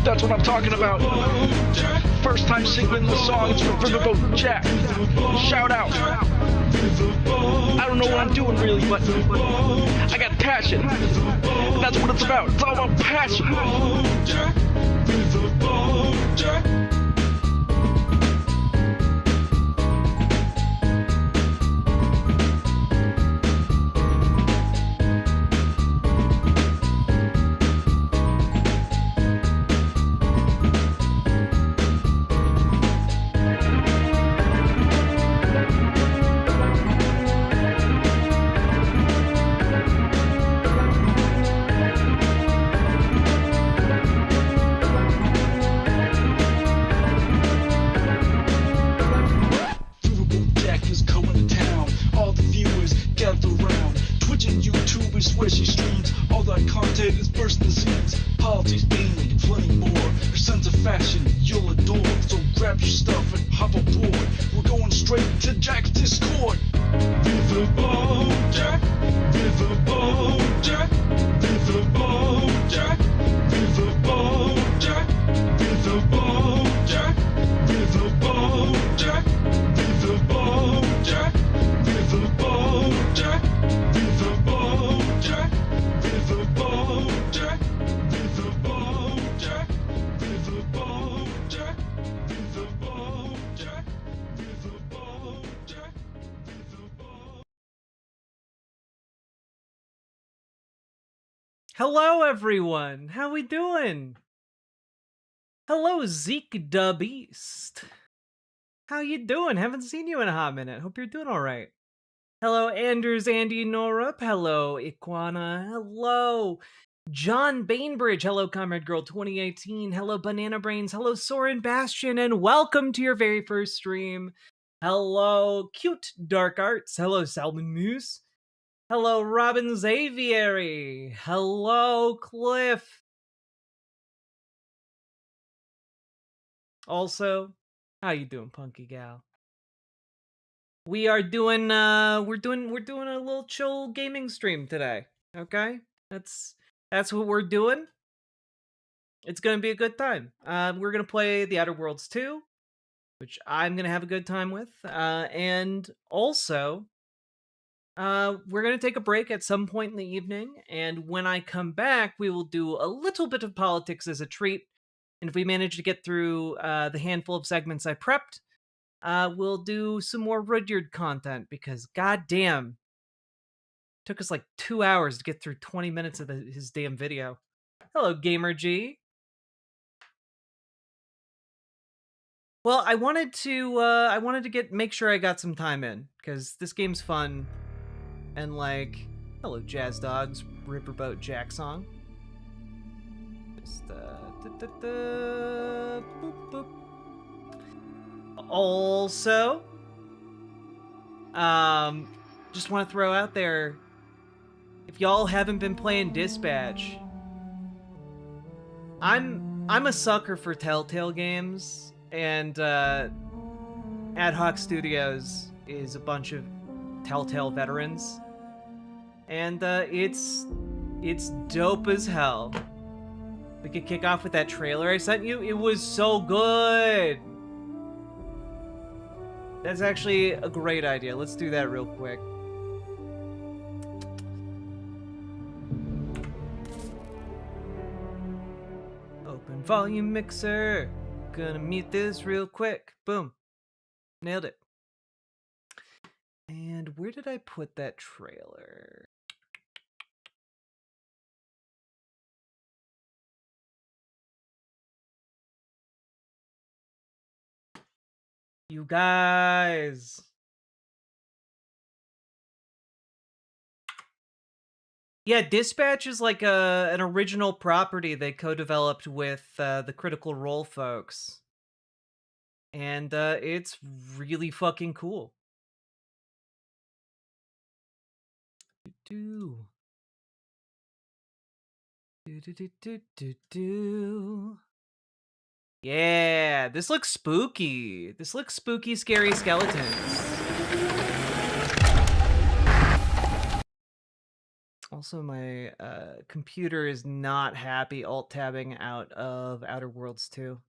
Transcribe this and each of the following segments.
That's what I'm talking about. First time singing the songs from Riverboat Jack. Shout out. I don't know what I'm doing really, but I got passion. That's what it's about. It's all about passion. your stuff and hop aboard. We're going straight to Jack's Discord. Riverboat Jack, Riverboat Jack, Riverboat Jack, Riverboat Jack, Riverboat Jack, Riverboat Jack, Riverboat Jack, Riverboat Jack, Riverboat Jack, Riverboat Jack, Riverboat Jack, Riverboat Jack, Riverboat Jack, Riverboat Jack, Riverboat. Hello, everyone. How we doing? Hello, Zeke Dub East. How you doing? Haven't seen you in a hot minute. Hope you're doing all right. Hello, Anders, Andy, Norup. Hello, Iquana. Hello, John Bainbridge. Hello, Comrade Girl 2018. Hello, Banana Brains. Hello, Soren Bastion, and welcome to your very first stream. Hello, Cute Dark Arts. Hello, Salmon Moose. Hello, Robin Xavieri. Hello, Cliff. Also, how you doing, Punky Gal? We are doing we're doing a little chill gaming stream today. Okay? That's what we're doing. It's gonna be a good time. We're gonna play The Outer Worlds 2, which I'm gonna have a good time with. And also, we're gonna take a break at some point in the evening, and when I come back, we will do a little bit of politics as a treat. And if we manage to get through the handful of segments I prepped, we'll do some more Rudyard content because goddamn, took us like 2 hours to get through 20 minutes of his damn video. Hello, Gamer G. Well, I wanted to make sure I got some time in because this game's fun, and like, hello, Jazz Dogs, Riverboat Jack song. Just boop, boop. Also, just want to throw out there, if y'all haven't been playing Dispatch, I'm a sucker for Telltale games, and Ad Hoc Studios is a bunch of Telltale veterans, and it's dope as hell. We could kick off with that trailer I sent you. It was so good. That's actually a great idea. Let's do that real quick. Open volume mixer. Gonna mute this real quick. Boom. Nailed it. And where did I put that trailer? You guys. Yeah, Dispatch is like an original property they co-developed with the Critical Role folks. And it's really fucking cool. Do. Yeah, this looks spooky. This looks spooky, scary skeletons. Also, my computer is not happy alt-tabbing out of Outer Worlds 2.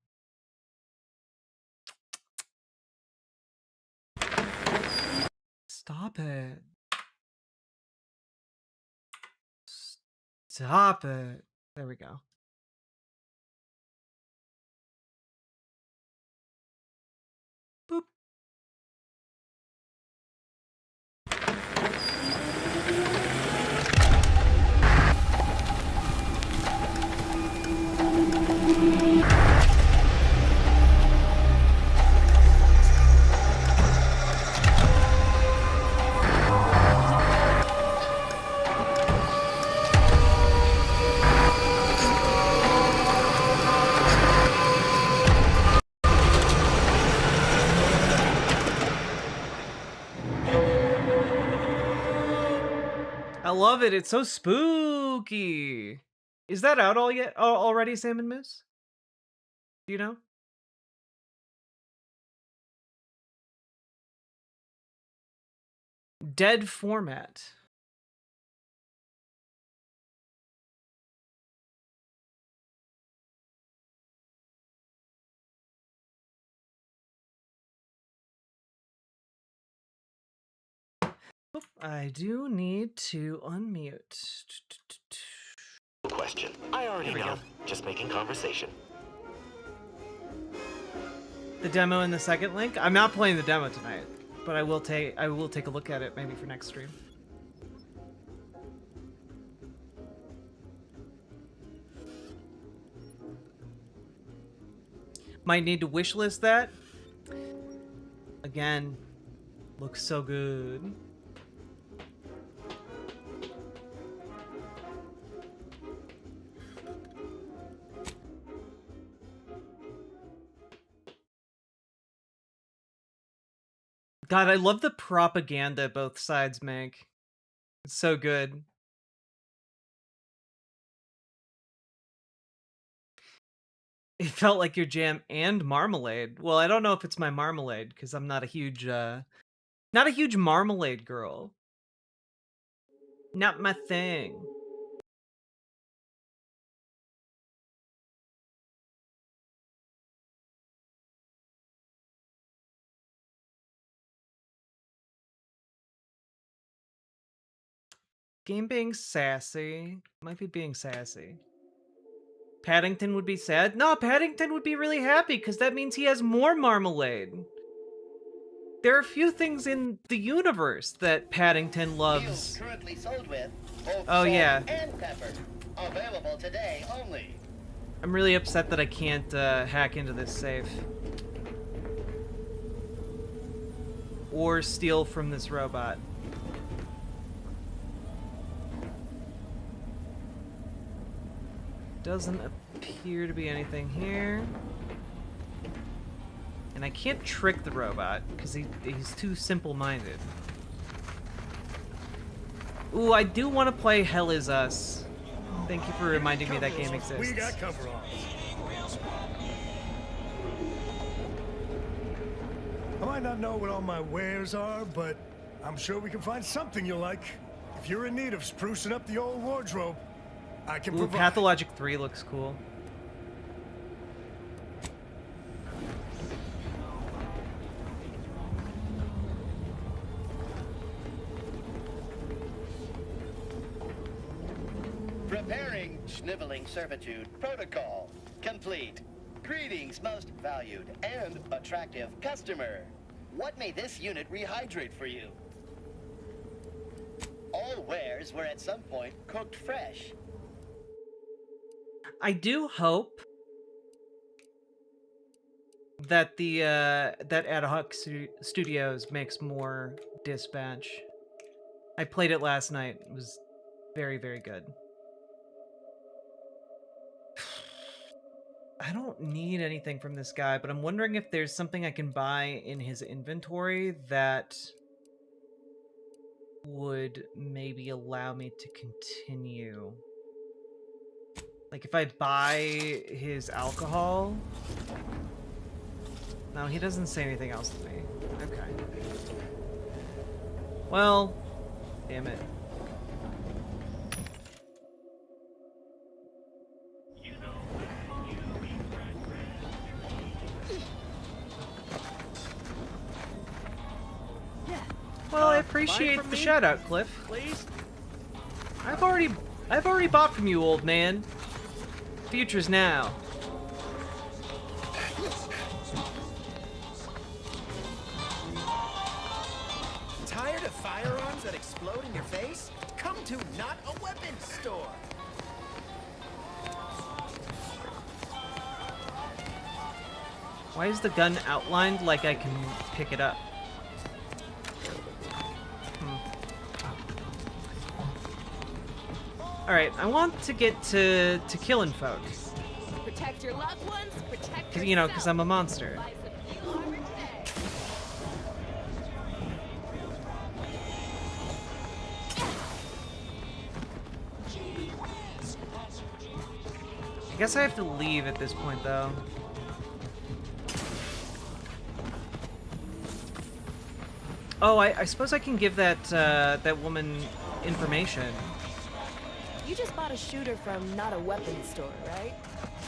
Stop it. Stop it. There we go. Boop. I love it. It's so spooky. Is that out already, Salmon Moose? Do you know? Dead format. I do need to unmute. Question. I already know. Just making conversation. The demo in the second link? I'm not playing the demo tonight, but I will take a look at it maybe for next stream. Might need to wishlist that. Again, looks so good. God, I love the propaganda both sides make. It's so good. It felt like your jam and marmalade. Well, I don't know if it's my marmalade because I'm not a huge marmalade girl. Not my thing. Game being sassy. Might be being sassy. Paddington would be sad. No, Paddington would be really happy because that means he has more marmalade. There are a few things in the universe that Paddington loves. Currently sold with both Oh, salt yeah. and pepper. Available today only. I'm really upset that I can't hack into this safe. Or steal from this robot. Doesn't appear to be anything here. And I can't trick the robot, because he's too simple-minded. Ooh, I do want to play Hell Is Us. Thank you for reminding me that game exists. We got coveralls. I might not know what all my wares are, but I'm sure we can find something you'll like. If you're in need of sprucing up the old wardrobe, I can Ooh, provide. Pathologic 3 looks cool. Preparing Schniveling Servitude Protocol. Complete. Greetings, most valued and attractive customer. What may this unit rehydrate for you? All wares were at some point cooked fresh. I do hope that the that Ad Hoc Studios makes more Dispatch. I played it last night. It was very, very good. I don't need anything from this guy, but I'm wondering if there's something I can buy in his inventory that would maybe allow me to continue. Like if I buy his alcohol. No, he doesn't say anything else to me. Okay. Well, damn it. Well, I appreciate the shout out, Cliff. Please? I've already bought from you, old man. Future's now. Tired of firearms that explode in your face? Come to Not a Weapons Store. Why is the gun outlined like I can pick it up? Alright, I want to get to killing folks. Protect your loved ones, protect You know, because I'm a monster. Buy some new armor today. I guess I have to leave at this point, though. Oh, I suppose I can give that that woman information. You just bought a shooter from not a weapons store, right?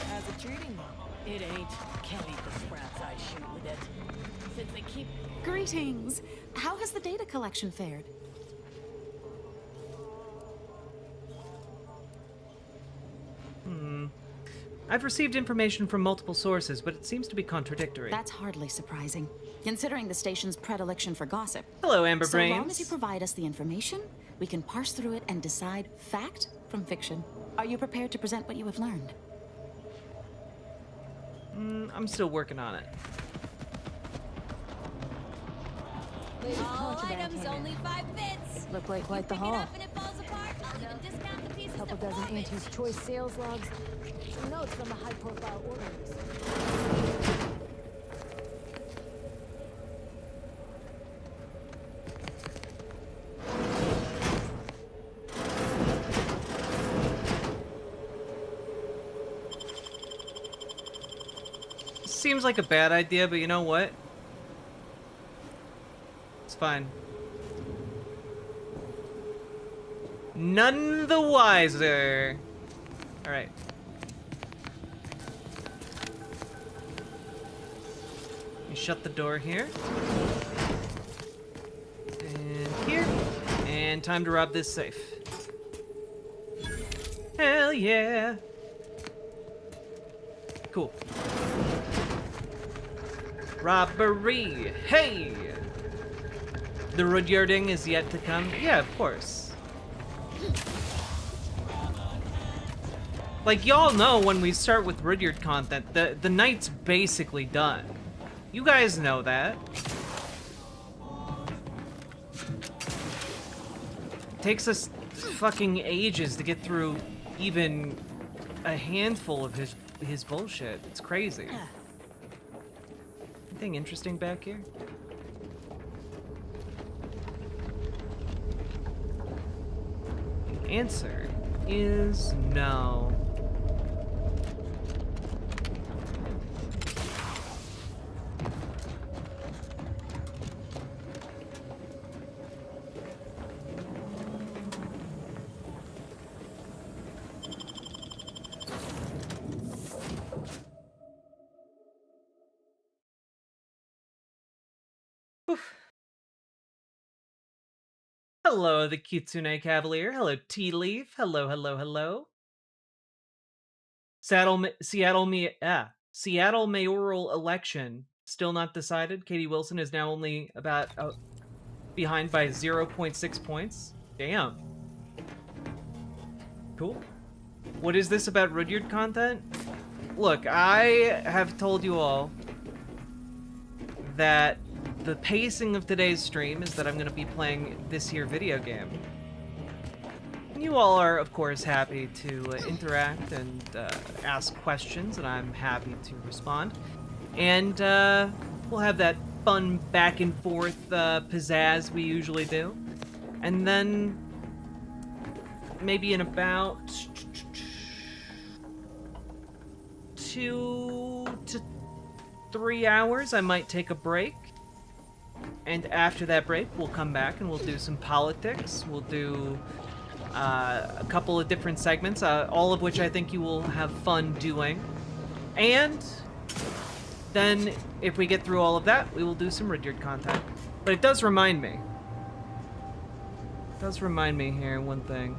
How's it treating you? It ain't. Can't eat the scraps I shoot with it. Since they keep... Greetings. How has the data collection fared? I've received information from multiple sources, but it seems to be contradictory. That's hardly surprising, considering the station's predilection for gossip. Hello, Amber So Brains. long as you provide us the information, we can parse through it and decide fact from fiction. Are you prepared to present what you have learned? I'm still working on it. All items only 5 bits. Look like quite the Pick it haul. up and it falls apart. I'll even discount the pieces Couple that dozen form it. Auntie's Choice sales logs. Some notes from the high-profile orders. Seems like a bad idea, but you know what? It's fine. None the wiser. All right. You shut the door here. And here. And time to rob this safe. Hell yeah. Cool. Robbery! Hey! The Rudyarding is yet to come? Yeah, of course. Like, y'all know when we start with Rudyard content, the night's basically done. You guys know that. It takes us fucking ages to get through even a handful of his bullshit. It's crazy. Anything interesting back here? The answer is no. Oof. Hello, the Kitsune Cavalier. Hello, Tea Leaf. Hello, hello, hello. Seattle mayoral election still not decided. Katie Wilson is now only about behind by 0.6 points. Damn. Cool. What is this about Rudyard content? Look, I have told you all that the pacing of today's stream is that I'm going to be playing this here video game. And you all are, of course, happy to interact and ask questions, and I'm happy to respond. And we'll have that fun back and forth pizzazz we usually do. And then maybe in about 2 to 3 hours, I might take a break. And after that break, we'll come back and we'll do some politics. We'll do a couple of different segments, all of which I think you will have fun doing. And then, if we get through all of that, we will do some Rudyard content. But it does remind me. It does remind me here one thing.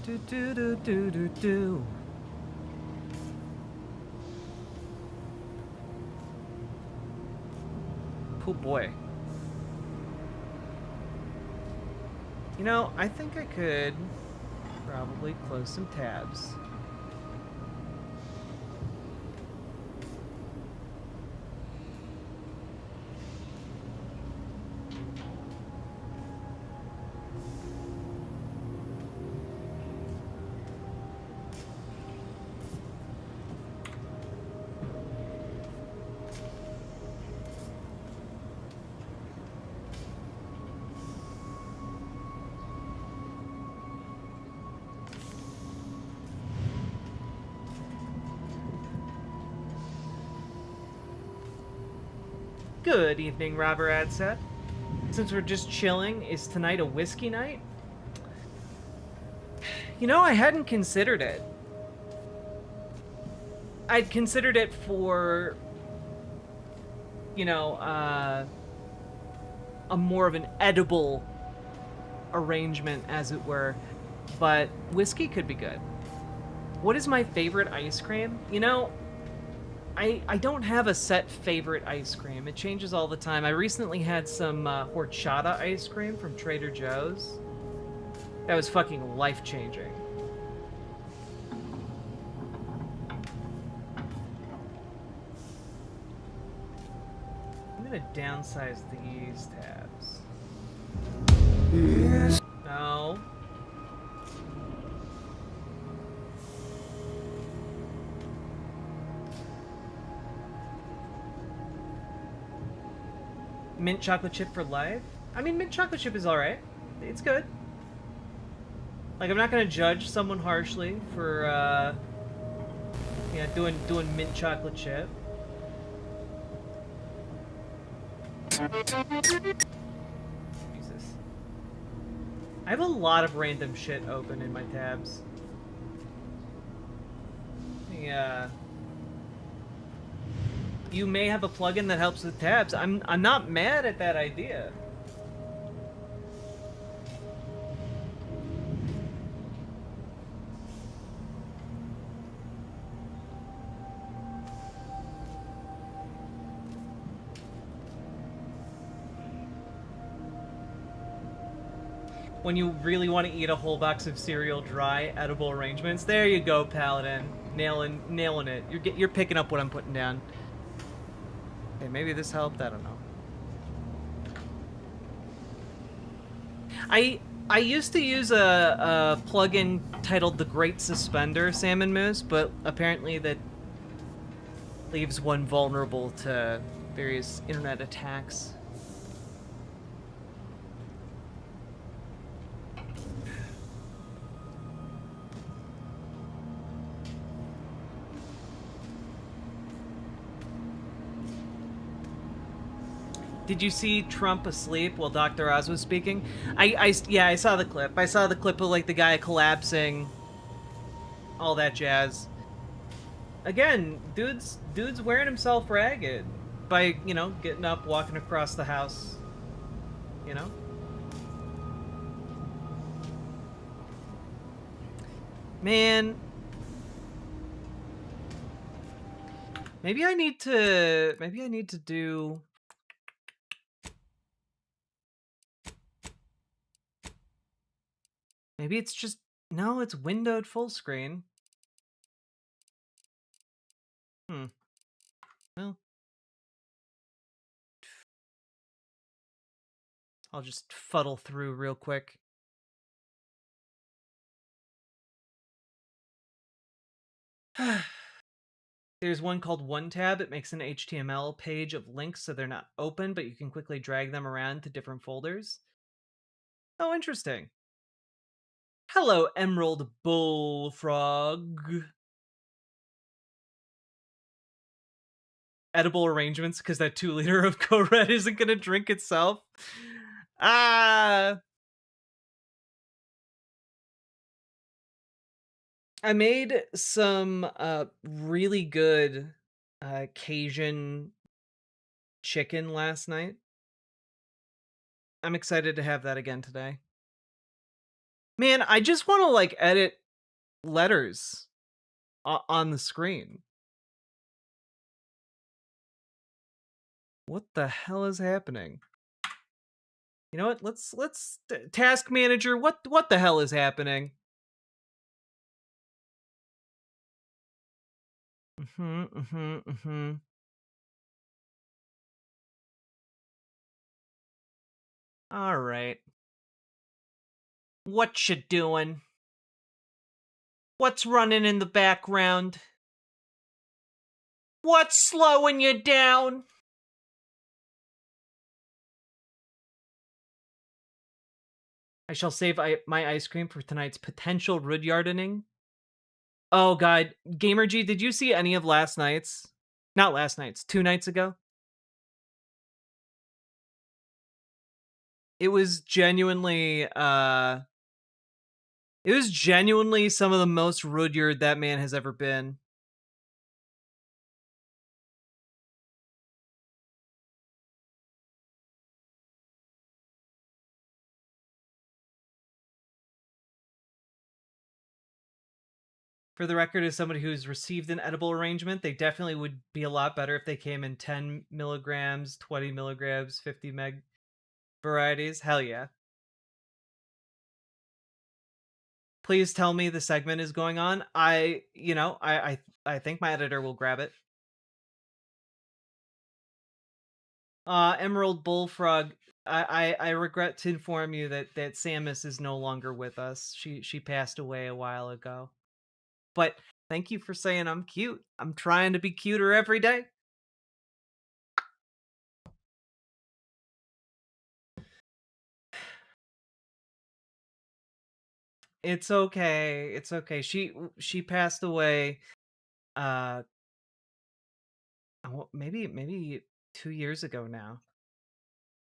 Do do do do do do. Oh boy. You know, I think I could probably close some tabs. Good evening, Robert Adset. Since we're just chilling, is tonight a whiskey night? You know, I hadn't considered it. I'd considered it for, you know, a more of an edible arrangement, as it were. But whiskey could be good. What is my favorite ice cream? You know, I don't have a set favorite ice cream. It changes all the time. I recently had some horchata ice cream from Trader Joe's. That was fucking life-changing. I'm gonna downsize these tabs. No. Mint chocolate chip for life? I mean, mint chocolate chip is alright. It's good. Like, I'm not gonna judge someone harshly for, yeah, doing mint chocolate chip. Jesus. I have a lot of random shit open in my tabs. Yeah. You may have a plugin that helps with tabs. I'm not mad at that idea. When you really want to eat a whole box of cereal dry, edible arrangements, there you go, Paladin. Nailing it. You're picking up what I'm putting down. Okay, maybe this helped. I don't know. I used to use a plugin titled The Great Suspender, Salmon Moose, but apparently that leaves one vulnerable to various internet attacks. Did you see Trump asleep while Dr. Oz was speaking? Yeah, I saw the clip. I saw the clip of, like, the guy collapsing. All that jazz. Again, dude's wearing himself ragged by, you know, getting up, walking across the house. You know? Man. Maybe I need to do... Maybe it's just... No, it's windowed full screen. Well. I'll just fuddle through real quick. There's one called One Tab. It makes an HTML page of links so they're not open, but you can quickly drag them around to different folders. Oh, interesting. Hello, Emerald Bullfrog. Edible arrangements because that 2-liter of Code Red isn't going to drink itself. I made some really good Cajun chicken last night. I'm excited to have that again today. Man, I just want to, like, edit letters on the screen. What the hell is happening? You know what? Let's task manager, what the hell is happening? All right. What you doing? What's running in the background? What's slowing you down? I shall save my ice cream for tonight's potential roodyardening. Oh god, Gamer G, did you see any of last night's? Not last night's, 2 nights ago? It was genuinely some of the most Rudyard that man has ever been. For the record, as somebody who's received an edible arrangement, they definitely would be a lot better if they came in 10 milligrams, 20 milligrams, 50 meg varieties. Hell yeah. Please tell me the segment is going on. I think my editor will grab it. Emerald Bullfrog, I regret to inform you that Samus is no longer with us. She passed away a while ago. But thank you for saying I'm cute. I'm trying to be cuter every day. It's okay. It's okay. She passed away maybe 2 years ago now.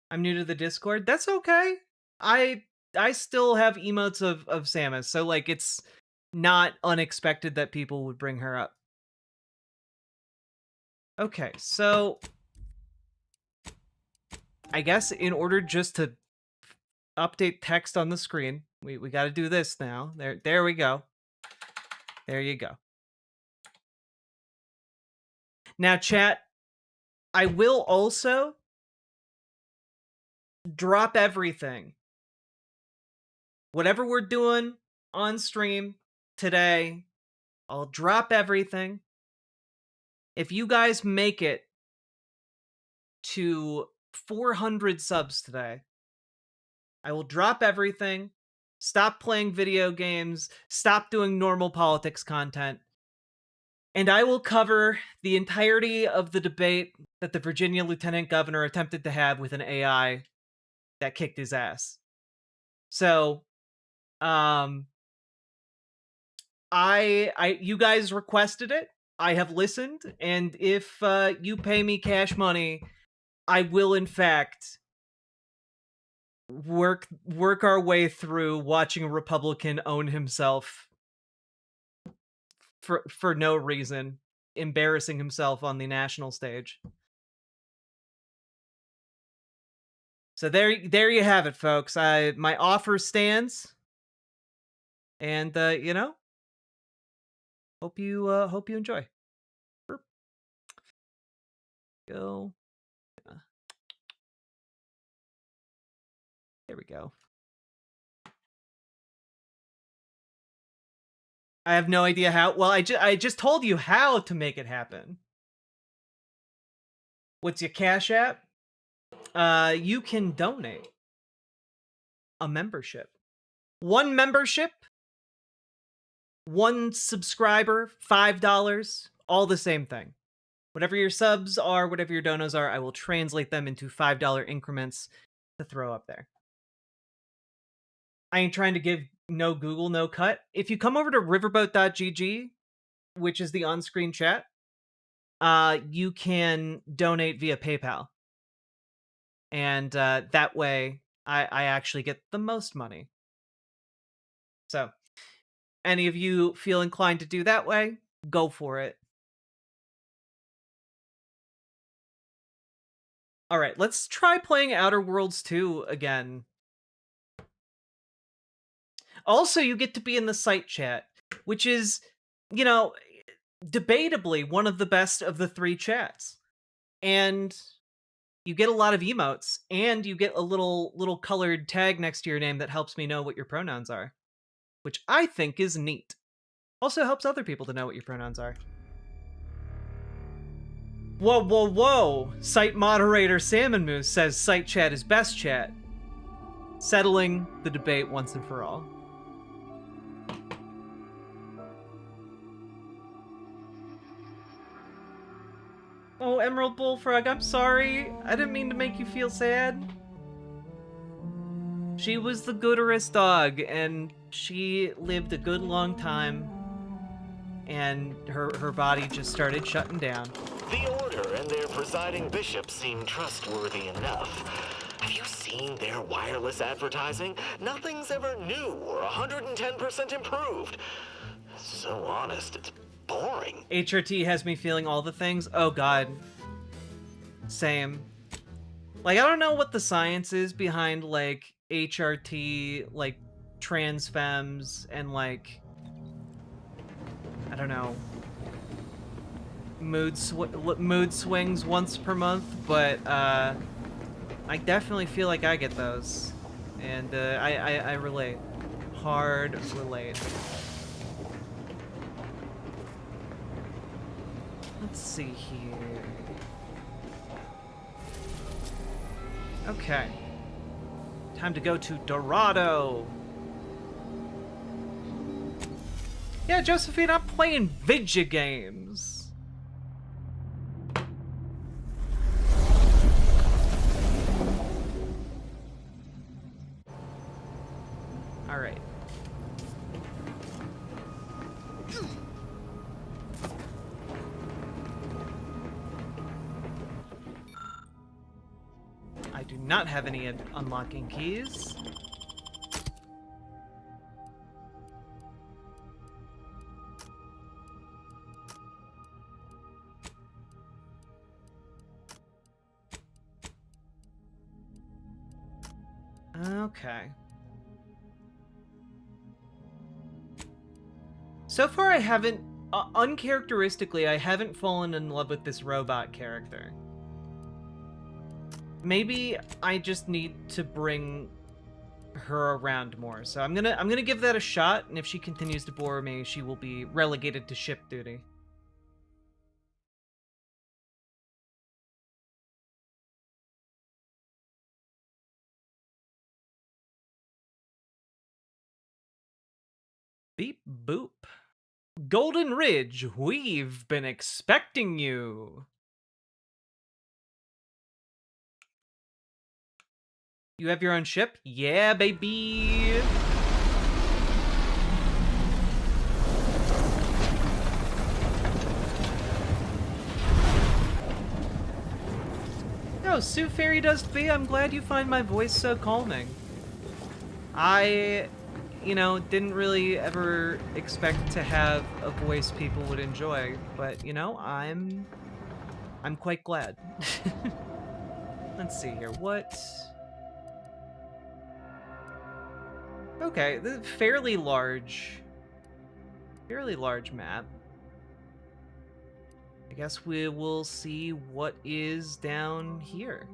I'm new to the Discord. That's okay. I still have emotes of Samus, so like it's not unexpected that people would bring her up. Okay, so I guess in order just to update text on the screen, we got to do this now. There we go. There you go. Now, chat, I will also drop everything. Whatever we're doing on stream today, I'll drop everything. If you guys make it to 400 subs today, I will drop everything, stop playing video games, stop doing normal politics content, and I will cover the entirety of the debate that the Virginia Lieutenant Governor attempted to have with an AI that kicked his ass. So, you guys requested it. I have listened, and if you pay me cash money, I will in fact work our way through watching a Republican own himself for no reason, embarrassing himself on the national stage. So there you have it, folks. My offer stands, and hope you enjoy. Go. There we go. I have no idea how. Well, I just told you how to make it happen. What's your Cash App? You can donate a membership. One membership, one subscriber, $5, all the same thing. Whatever your subs are, whatever your donos are, I will translate them into $5 increments to throw up there. I ain't trying to give no Google, no cut. If you come over to riverboat.gg, which is the on-screen chat, you can donate via PayPal. And that way, I actually get the most money. So, any of you feel inclined to do that way, go for it. All right, let's try playing Outer Worlds 2 again. Also, you get to be in the site chat, which is, debatably one of the best of the 3 chats. And you get a lot of emotes, and you get a little colored tag next to your name that helps me know what your pronouns are, which I think is neat. Also helps other people to know what your pronouns are. Whoa, whoa, whoa! Site moderator Salmon Moose says site chat is best chat. Settling the debate once and for all. Oh, Emerald Bullfrog, I'm sorry. I didn't mean to make you feel sad. She was the gooderest dog, and she lived a good long time, and her body just started shutting down. The Order and their presiding bishop seem trustworthy enough. Have you seen seen their wireless advertising? Nothing's ever new or 110% improved. So honest, it's boring. HRT has me feeling all the things. Oh god. Same. Like, I don't know what the science is behind, like, HRT, like, trans femmes, and, like, I don't know, mood swings once per month, but, I definitely feel like I get those. And, I relate. Hard relate. Let's see here. Okay. Time to go to Dorado. Yeah, Josephine, I'm playing video games. All right. I do not have any unlocking keys. Okay. So far I haven't, uncharacteristically, I haven't fallen in love with this robot character. Maybe I just need to bring her around more. So I'm gonna give that a shot, and if she continues to bore me, she will be relegated to ship duty. Beep boop. Golden Ridge, we've been expecting you. You have your own ship? Yeah, baby. Oh, Sue Fairy Dust B, I'm glad you find my voice so calming. I, you know, didn't really ever expect to have a voice people would enjoy, but, you know, I'm quite glad. Let's see here, what... Okay, fairly large map. I guess we will see what is down here.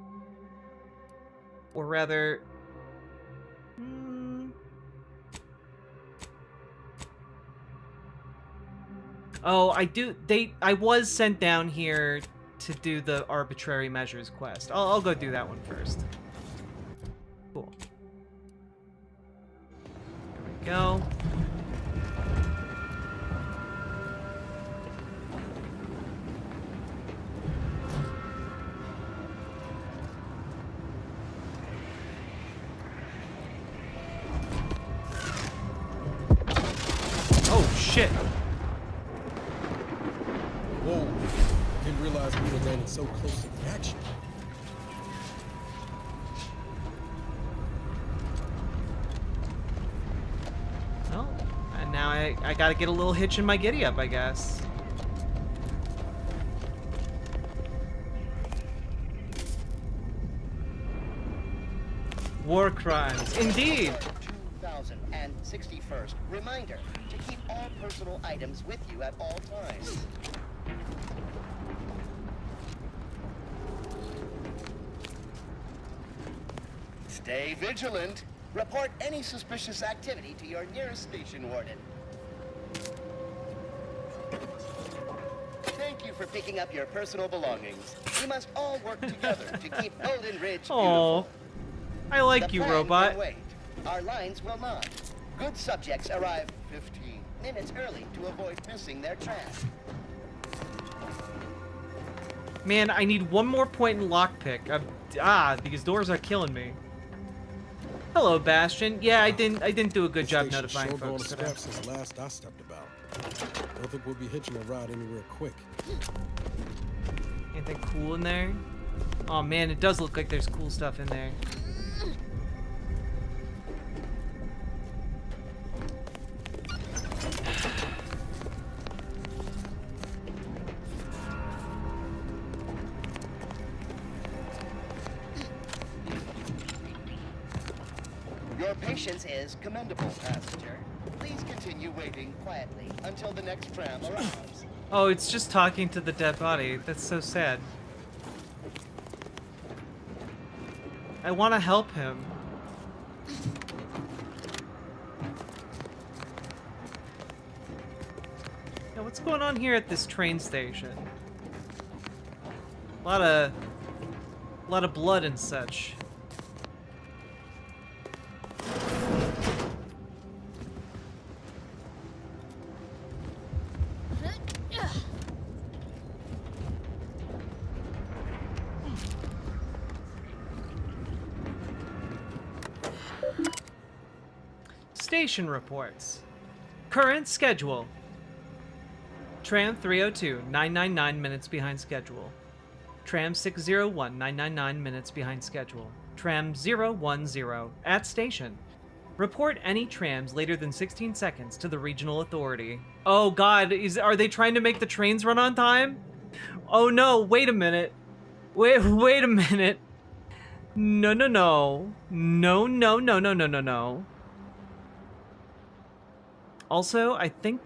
Or rather... Oh, I was sent down here to do the arbitrary measures quest. I'll go do that one first. Cool. Go. Oh shit. Whoa. Didn't realize we were landing so close to the action. Well, and now I gotta get a little hitch in my giddy up, I guess. War crimes, indeed. 2061st reminder to keep all personal items with you at all times. Stay vigilant. Report any suspicious activity to your nearest station warden. Thank you for picking up your personal belongings. We must all work together to keep Golden Ridge beautiful. Aw, I like you, robot. Wait. Our lines will not. Good subjects arrive 15 minutes early to avoid missing their train. Man, I need one more point in lockpick. These doors are killing me. Hello, Bastion. Yeah, I didn't do a good job notifying folks today. Since last I stepped about. Don't think we'll be hitching a ride anywhere quick. Anything cool in there? Oh man, it does look like there's cool stuff in there. Your patience is commendable, passenger. Please continue waiting quietly until the next tram arrives. Oh, it's just talking to the dead body. That's so sad. I want to help him. Now, what's going on here at this train station? A lot of blood and such. Station reports. Current schedule. Tram 302, 999 minutes behind schedule. Tram 601, 999 minutes behind schedule. Tram 010, at station. Report any trams later than 16 seconds to the regional authority. Oh god, are they trying to make the trains run on time? Oh no, wait a minute. Wait a minute. No, no, no. No, no, no, no, no, no, no. Also, I think...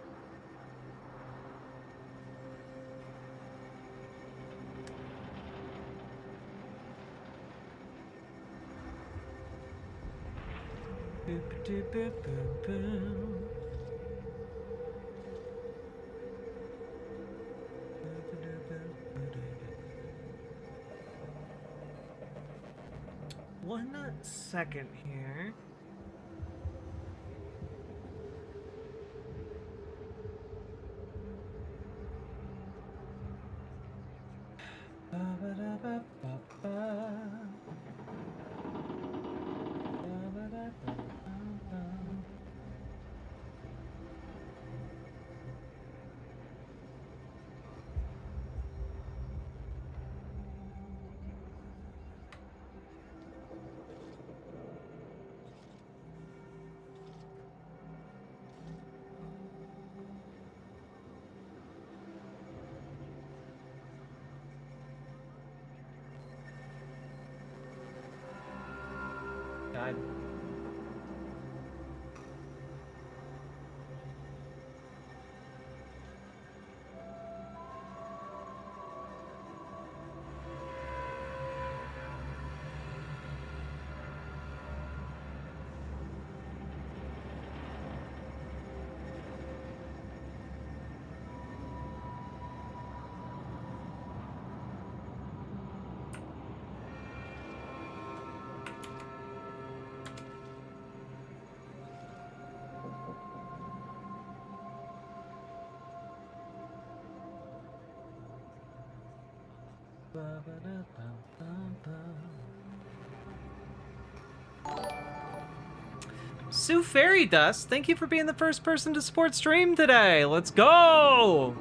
One second here. God. Sue Fairy Dust, thank you for being the first person to support stream today. Let's go!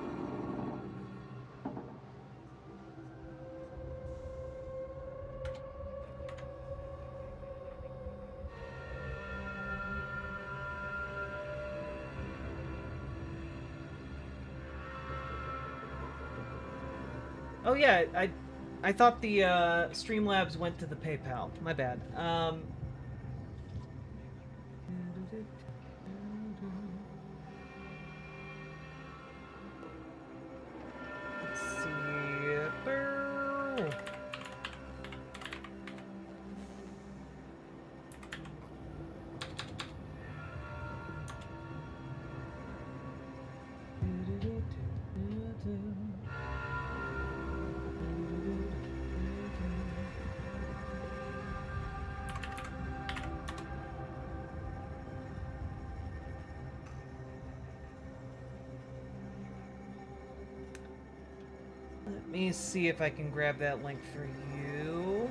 Oh yeah, I thought the Streamlabs went to the PayPal. My bad. Let's see. Let me see if I can grab that link for you.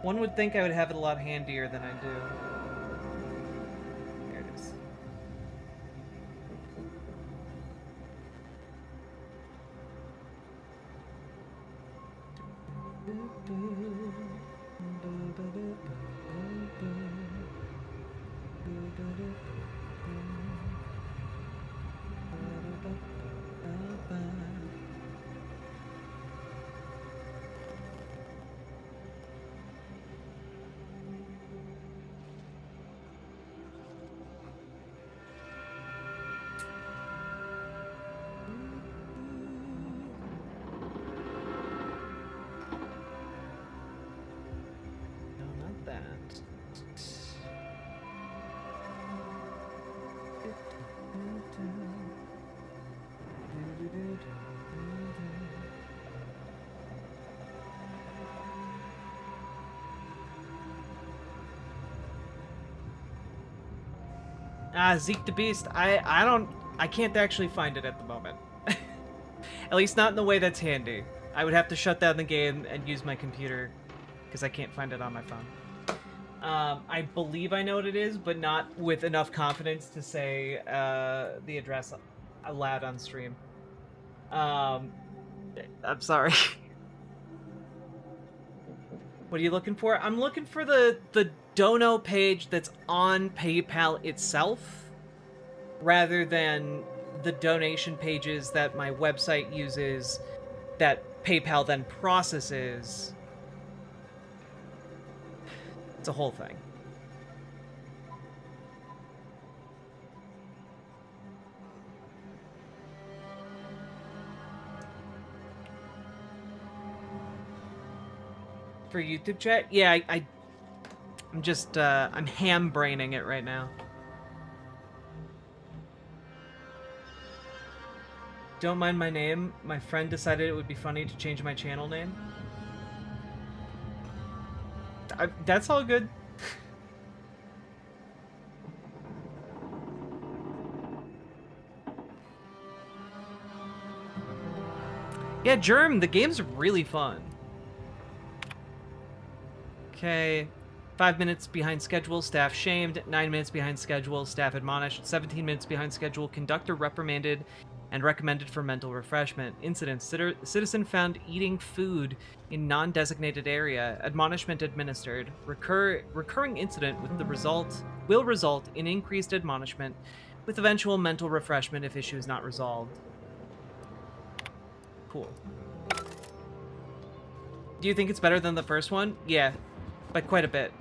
One would think I would have it a lot handier than I do. There it is. Zeke the Beast. I can't actually find it at the moment. At least not in the way that's handy. I would have to shut down the game and use my computer because I can't find it on my phone. I believe I know what it is, but not with enough confidence to say the address aloud on stream. I'm sorry. What are you looking for? I'm looking for the dono page that's on PayPal itself, rather than the donation pages that my website uses that PayPal then processes. It's a whole thing. For YouTube chat? Yeah, I'm just, I'm ham-braining it right now. Don't mind my name. My friend decided it would be funny to change my channel name. That's all good. Yeah, Germ, the game's really fun. Okay. 5 minutes behind schedule, staff shamed. 9 minutes behind schedule, staff admonished. 17 minutes behind schedule, conductor reprimanded and recommended for mental refreshment. Incident, citizen found eating food in non-designated area. Admonishment administered. Recurring incident with the result will result in increased admonishment with eventual mental refreshment if issue is not resolved. Cool. Do you think it's better than the first one? Yeah, by quite a bit.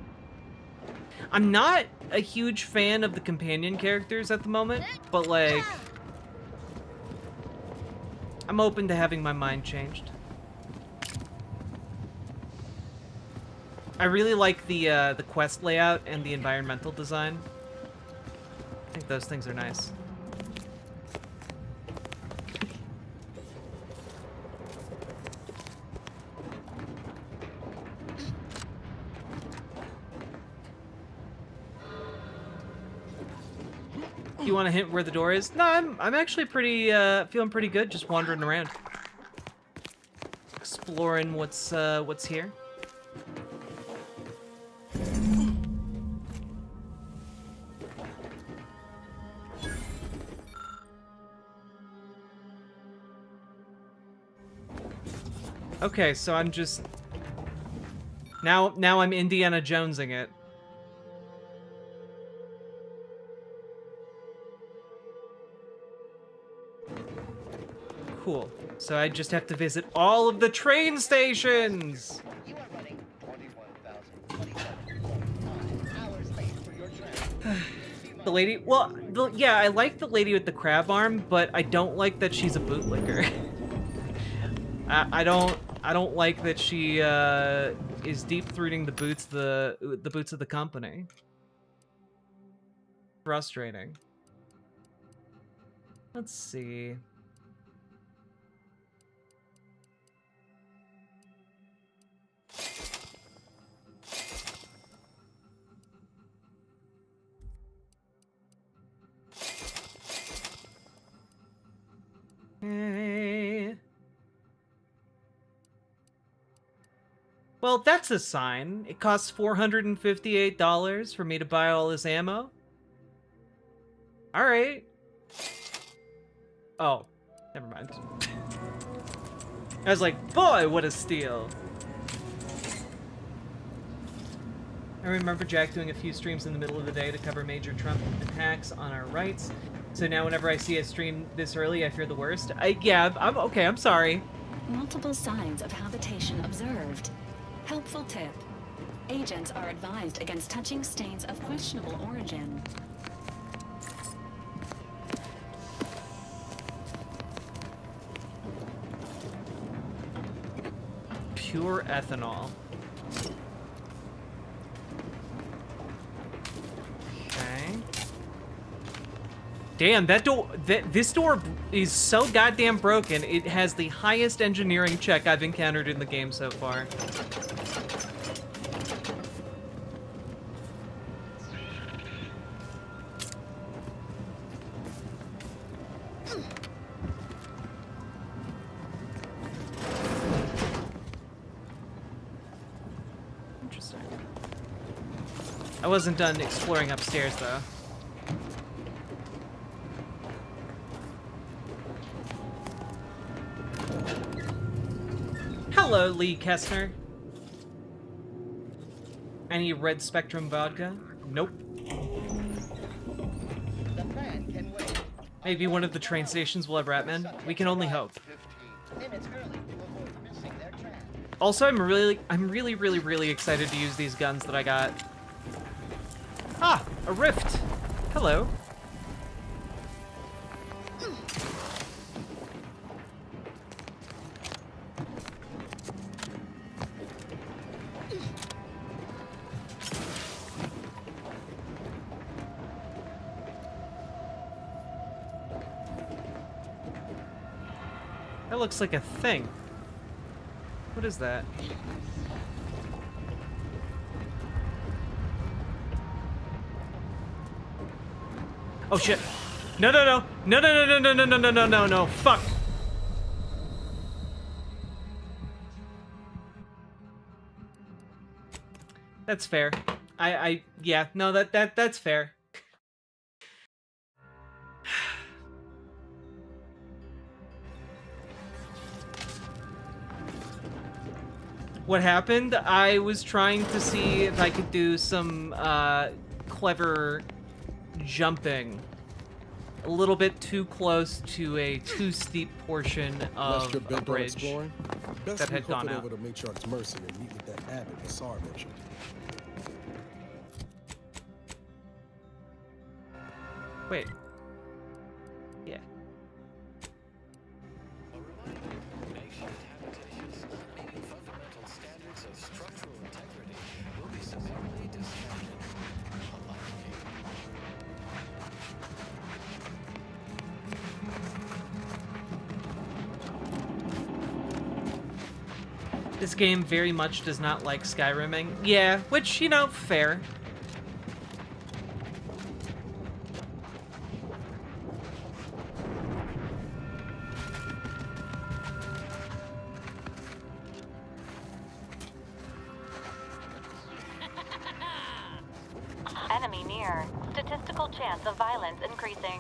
I'm not a huge fan of the companion characters at the moment, but like, I'm open to having my mind changed. I really like the quest layout and the environmental design. I think those things are nice. You want to hint where the door is? No, I'm actually pretty feeling pretty good, just wandering around, exploring what's here. Okay, so I'm just now I'm Indiana Jonesing it. Cool. So I just have to visit all of the train stations. You are running 21,027 hours late for your train. The lady, well, yeah, I like the lady with the crab arm, but I don't like that she's a bootlicker. I don't like that she is deep-throating the boots of the company. Frustrating. Let's see. Okay. Well, that's a sign. It costs $458 for me to buy all this ammo. All right. Oh, never mind. I was like, boy, what a steal. I remember Jack doing a few streams in the middle of the day to cover major Trump attacks on our rights. So now whenever I see a stream this early, I fear the worst. Yeah, I'm okay, I'm sorry. Multiple signs of habitation observed. Helpful tip. Agents are advised against touching stains of questionable origin. Pure ethanol. Okay. Damn, that door, this door is so goddamn broken. It has the highest engineering check I've encountered in the game so far. faster. I wasn't done exploring upstairs, though. Hello, Lee Kestner. Any Red Spectrum vodka? Nope. The plan can wait. Maybe one of the train stations will have Ratman. We can only hope. 15 minutes early to avoid missing their train. Also, I'm really excited to use these guns that I got. Ah, a rift. Hello. That looks like a thing. What is that? Oh shit. No, no, no. No, no, no, no, no, no, no, no, no, no. Fuck. That's fair. Yeah, no, that's fair. What happened? I was trying to see if I could do some clever jumping. A little bit too close to a too steep portion of a bridge that had gone out. Over to Matriarch's Mercy and meet with that abbot Nassar mentioned. Wait. Yeah. This game very much does not like Skyrimming. Yeah, which, you know, fair. Enemy near. Statistical chance of violence increasing.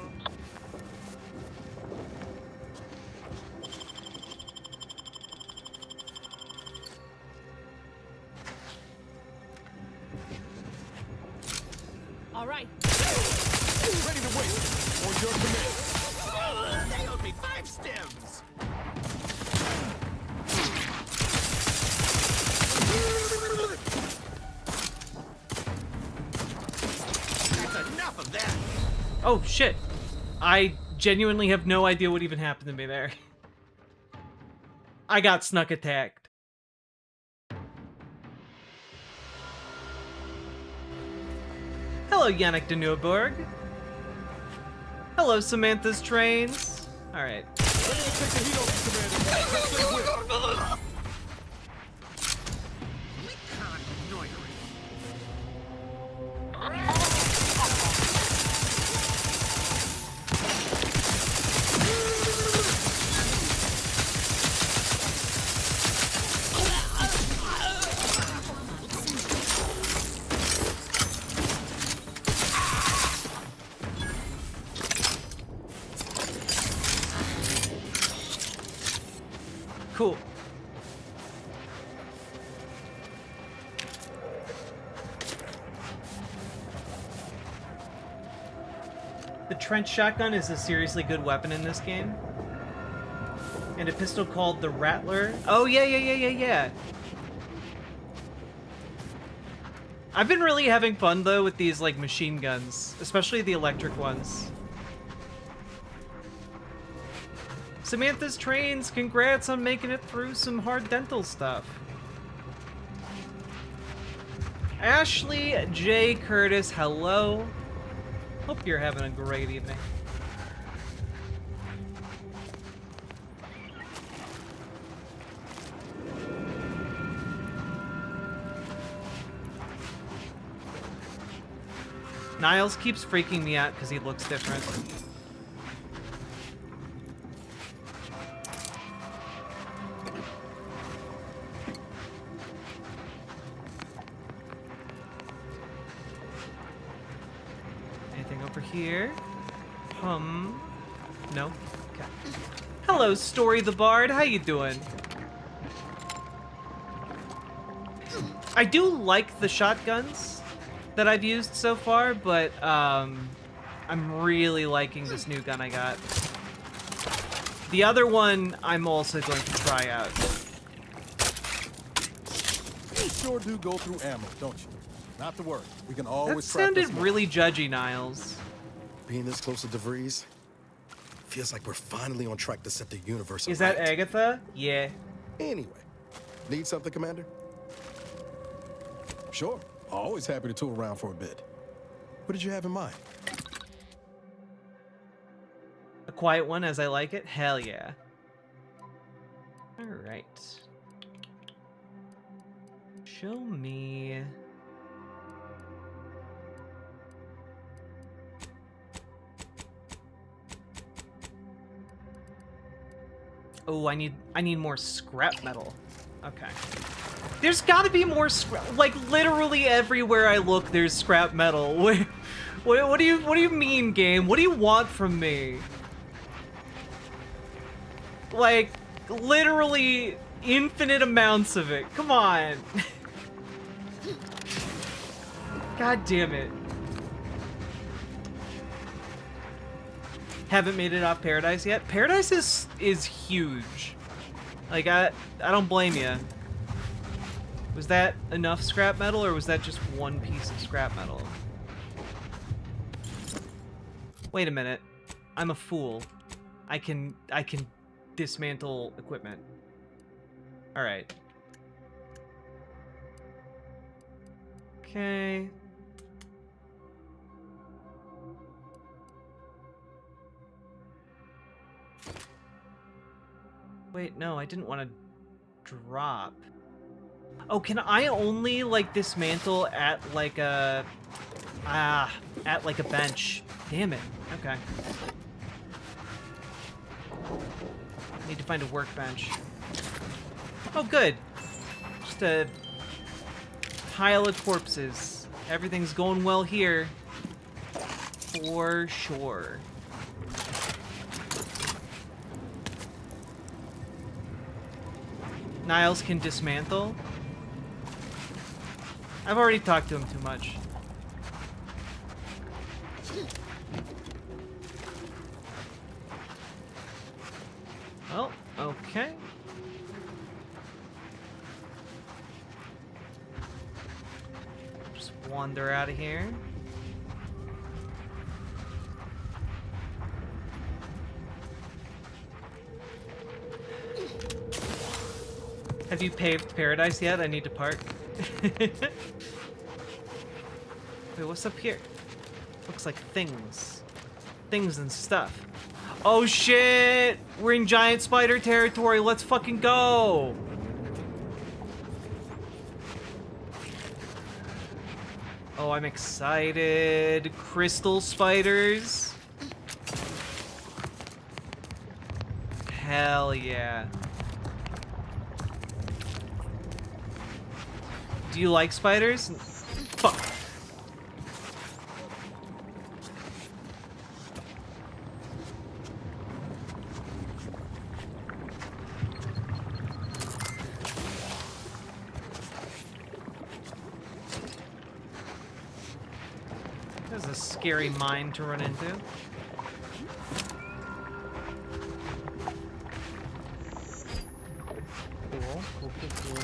All right. Ready to wait. On your command. They owed me 5 stems. That's enough of that. Oh, shit. I genuinely have no idea what even happened to me there. I got snuck attacked. Hello, Yannick de Nieuwburg. Hello, Samantha's Trains. Alright. Cool. The trench shotgun is a seriously good weapon in this game. And a pistol called the Rattler. Oh, yeah. I've been really having fun, though, with these, like, machine guns. Especially the electric ones. Samantha's Trains, congrats on making it through some hard dental stuff. Ashley J. Curtis, hello. Hope you're having a great evening. Niles keeps freaking me out because he looks different. over here. No? Okay. Hello, Story the Bard. How you doing? I do like the shotguns that I've used so far, but I'm really liking this new gun I got. The other one I'm also going to try out. You sure do go through ammo, don't you? Not to worry. We can That always sounded really judgy, Niles. Being this close to DeVries feels like we're finally on track to set the universe alight. Is that Agatha? Yeah. Anyway, need something, Commander? Sure. Always happy to tool around for a bit. What did you have in mind? A quiet one as I like it? Hell yeah. Alright. Show me... Oh, I need more scrap metal. Okay. There's got to be more scrap. Like literally everywhere I look, there's scrap metal. What do you mean, game? What do you want from me? Like literally infinite amounts of it. Come on. God damn it. Haven't made it off Paradise yet. Paradise is huge. Like I don't blame you. Was that enough scrap metal, or was that just one piece of scrap metal? Wait a minute. I'm a fool. I can dismantle equipment. All right. Okay. Wait, no, I didn't want to drop. Oh, can I only, like, dismantle at, like, a... at, like, a bench? Damn it. Okay. Need to find a workbench. Oh, good. Just a pile of corpses. Everything's going well here. For sure. Niles can dismantle. I've already talked to him too much. Well, okay. Just wander out of here. Have you paved Paradise yet? I need to park. Wait, what's up here? Looks like things. Things and stuff. Oh shit! We're in giant spider territory. Let's fucking go! Oh, I'm excited. Crystal spiders. Hell yeah. Do you like spiders? Fuck. There's a scary mine to run into. Cool, cool, cool, cool.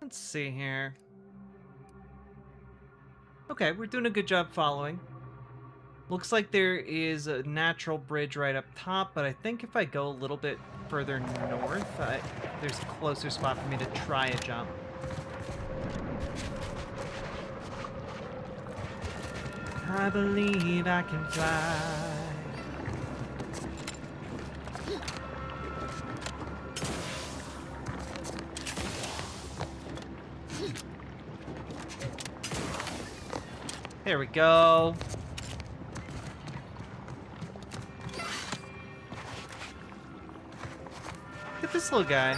Let's see here. Okay, we're doing a good job following. Looks like there is a natural bridge right up top, but I think if I go a little bit further north, there's a closer spot for me to try a jump. I believe I can fly. There we go. Look at this little guy.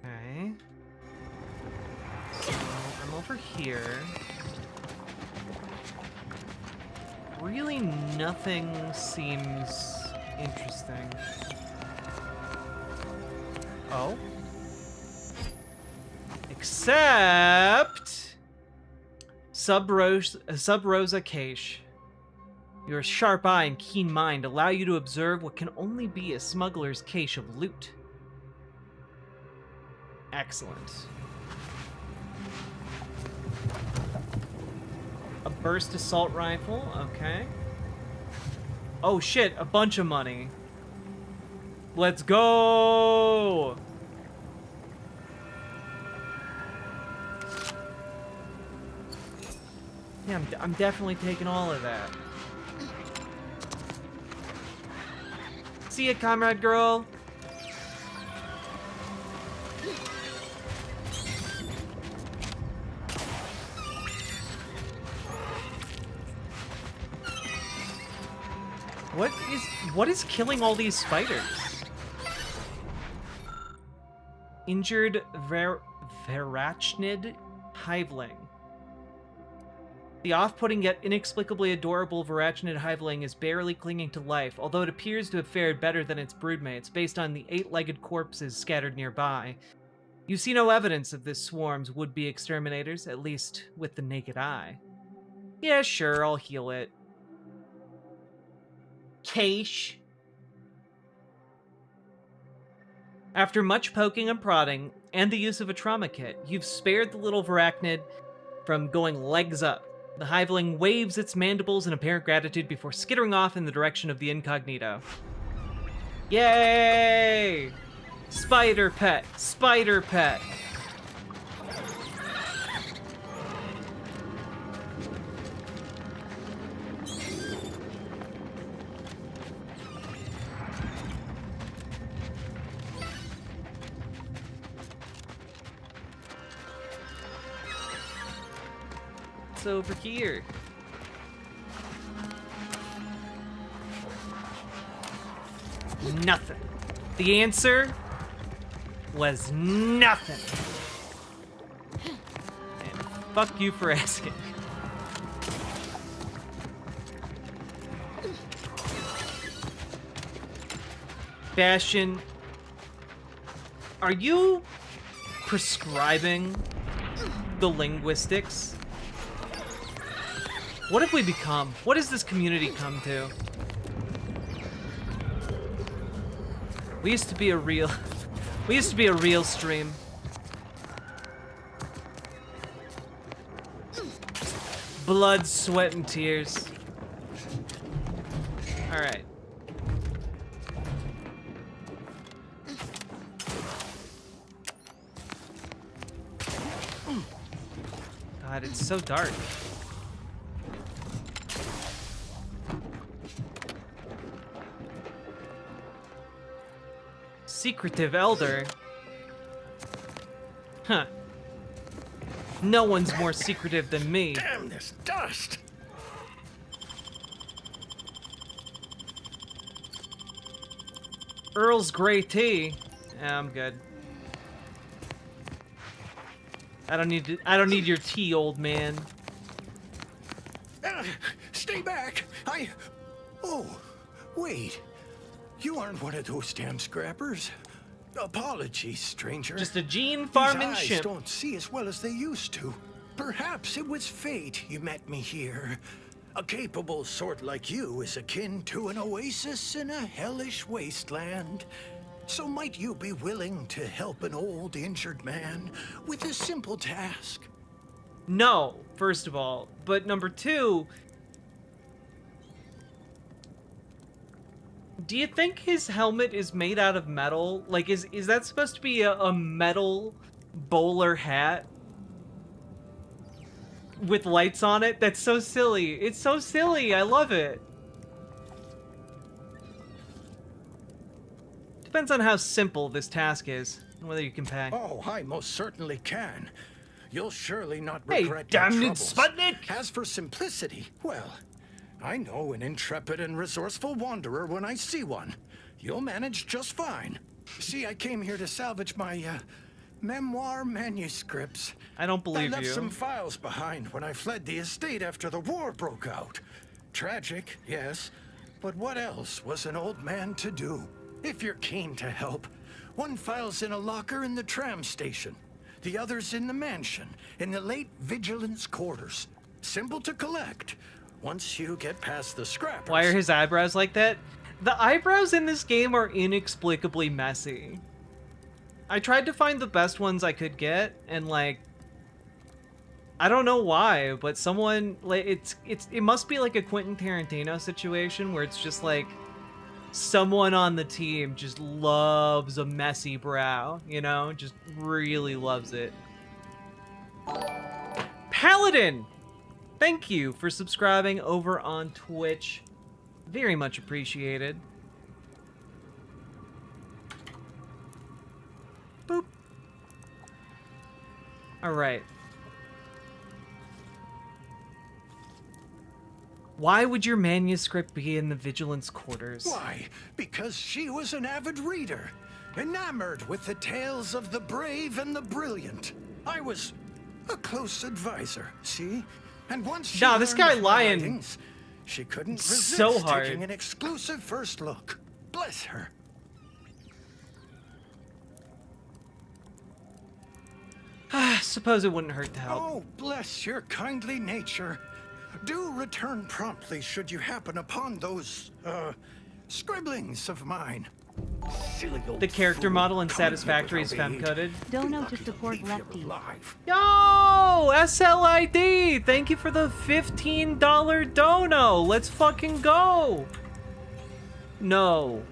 Okay. So I'm over here. Really nothing seems interesting. Oh? Except Sub-Rosa Cache. Your sharp eye and keen mind allow you to observe what can only be a smuggler's cache of loot. Excellent. A burst assault rifle, okay. Oh shit, a bunch of money. Let's go! Yeah, I'm definitely taking all of that. See ya, comrade girl. What is killing all these spiders? Injured Verachnid Hiveling. The off-putting yet inexplicably adorable Verachnid Hiveling is barely clinging to life, although it appears to have fared better than its broodmates, based on the 8-legged corpses scattered nearby. You see no evidence of this swarm's would-be exterminators, at least with the naked eye. Yeah, sure, I'll heal it. Cache. After much poking and prodding, and the use of a trauma kit, you've spared the little Verachnid from going legs up. The Hiveling waves its mandibles in apparent gratitude before skittering off in the direction of the incognito. Yay! Spider pet! Spider pet! What's over here? Nothing. The answer was nothing. And fuck you for asking. Bastion, are you prescribing the linguistics? What have we become? What has this community come to? We used to be a real stream. Blood, sweat, and tears. All right. God, it's so dark. Secretive Elder? Huh. No one's more secretive than me. Damn this dust! Earl's Grey Tea. Yeah, I'm good. I don't need your tea, old man. Stay back! Oh, wait. You aren't one of those damn scrappers. Apologies, stranger. Just a gene farming These eyes ship. Don't see as well as they used to. Perhaps it was fate you met me here. A capable sort like you is akin to an oasis in a hellish wasteland. So might you be willing to help an old injured man with a simple task? No, first of all. But number two, do you think his helmet is made out of metal? Like, is that supposed to be a metal bowler hat with lights on it? That's so silly. It's so silly. I love it. Depends on how simple this task is and whether you can pay. Oh, I most certainly can. You'll surely not Hey, regret your damn it, troubles. Sputnik! As for simplicity, well, I know an intrepid and resourceful wanderer when I see one. You'll manage just fine. See, I came here to salvage my, memoir manuscripts. I don't believe I left you. some files behind when I fled the estate after the war broke out. Tragic, yes, but what else was an old man to do? If you're keen to help, one file's in a locker in the tram station. The other's in the mansion, in the late vigilance quarters. Simple to collect, once you get past the scrappers. Why are his eyebrows like that? The eyebrows in this game are inexplicably messy. I tried to find the best ones I could get, and like, I don't know why, but someone like it must be like a Quentin Tarantino situation where it's just like someone on the team just loves a messy brow, you know, just really loves it. Paladin, thank you for subscribing over on Twitch. Very much appreciated. Boop. All right. Why would your manuscript be in the vigilance quarters? Why? Because she was an avid reader, enamored with the tales of the brave and the brilliant. I was a close advisor, see? And once she No, this learned guy of my lying writings, she couldn't resist so hard. taking an exclusive first look. Bless her. Suppose it wouldn't hurt to help. Oh, bless your kindly nature. Do return promptly should you happen upon those, scribblings of mine. Silly old The character fool. model in Come Satisfactory is here without aid. femme-coded. Dono to support Lefty. Yo! SLID! Thank you for the $15 dono! Let's fucking go! No.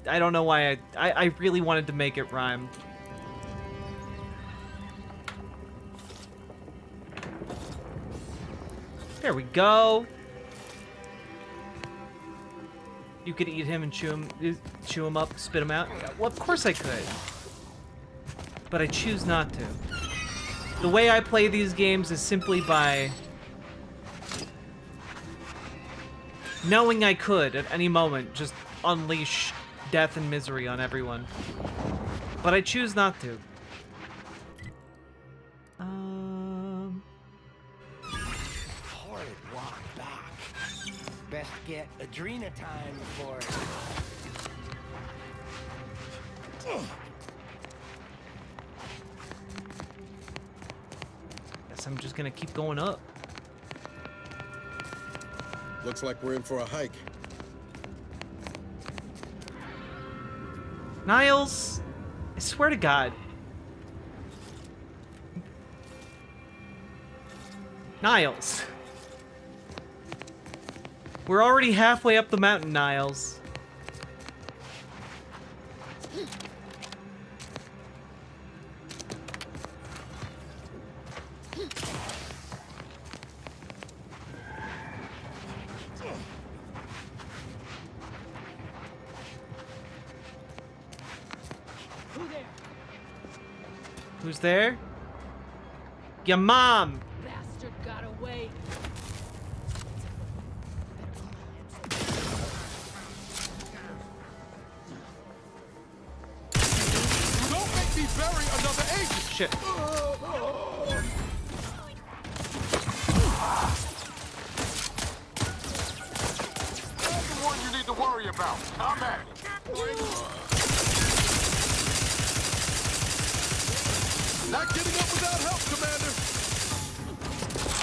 I don't know why I really wanted to make it rhyme. There we go. You could eat him and chew him up, spit him out. Well, of course I could. But I choose not to. The way I play these games is simply by knowing I could at any moment just unleash death and misery on everyone. But I choose not to. Horrid walk back. Best get Adrena time for it. Guess I'm just gonna keep going up. Looks like we're in for a hike. Niles, I swear to God. Niles. We're already halfway up the mountain, Niles. Who's there? Your mom! Bastard got away. Don't make me bury another agent! Shit. I'm the one you need to worry about. I'm at it. Not getting up without help, Commander.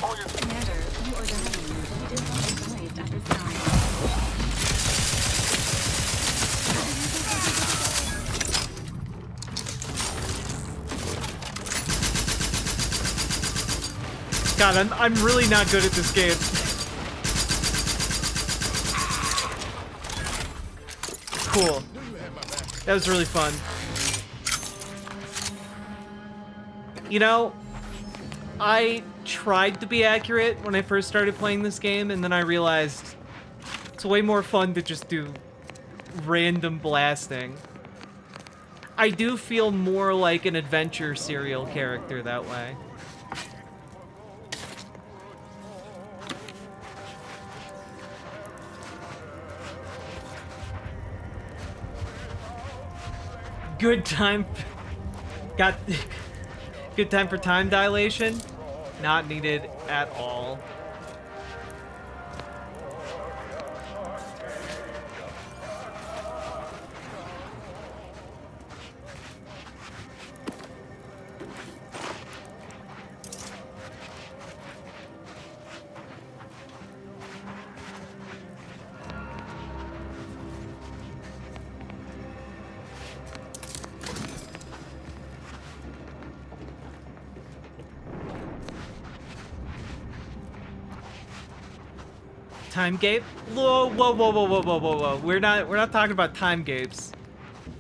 Commander, you are dying. You did not advised at this time. God, I'm really not good at this game. Cool. That was really fun. You know, I tried to be accurate when I first started playing this game, and then I realized it's way more fun to just do random blasting. I do feel more like an adventure serial character that way. Good time. Got good time for time dilation. Not needed at all. Time gape? Whoa, whoa, whoa, whoa, whoa, whoa, whoa, whoa. We're not talking about time gapes.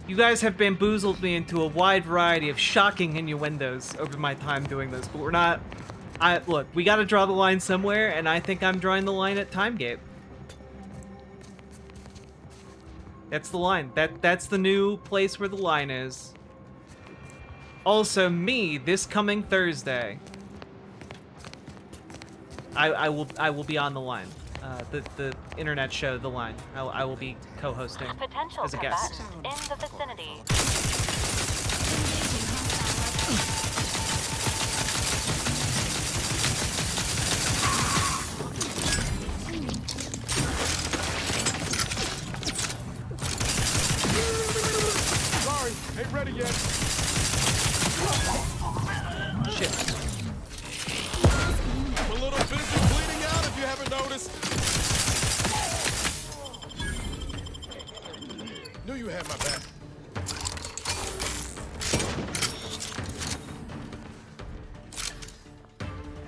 You guys have bamboozled me into a wide variety of shocking innuendos over my time doing this, but we're not. Look, we gotta draw the line somewhere, and I think I'm drawing the line at time gape. That's the line. That's the new place where the line is. Also, me, this coming Thursday, I will be on the line. The internet show, The Line. I will be co-hosting Potential as a guest. combatants in the vicinity. Sorry, ain't ready yet. Shit. I'm a little busy bleeding out if you haven't noticed. Knew you had my back.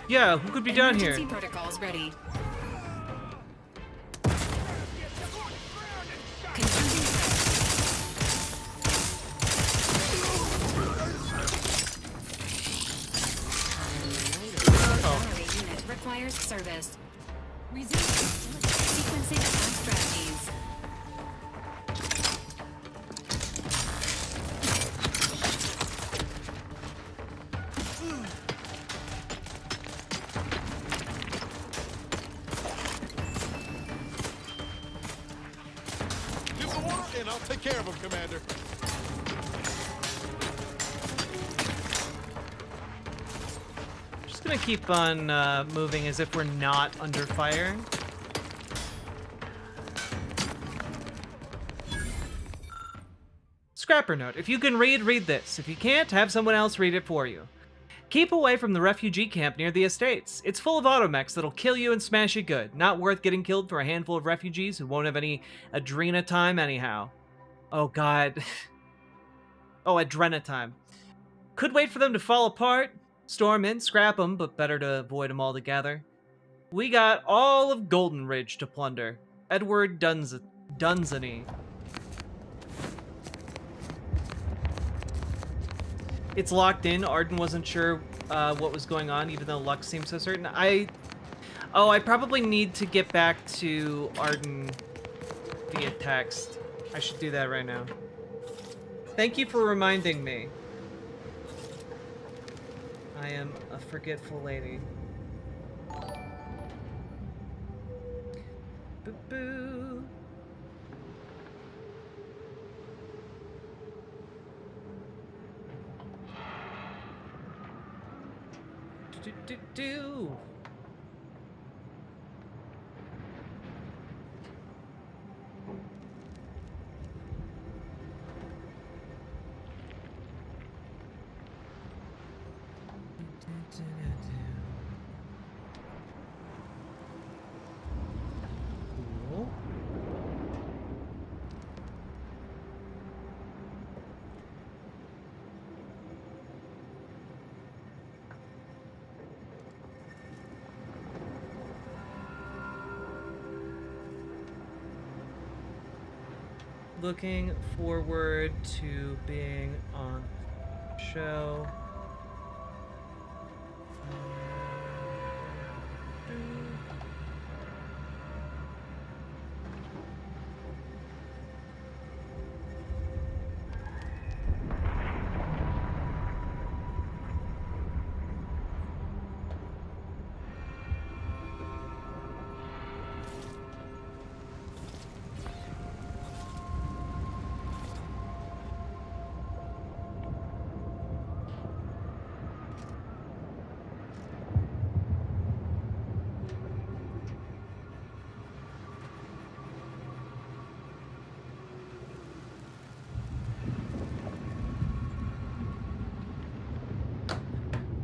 Yeah, who could be down here? Emergency protocols ready. Unit requires service. Resume sequencing attack strategies. Give the water and I'll take care of him, Commander. Just gonna keep on moving as if we're not under fire. Scrapper note. If you can read this. If you can't, have someone else read it for you. Keep away from the refugee camp near the estates. It's full of automechs that'll kill you and smash you good. Not worth getting killed for a handful of refugees who won't have any adrena time anyhow. Oh god. Oh, adrena time. Could wait for them to fall apart. Storm in, scrap them, but better to avoid them altogether. We got all of Golden Ridge to plunder. Edward Dunsany. It's locked in. Arden wasn't sure what was going on, even though Lux seemed so certain. I probably need to get back to Arden via text. I should do that right now. Thank you for reminding me. I am a forgetful lady. Boo-boo. Do-do-do-do. Looking forward to being on the show.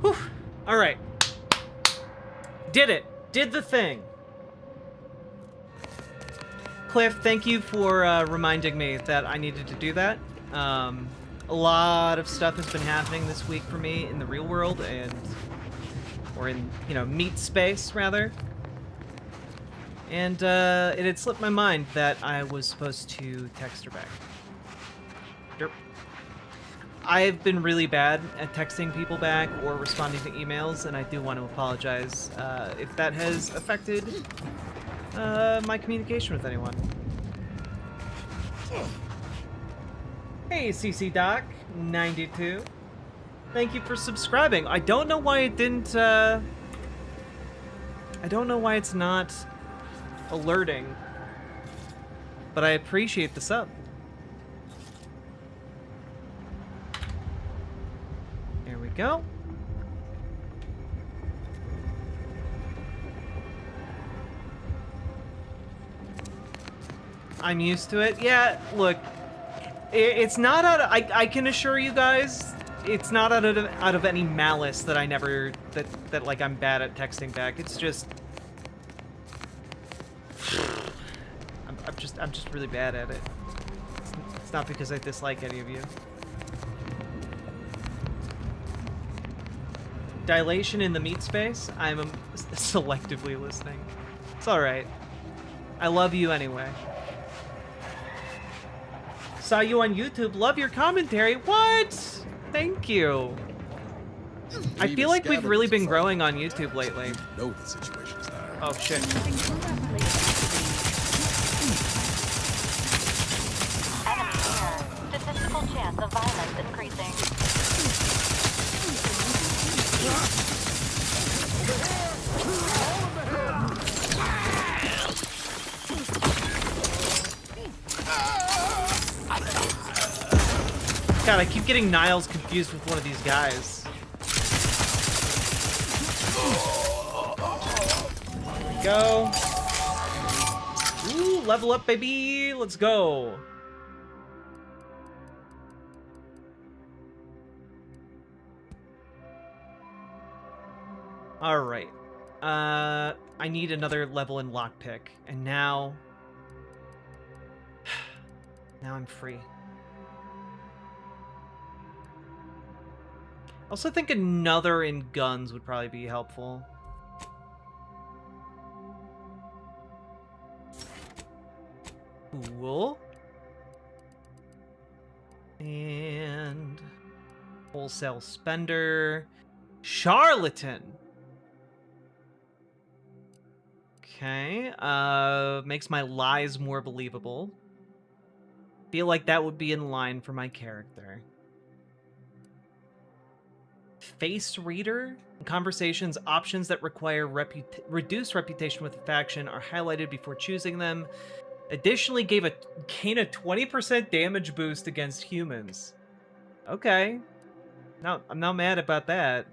Whew. All right. Did it. Did the thing. Cliff, thank you for reminding me that I needed to do that. A lot of stuff has been happening this week for me in the real world or in, meat space, rather. And it had slipped my mind that I was supposed to text her back. Derp. I've been really bad at texting people back or responding to emails, and I do want to apologize if that has affected my communication with anyone. Hey, CC Doc 92. Thank you for subscribing. I don't know why it didn't. I don't know why it's not alerting, but I appreciate the sub. There we go. I'm used to it. Yeah, look, it's not out of, I can assure you guys, it's not out of any malice that I never, that like I'm bad at texting back. It's just, I'm just really bad at it. It's not because I dislike any of you. Dilation in the meat space? I'm selectively listening. It's alright. I love you anyway. Saw you on YouTube. Love your commentary. What? Thank you. I feel like we've really been growing on YouTube lately. Know the situation is dire. Oh shit. Statistical chance of violence increasing. God, I keep getting Niles confused with one of these guys. There we go. Ooh, level up, baby. Let's go. All right. I need another level in lockpick, and now I'm free. I also think another in guns would probably be helpful. Cool. And wholesale spender. Charlatan. Okay. Makes my lies more believable. Feel like that would be in line for my character. Face reader. In conversations, options that require reduced reputation with a faction are highlighted before choosing them. Additionally, gain a 20% damage boost against humans. Okay. No, I'm not mad about that.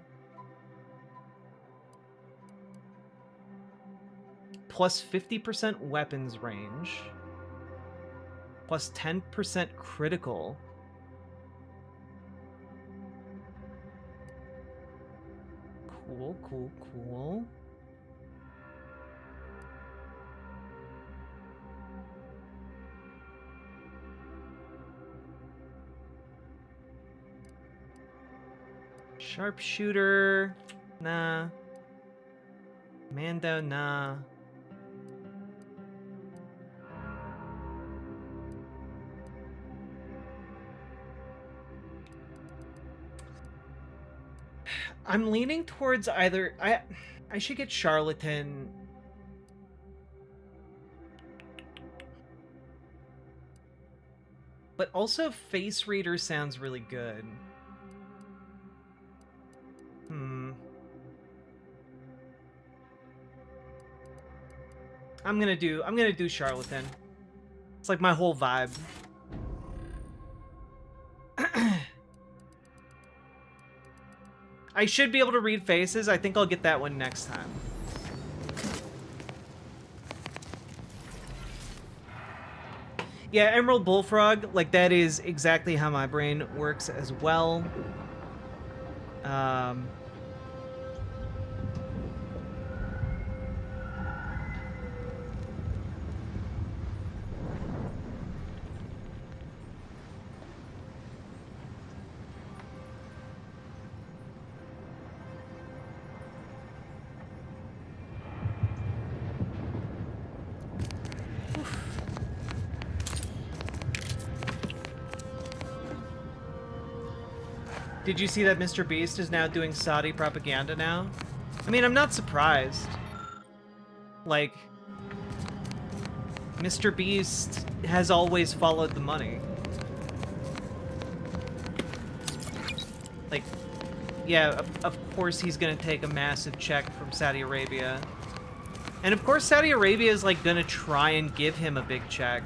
Plus 50% weapons range. Plus 10% critical. Cool, cool, cool. Sharpshooter, nah. Mando, nah. I'm leaning towards either I should get Charlatan. But also Face Reader sounds really good. I'm gonna do Charlatan. It's like my whole vibe. I should be able to read faces. I think I'll get that one next time. Yeah, Emerald Bullfrog, like that is exactly how my brain works as well. Did you see that Mr. Beast is now doing Saudi propaganda now? I mean, I'm not surprised. Like, Mr. Beast has always followed the money. Like, yeah, of course he's gonna take a massive check from Saudi Arabia. And of course Saudi Arabia is, like, gonna try and give him a big check.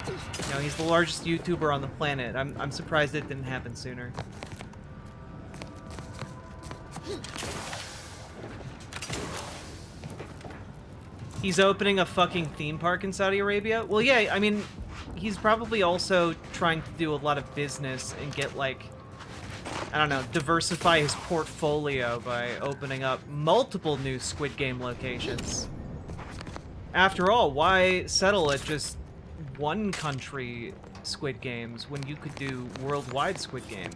You know, he's the largest YouTuber on the planet. I'm surprised it didn't happen sooner. He's opening a fucking theme park in Saudi Arabia? Well, yeah, I mean, he's probably also trying to do a lot of business and get, like, I don't know, diversify his portfolio by opening up multiple new Squid Game locations. After all, why settle at just one country Squid Games when you could do worldwide Squid Game?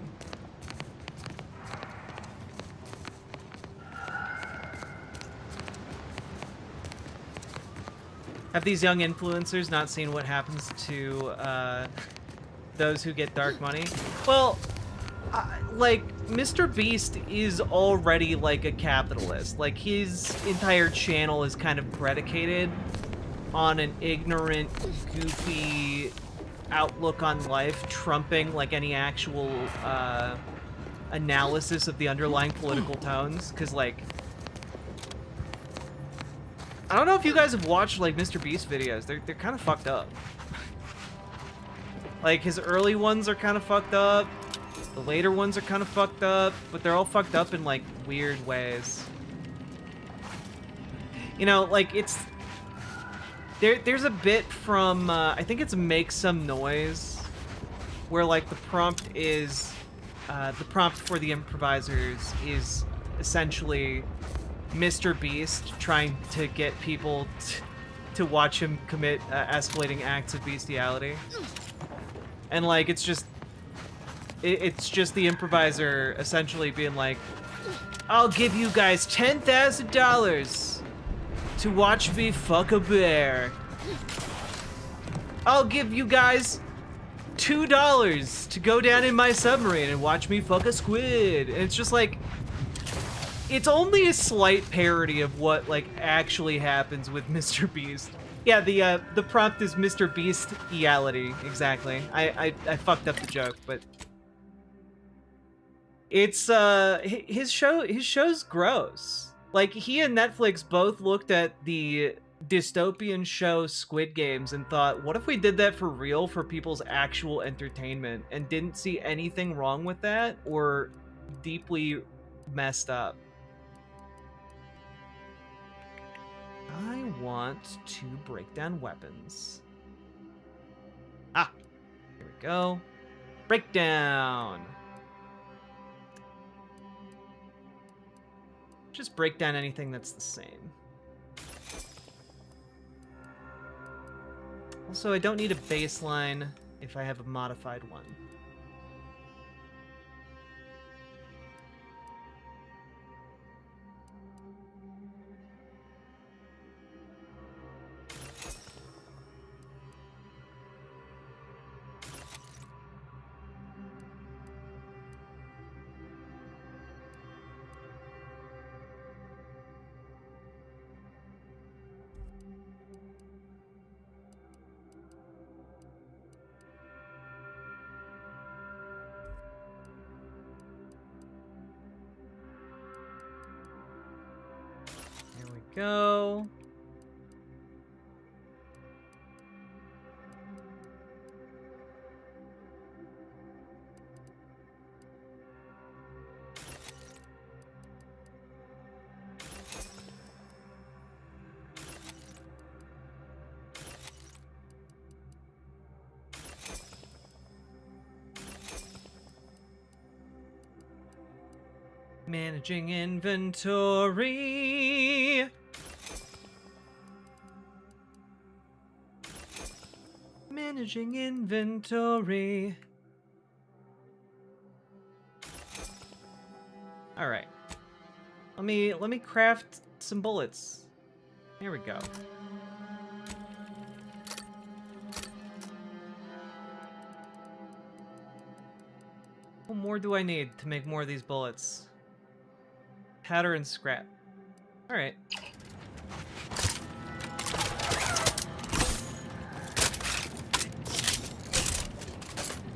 Have these young influencers not seen what happens to those who get dark money? Well, like, Mr. Beast is already, like, a capitalist. Like, his entire channel is kind of predicated on an ignorant, goofy outlook on life, trumping, like, any actual analysis of the underlying political tones. Because, like, I don't know if you guys have watched, like, Mr. Beast videos. They're kind of fucked up. Like, his early ones are kind of fucked up. The later ones are kind of fucked up, but they're all fucked up in, like, weird ways. You know, like, it's... There's a bit from, I think it's Make Some Noise, where, like, the prompt is... the prompt for the improvisers is essentially Mr. Beast trying to get people to watch him commit escalating acts of bestiality. And, like, it's just the improviser essentially being like, I'll give you guys $10,000 to watch me fuck a bear. I'll give you guys $2 to go down in my submarine and watch me fuck a squid. And it's just like, it's only a slight parody of what, like, actually happens with Mr. Beast. Yeah, the prompt is Mr. Beast-iality, exactly. I fucked up the joke, but it's his show's gross. Like, he and Netflix both looked at the dystopian show Squid Games and thought, what if we did that for real for people's actual entertainment, and didn't see anything wrong with that or deeply messed up. I want to break down weapons. Ah, here we go. Breakdown. Just break down anything that's the same. Also, I don't need a baseline if I have a modified one. go. Managing inventory. Managing inventory. All right. Let me craft some bullets. Here we go. What more do I need to make more of these bullets? Powder and scrap. All right.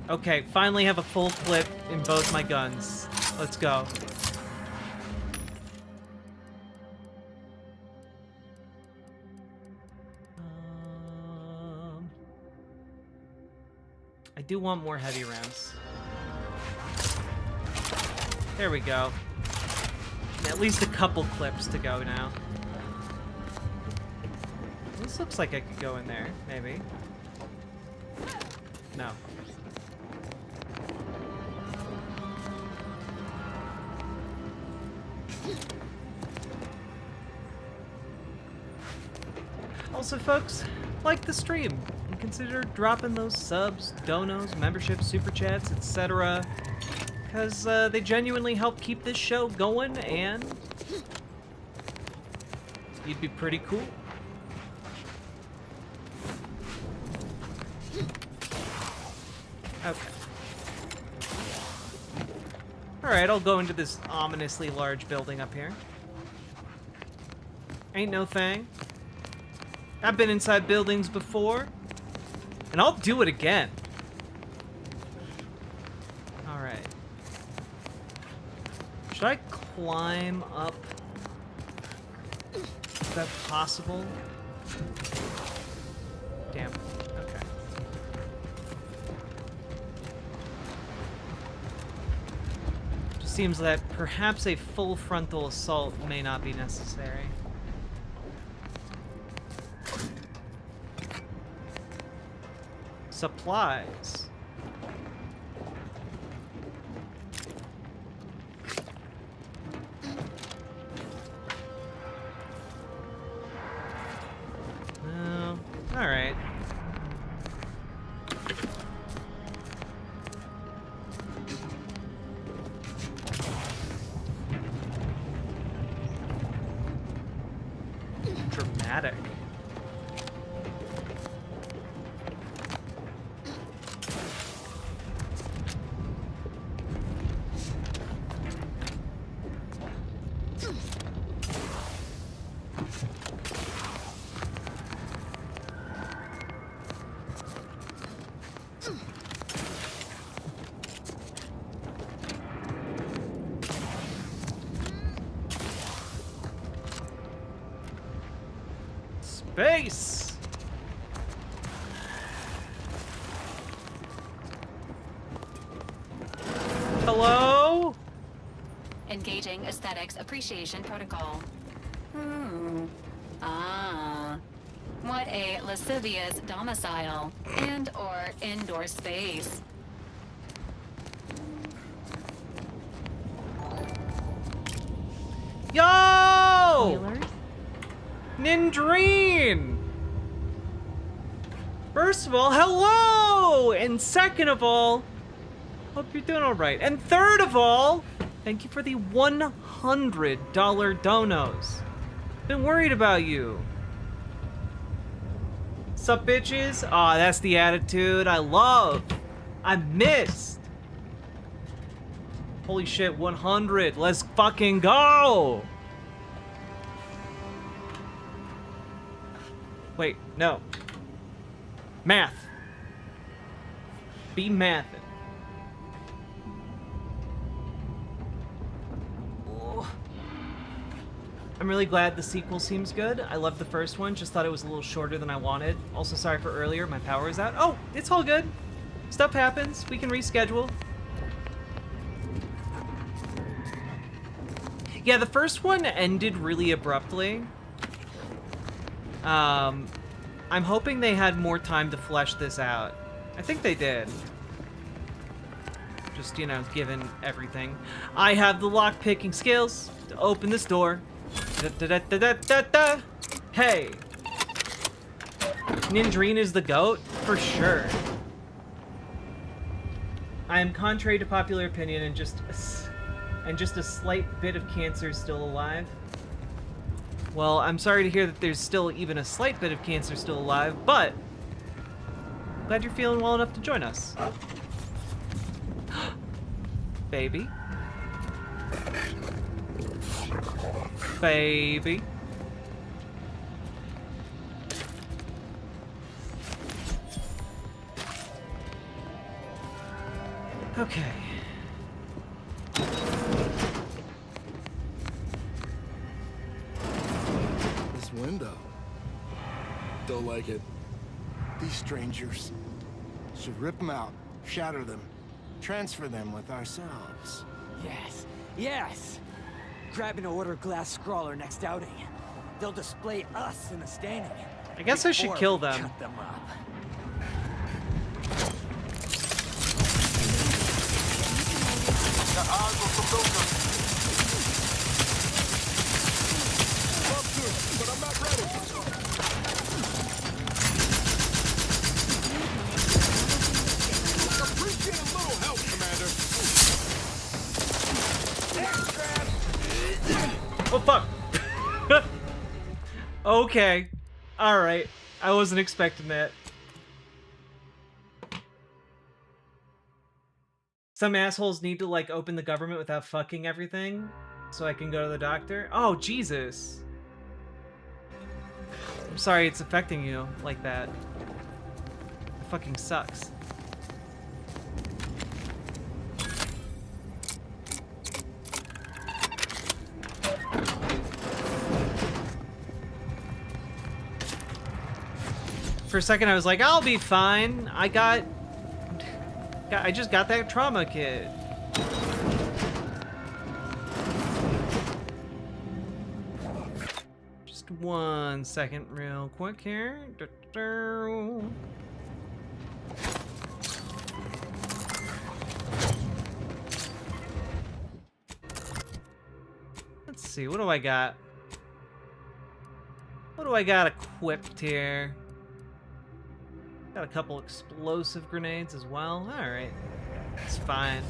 Okay, finally have a full clip in both my guns. Let's go. I do want more heavy rounds. There we go. At least a couple clips to go now. This looks like I could go in there, maybe. No. Also, folks, like the stream and consider dropping those subs, donos, memberships, super chats, etc. Because they genuinely help keep this show going, and you'd be pretty cool. Okay. Alright, I'll go into this ominously large building up here. Ain't no thing. I've been inside buildings before, and I'll do it again. Alright. Should I climb up? Is that possible? Damn. Okay. Just seems that perhaps a full frontal assault may not be necessary. Supplies. Oh, all right. Dramatic. Space! Hello? Engaging aesthetics appreciation protocol. Ah. What a lascivious domicile and or indoor space. Yo! Nindreen! First of all, hello! And second of all, hope you're doing alright. And third of all, thank you for the $100 donos. Been worried about you. Sup, bitches? Aw, that's the attitude I love. I missed. Holy shit, 100. Let's fucking go! Wait, no. Math. Be mathin'. Oh. I'm really glad the sequel seems good. I loved the first one, just thought it was a little shorter than I wanted. Also, sorry for earlier, my power is out. Oh, it's all good. Stuff happens. We can reschedule. Yeah, the first one ended really abruptly. I'm hoping they had more time to flesh this out. I think they did. Just, you know, given everything. I have the lock-picking skills to open this door. Da-da-da-da-da-da! Hey! Nindrine is the GOAT? For sure. I am contrary to popular opinion and just a slight bit of cancer still alive. Well, I'm sorry to hear that there's still even a slight bit of cancer still alive, but glad you're feeling well enough to join us. Baby. Baby. Okay. This window. Don't like it. These strangers. Should rip them out, shatter them, transfer them with ourselves. Yes, yes! Grab an order glass scrawler next outing. They'll display us in the standing. I guess I should kill them. Cut them up. Got eyes on some locals. Love to, but I'm not ready. Appreciate a little help, Commander. Oh, fuck. Okay. Alright. I wasn't expecting that. Some assholes need to, like, open the government without fucking everything so I can go to the doctor. Oh, Jesus. I'm sorry it's affecting you like that. It fucking sucks. For a second I was like, I'll be fine. I just got that trauma kit. Just 1 second real quick here. Let's see, what do I got? What do I got equipped here? Got a couple explosive grenades as well. Alright. It's fine.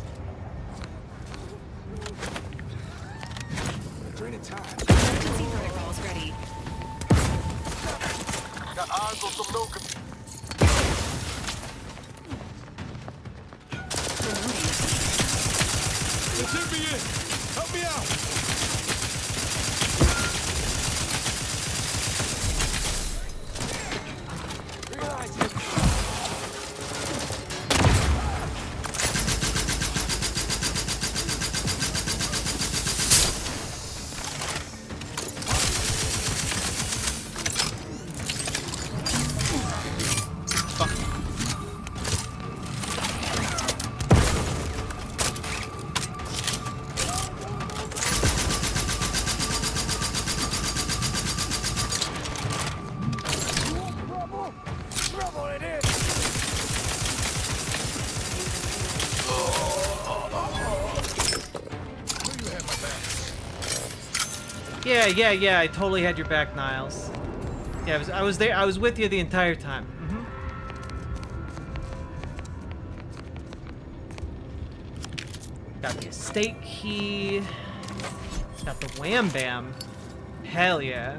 Draining time. Emergency protocols ready. Got eyes on some locals. Let's hit me in. Help me out. Yeah, I totally had your back, Niles. Yeah, I was there. I was with you the entire time. Got the estate key. Got the wham bam. Hell yeah.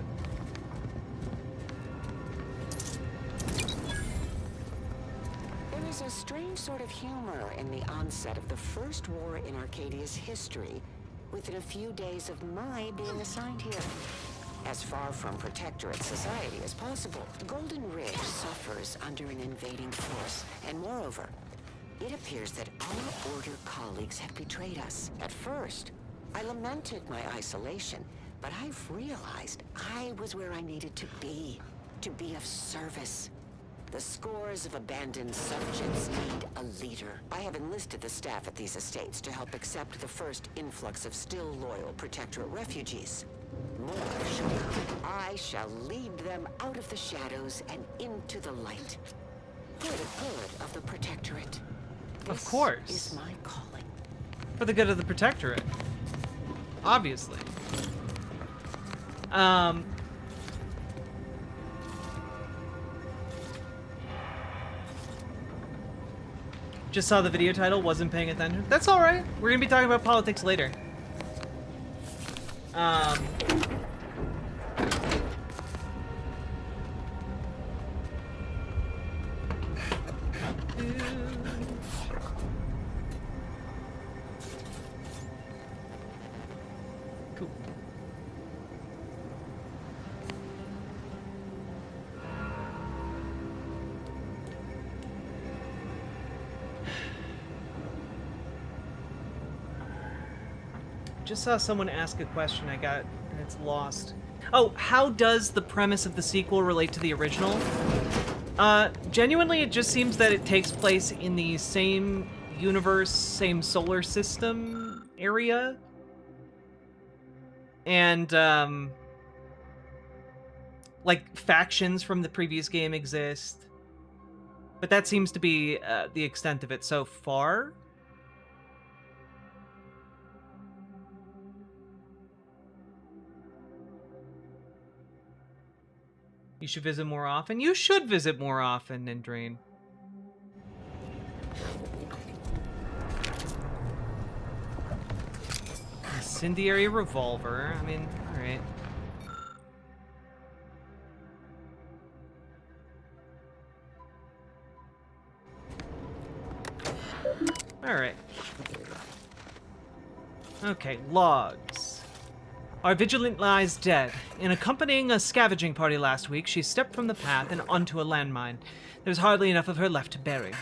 There is a strange sort of humor in the onset of the first war in Arcadia's history, within a few days of my being assigned here. As far from protectorate society as possible, Golden Ridge suffers under an invading force, and moreover, it appears that our Order colleagues have betrayed us. At first, I lamented my isolation, But I've realized I was where I needed to be of service. The scores of abandoned subjects need a leader. I have enlisted the staff at these estates to help accept the first influx of still loyal Protectorate refugees. More shall come. I shall lead them out of the shadows and into the light. For the good of the Protectorate. Of course. This is my calling. For the good of the Protectorate. Obviously. Just saw the video title, wasn't paying attention. That's alright. We're gonna be talking about politics later. Cool. Just saw someone ask a question I got, and it's lost. Oh, how does the premise of the sequel relate to the original? Genuinely, it just seems that it takes place in the same universe, same solar system area. And, like, factions from the previous game exist. But that seems to be the extent of it so far. You should visit more often. You should visit more often, Nindrain. Incendiary revolver. I mean, alright. Alright. Okay, logs. Our vigilant lies dead. In accompanying a scavenging party last week, she stepped from the path and onto a landmine. There's hardly enough of her left to bury.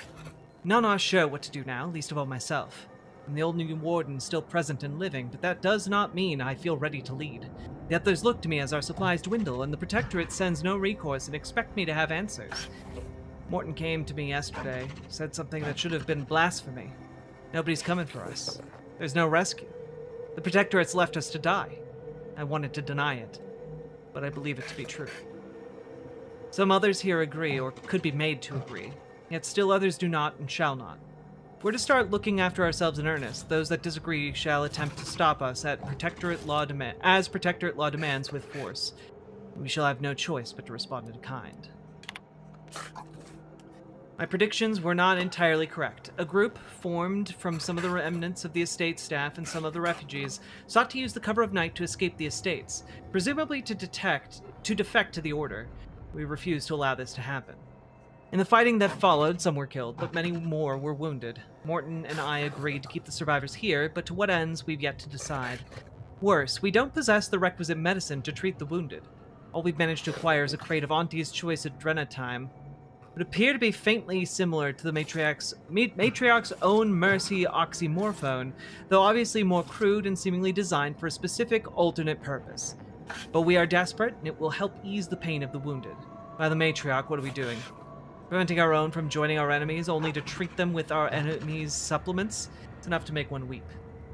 None are sure what to do now, least of all myself. I'm the only warden still present and living, but that does not mean I feel ready to lead. The others look to me as our supplies dwindle, and the Protectorate sends no recourse and expect me to have answers. Morton came to me yesterday, said something that should have been blasphemy. Nobody's coming for us. There's no rescue. The Protectorate's left us to die. I wanted to deny it, but I believe it to be true. Some others here agree, or could be made to agree, yet still others do not and shall not. We're to start looking after ourselves in earnest. Those that disagree shall attempt to stop us as Protectorate law demands with force. We shall have no choice but to respond in kind. My predictions were not entirely correct. A group, formed from some of the remnants of the estate staff and some of the refugees, sought to use the cover of night to escape the estates, presumably to defect to the Order. We refused to allow this to happen. In the fighting that followed, some were killed, but many more were wounded. Morton and I agreed to keep the survivors here, but to what ends we've yet to decide. Worse, we don't possess the requisite medicine to treat the wounded. All we've managed to acquire is a crate of Auntie's Choice Adrenatime. Would appear to be faintly similar to the Matriarch's own Mercy oxymorphone, though obviously more crude and seemingly designed for a specific alternate purpose. But we are desperate, and it will help ease the pain of the wounded. By the Matriarch, what are we doing? Preventing our own from joining our enemies, only to treat them with our enemies' supplements? It's enough to make one weep.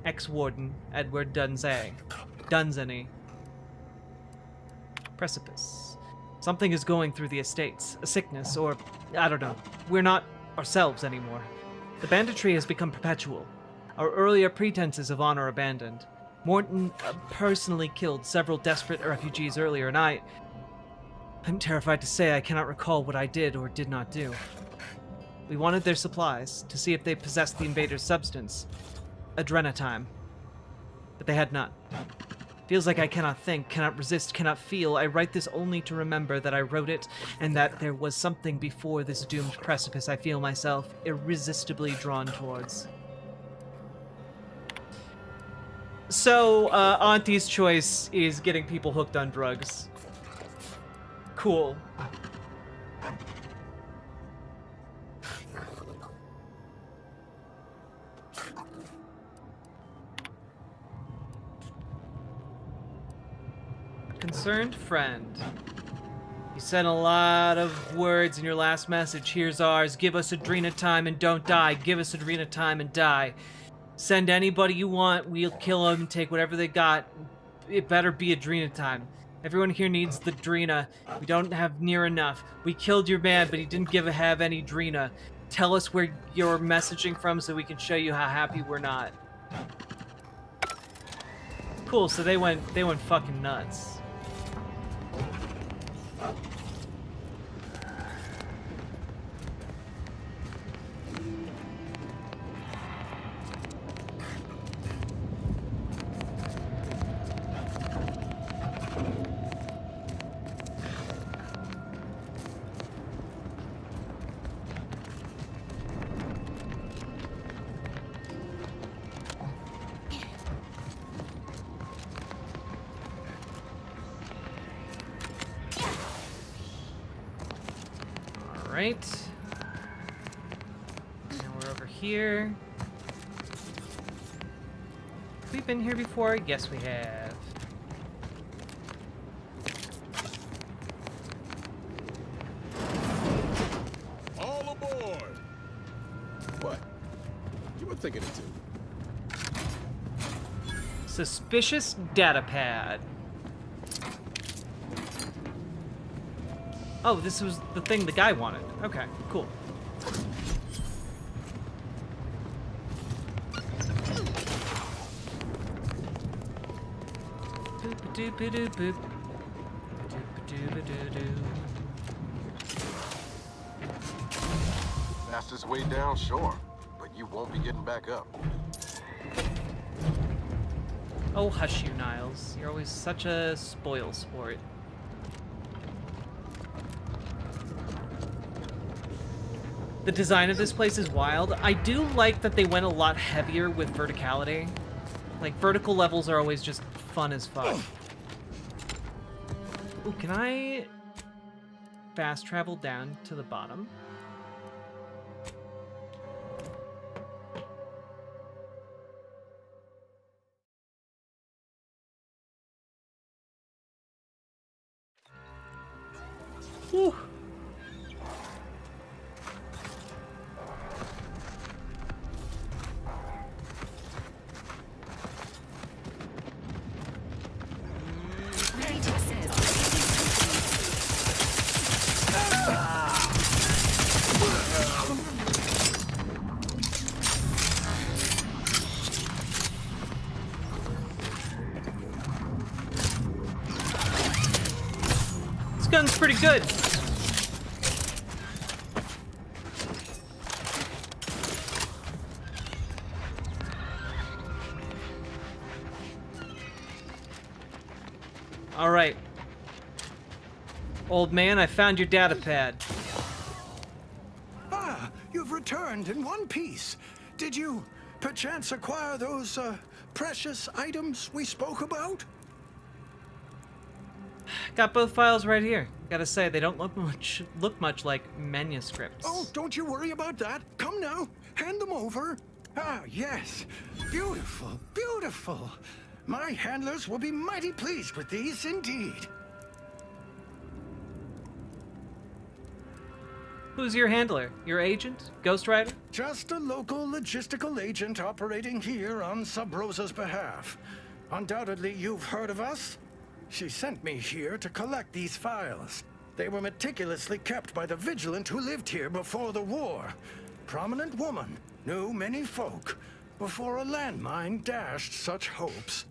Ex-Warden Edward Dunsany. Precipice. Something is going through the estates. A sickness, or, I don't know. We're not ourselves anymore. The banditry has become perpetual. Our earlier pretenses of honor abandoned. Morton personally killed several desperate refugees earlier, and I'm terrified to say I cannot recall what I did or did not do. We wanted their supplies, to see if they possessed the invader's substance. Adrenatime. But they had none. Feels like I cannot think, cannot resist, cannot feel. I write this only to remember that I wrote it, and that there was something before this doomed precipice I feel myself irresistibly drawn towards. So, Auntie's Choice is getting people hooked on drugs. Cool. Concerned friend. You sent a lot of words in your last message. Here's ours. Give us Adrena time and don't die. Give us Adrena time and die. Send anybody you want. We'll kill them and take whatever they got. It better be Adrena time. Everyone here needs the Drina. We don't have near enough. We killed your man, but he didn't have any Drina. Tell us where you're messaging from so we can show you how happy we're not. Cool, so they went fucking nuts. Right. Now we're over here. Have we been here before? Yes, we have. All aboard! What? You were thinking it too. Suspicious data pad. Oh, this was the thing the guy wanted. Okay, cool. Boop-a-doop-a-doop-boop. Doop-a-doop-a-doo-doo. Fastest way down, sure. But you won't be getting back up. Oh, hush you, Niles. You're always such a spoil sport. The design of this place is wild. I do like that they went a lot heavier with verticality. Like, vertical levels are always just fun as fuck. Ooh, can I fast travel down to the bottom? Whew. This gun's pretty good. All right. Old man, I found your data pad. Ah, you've returned in one piece. Did you, perchance, acquire those, precious items we spoke about? Got both files right here. Gotta say, they don't look much like manuscripts. Oh, don't you worry about that. Come now, hand them over. Ah, yes. Beautiful, beautiful. My handlers will be mighty pleased with these indeed. Who's your handler? Your agent? Ghost Rider? Just a local logistical agent operating here on Sub Rosa's behalf. Undoubtedly, you've heard of us. She sent me here to collect these files. They were meticulously kept by the vigilant who lived here before the war. Prominent woman, knew many folk, before a landmine dashed such hopes.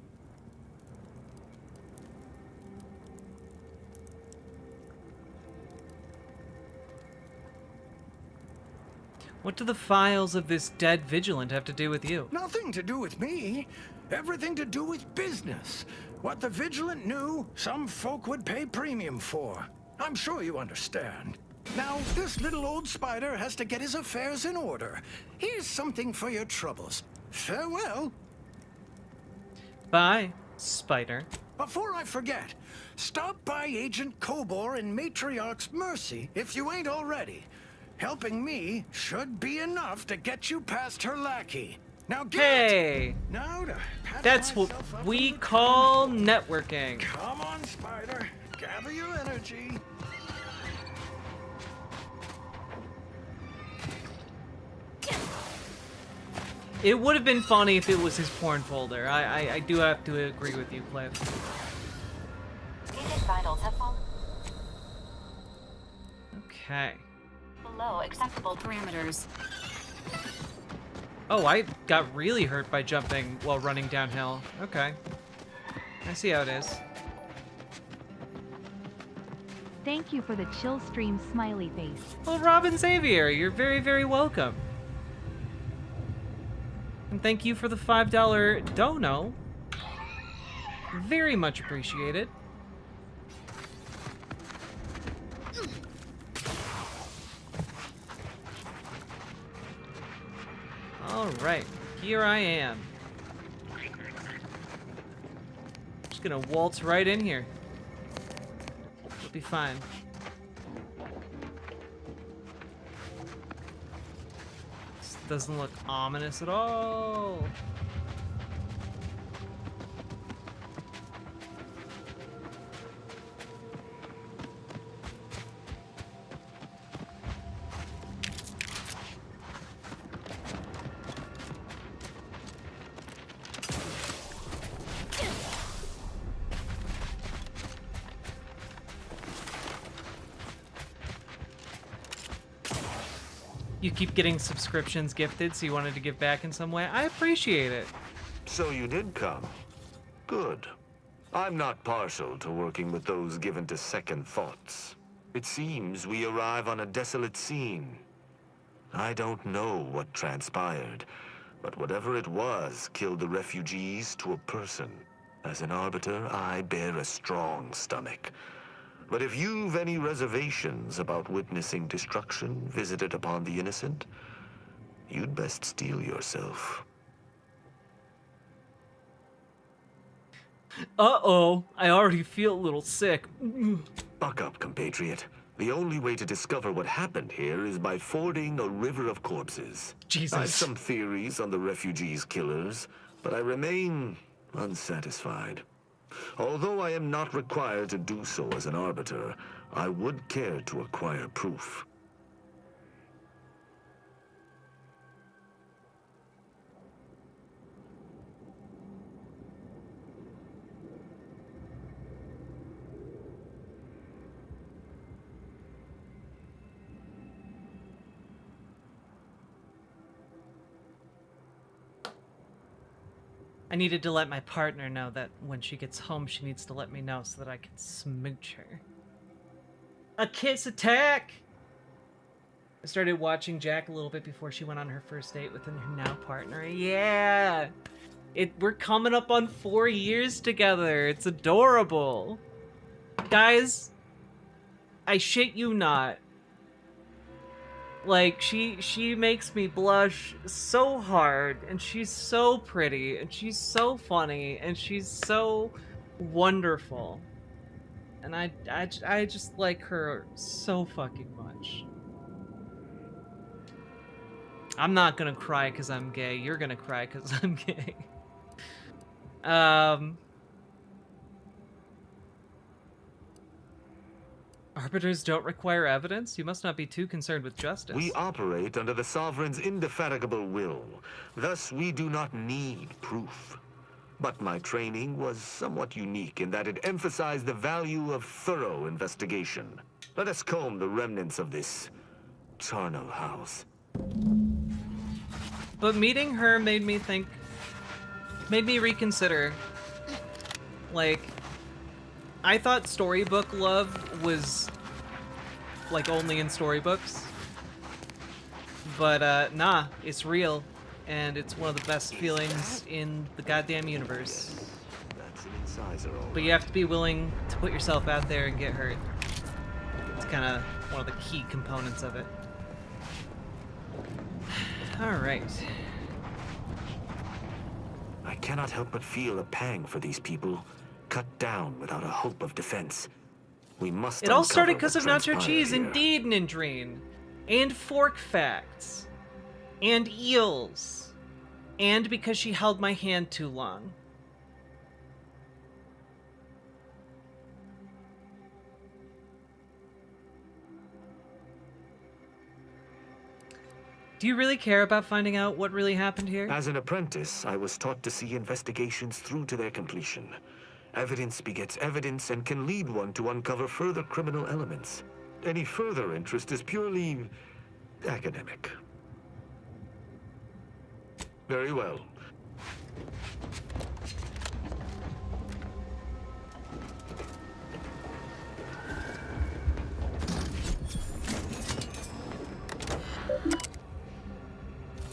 What do the files of this dead vigilant have to do with you? Nothing to do with me. Everything to do with business. What the vigilant knew, some folk would pay premium for. I'm sure you understand. Now, this little old spider has to get his affairs in order. Here's something for your troubles. Farewell. Bye, spider. Before I forget, stop by Agent Kobor in Matriarch's Mercy if you ain't already. Helping me should be enough to get you past her lackey. Now get! Hey! Now to patch That's what myself up we a little call networking. Come on, Spider. Gather your energy. It would have been funny if it was his porn folder. I do have to agree with you, Cliff. Agent vitals have fallen Okay. below acceptable Parameters. Oh, I got really hurt by jumping while running downhill. Okay. I see how it is. Thank you for the chill stream smiley face. Well, Robin Xavier, you're very, very welcome. And thank you for the $5 dono. Very much appreciated. Alright, here I am. Just gonna waltz right in here. It'll be fine. This doesn't look ominous at all. You keep getting subscriptions gifted, so you wanted to give back in some way. I appreciate it. So you did come. Good. I'm not partial to working with those given to second thoughts. It seems we arrive on a desolate scene. I don't know what transpired, but whatever it was killed the refugees to a person. As an arbiter, I bear a strong stomach. But if you've any reservations about witnessing destruction visited upon the innocent, you'd best steel yourself. Uh-oh, I already feel a little sick. Buck up, compatriot. The only way to discover what happened here is by fording a river of corpses. Jesus. I've some theories on the refugees' killers, but I remain unsatisfied. Although I am not required to do so as an arbiter, I would care to acquire proof. I needed to let my partner know that when she gets home, she needs to let me know so that I can smooch her. A kiss attack! I started watching Jack a little bit before she went on her first date with her now partner. Yeah! We're coming up on 4 years together. It's adorable. Guys, I shit you not. Like, she makes me blush so hard, and she's so pretty, and she's so funny, and she's so wonderful. And I just like her so fucking much. I'm not gonna cry because I'm gay. You're gonna cry because I'm gay. Arbiters don't require evidence? You must not be too concerned with justice. We operate under the Sovereign's indefatigable will. Thus, we do not need proof. But my training was somewhat unique in that it emphasized the value of thorough investigation. Let us comb the remnants of this charnel house. But meeting her made me reconsider. Like, I thought storybook love was, like, only in storybooks. But, nah, it's real. And it's one of the best feelings in the goddamn universe. That's an incisor, all But you have to be willing to put yourself out there and get hurt. It's kind of one of the key components of it. Alright. I cannot help but feel a pang for these people, cut down without a hope of defense. We must. It all started because of nacho cheese, indeed, Nindrine. And fork facts. And eels. and because she held my hand too long. Do you really care about finding out what really happened here? As an apprentice, I was taught to see investigations through to their completion. Evidence begets evidence and can lead one to uncover further criminal elements. Any further interest is purely academic. Very well.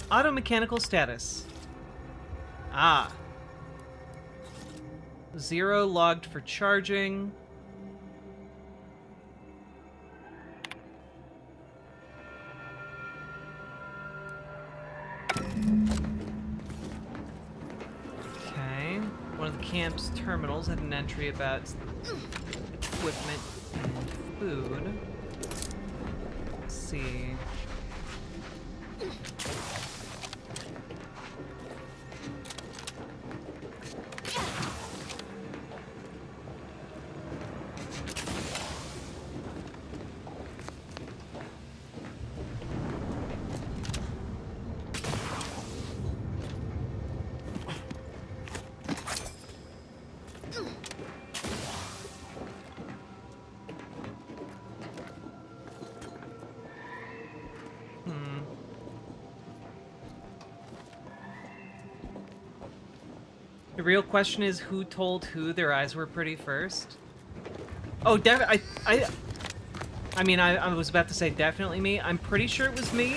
Auto-mechanical status. Ah. 0 logged for charging. Okay. One of the camp's terminals had an entry about equipment and food. Let's see. The real question is who told who their eyes were pretty first? Oh, I mean, I was about to say definitely me. I'm pretty sure it was me.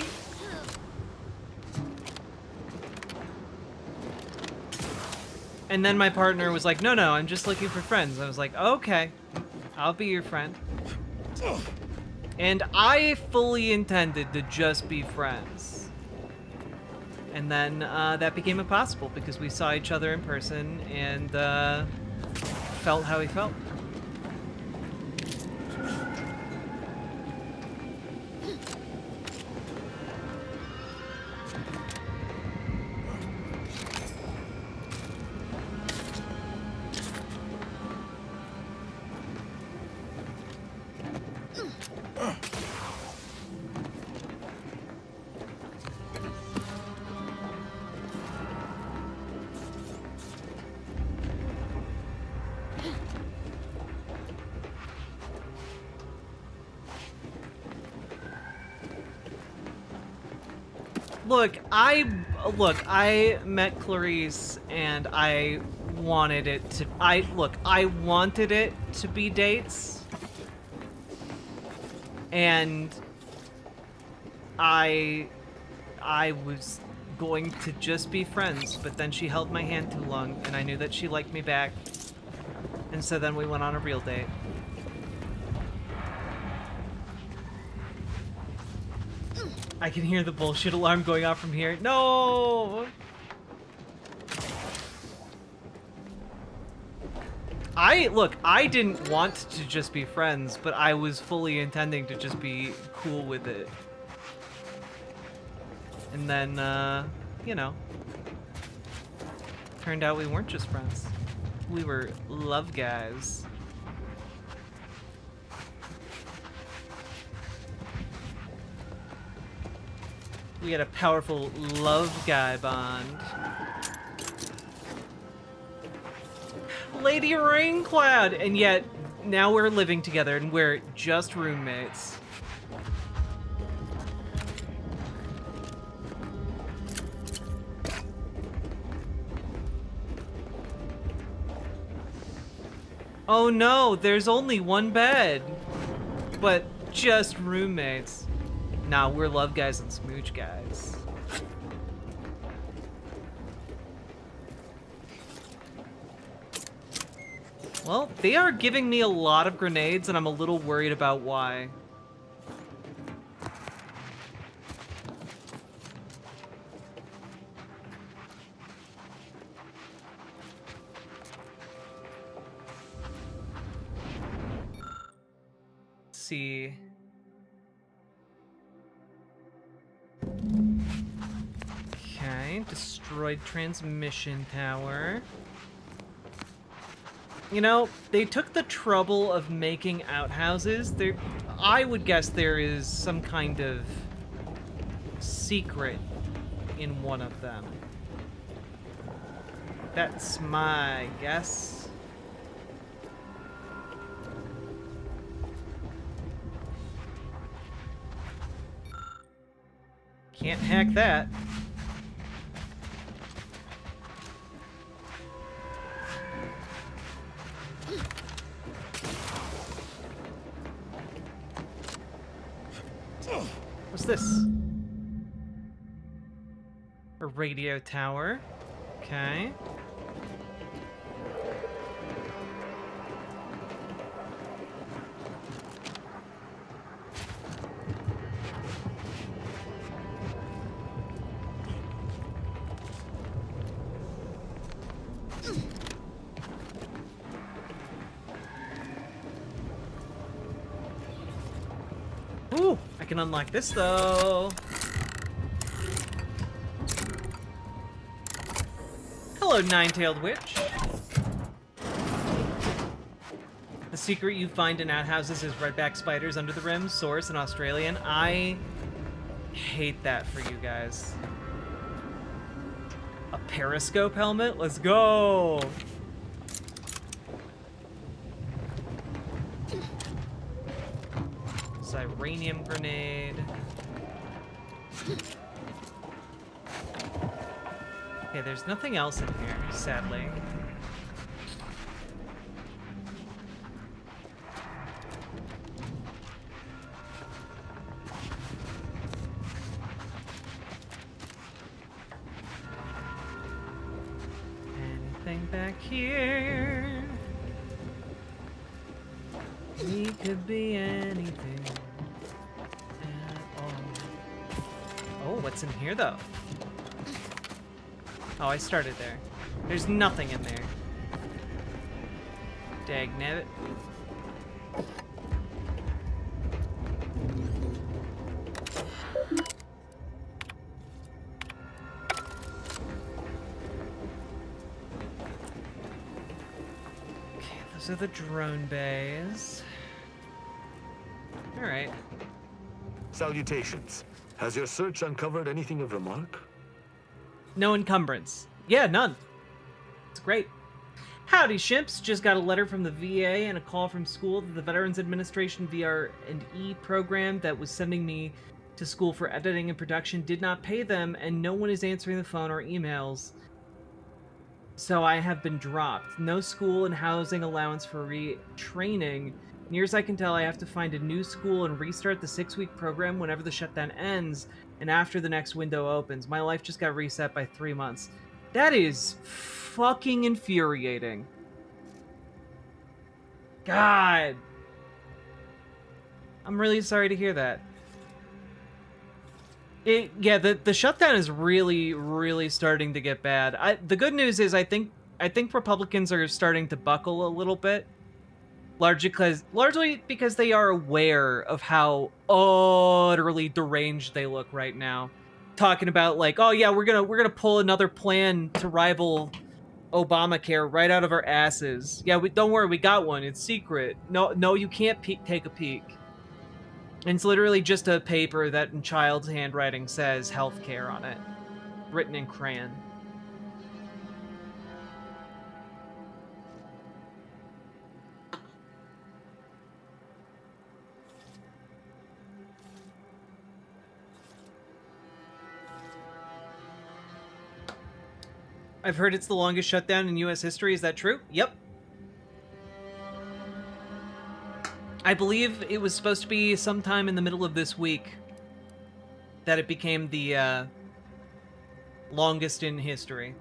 And then my partner was like, no, I'm just looking for friends. I was like, okay, I'll be your friend. And I fully intended to just be friends. And then that became impossible because we saw each other in person and felt how he felt. Look, I met Clarice and I wanted it to I wanted it to be dates. And I was going to just be friends, but then she held my hand too long and I knew that she liked me back. And so then we went on a real date. I can hear the bullshit alarm going off from here. No! I didn't want to just be friends, but I was fully intending to just be cool with it. And then, you know, turned out we weren't just friends. We were love guys. We had a powerful love guy bond. Lady Raincloud! And yet, now we're living together and we're just roommates. Oh no, there's only one bed. But just roommates. Nah, we're love guys and smooch guys. Well, they are giving me a lot of grenades and I'm a little worried about why. Let's see. Okay. Okay, destroyed transmission tower. You know, they took the trouble of making outhouses. I would guess there is some kind of secret in one of them. That's my guess. Can't hack that. What's this? A radio tower. Okay. Ooh, I can unlock this though. Hello, nine-tailed witch. The secret you find in outhouses is redback spiders under the rim. Source, an Australian. I hate that for you guys. A periscope helmet? Let's go! Uranium grenade. Okay, there's nothing else in here, sadly. Anything back here? We could be anything. Oh, what's in here, though? Oh, I started there. There's nothing in there. Dagnabbit. Okay, those are the drone bays. Alright. Salutations. Has your search uncovered anything of remark? No encumbrance. Yeah, none. It's great. Howdy, shimps. Just got a letter from the VA and a call from school that the Veterans Administration VR&E program that was sending me to school for editing and production did not pay them, and no one is answering the phone or emails. So I have been dropped. No school and housing allowance for retraining. Near as I can tell, I have to find a new school and restart the 6-week program whenever the shutdown ends and after the next window opens. My life just got reset by 3 months. That is fucking infuriating. God. I'm really sorry to hear that. Yeah, the shutdown is really starting to get bad. The good news is I think Republicans are starting to buckle a little bit. Largely because they are aware of how utterly deranged they look right now. Talking about like, oh yeah, we're gonna pull another plan to rival Obamacare right out of our asses. Yeah, don't worry, we got one. It's secret. No, you can't take a peek. And it's literally just a paper that in child's handwriting says healthcare on it, written in crayon. I've heard it's the longest shutdown in U.S. history. Is that true? Yep. I believe it was supposed to be sometime in the middle of this week that it became the longest in history.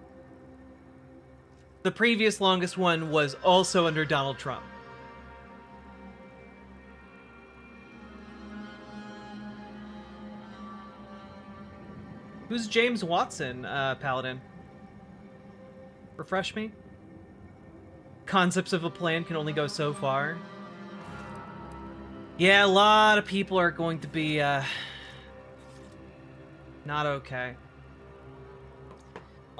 The previous longest one was also under Donald Trump. Who's James Watson, Paladin? Refresh me? Concepts of a plan can only go so far. Yeah, a lot of people are going to be, not okay.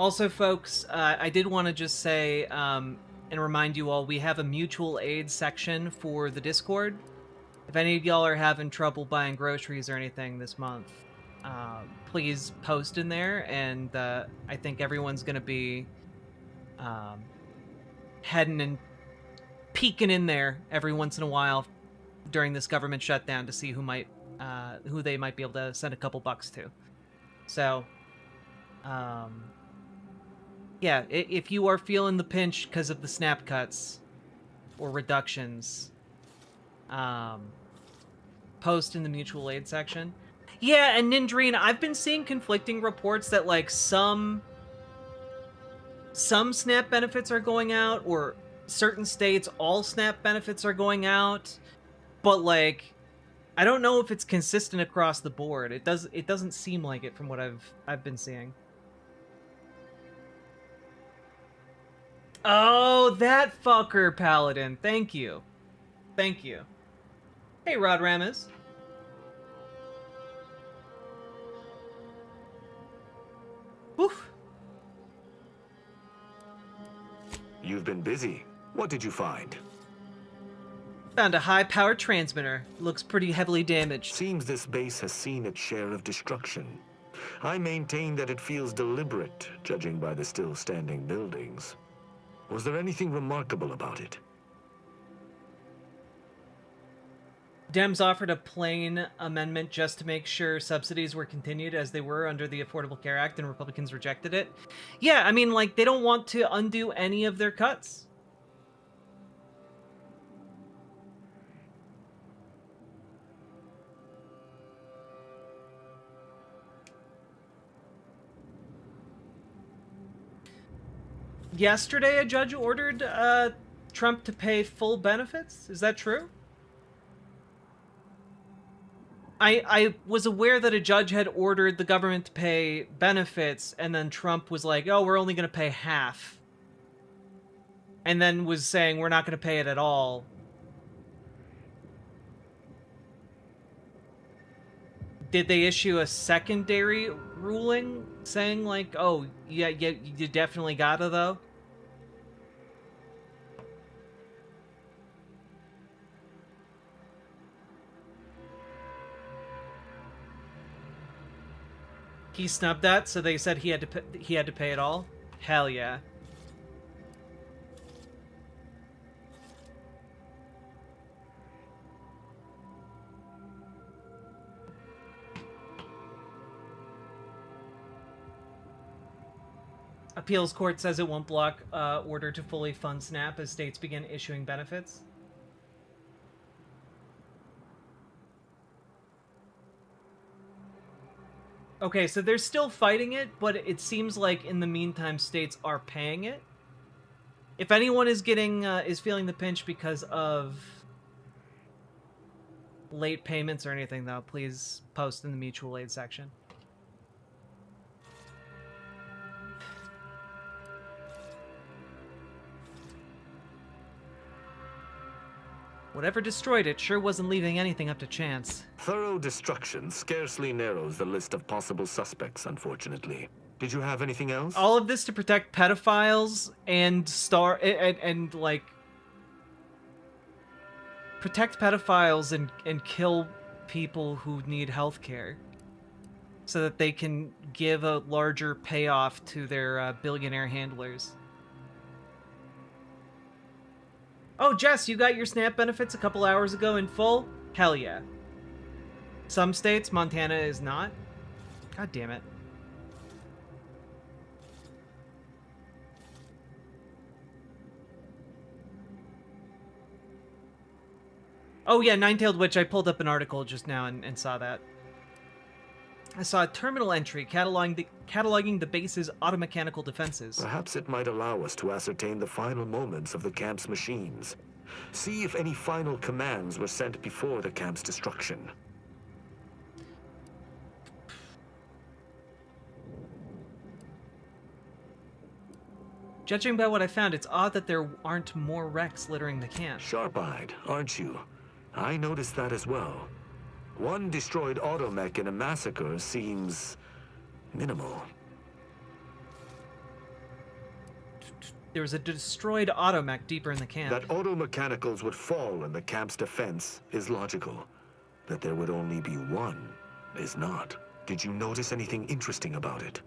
Also, folks, I did want to just say and remind you all, we have a mutual aid section for the Discord. If any of y'all are having trouble buying groceries or anything this month, please post in there, and I think everyone's going to be heading and peeking in there every once in a while during this government shutdown to see who they might be able to send a couple bucks to. So, yeah, if you are feeling the pinch because of the snap cuts or reductions, post in the mutual aid section. Yeah, and Nindreen, I've been seeing conflicting reports that, like, some SNAP benefits are going out, or certain states, all SNAP benefits are going out, but, like, I don't know if it's consistent across the board. It doesn't seem like it from what I've been seeing. Oh, that fucker, Paladin. Thank you. Thank you. Hey, Rod Ramis. Oof. You've been busy. What did you find? Found a high-powered transmitter. Looks pretty heavily damaged. Seems this base has seen its share of destruction. I maintain that it feels deliberate, judging by the still-standing buildings. Was there anything remarkable about it? Dems offered a plain amendment just to make sure subsidies were continued as they were under the Affordable Care Act, and Republicans rejected it. Yeah, I mean, like, they don't want to undo any of their cuts. Yesterday, a judge ordered Trump to pay full benefits. Is that true? I was aware that a judge had ordered the government to pay benefits, and then Trump was like, oh, we're only going to pay half. And then was saying, we're not going to pay it at all. Did they issue a secondary ruling saying, like, oh, yeah, you definitely gotta, though? He snubbed that, so they said he had to pay it all? Hell yeah. Appeals court says it won't block order to fully fund SNAP as states begin issuing benefits. Okay, so they're still fighting it, but it seems like in the meantime states are paying it. If anyone is feeling the pinch because of late payments or anything, though, please post in the mutual aid section. Whatever destroyed it sure wasn't leaving anything up to chance. Thorough destruction scarcely narrows the list of possible suspects, unfortunately. Did you have anything else? All of this to protect pedophiles and like protect pedophiles and kill people who need healthcare, so that they can give a larger payoff to their billionaire handlers. Oh, Jess, you got your SNAP benefits a couple hours ago in full? Hell yeah. Some states, Montana is not. God damn it. Oh yeah, Nine-Tailed Witch, I pulled up an article just now and saw that. I saw a terminal entry cataloging the base's automechanical defenses. Perhaps it might allow us to ascertain the final moments of the camp's machines. See if any final commands were sent before the camp's destruction. Judging by what I found, it's odd that there aren't more wrecks littering the camp. Sharp-eyed, aren't you? I noticed that as well. One destroyed automech in a massacre seems minimal. there was a destroyed automech deeper in the camp. That auto-mechanicals would fall in the camp's defense is logical. That there would only be one is not. Did you notice anything interesting about it?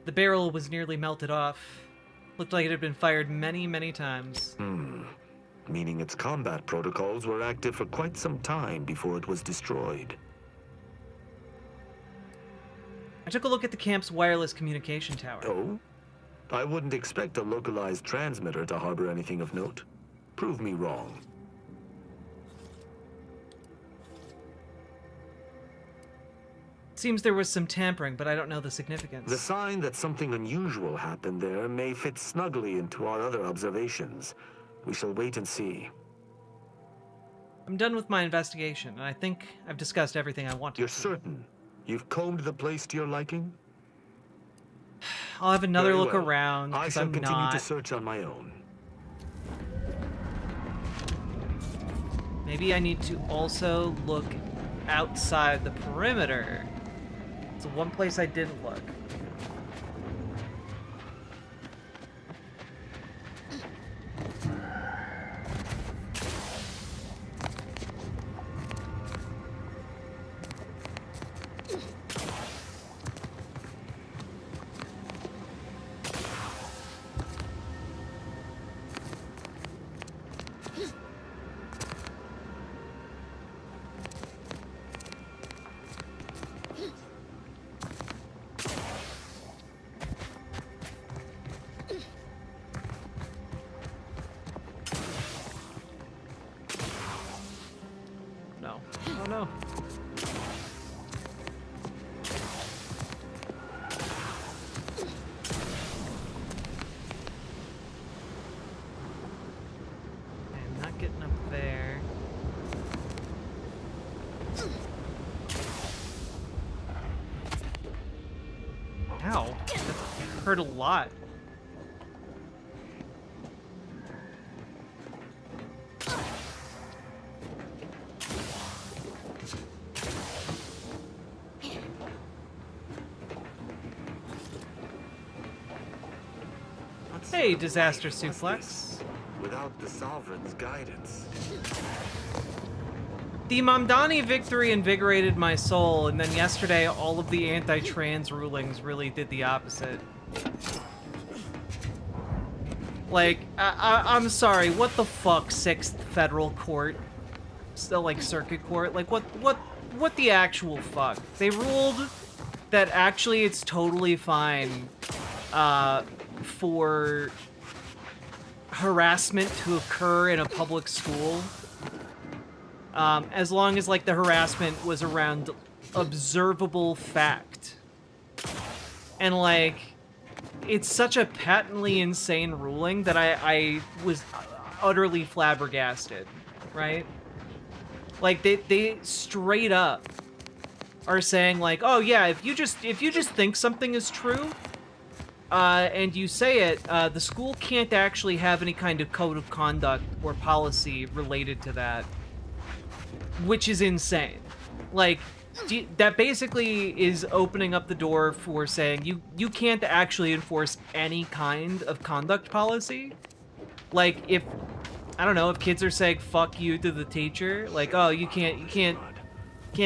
The barrel was nearly melted off. Looked like it had been fired many, many times. Meaning its combat protocols were active for quite some time before it was destroyed. I took a look at the camp's wireless communication tower. Oh? I wouldn't expect a localized transmitter to harbor anything of note. Prove me wrong. Seems there was some tampering, but I don't know the significance. The sign that something unusual happened there may fit snugly into our other observations. We shall wait and see. I'm done with my investigation, and I think I've discussed everything I wanted. You're certain? You've combed the place to your liking? I'll have another Very look well. around, I because shall I'm continue not. to search on my own. Maybe I need to also look outside the perimeter. It's the one place I didn't look. No. Oh no. I'm not getting up there. Ow. That hurt a lot. Hey, disaster suplex. Without the Sovereign's guidance. The Mamdani victory invigorated my soul, and then yesterday all of the anti-trans rulings really did the opposite. Like, I'm sorry, what the fuck, 6th Federal Court? Still, like, Circuit Court? Like, what the actual fuck? They ruled that actually it's totally fine, for harassment to occur in a public school, as long as, like, the harassment was around observable fact. And, like, it's such a patently insane ruling that I was utterly flabbergasted, right? Like, they straight up are saying, like, oh yeah, if you just think something is true, and you say it, the school can't actually have any kind of code of conduct or policy related to that, which is insane. Like, that basically is opening up the door for saying you can't actually enforce any kind of conduct policy. Like, if, I don't know, if kids are saying fuck you to the teacher, like, oh, you can't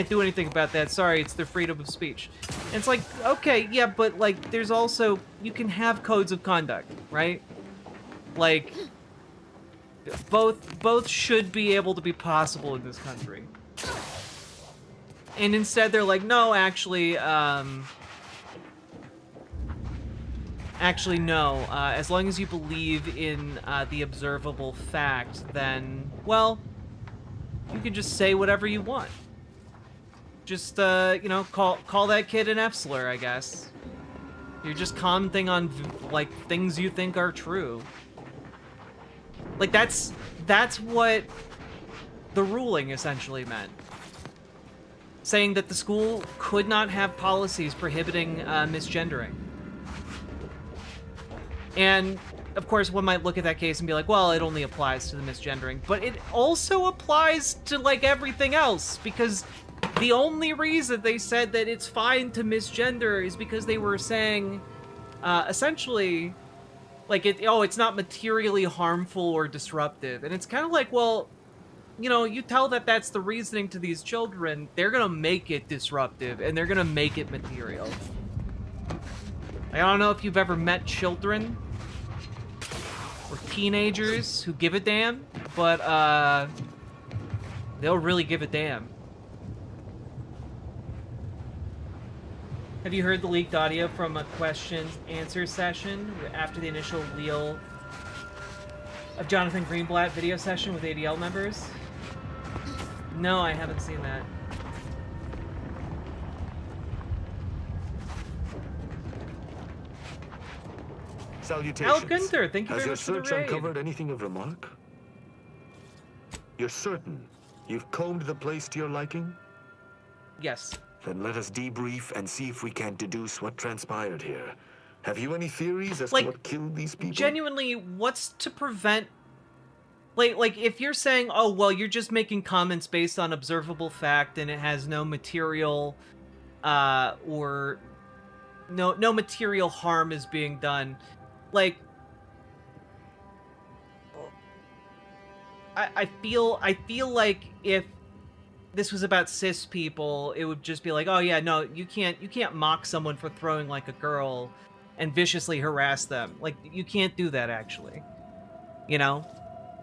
do anything about that, sorry, it's their freedom of speech. And it's like, okay, yeah, but, like, there's also, you can have codes of conduct, right? Like, both should be able to be possible in this country. And instead they're like, no, actually no, as long as you believe in the observable fact, then, well, you can just say whatever you want. Just, you know, call that kid an F-slur, I guess. You're just commenting on, like, things you think are true. Like, that's what the ruling essentially meant. Saying that the school could not have policies prohibiting misgendering. And, of course, one might look at that case and be like, well, it only applies to the misgendering. But it also applies to, like, everything else, because the only reason they said that it's fine to misgender is because they were saying, essentially, like, it's not materially harmful or disruptive. And it's kind of like, well, you know, you tell that that's the reasoning to these children, they're gonna make it disruptive, and they're gonna make it material. I don't know if you've ever met children or teenagers who give a damn, but, they'll really give a damn. Have you heard the leaked audio from a question-answer session after the initial Leo of Jonathan Greenblatt video session with ADL members? No, I haven't seen that. Salutations. Al Gunther, thank you Has very your much for the search raid. uncovered anything of remark? You're certain you've combed the place to your liking? Yes. Then let us debrief and see if we can deduce what transpired here. Have you any theories as Like, to what killed these people? Genuinely, what's to prevent... Like, if you're saying, oh, well, you're just making comments based on observable fact and it has no material, or no material harm is being done, like, I feel like if this was about cis people, it would just be like, oh yeah, no, you can't mock someone for throwing like a girl and viciously harass them. Like, you can't do that, actually. You know?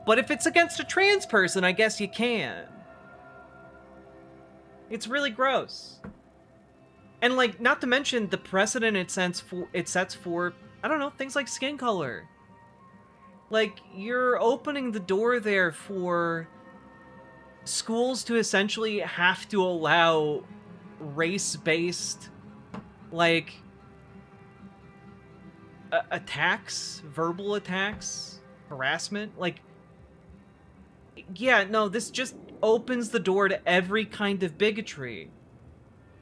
But if it's against a trans person, I guess you can. It's really gross. And, like, not to mention the precedent it sets for, I don't know, things like skin color. Like, you're opening the door there for schools to essentially have to allow race-based, like, attacks, verbal attacks, harassment. Like, yeah, no, this just opens the door to every kind of bigotry.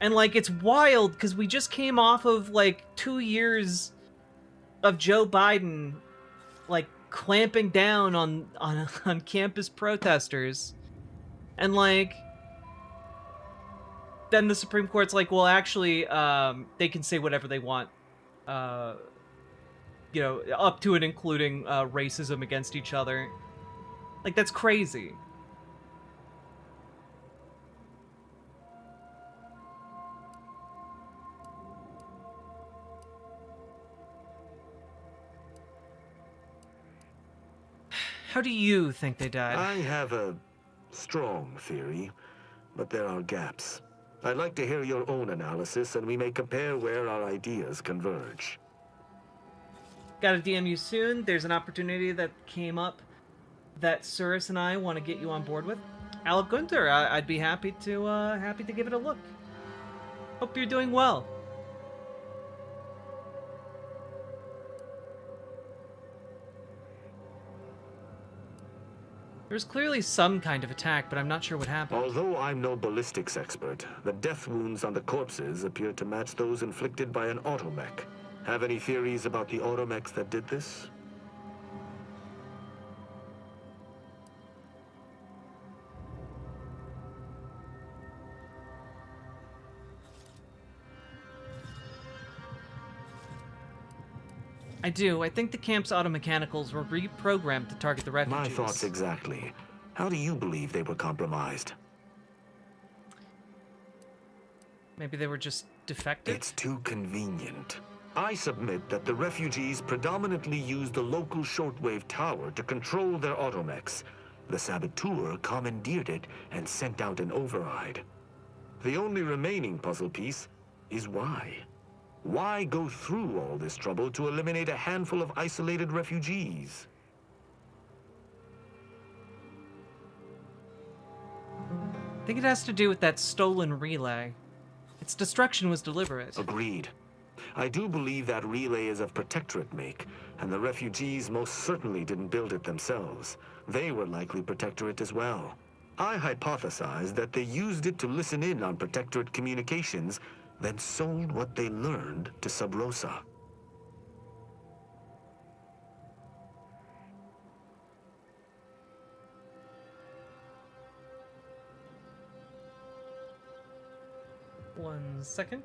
And, like, it's wild, because we just came off of, like, 2 years of Joe Biden, like, clamping down on campus protesters. And, like, then the Supreme Court's like, well, actually, they can say whatever they want. You know, up to and including racism against each other. Like, that's crazy. How do you think they died? I have a strong theory, but there are gaps. I'd like to hear your own analysis, and we may compare where our ideas converge. Gotta DM you soon. There's an opportunity that came up that Cirrus and I want to get you on board with. Alec Gunther, I'd be happy to give it a look. Hope you're doing well. There's clearly some kind of attack, but I'm not sure what happened. Although I'm no ballistics expert, the death wounds on the corpses appear to match those inflicted by an automech. Have any theories about the automechs that did this? I do. I think the camp's automechanicals were reprogrammed to target the refugees. My thoughts exactly. How do you believe they were compromised? Maybe they were just defective? It's too convenient. I submit that the refugees predominantly used the local shortwave tower to control their automechs. The saboteur commandeered it and sent out an override. The only remaining puzzle piece is why. Why go through all this trouble to eliminate a handful of isolated refugees? I think it has to do with that stolen relay. Its destruction was deliberate. Agreed. I do believe that relay is of Protectorate make, and the refugees most certainly didn't build it themselves. They were likely Protectorate as well. I hypothesize that they used it to listen in on Protectorate communications, then sold what they learned to Sub Rosa. 1 second.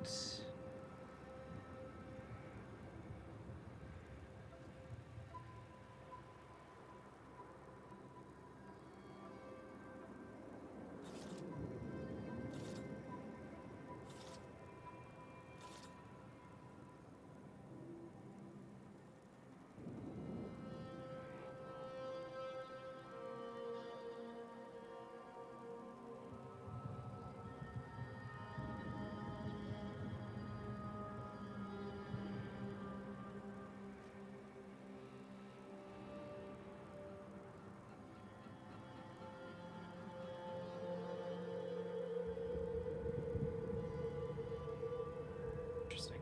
Interesting.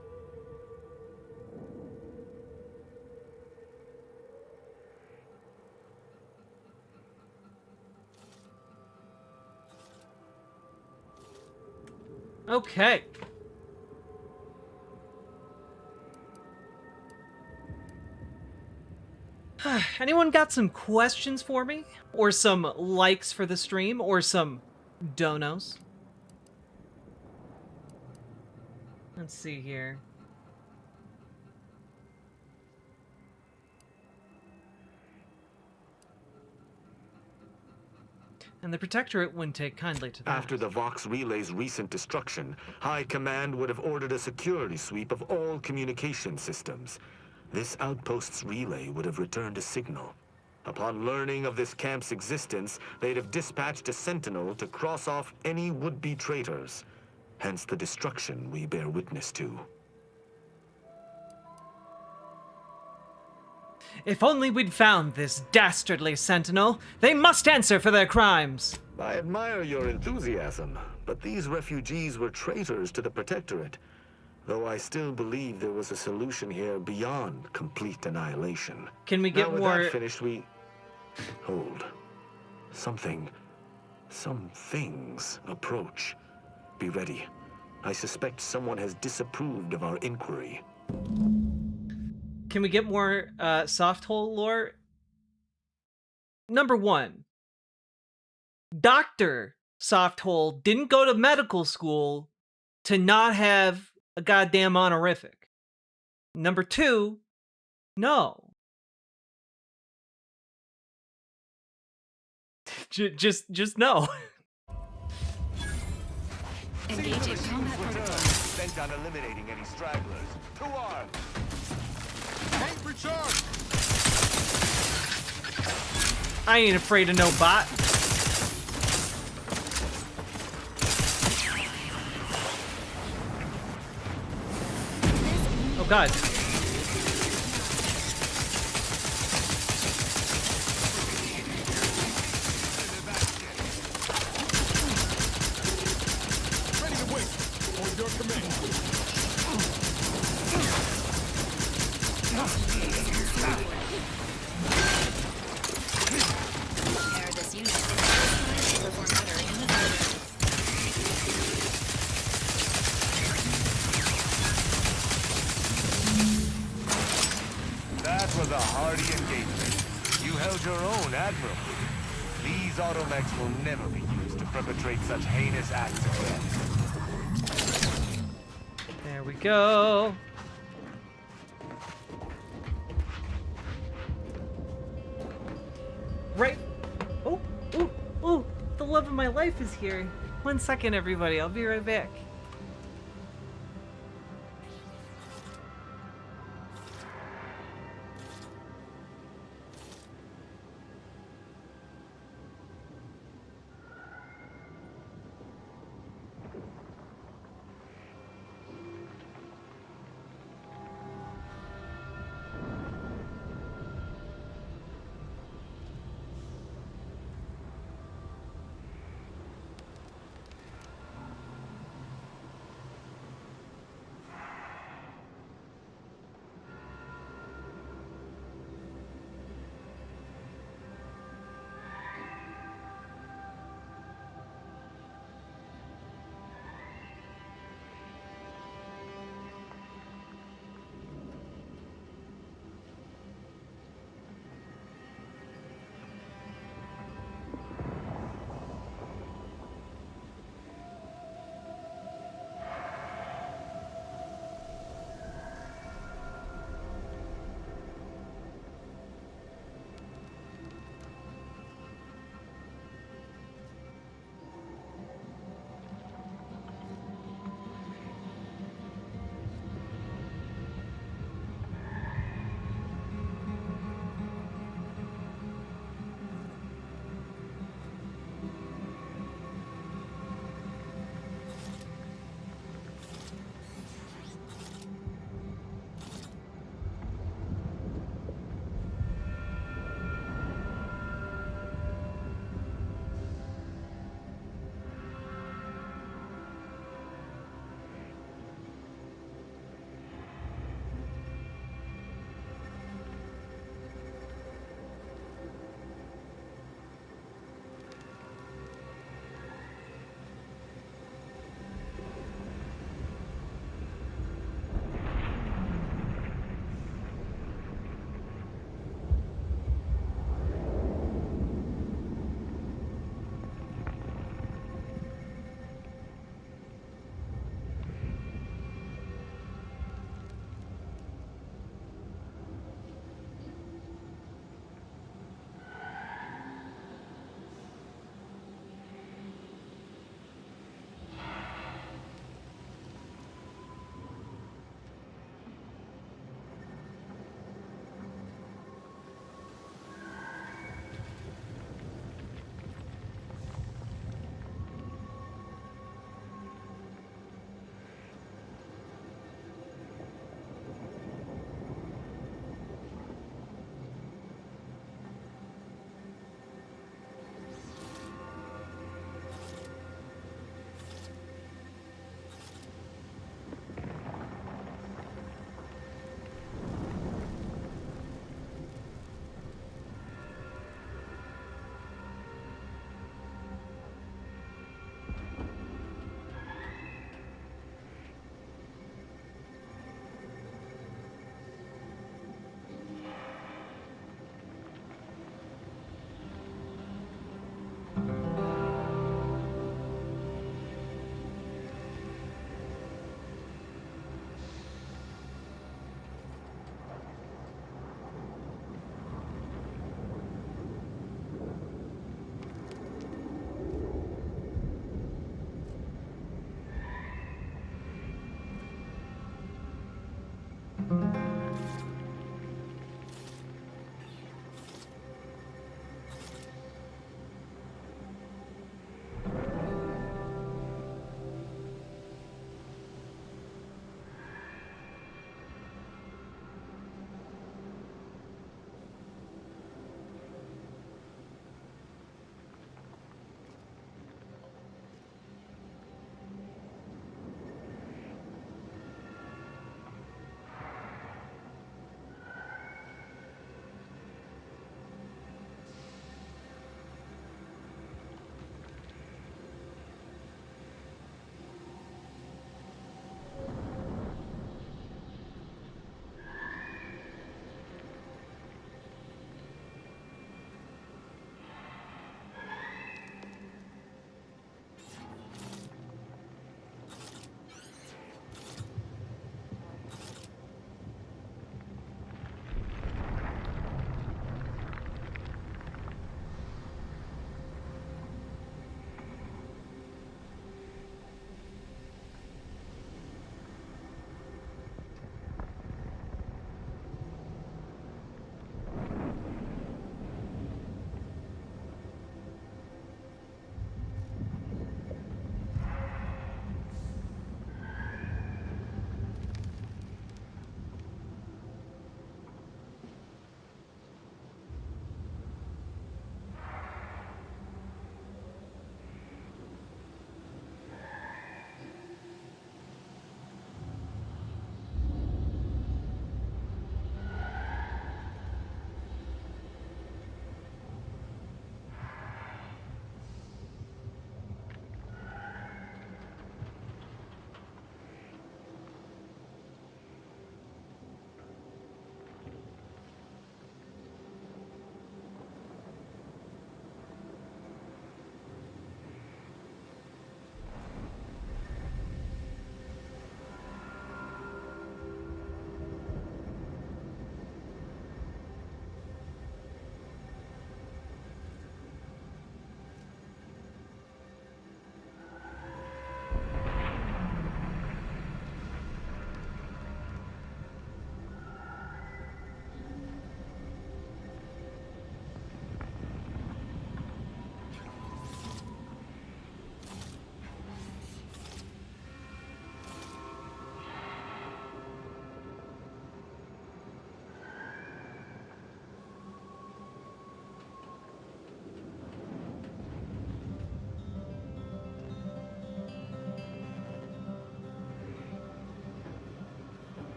Okay. Anyone got some questions for me? Or some likes for the stream? Or some donos? Let's see here. And the Protectorate wouldn't take kindly to that. After the Vox Relay's recent destruction, High Command would have ordered a security sweep of all communication systems. This outpost's relay would have returned a signal. Upon learning of this camp's existence, they'd have dispatched a sentinel to cross off any would-be traitors. Hence the destruction we bear witness to. If only we'd found this dastardly sentinel. They must answer for their crimes. I admire your enthusiasm, but these refugees were traitors to the Protectorate. Though I still believe there was a solution here beyond complete annihilation. Can we get now, with more... that finished, we... Hold. Some things approach. Be ready. I suspect someone has disapproved of our inquiry. Can we get more soft hole lore? Number 1. Dr. Soft Hole didn't go to medical school to not have a goddamn honorific. Number 2, no. Just no. Engaging combat protocol. Bent on eliminating any stragglers. To arms! Tank recharge! I ain't afraid of no bot. Oh god. Ready to wait. On your command. Prepare this unit to perform better in the field. That was a hardy engagement. You held your own admirably. These automechs will never be used to perpetrate such heinous acts again. There we go. Right. Oh, ooh, ooh. The love of my life is here. 1 second, everybody. I'll be right back.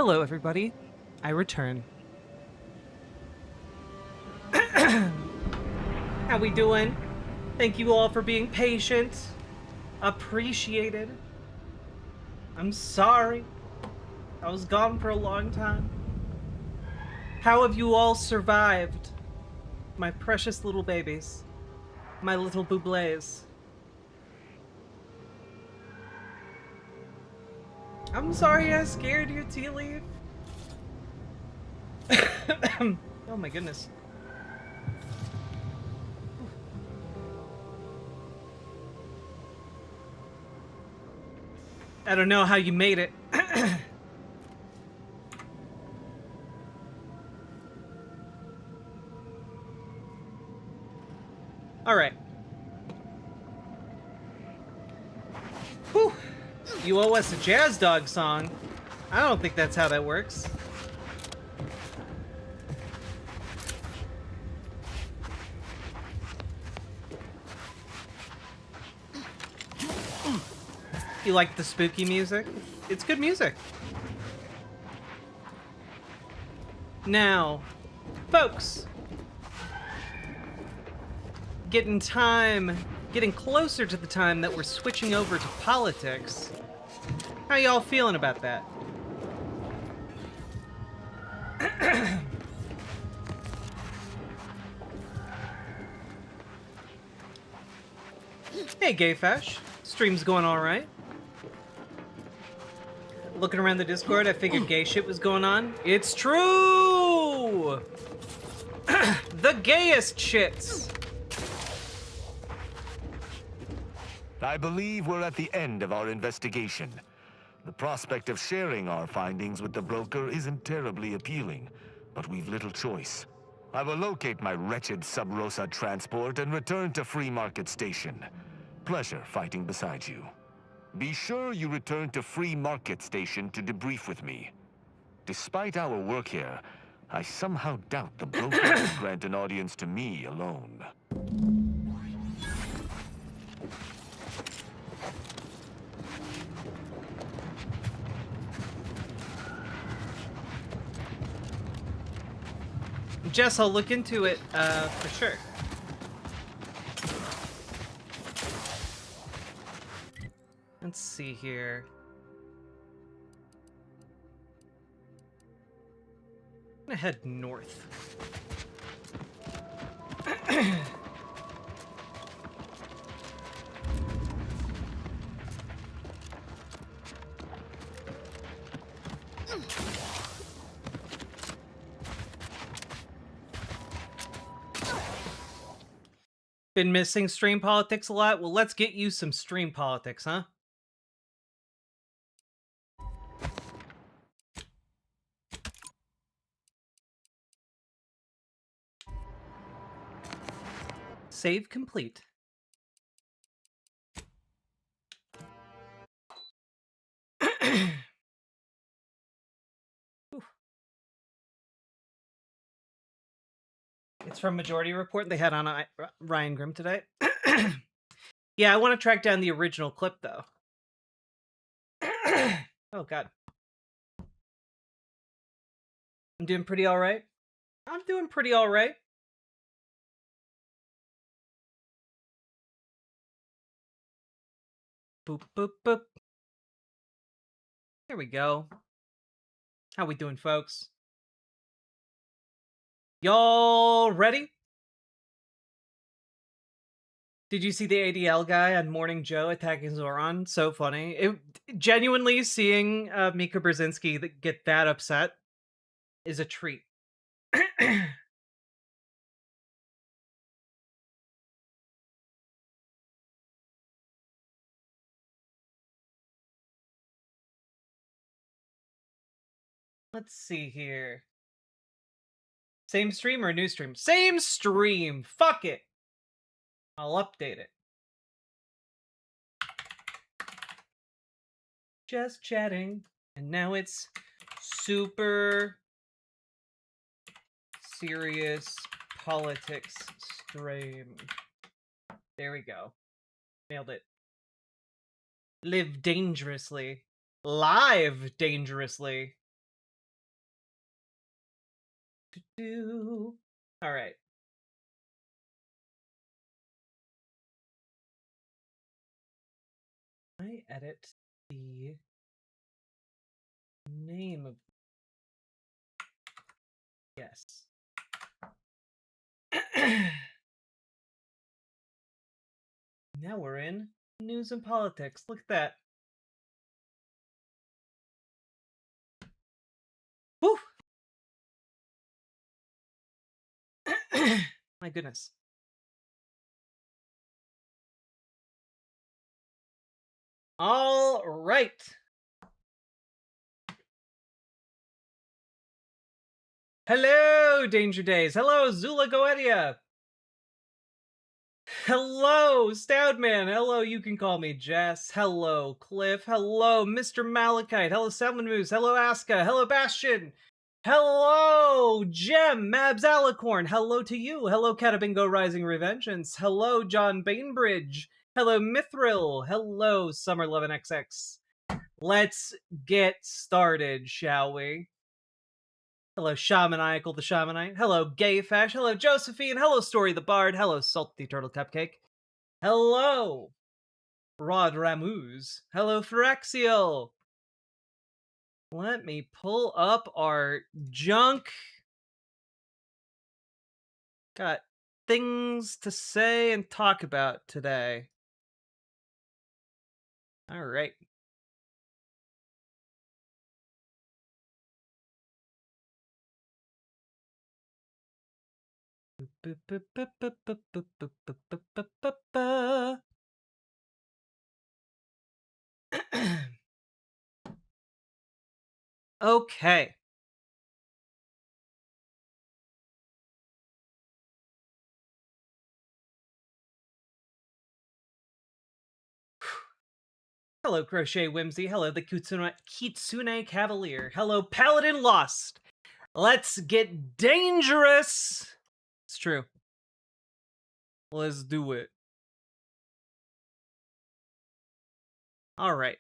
Hello, everybody. I return. How we doing? Thank you all for being patient. Appreciated. I'm sorry. I was gone for a long time. How have you all survived? My precious little babies. My little boublés. I'm sorry I scared you, Tea Leaf. Oh my goodness. I don't know how you made it. All right. Whew. You owe us a Jazz Dog song. I don't think that's how that works. You like the spooky music? It's good music. Now, folks, getting closer to the time that we're switching over to politics. How y'all feeling about that? Hey, Gayfesh. Stream's going all right. Looking around the Discord, I figured gay shit was going on. It's true! The gayest shits! I believe we're at the end of our investigation. The prospect of sharing our findings with the broker isn't terribly appealing, but we've little choice. I will locate my wretched Sub Rosa transport and return to Free Market Station. Pleasure fighting beside you. Be sure you return to Free Market Station to debrief with me. Despite our work here, I somehow doubt the broker would grant an audience to me alone. Jess, I'll look into it, for sure. Let's see here. I'm gonna head north. Been missing stream politics a lot? Well, let's get you some stream politics, huh? Save complete. It's from Majority Report. They had on Ryan Grimm today. Yeah, I want to track down the original clip, though. Oh, God. I'm doing pretty all right. I'm doing pretty all right. Boop, boop, boop. There we go. How we doing, folks? Y'all ready? Did you see the ADL guy on Morning Joe attacking Zoran? So funny. Genuinely seeing Mika Brzezinski get that upset is a treat. Let's see here. Same stream or new stream? Same stream! Fuck it! I'll update it. Just chatting. And now it's super serious politics stream. There we go. Nailed it. Live dangerously. Live dangerously. All right. I edit the name of... Yes. Now we're in news and politics. Look at that. Whew. My goodness. All right. Hello, Danger Days. Hello, Zula Goetia. Hello, Stoudman. Hello, you can call me Jess. Hello, Cliff. Hello, Mr. Malachite. Hello, Salmon Moose. Hello, Aska. Hello, Bastion. Hello, Gem, Mabs Alicorn. Hello to you. Hello, Catabingo Rising Revengeance. Hello, John Bainbridge. Hello, Mithril. Hello, Summer11XX. Let's get started, shall we? Hello, Shamaniacal the Shamanite. Hello, Gay Fash. Hello, Josephine. Hello, Story the Bard. Hello, Salty Turtle Cupcake. Hello, Rod Ramuz. Hello, Phyrexia. Let me pull up our junk. Got things to say and talk about today. All right. Okay. Hello, Crochet Whimsy. Hello, the Kitsune Cavalier. Hello, Paladin Lost. Let's get dangerous. It's true. Let's do it. All right.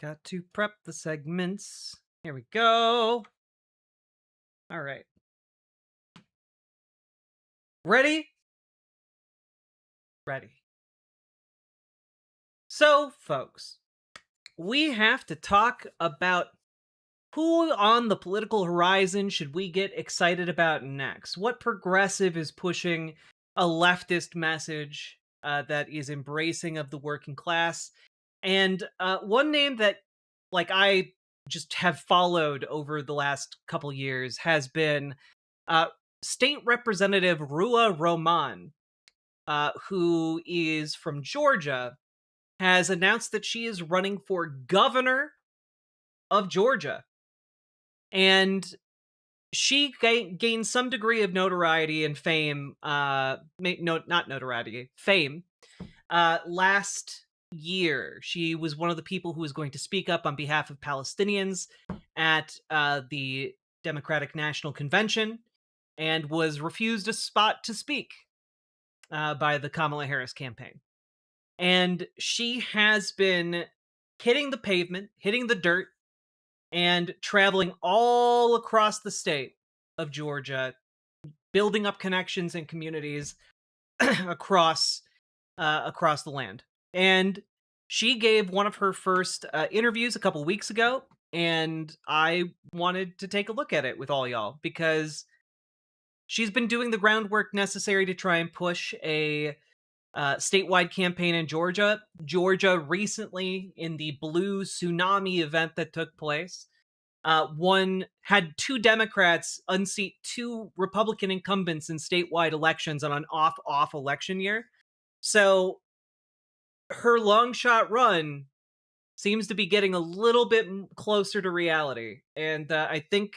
Got to prep the segments. Here we go. All right. Ready? Ready. So, folks, we have to talk about who on the political horizon should we get excited about next? What progressive is pushing a leftist message that is embracing of the working class? And one name that, like, I just have followed over the last couple years has been State Representative Rua Roman, who is from Georgia, has announced that she is running for governor of Georgia. And she gained some degree of notoriety and fame, not notoriety, fame, last year. She was one of the people who was going to speak up on behalf of Palestinians at the Democratic National Convention and was refused a spot to speak by the Kamala Harris campaign. And she has been hitting the pavement, hitting the dirt, and traveling all across the state of Georgia, building up connections and communities across the land. And she gave one of her first interviews a couple weeks ago, and I wanted to take a look at it with all y'all because she's been doing the groundwork necessary to try and push a statewide campaign in Georgia. Georgia recently, in the Blue Tsunami event that took place, had two Democrats unseat two Republican incumbents in statewide elections on an off election year. So her long shot run seems to be getting a little bit closer to reality. And I think,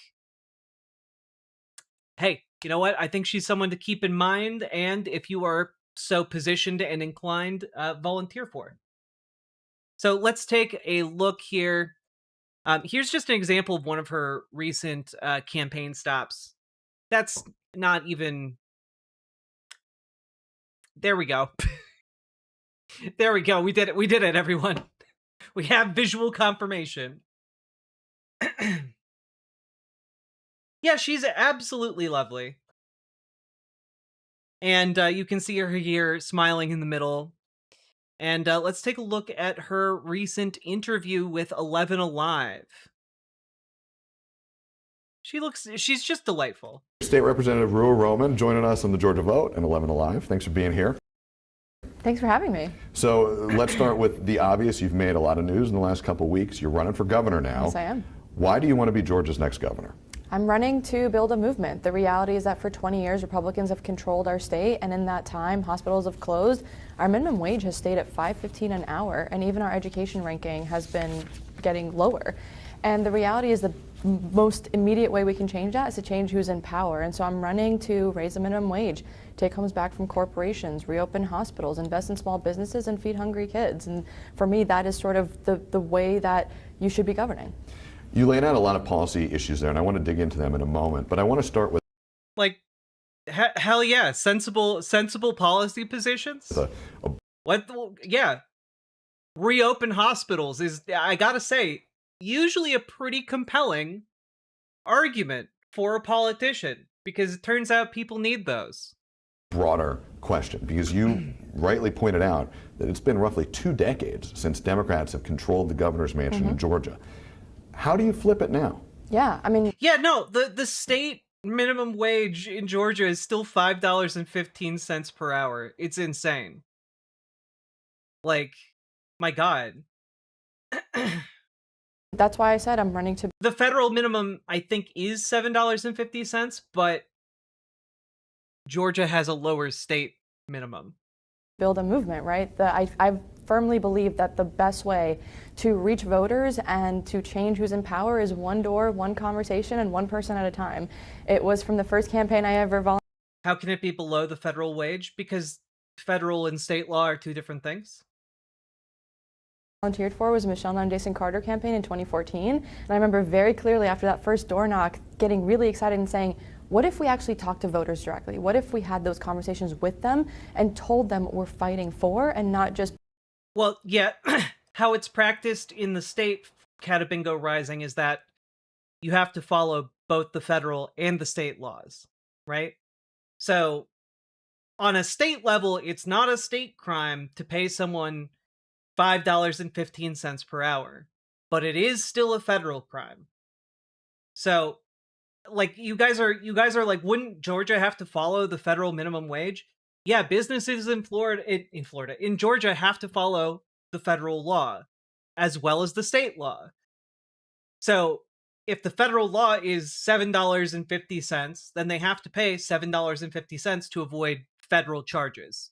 hey, you know what? I think she's someone to keep in mind. And if you are so positioned and inclined, volunteer for. So let's take a look here. Here's just an example of one of her recent campaign stops. That's not even... There we go. There we go. We did it. We did it, everyone. We have visual confirmation. Yeah, she's absolutely lovely. And you can see her here smiling in the middle. And let's take a look at her recent interview with 11 Alive. She's just delightful. State Representative Rua Roman joining us on the Georgia Vote and 11 Alive. Thanks for being here. Thanks for having me. So let's start with the obvious. You've made a lot of news in the last couple of weeks. You're running for governor now. Yes, I am. Why do you want to be Georgia's next governor? I'm running to build a movement. The reality is that for 20 years, Republicans have controlled our state, and in that time, hospitals have closed. Our minimum wage has stayed at $5.15 an hour, and even our education ranking has been getting lower. And the reality is the most immediate way we can change that is to change who's in power. And so I'm running to raise the minimum wage, take homes back from corporations, reopen hospitals, invest in small businesses, and feed hungry kids. And for me, that is sort of the way that you should be governing. You laid out a lot of policy issues there, and I want to dig into them in a moment, but I want to start with... Like, hell yeah, sensible policy positions? What? Yeah. Reopen hospitals is, I gotta say, usually a pretty compelling argument for a politician, because it turns out people need those. Broader question, because you rightly pointed out that it's been roughly 2 decades since Democrats have controlled the governor's mansion in Georgia. How do you flip it now? Yeah, I mean... Yeah, no, the state minimum wage in Georgia is still $5.15 per hour. It's insane. Like, my God. That's why I said I'm running to... The federal minimum, I think, is $7.50, but Georgia has a lower state minimum. Build a movement, right? I firmly believe that the best way to reach voters and to change who's in power is one door, one conversation, and one person at a time. It was from the first campaign I ever volunteered. How can it be below the federal wage? Because federal and state law are two different things. Volunteered for was Michelle Nunn Jason Carter campaign in 2014, and I remember very clearly after that first door knock getting really excited and saying, what if we actually talked to voters directly? What if we had those conversations with them and told them what we're fighting for and not just... Well, yeah, how it's practiced in the state Catabingo Rising is that you have to follow both the federal and the state laws, right? So on a state level, it's not a state crime to pay someone $5.15 per hour, but it is still a federal crime. So, like, you guys are like, wouldn't Georgia have to follow the federal minimum wage? Yeah, businesses in Georgia have to follow the federal law as well as the state law. So if the federal law is $7.50, then they have to pay $7.50 to avoid federal charges.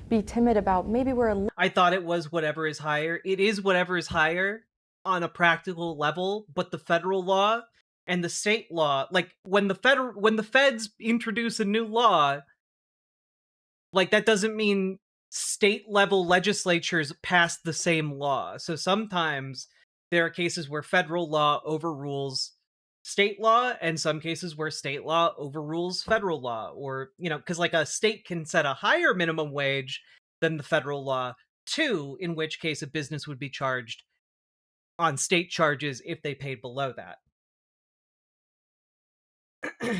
Be timid about maybe I thought it was whatever is higher. It is whatever is higher on a practical level, but the federal law and the state law, like when the feds introduce a new law, like that doesn't mean state level legislatures pass the same law. So sometimes there are cases where federal law overrules state law, and some cases where state law overrules federal law, or, you know, because like a state can set a higher minimum wage than the federal law too, in which case a business would be charged on state charges if they paid below that. A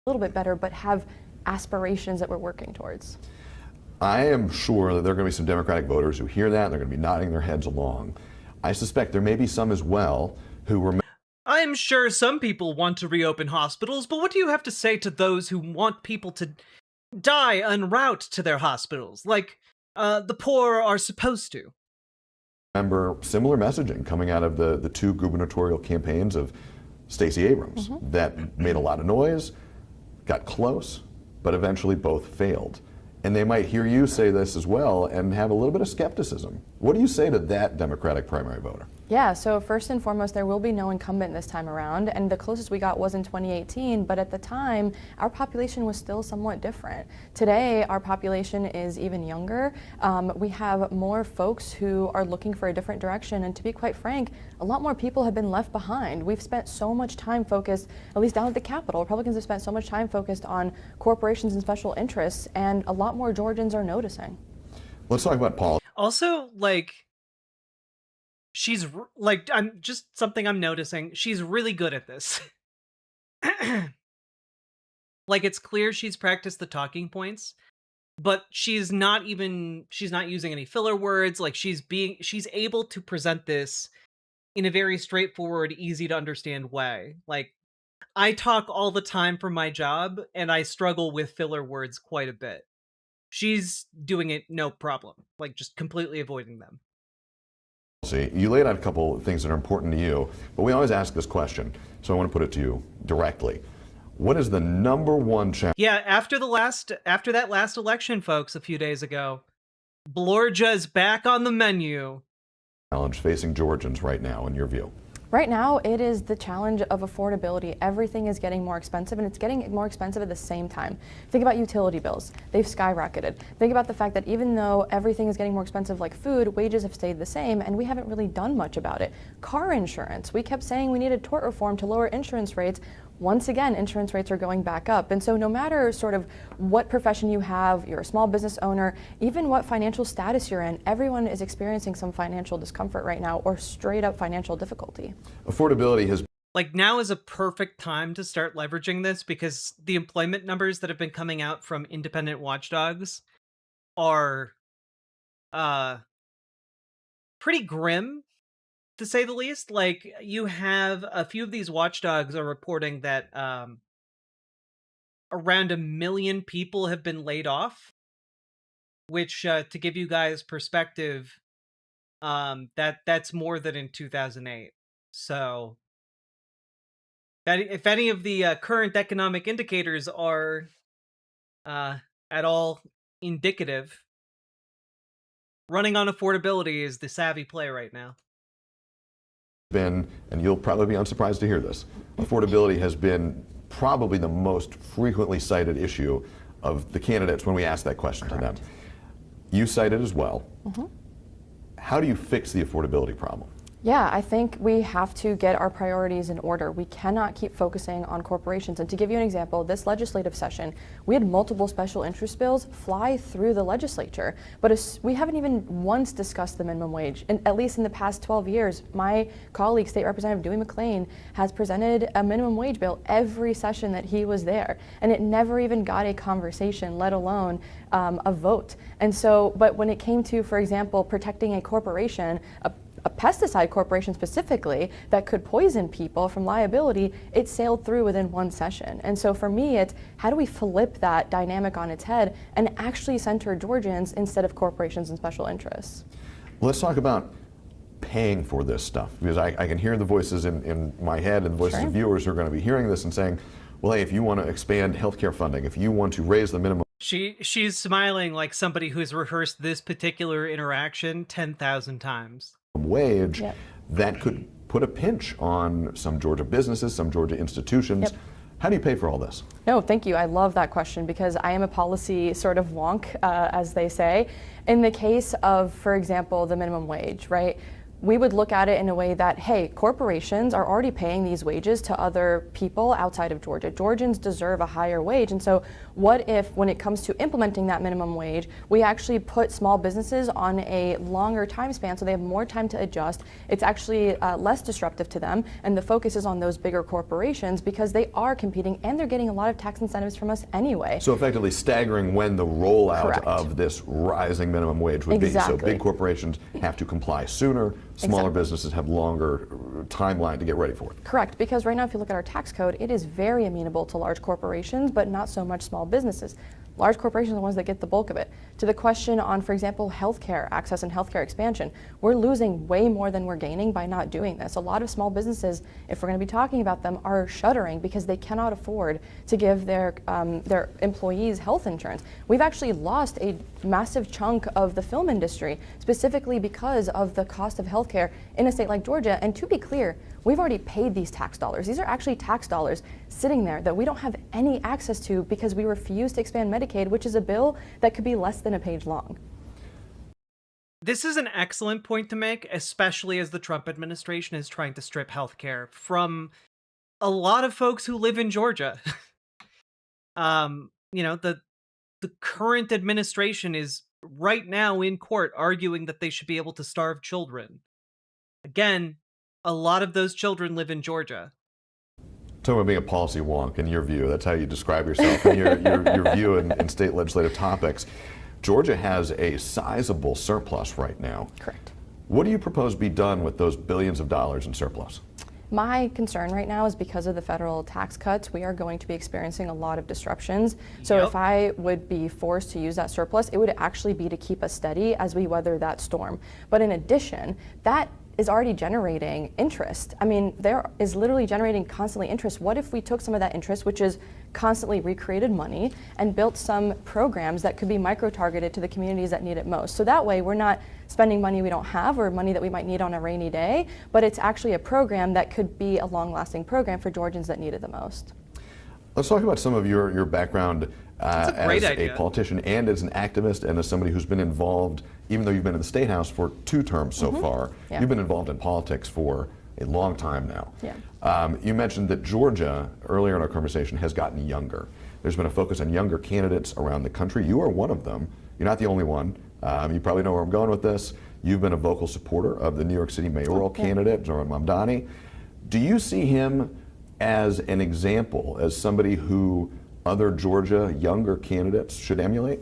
little bit better, but have aspirations that we're working towards. I am sure that there are going to be some Democratic voters who hear that and they're going to be nodding their heads along. I suspect there may be some as well who were... I'm sure some people want to reopen hospitals, but what do you have to say to those who want people to die en route to their hospitals, like the poor are supposed to? Remember similar messaging coming out of the 2 gubernatorial campaigns of Stacey Abrams that made a lot of noise, got close, but eventually both failed. And they might hear you say this as well and have a little bit of skepticism. What do you say to that Democratic primary voter? Yeah, so first and foremost, there will be no incumbent this time around, and the closest we got was in 2018, but at the time, our population was still somewhat different. Today, our population is even younger. We have more folks who are looking for a different direction, and to be quite frank, a lot more people have been left behind. We've spent so much time focused, at least down at the Capitol, Republicans have spent so much time focused on corporations and special interests, and a lot more Georgians are noticing. Let's talk about politics. Also, like, I'm just something I'm noticing. She's really good at this. Like, it's clear she's practiced the talking points, but she's not using any filler words. Like, she's able to present this in a very straightforward, easy to understand way. Like, I talk all the time for my job, and I struggle with filler words quite a bit. She's doing it no problem, like, just completely avoiding them. You laid out a couple of things that are important to you, but we always ask this question, so I want to put it to you directly. What is the #1 challenge? Yeah, after that last election, folks, a few days ago, Blorgia is back on the menu. Challenge facing Georgians right now, in your view? Right now, it is the challenge of affordability. Everything is getting more expensive, and it's getting more expensive at the same time. Think about utility bills. They've skyrocketed. Think about the fact that even though everything is getting more expensive like food, wages have stayed the same, and we haven't really done much about it. Car insurance. We kept saying we needed tort reform to lower insurance rates. Once again, insurance rates are going back up. And so no matter sort of what profession you have, you're a small business owner, even what financial status you're in, everyone is experiencing some financial discomfort right now or straight up financial difficulty. Affordability has... Like, now is a perfect time to start leveraging this because the employment numbers that have been coming out from independent watchdogs are pretty grim, to say the least. Like, you have a few of these watchdogs are reporting that around 1 million people have been laid off, which to give you guys perspective, that's more than in 2008. So that if any of the current economic indicators are at all indicative, running on affordability is the savvy play right now. And you'll probably be unsurprised to hear this, affordability has been probably the most frequently cited issue of the candidates when we ask that question to them. You cite it as well. How do you fix the affordability problem? Yeah, I think we have to get our priorities in order. We cannot keep focusing on corporations. And to give you an example, this legislative session, we had multiple special interest bills fly through the legislature, but we haven't even once discussed the minimum wage. And at least in the past 12 years, my colleague, State Representative Dewey McClain, has presented a minimum wage bill every session that he was there. And it never even got a conversation, let alone a vote. And so, but when it came to, for example, protecting a corporation, a pesticide corporation specifically that could poison people from liability, it sailed through within one session. And so for me, it's how do we flip that dynamic on its head and actually center Georgians instead of corporations and special interests? Let's talk about paying for this stuff, because I can hear the voices in my head and the voices of viewers who are going to be hearing this and saying, well, hey, if you want to expand healthcare funding, if you want to raise the minimum... She's smiling like somebody who's rehearsed this particular interaction 10,000 times. Wage, that could put a pinch on some Georgia businesses, some Georgia institutions. How do you pay for all this? No, thank you. I love that question because I am a policy sort of wonk, as they say. In the case of, for example, the minimum wage, right? We would look at it in a way that, hey, corporations are already paying these wages to other people outside of Georgia. Georgians deserve a higher wage. And so what if, when it comes to implementing that minimum wage, we actually put small businesses on a longer time span so they have more time to adjust. It's actually less disruptive to them. And the focus is on those bigger corporations because they are competing and they're getting a lot of tax incentives from us anyway. So effectively staggering when the rollout of this rising minimum wage would be. So big corporations have to comply sooner. Smaller businesses have longer timeline to get ready for it. Correct, because right now if you look at our tax code, it is very amenable to large corporations, but not so much small businesses. Large corporations are the ones that get the bulk of it. To the question on, for example, healthcare access and healthcare expansion, we're losing way more than we're gaining by not doing this. A lot of small businesses, if we're going to be talking about them, are shuttering because they cannot afford to give their employees health insurance. We've actually lost a massive chunk of the film industry, specifically because of the cost of healthcare in a state like Georgia. And to be clear, we've already paid these tax dollars. These are actually tax dollars sitting there that we don't have any access to because we refuse to expand Medicaid, which is a bill that could be less than a page long. This is an excellent point to make, especially as the Trump administration is trying to strip healthcare from a lot of folks who live in Georgia. The current administration is right now in court arguing that they should be able to starve children. Again, a lot of those children live in Georgia. Talking about being a policy wonk, in your view, that's how you describe yourself and your view in state legislative topics. Georgia has a sizable surplus right now. Correct. What do you propose be done with those billions of dollars in surplus? My concern right now is because of the federal tax cuts, we are going to be experiencing a lot of disruptions. So if I would be forced to use that surplus, it would actually be to keep us steady as we weather that storm. But in addition, that is already generating interest. I mean, there is literally generating constantly interest. What if we took some of that interest, which is constantly recreated money, and built some programs that could be micro-targeted to the communities that need it most? So that way we're not spending money we don't have or money that we might need on a rainy day, but it's actually a program that could be a long-lasting program for Georgians that need it the most. Let's talk about some of your background as idea. a politician and as an activist and as somebody who's been involved, even though you've been in the State House for 2 terms so far, you've been involved in politics for a long time now. You mentioned that Georgia, earlier in our conversation, has gotten younger. There's been a focus on younger candidates around the country. You are one of them. You're not the only one. You probably know where I'm going with this. You've been a vocal supporter of the New York City mayoral candidate, Zoran Mamdani. Do you see him as an example, as somebody who other Georgia younger candidates should emulate?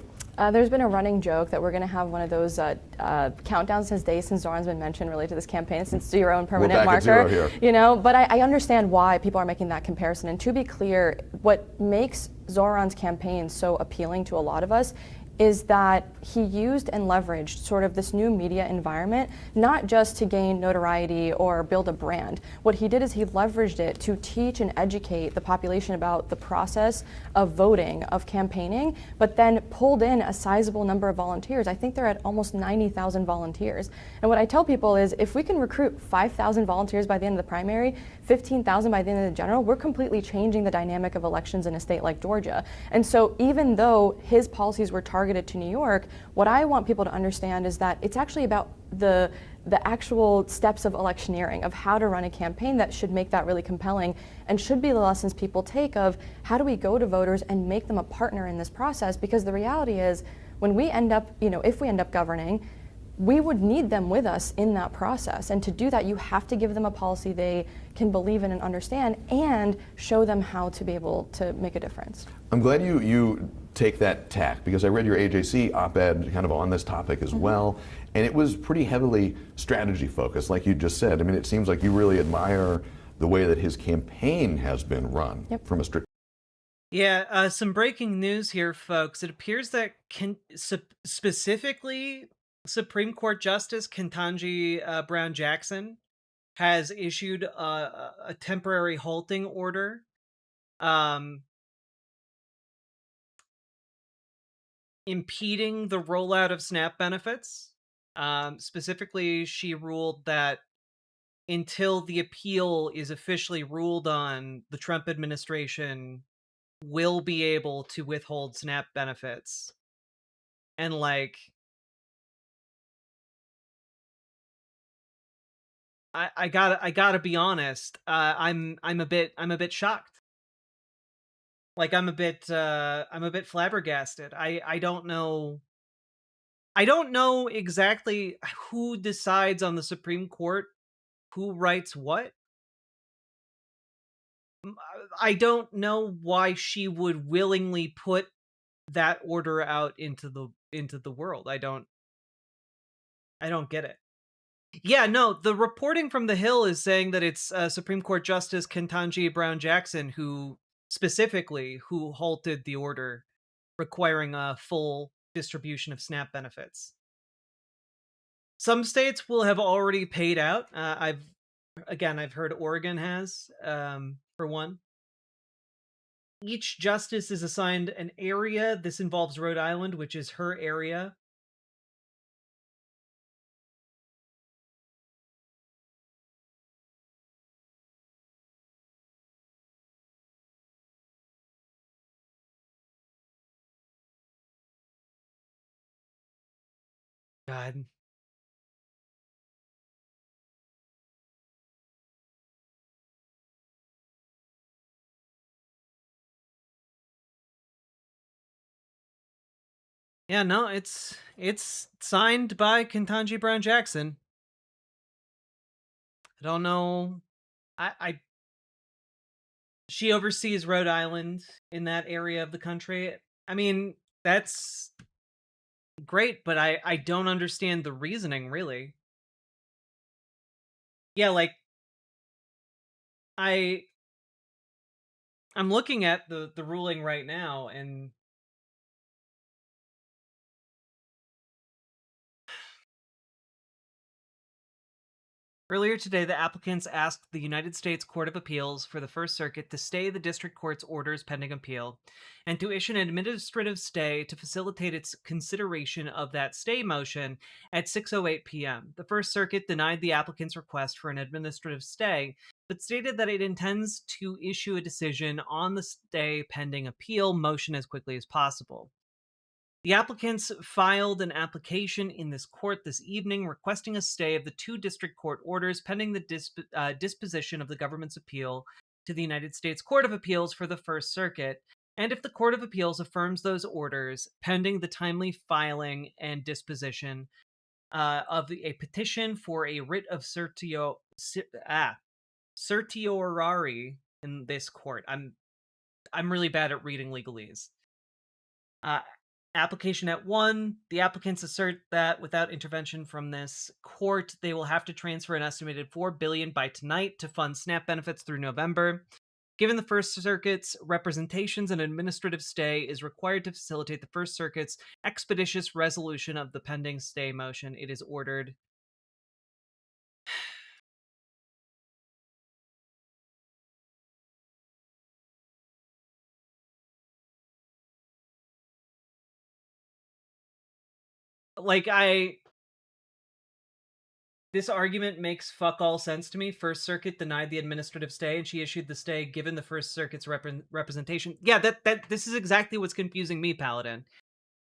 There's been a running joke that we're going to have one of those countdowns since Zoran's been mentioned related to this campaign, since 0 and permanent We're back marker. at 0 here. You know, but I understand why people are making that comparison. And to be clear, what makes Zoran's campaign so appealing to a lot of us is that he used and leveraged sort of this new media environment, not just to gain notoriety or build a brand. What he did is he leveraged it to teach and educate the population about the process of voting, of campaigning, but then pulled in a sizable number of volunteers. I think they're at almost 90,000 volunteers. And what I tell people is if we can recruit 5,000 volunteers by the end of the primary, 15,000 by the end of the general, we're completely changing the dynamic of elections in a state like Georgia. And so even though his policies were targeted to New York, what I want people to understand is that it's actually about the actual steps of electioneering, of how to run a campaign that should make that really compelling and should be the lessons people take of how do we go to voters and make them a partner in this process. Because the reality is when we end up, if we end up governing, we would need them with us in that process. And to do that, you have to give them a policy they can believe in and understand and show them how to be able to make a difference. I'm glad you take that tack, because I read your AJC op-ed kind of on this topic as well, and it was pretty heavily strategy focused, like you just said. I mean, it seems like you really admire the way that his campaign has been run from a strict. Yeah, some breaking news here, folks. It appears that specifically Supreme Court Justice Ketanji Brown Jackson has issued a temporary halting order impeding the rollout of SNAP benefits. Specifically, she ruled that until the appeal is officially ruled on, the Trump administration will be able to withhold SNAP benefits. And I gotta be honest. I'm a bit shocked. I'm a bit flabbergasted. I don't know. I don't know exactly who decides on the Supreme Court who writes what. I don't know why she would willingly put that order out into the world. I don't get it. Yeah, no, the reporting from the Hill is saying that it's Supreme Court Justice Ketanji Brown Jackson who halted the order requiring a full distribution of SNAP benefits. Some states will have already paid out. I've heard Oregon has, for one. Each justice is assigned an area. This involves Rhode Island, which is her area. God. Yeah, no, it's signed by Ketanji Brown Jackson. I don't know. She oversees Rhode Island in that area of the country. I mean, that's great, but I don't understand the reasoning really. Yeah, like I'm looking at the ruling right now, and earlier today, the applicants asked the United States Court of Appeals for the First Circuit to stay the district court's orders pending appeal and to issue an administrative stay to facilitate its consideration of that stay motion at 6:08 p.m. The First Circuit denied the applicant's request for an administrative stay, but stated that it intends to issue a decision on the stay pending appeal motion as quickly as possible. The applicants filed an application in this court this evening requesting a stay of the two district court orders pending the disposition of the government's appeal to the United States Court of Appeals for the First Circuit, and if the Court of Appeals affirms those orders, pending the timely filing and disposition of a petition for a writ of certiorari in this court. I'm really bad at reading legalese. Application at 1, the applicants assert that without intervention from this court, they will have to transfer an estimated $4 billion by tonight to fund SNAP benefits through November. Given the First Circuit's representations, an administrative stay is required to facilitate the First Circuit's expeditious resolution of the pending stay motion. It is ordered. Like, this argument makes fuck all sense to me. First Circuit denied the administrative stay, and she issued the stay given the First Circuit's representation. Yeah, that this is exactly what's confusing me, Paladin.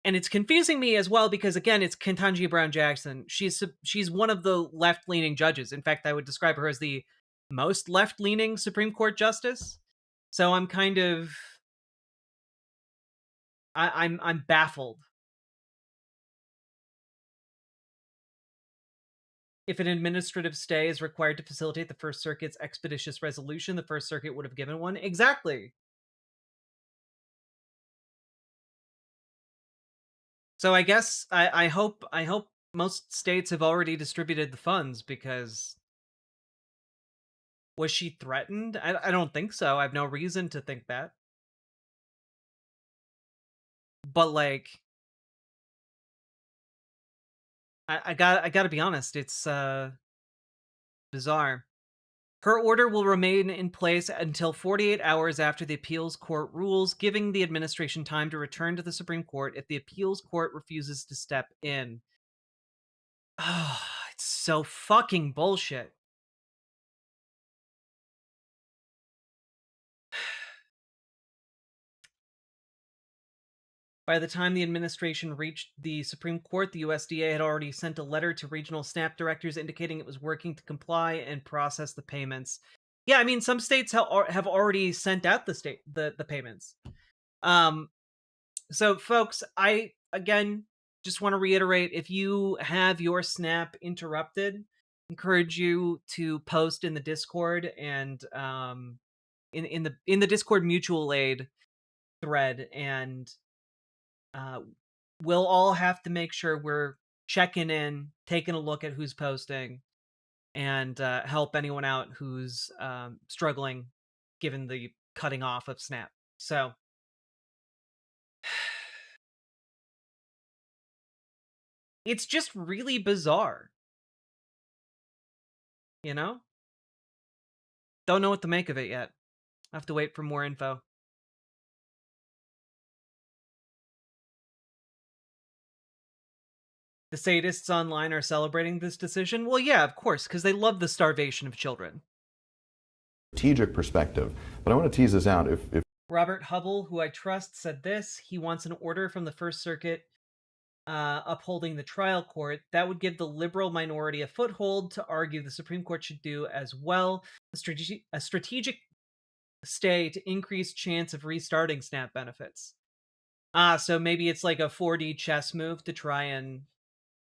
And it's confusing me as well because, again, it's Ketanji Brown Jackson. She's one of the left-leaning judges. In fact, I would describe her as the most left-leaning Supreme Court justice. So I'm kind of... I'm baffled. If an administrative stay is required to facilitate the First Circuit's expeditious resolution, the First Circuit would have given one. Exactly. So I guess I hope most states have already distributed the funds, because was she threatened? I don't think so. I have no reason to think that. But like, I gotta be honest, it's bizarre. Her order will remain in place until 48 hours after the appeals court rules, giving the administration time to return to the Supreme Court if the appeals court refuses to step in. Oh, it's so fucking bullshit. By the time the administration reached the Supreme Court, the USDA had already sent a letter to regional SNAP directors indicating it was working to comply and process the payments. Yeah, I mean, some states have already sent out the payments. So, folks, I, again, just want to reiterate, if you have your SNAP interrupted, encourage you to post in the Discord and in the Discord mutual aid thread, and we'll all have to make sure we're checking in, taking a look at who's posting, and help anyone out who's struggling given the cutting off of SNAP. So It's just really bizarre. You know? Don't know what to make of it yet. I have to wait for more info. The sadists online are celebrating this decision? Well, yeah, of course, because they love the starvation of children. Strategic perspective, but I want to tease this out. If Robert Hubble, who I trust, said this. He wants an order from the First Circuit upholding the trial court. That would give the liberal minority a foothold to argue the Supreme Court should do as well. A strategic stay to increase chance of restarting SNAP benefits. So maybe it's like a 4D chess move to try and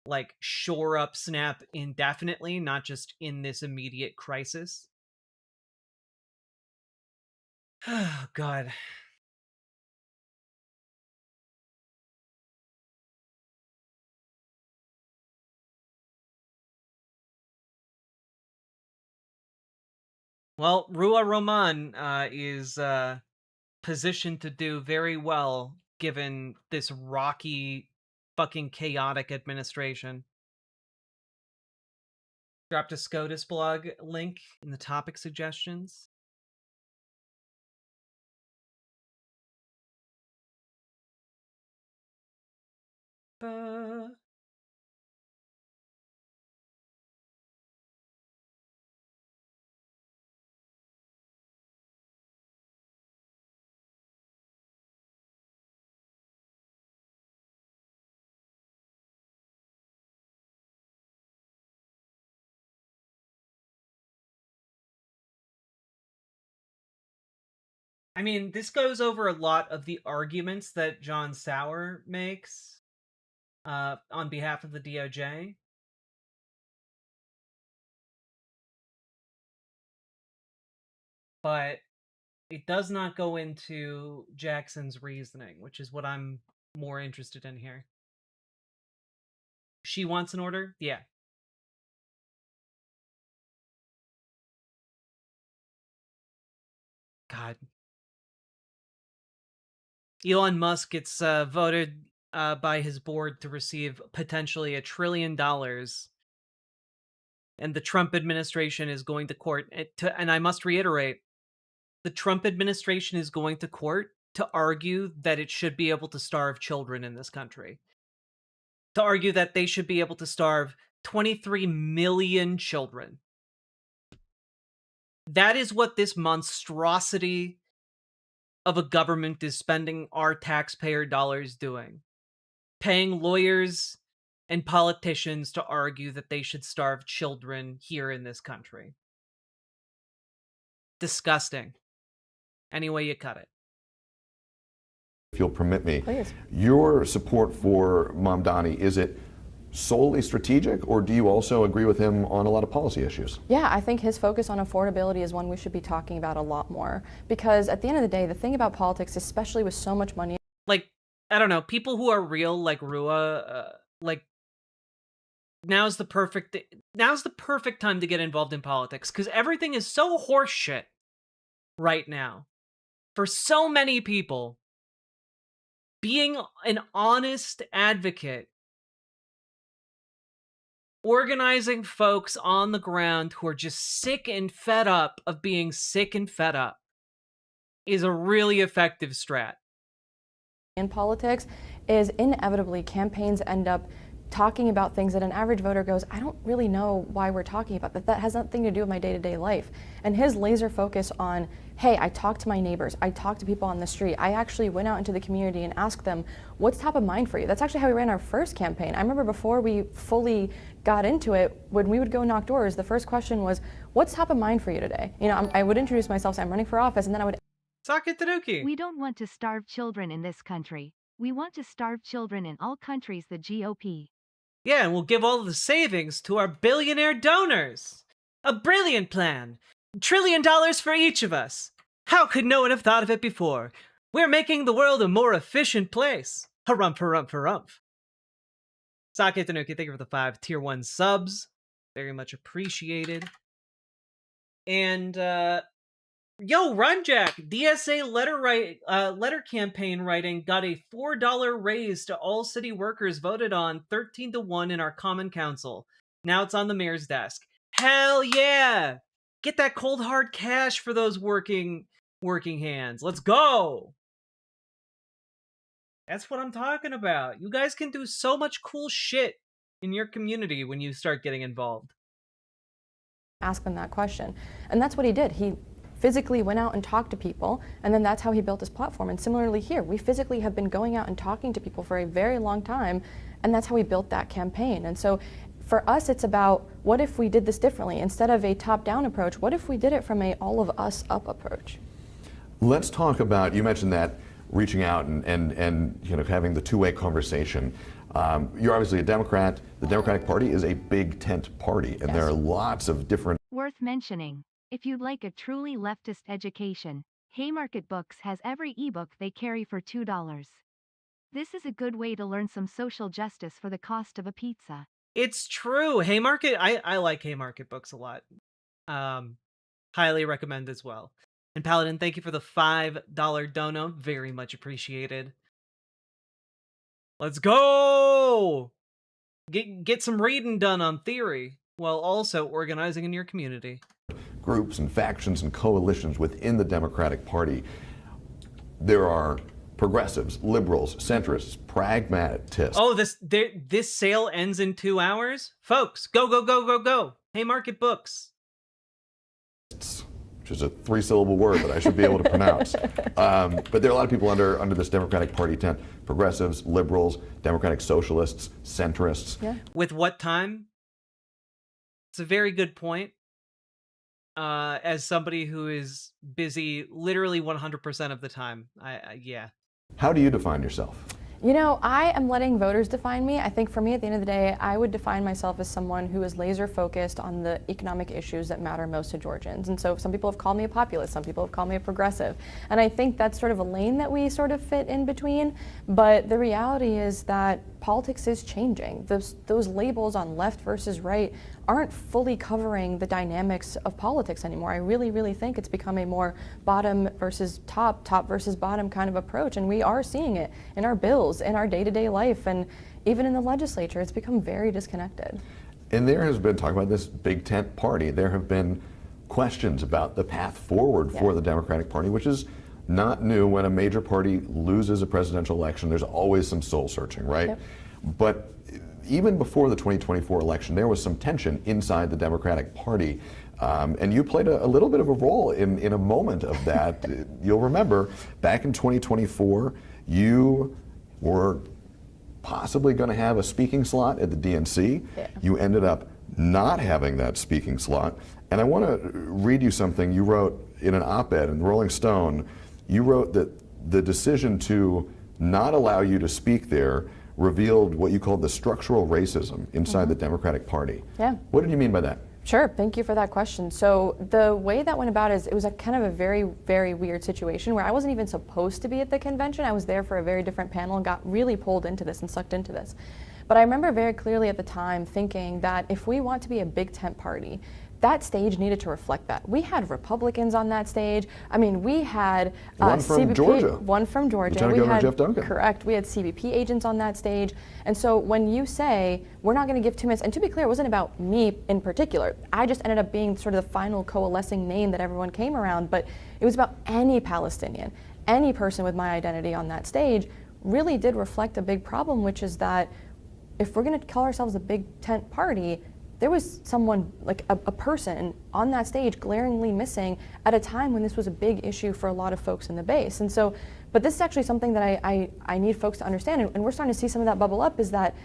like shore up SNAP indefinitely, not just in this immediate crisis. Oh, God. Well, Rua Roman is positioned to do very well given this rocky, fucking chaotic administration. Dropped a SCOTUS blog link in the topic suggestions. I mean, this goes over a lot of the arguments that John Sauer makes on behalf of the DOJ. But it does not go into Jackson's reasoning, which is what I'm more interested in here. She wants an order? Yeah. God. Elon Musk gets voted by his board to receive potentially $1 trillion. And the Trump administration is going to court. And I must reiterate, the Trump administration is going to court to argue that it should be able to starve children in this country. To argue that they should be able to starve 23 million children. That is what this monstrosity of a government is spending our taxpayer dollars doing. Paying lawyers and politicians to argue that they should starve children here in this country. Disgusting. Any way you cut it. if you'll permit me, Please. Your support for Mamdani, is it solely strategic, or do you also agree with him on a lot of policy issues? Yeah, I think his focus on affordability is one we should be talking about a lot more. Because at the end of the day, the thing about politics, especially with so much money... Like, I don't know, people who are real, like Rua, like, now's the perfect time to get involved in politics, because everything is so horseshit right now. For so many people, being an honest advocate, organizing folks on the ground who are just sick and fed up of being sick and fed up is a really effective strat. In politics is inevitably campaigns end up talking about things that an average voter goes, I don't really know why we're talking about that. That has nothing to do with my day-to-day life. And his laser focus on, hey, I talked to my neighbors, I talked to people on the street, I actually went out into the community and asked them, what's top of mind for you? That's actually how we ran our first campaign. I remember before we fully got into it, when we would go knock doors, the first question was, what's top of mind for you today? You know, I would introduce myself, say I'm running for office, and then I would... Sake Tanuki. We don't want to starve children in this country. We want to starve children in all countries, the GOP. Yeah, and we'll give all of the savings to our billionaire donors. A brilliant plan. $1 trillion for each of us. How could no one have thought of it before? We're making the world a more efficient place. Harumph, harumph, harumph. Sake Tanuki, thank you for the 5 tier 1 subs. Very much appreciated. And, Yo, Run Jack, DSA letter campaign writing got a $4 raise to all city workers voted on 13-1 in our common council. Now it's on the mayor's desk. Hell yeah! Get that cold hard cash for those working hands. Let's go! That's what I'm talking about. You guys can do so much cool shit in your community when you start getting involved. Ask them that question. And that's what he did. He physically went out and talked to people, and then that's how he built his platform. And similarly here, we physically have been going out and talking to people for a very long time, and that's how we built that campaign. And so for us, it's about, what if we did this differently? Instead of a top-down approach, what if we did it from a all-of-us-up approach? Let's talk about, you mentioned that, reaching out and you know, having the two-way conversation. You're obviously a Democrat. The Democratic Party is a big tent party, and there are lots of different... Worth mentioning, if you'd like a truly leftist education, Haymarket Books has every ebook they carry for $2. This is a good way to learn some social justice for the cost of a pizza. It's true. Haymarket, I like Haymarket Books a lot. Highly recommend as well. And Paladin, thank you for the $5 dono. Very much appreciated. Let's go! Get some reading done on theory, while also organizing in your community. Groups and factions and coalitions within the Democratic Party. There are progressives, liberals, centrists, pragmatists. Oh, this sale ends in 2 hours? Folks, go, go, go, go, go! Haymarket Books. Which is a 3-syllable word that I should be able to pronounce. But there are a lot of people under this Democratic Party tent. Progressives, liberals, Democratic Socialists, centrists. Yeah. With what time? It's a very good point. As somebody who is busy literally 100% of the time, yeah. How do you define yourself? You know, I am letting voters define me. I think for me, at the end of the day, I would define myself as someone who is laser focused on the economic issues that matter most to Georgians. And so some people have called me a populist, some people have called me a progressive. And I think that's sort of a lane that we sort of fit in between. But the reality is that politics is changing. Those labels on left versus right aren't fully covering the dynamics of politics anymore. I really, really think it's become a more bottom versus top, top versus bottom kind of approach. And we are seeing it in our bills, in our day-to-day life, and even in the legislature. It's become very disconnected. And there has been talk about this big tent party. There have been questions about the path forward for the Democratic Party, which is not new. When a major party loses a presidential election, there's always some soul searching, right? Yep. But even before the 2024 election, there was some tension inside the Democratic Party. And you played a little bit of a role in a moment of that. You'll remember back in 2024, you were possibly going to have a speaking slot at the DNC. Yeah. You ended up not having that speaking slot. And I want to read you something you wrote in an op-ed in the Rolling Stone. You wrote that the decision to not allow you to speak there revealed what you called the structural racism inside the Democratic Party. Yeah. What did you mean by that? Sure, thank you for that question. So the way that went about is it was a kind of a very, very weird situation where I wasn't even supposed to be at the convention. I was there for a very different panel and got really pulled into this and sucked into this. But I remember very clearly at the time thinking that if we want to be a big tent party, that stage needed to reflect that. We had Republicans on that stage. I mean, we had one from CBP, Georgia. One from Georgia. Lieutenant We Governor had, Jeff Duncan. Correct. We had CBP agents on that stage. And so when you say, we're not going to give 2 minutes, and to be clear, it wasn't about me in particular. I just ended up being sort of the final coalescing name that everyone came around. But it was about any Palestinian, any person with my identity on that stage really did reflect a big problem, which is that if we're going to call ourselves a big tent party, there was someone, like a person on that stage glaringly missing at a time when this was a big issue for a lot of folks in the base. And so, but this is actually something that I need folks to understand, and we're starting to see some of that bubble up, is that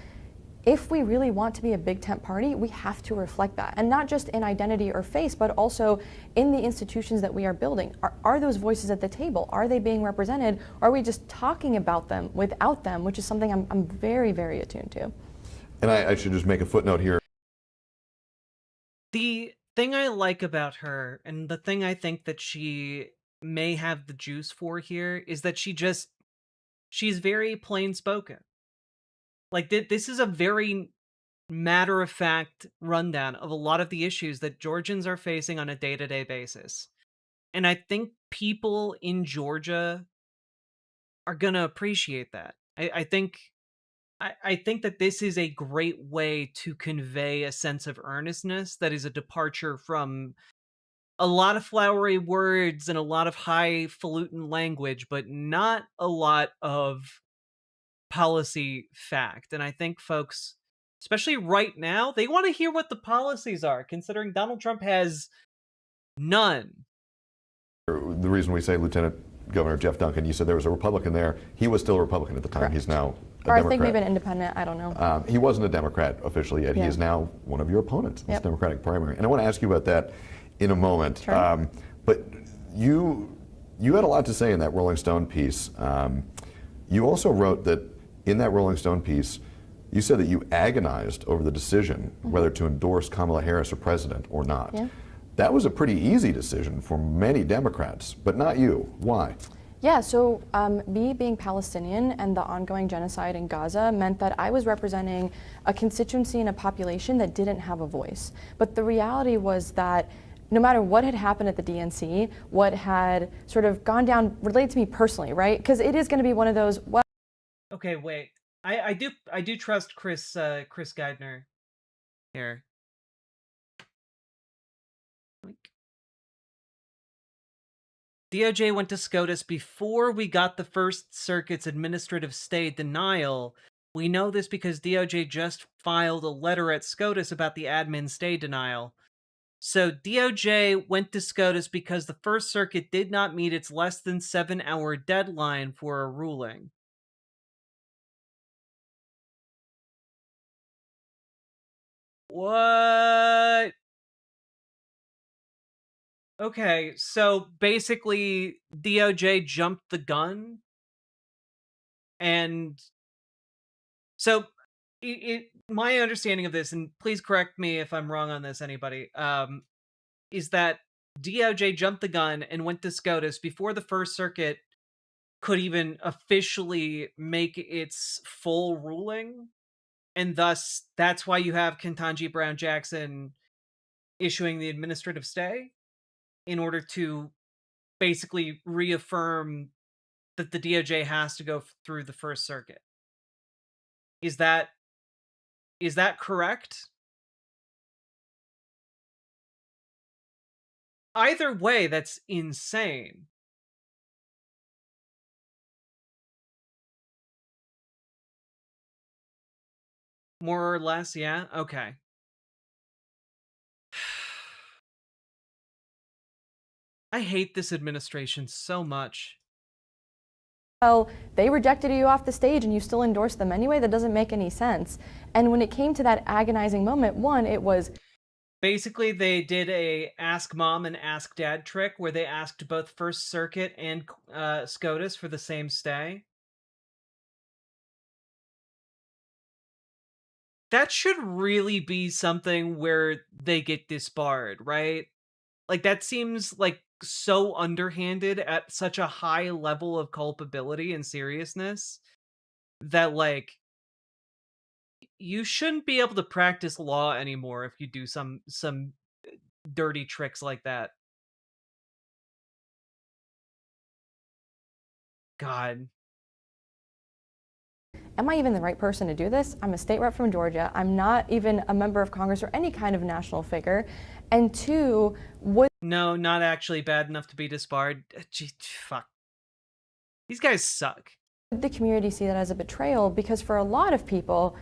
if we really want to be a big tent party, we have to reflect that. And not just in identity or face, but also in the institutions that we are building. Are those voices at the table? Are they being represented? Or are we just talking about them without them, which is something I'm very, very attuned to. And I should just make a footnote here. The thing I like about her, and the thing I think that she may have the juice for here, is that she's very plain spoken. Like, this is a very matter-of-fact rundown of a lot of the issues that Georgians are facing on a day-to-day basis. And I think people in Georgia are gonna appreciate that. I think that this is a great way to convey a sense of earnestness that is a departure from a lot of flowery words and a lot of highfalutin language, but not a lot of policy fact. And I think folks, especially right now, they want to hear what the policies are, considering Donald Trump has none. The reason we say Lieutenant Governor Jeff Duncan, you said there was a Republican there. He was still a Republican at the time. Correct. He's now a or Democrat. I think maybe an independent, I don't know. He wasn't a Democrat officially yet. Yeah. He is now one of your opponents in this Yep. Democratic primary. And I want to ask you about that in a moment. Sure. But you had a lot to say in that Rolling Stone piece. You also wrote that in that Rolling Stone piece, you said that you agonized over the decision whether to endorse Kamala Harris for president or not. Yeah. That was a pretty easy decision for many Democrats, but not you. Why? Yeah, so me being Palestinian and the ongoing genocide in Gaza meant that I was representing a constituency and a population that didn't have a voice. But the reality was that no matter what had happened at the DNC, what had sort of gone down related to me personally, right? Because it is going to be one of those, well, Okay, wait. I do trust Chris Geidner here. DOJ went to SCOTUS before we got the First Circuit's administrative stay denial. We know this because DOJ just filed a letter at SCOTUS about the admin stay denial. So DOJ went to SCOTUS because the First Circuit did not meet its less than 7-hour deadline for a ruling. What? Okay, so basically DOJ jumped the gun, and so my understanding of this, and please correct me if I'm wrong on this, anybody, is that DOJ jumped the gun and went to SCOTUS before the First Circuit could even officially make its full ruling, and thus that's why you have Ketanji Brown Jackson issuing the administrative stay in order to basically reaffirm that the DOJ has to go through the First Circuit. Is that correct? Either way, that's insane. More or less, yeah? Okay. I hate this administration so much. well, they rejected you off the stage and you still endorsed them anyway. That doesn't make any sense. And when it came to that agonizing moment, one, it was Basically, they did a ask mom and ask dad trick where they asked both First Circuit and SCOTUS for the same stay. That should really be something where they get disbarred, right? Like, that seems like so underhanded at such a high level of culpability and seriousness that, like, you shouldn't be able to practice law anymore if you do some dirty tricks like that. God. am I even the right person to do this? I'm a state rep from Georgia. I'm not even a member of Congress or any kind of national figure. And two, would No, not actually bad enough to be disbarred. Gee, fuck. These guys suck. the community see that as a betrayal? Because for a lot of people,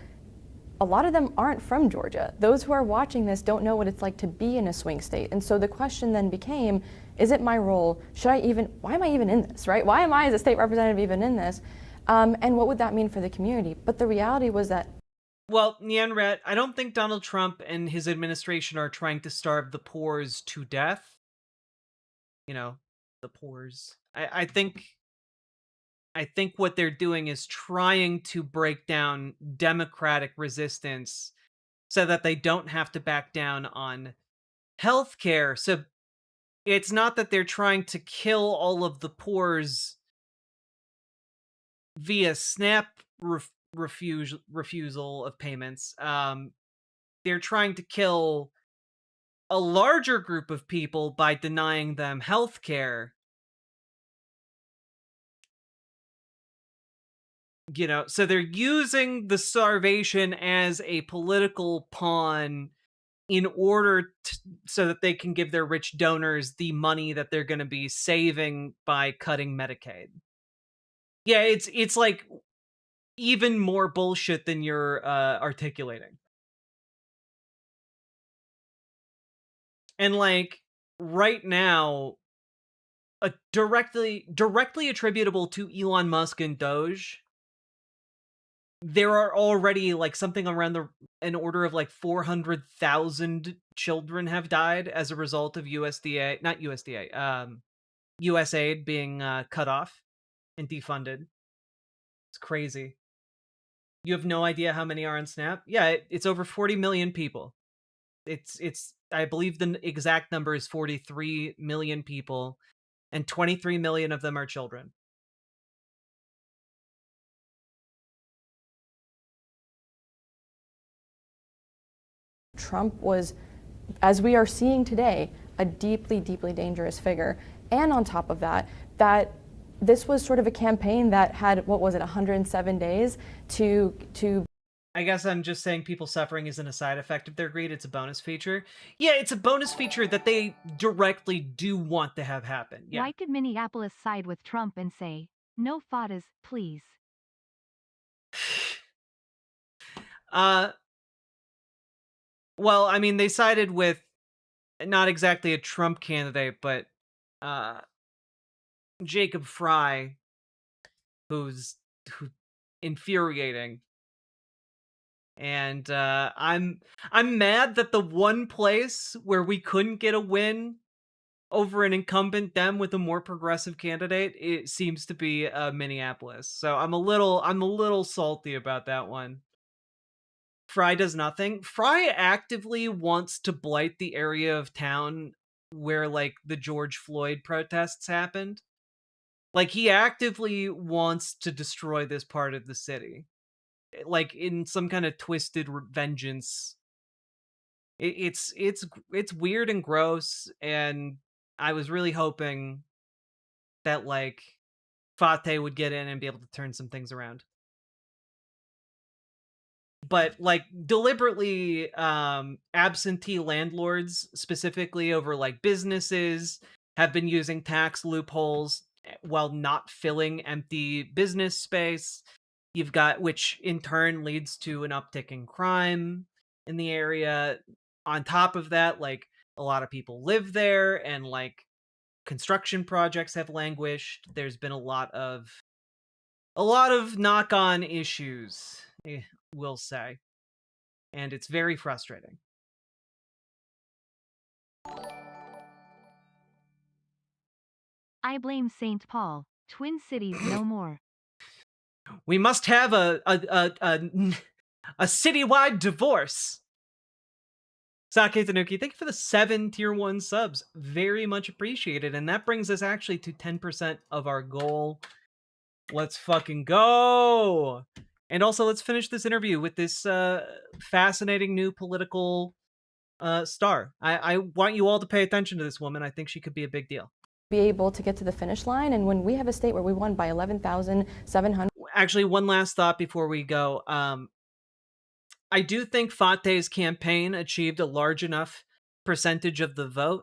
a lot of them aren't from Georgia. Those who are watching this don't know what it's like to be in a swing state. And so the question then became, is it my role? Why am I even in this, right? Why am I as a state representative even in this? And what would that mean for the community? But the reality was that Well, Nyan Rat, I don't think Donald Trump and his administration are trying to starve the poors to death. You know, the poors. I think what they're doing is trying to break down democratic resistance so that they don't have to back down on healthcare. So it's not that they're trying to kill all of the poors via SNAP refusal of payments. They're trying to kill a larger group of people by denying them health care. You know, so they're using the starvation as a political pawn in order so that they can give their rich donors the money that they're going to be saving by cutting Medicaid. Yeah, it's like even more bullshit than you're articulating. And like right now, directly attributable to Elon Musk and Doge, there are already like something around an order of like 400,000 children have died as a result of USAID being cut off and defunded. It's crazy. You have no idea how many are on SNAP? Yeah, it's over 40 million people. It's I believe the exact number is 43 million people, and 23 million of them are children. Trump was, as we are seeing today, a deeply, deeply dangerous figure. And on top of that, that this was sort of a campaign that had, what was it, 107 days to I guess I'm just saying people suffering isn't a side effect of their greed, it's a bonus feature. Yeah, it's a bonus feature that they directly do want to have happen. Yeah. Why could Minneapolis side with Trump and say, no photos, please? Well, I mean, they sided with not exactly a Trump candidate, but Jacob Fry, who's infuriating. And I'm mad that the one place where we couldn't get a win over an incumbent Dem with a more progressive candidate, it seems to be Minneapolis. So I'm a little salty about that one. Fry does nothing. Fry actively wants to blight the area of town where like the George Floyd protests happened. Like he actively wants to destroy this part of the city. Like in some kind of twisted vengeance. It's weird and gross, and I was really hoping that like Fate would get in and be able to turn some things around. But like deliberately absentee landlords, specifically over like businesses, have been using tax loopholes while not filling empty business space. You've got, which in turn leads to an uptick in crime in the area. On top of that, like a lot of people live there, and like construction projects have languished. There's been a lot of knock-on issues, we'll say. And it's very frustrating. I blame St. Paul. Twin Cities no more. We must have a citywide divorce. Sake Tanuki, thank you for the 7 tier 1 subs. Very much appreciated. And that brings us actually to 10% of our goal. Let's fucking go. And also, let's finish this interview with this fascinating new political star. I want you all to pay attention to this woman. I think she could be a big deal. be able to get to the finish line. And when we have a state where we won by 11,700. Actually, one last thought before we go. I do think Fate's campaign achieved a large enough percentage of the vote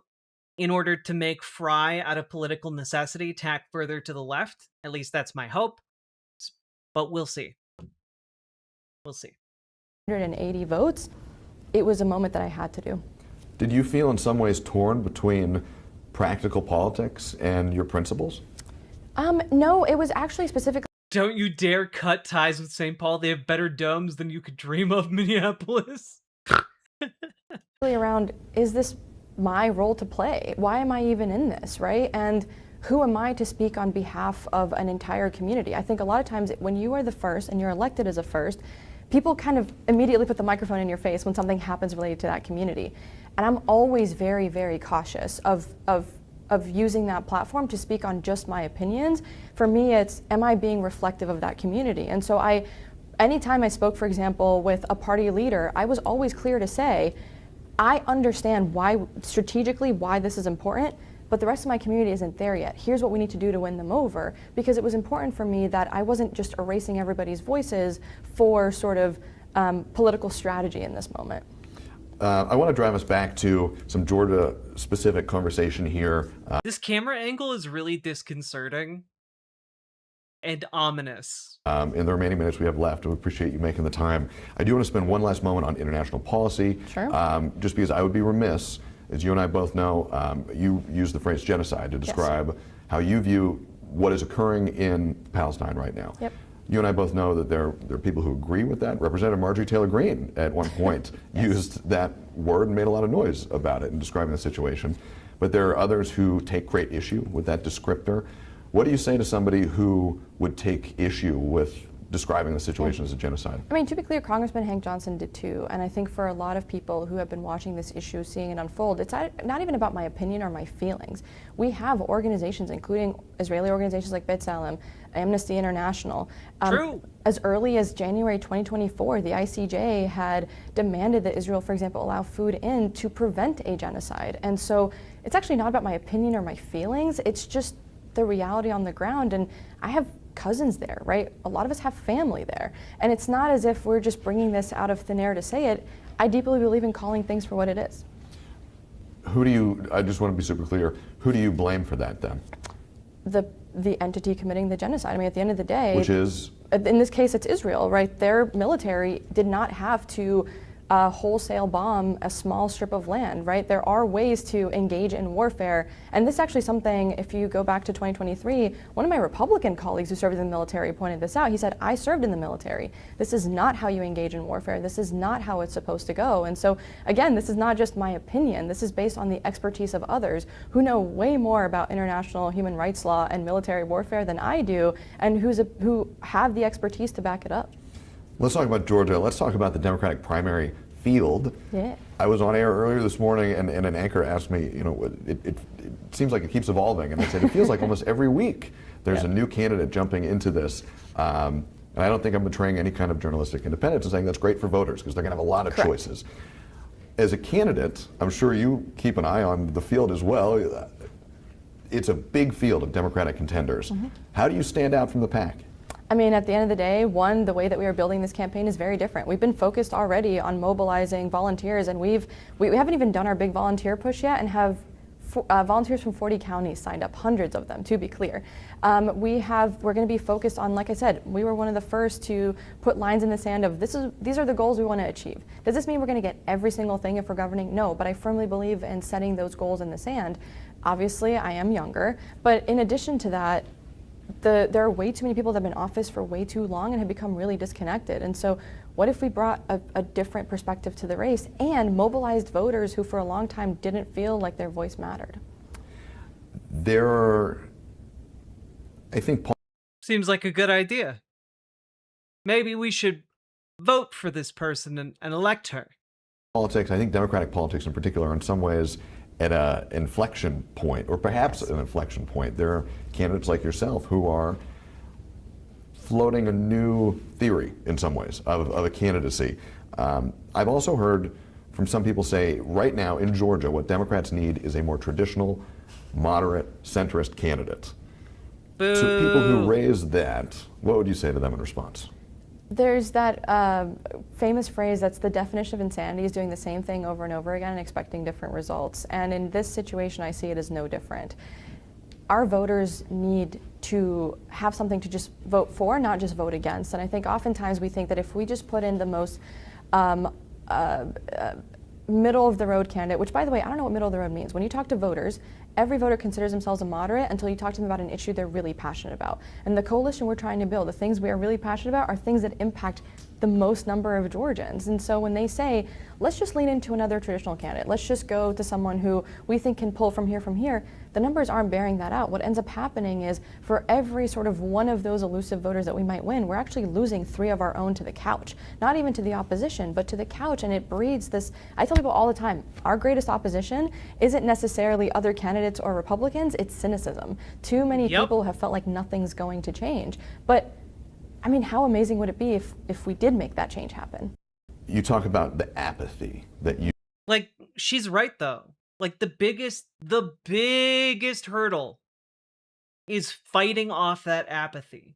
in order to make Fry, out of political necessity, tack further to the left. At least that's my hope. But we'll see. We'll see. 180 votes. It was a moment that I had to do. Did you feel in some ways torn between practical politics and your principles? No, it was actually specifically. Don't you dare cut ties with St. Paul. They have better domes than you could dream of, Minneapolis. Around, is this my role to play? Why am I even in this, right? And who am I to speak on behalf of an entire community? I think a lot of times when you are the first and you're elected as a first, people kind of immediately put the microphone in your face when something happens related to that community. And I'm always very, very cautious of using that platform to speak on just my opinions. For me, it's, am I being reflective of that community? And so anytime I spoke, for example, with a party leader, I was always clear to say, I understand why, strategically, why this is important, but the rest of my community isn't there yet. Here's what we need to do to win them over, because it was important for me that I wasn't just erasing everybody's voices for sort of political strategy in this moment. I want to drive us back to some Georgia-specific conversation here. This camera angle is really disconcerting and ominous. In the remaining minutes we have left, I appreciate you making the time. I do want to spend one last moment on international policy. Sure. Just because I would be remiss, as you and I both know, you use the phrase genocide to describe how you view what is occurring in Palestine right now. Yep. You and I both know that there are people who agree with that. Representative Marjorie Taylor Greene at one point used that word and made a lot of noise about it in describing the situation. But there are others who take great issue with that descriptor. What do you say to somebody who would take issue with describing the situation as a genocide? I mean, to be clear, Congressman Hank Johnson did too, and I think for a lot of people who have been watching this issue, seeing it unfold, it's not even about my opinion or my feelings. We have organizations, including Israeli organizations like B'Tselem, Amnesty International. True. As early as January 2024, the ICJ had demanded that Israel, for example, allow food in to prevent a genocide. And so it's actually not about my opinion or my feelings, it's just the reality on the ground. And I have cousins there, right? A lot of us have family there. And it's not as if we're just bringing this out of thin air to say it. I deeply believe in calling things for what it is. Who do you, I just want to be super clear, who do you blame for that then? The entity committing the genocide. I mean, at the end of the day, which is? In this case, it's Israel, right? Their military did not have to wholesale bomb a small strip of land, right? There are ways to engage in warfare. And this is actually something, if you go back to 2023, one of my Republican colleagues who served in the military pointed this out. He said, I served in the military. This is not how you engage in warfare. This is not how it's supposed to go. And so, again, this is not just my opinion. This is based on the expertise of others who know way more about international human rights law and military warfare than I do, and who have the expertise to back it up. Let's talk about Georgia. Let's talk about the Democratic primary field. Yeah. I was on air earlier this morning, and an anchor asked me, you know, it seems like it keeps evolving, and I said it feels like almost every week there's a new candidate jumping into this. And I don't think I'm betraying any kind of journalistic independence and saying that's great for voters because they're going to have a lot of choices. As a candidate, I'm sure you keep an eye on the field as well. It's a big field of Democratic contenders. How do you stand out from the pack? I mean, at the end of the day, one, the way that we are building this campaign is very different. We've been focused already on mobilizing volunteers, and we haven't even done our big volunteer push yet, and have volunteers from 40 counties signed up, hundreds of them, to be clear. We're going to be focused on, like I said, we were one of the first to put lines in the sand of these are the goals we want to achieve. Does this mean we're going to get every single thing if we're governing? No, but I firmly believe in setting those goals in the sand. Obviously, I am younger, but in addition to that, there are way too many people that have been in office for way too long and have become really disconnected. And so what if we brought a different perspective to the race and mobilized voters who for a long time didn't feel like their voice mattered? There are, I think... Seems like a good idea. Maybe we should vote for this person and elect her. Politics, I think Democratic politics in particular, are in some ways at an inflection point, or perhaps an inflection point. There are candidates like yourself who are floating a new theory, in some ways, of a candidacy. I've also heard from some people say, right now in Georgia, what Democrats need is a more traditional, moderate, centrist candidate. Boo. To people who raise that, what would you say to them in response? There's that famous phrase that's the definition of insanity, is doing the same thing over and over again and expecting different results. And in this situation, I see it as no different. Our voters need to have something to just vote for, not just vote against. And I think oftentimes we think that if we just put in the most middle of the road candidate, which by the way, I don't know what middle of the road means. When you talk to voters, every voter considers themselves a moderate until you talk to them about an issue they're really passionate about. And the coalition we're trying to build, the things we are really passionate about, are things that impact the most number of Georgians. And so when they say, let's just lean into another traditional candidate, let's just go to someone who we think can pull from here, the numbers aren't bearing that out. What ends up happening is for every sort of one of those elusive voters that we might win, we're actually losing 3 of our own to the couch. Not even to the opposition, but to the couch. And it breeds this, I tell people all the time, our greatest opposition isn't necessarily other candidates or Republicans, it's cynicism. Too many people have felt like nothing's going to change. But I mean, how amazing would it be if we did make that change happen? You talk about the apathy that you... Like, she's right though. Like the biggest hurdle is fighting off that apathy.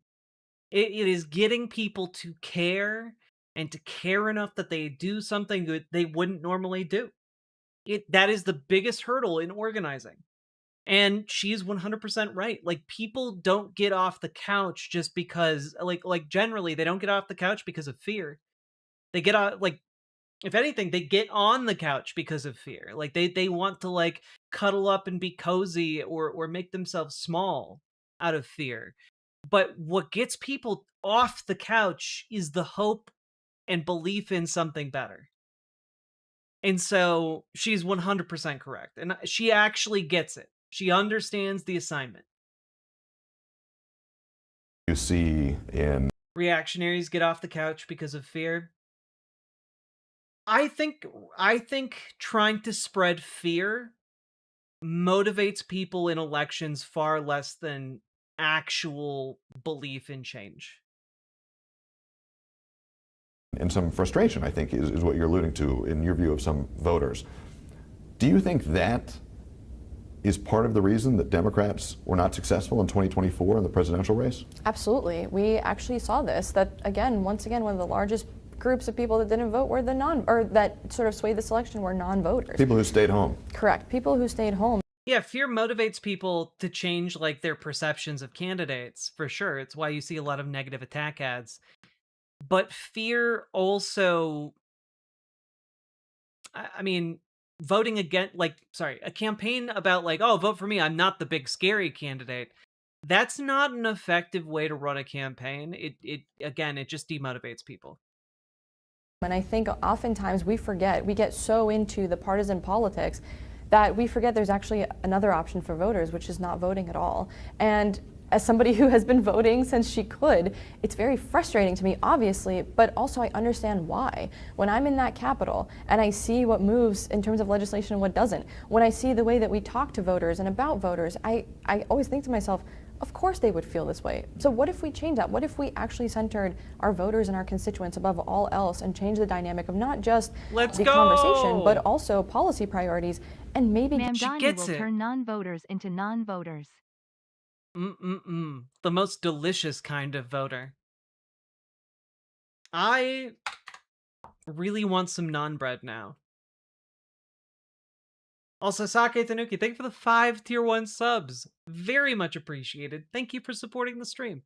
It is getting people to care and to care enough that they do something that they wouldn't normally do. That is the biggest hurdle in organizing. And she's 100% right. Like people don't get off the couch just because like generally they don't get off the couch because of fear. They get out like if anything, they get on the couch because of fear. Like they want to like cuddle up and be cozy or make themselves small out of fear. But what gets people off the couch is the hope and belief in something better. And so she's 100% correct. And she actually gets it. She understands the assignment. You see in Reactionaries get off the couch because of fear. I think trying to spread fear motivates people in elections far less than actual belief in change. and some frustration, I think, is what you're alluding to in your view of some voters. Do you think that is part of the reason that Democrats were not successful in 2024 in the presidential race? Absolutely. We actually saw this, that once again, one of the largest groups of people that didn't vote were that sort of swayed this election were non-voters. People who stayed home. Correct. People who stayed home. Yeah, fear motivates people to change like their perceptions of candidates, for sure. It's why you see a lot of negative attack ads. But fear also, I mean, voting against, a campaign about like, oh, vote for me, I'm not the big scary candidate. That's not an effective way to run a campaign. It just demotivates people. And I think oftentimes we get so into the partisan politics that we forget there's actually another option for voters, which is not voting at all. And as somebody who has been voting since she could, it's very frustrating to me, obviously, but also I understand why. When I'm in that Capitol and I see what moves in terms of legislation and what doesn't, when I see the way that we talk to voters and about voters, I always think to myself, of course they would feel this way. So what if we change that? What if we actually centered our voters and our constituents above all else and change the dynamic of not just the conversation, but also policy priorities and maybe Mamdani will turn non-voters into non-voters. The most delicious kind of voter. I really want some naan bread now. Also, Sake Tanuki, thank you for the 5 tier 1 subs. Very much appreciated. Thank you for supporting the stream.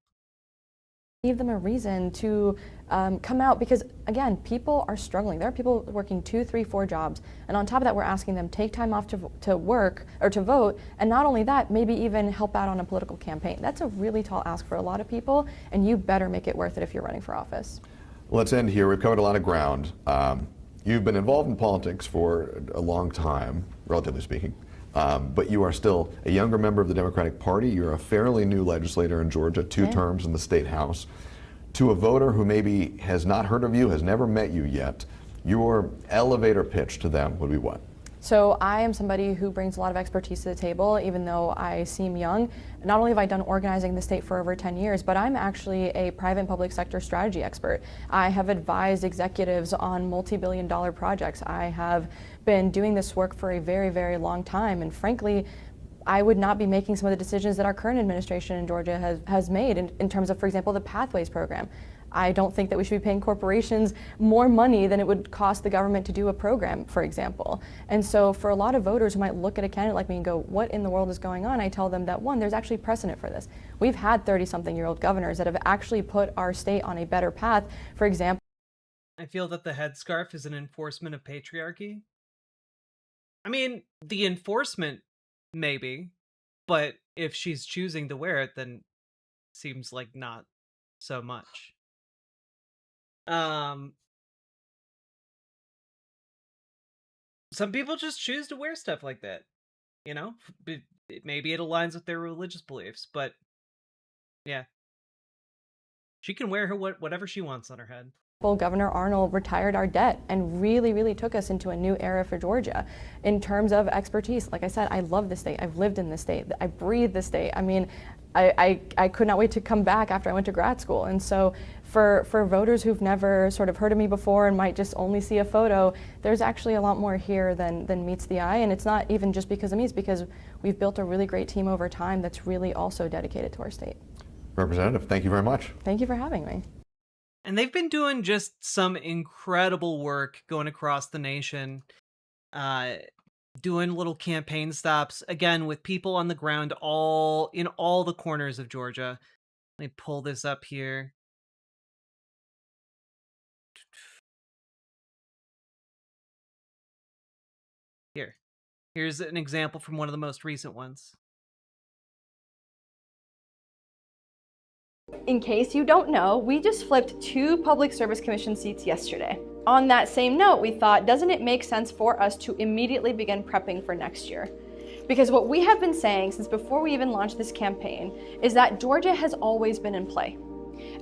Give them a reason to come out because, again, people are struggling. There are people working 2, 3, 4 jobs. And on top of that, we're asking them take time off to work or to vote. And not only that, maybe even help out on a political campaign. That's a really tall ask for a lot of people. And you better make it worth it if you're running for office. Let's end here. We've covered a lot of ground. You've been involved in politics for a long time, relatively speaking. But you are still a younger member of the Democratic Party. You're a fairly new legislator in Georgia, 2 terms in the state house. To a voter who maybe has not heard of you, has never met you yet, your elevator pitch to them would be what? So I am somebody who brings a lot of expertise to the table, even though I seem young. Not only have I done organizing in the state for over 10 years, but I'm actually a private and public sector strategy expert. I have advised executives on multi-billion-dollar projects. I have been doing this work for a very, very long time, and frankly, I would not be making some of the decisions that our current administration in Georgia has made in terms of, for example, the Pathways program. I don't think that we should be paying corporations more money than it would cost the government to do a program, for example. And so for a lot of voters who might look at a candidate like me and go, what in the world is going on? I tell them that, one, there's actually precedent for this. We've had 30-something-year-old governors that have actually put our state on a better path. For example, I feel that the headscarf is an enforcement of patriarchy. I mean, the enforcement, maybe, but if she's choosing to wear it, then seems like not so much. Some people just choose to wear stuff like that, you know? Maybe it aligns with their religious beliefs, but yeah. She can wear whatever she wants on her head. Governor Arnold retired our debt and really, really took us into a new era for Georgia in terms of expertise. Like I said, I love the state. I've lived in the state. I breathe the state. I mean, I could not wait to come back after I went to grad school. And so for voters who've never sort of heard of me before and might just only see a photo, there's actually a lot more here than meets the eye. And it's not even just because of me, it's because we've built a really great team over time that's really also dedicated to our state. Representative, thank you very much. Thank you for having me. And they've been doing just some incredible work going across the nation, doing little campaign stops, again, with people on the ground in all the corners of Georgia. Let me pull this up here. Here's an example from one of the most recent ones. In case you don't know, we just flipped 2 Public Service Commission seats yesterday. On that same note, we thought, doesn't it make sense for us to immediately begin prepping for next year? Because what we have been saying since before we even launched this campaign is that Georgia has always been in play.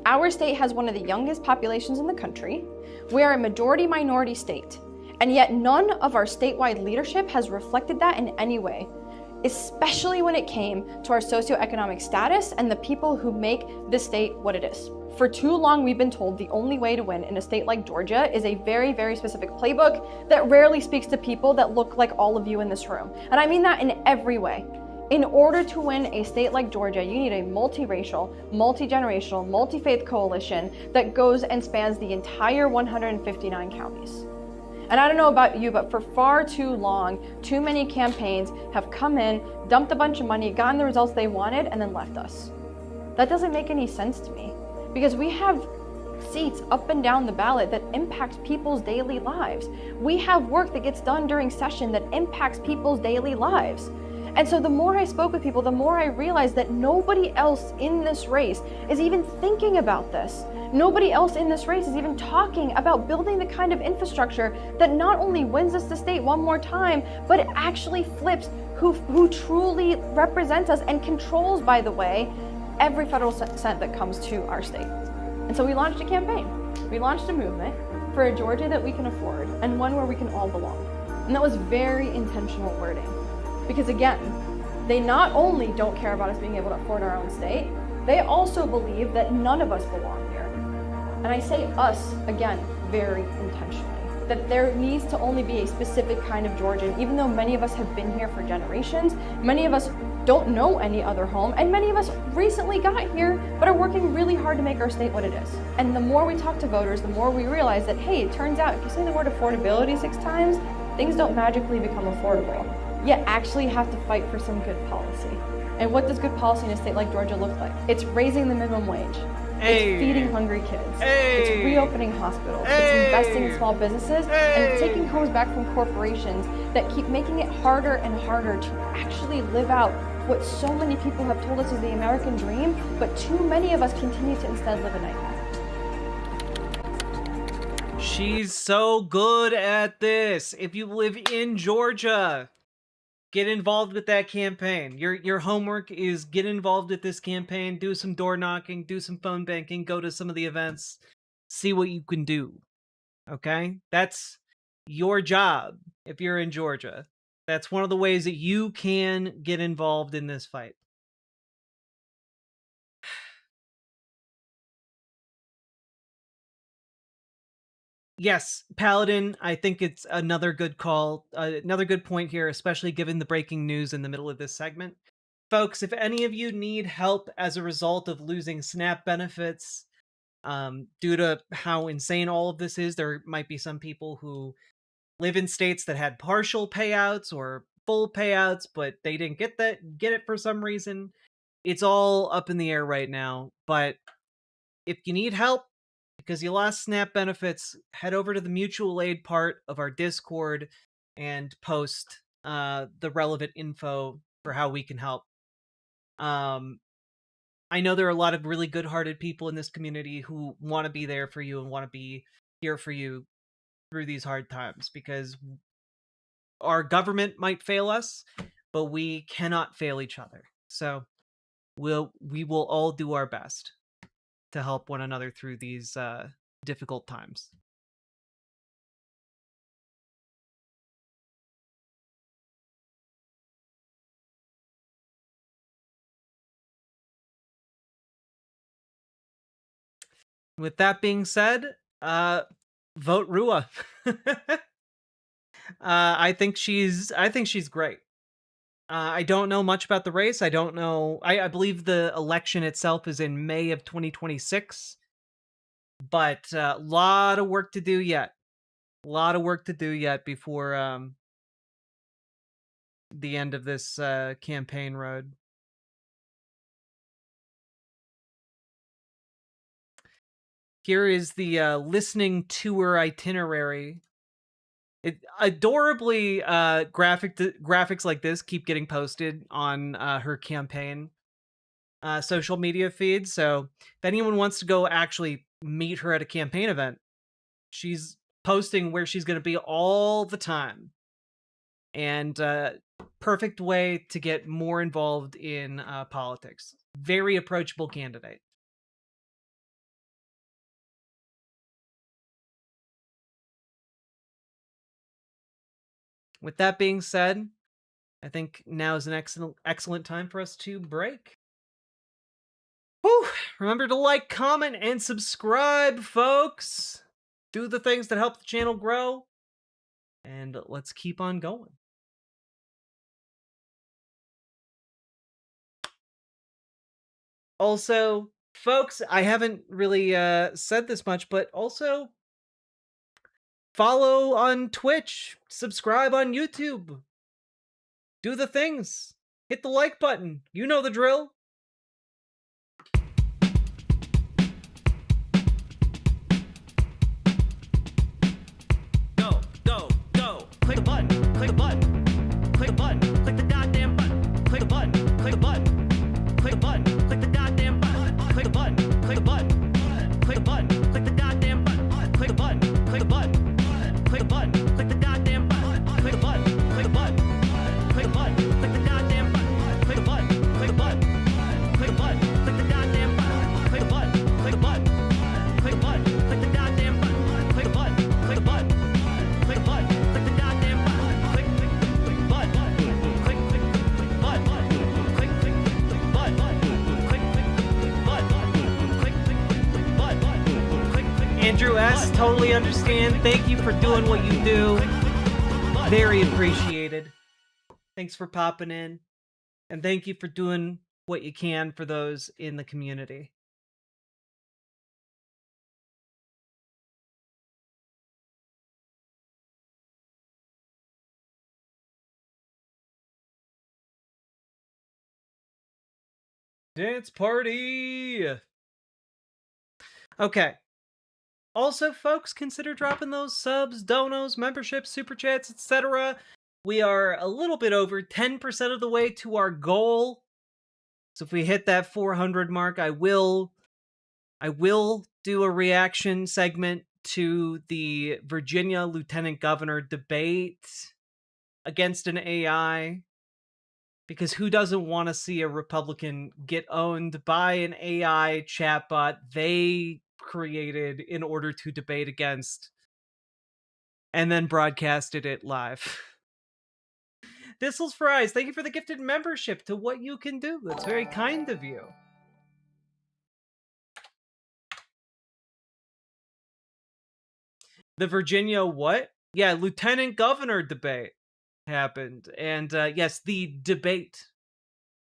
Our state has one of the youngest populations in the country. We are a majority-minority state, and yet none of our statewide leadership has reflected that in any way, especially when it came to our socioeconomic status and the people who make this state what it is. For too long, we've been told the only way to win in a state like Georgia is a very, very specific playbook that rarely speaks to people that look like all of you in this room. And I mean that in every way. In order to win a state like Georgia, you need a multiracial, multi-generational, multi-faith coalition that goes and spans the entire 159 counties. And I don't know about you, but for far too long, too many campaigns have come in, dumped a bunch of money, gotten the results they wanted, and then left us. That doesn't make any sense to me, because we have seats up and down the ballot that impact people's daily lives. We have work that gets done during session that impacts people's daily lives. And so the more I spoke with people, the more I realized that nobody else in this race is even thinking about this. Nobody else in this race is even talking about building the kind of infrastructure that not only wins us the state one more time, but it actually flips who truly represents us and controls, by the way, every federal cent that comes to our state. And so we launched a campaign. We launched a movement for a Georgia that we can afford and one where we can all belong. And that was very intentional wording. Because again, they not only don't care about us being able to afford our own state, they also believe that none of us belong here. And I say us, again, very intentionally. That there needs to only be a specific kind of Georgian, even though many of us have been here for generations, many of us don't know any other home, and many of us recently got here, but are working really hard to make our state what it is. And the more we talk to voters, the more we realize that, hey, it turns out if you say the word affordability 6 times, things don't magically become affordable. You actually have to fight for some good policy. And what does good policy in a state like Georgia look like? It's raising the minimum wage. It's feeding hungry kids. It's reopening hospitals. It's investing in small businesses and taking homes back from corporations that keep making it harder and harder to actually live out what so many people have told us is the American dream, but too many of us continue to instead live a nightmare. She's so good at this. If you live in Georgia, get involved with that campaign. Your homework is get involved with this campaign, do some door knocking, do some phone banking, go to some of the events, see what you can do. Okay? That's your job if you're in Georgia. That's one of the ways that you can get involved in this fight. Yes, Paladin, I think it's another good call, another good point here, especially given the breaking news in the middle of this segment. Folks, if any of you need help as a result of losing SNAP benefits, due to how insane all of this is, there might be some people who live in states that had partial payouts or full payouts, but they didn't get it for some reason. It's all up in the air right now, but if you need help, because you lost SNAP benefits, head over to the mutual aid part of our Discord and post the relevant info for how we can help. I know there are a lot of really good-hearted people in this community who want to be there for you and want to be here for you through these hard times, because our government might fail us, but we cannot fail each other. So we will all do our best to help one another through these difficult times. With that being said, vote Rua. I think she's great. I don't know much about the race. I don't know. I believe the election itself is in May of 2026, but a lot of work to do yet. A lot of work to do yet before the end of this campaign road. Here is the listening tour itinerary. It adorably graphics like this keep getting posted on her campaign social media feed. So if anyone wants to go actually meet her at a campaign event, she's posting where she's going to be all the time. And perfect way to get more involved in politics. Very approachable candidate. With that being said, I think now is an excellent time for us to break. Whew. Remember to like, comment, and subscribe, folks. Do the things that help the channel grow. And let's keep on going. Also, folks, I haven't really said this much, but also follow on Twitch, subscribe on YouTube. Do the things. Hit the like button. You know the drill. Go, go, go. Click the button. Click the button. Click the button. Click the goddamn button. Click the button. Click the button. Click the button. Click the goddamn button. Click the button. Click the button. Click the button. Click the goddamn button. Click the button. Click the button. Click the button. Click the goddamn button. Click the button. Click the button. Click the button. Click the goddamn button. Click the button. Click the button. Click the button. Click the goddamn button. Click the button. Click the button. Click the button. Click the goddamn button. Click the button. Click the button. Click the button. Click the goddamn button. Click button. Click button. Click button. Andrew S. Totally understand. Thank you for doing what you do. Very appreciated. Thanks for popping in. And thank you for doing what you can for those in the community. Dance party! Okay. Also, folks, consider dropping those subs, donos, memberships, super chats, etc. We are a little bit over 10% of the way to our goal. So if we hit that 400 mark, I will do a reaction segment to the Virginia Lieutenant Governor debate against an AI. Because who doesn't want to see a Republican get owned by an AI chatbot they created in order to debate against and then broadcasted it live? Thistles for Eyes, thank you for the gifted membership to What You Can Do. That's very kind of you. The Virginia what? Yeah, Lieutenant Governor debate happened. And yes, the debate.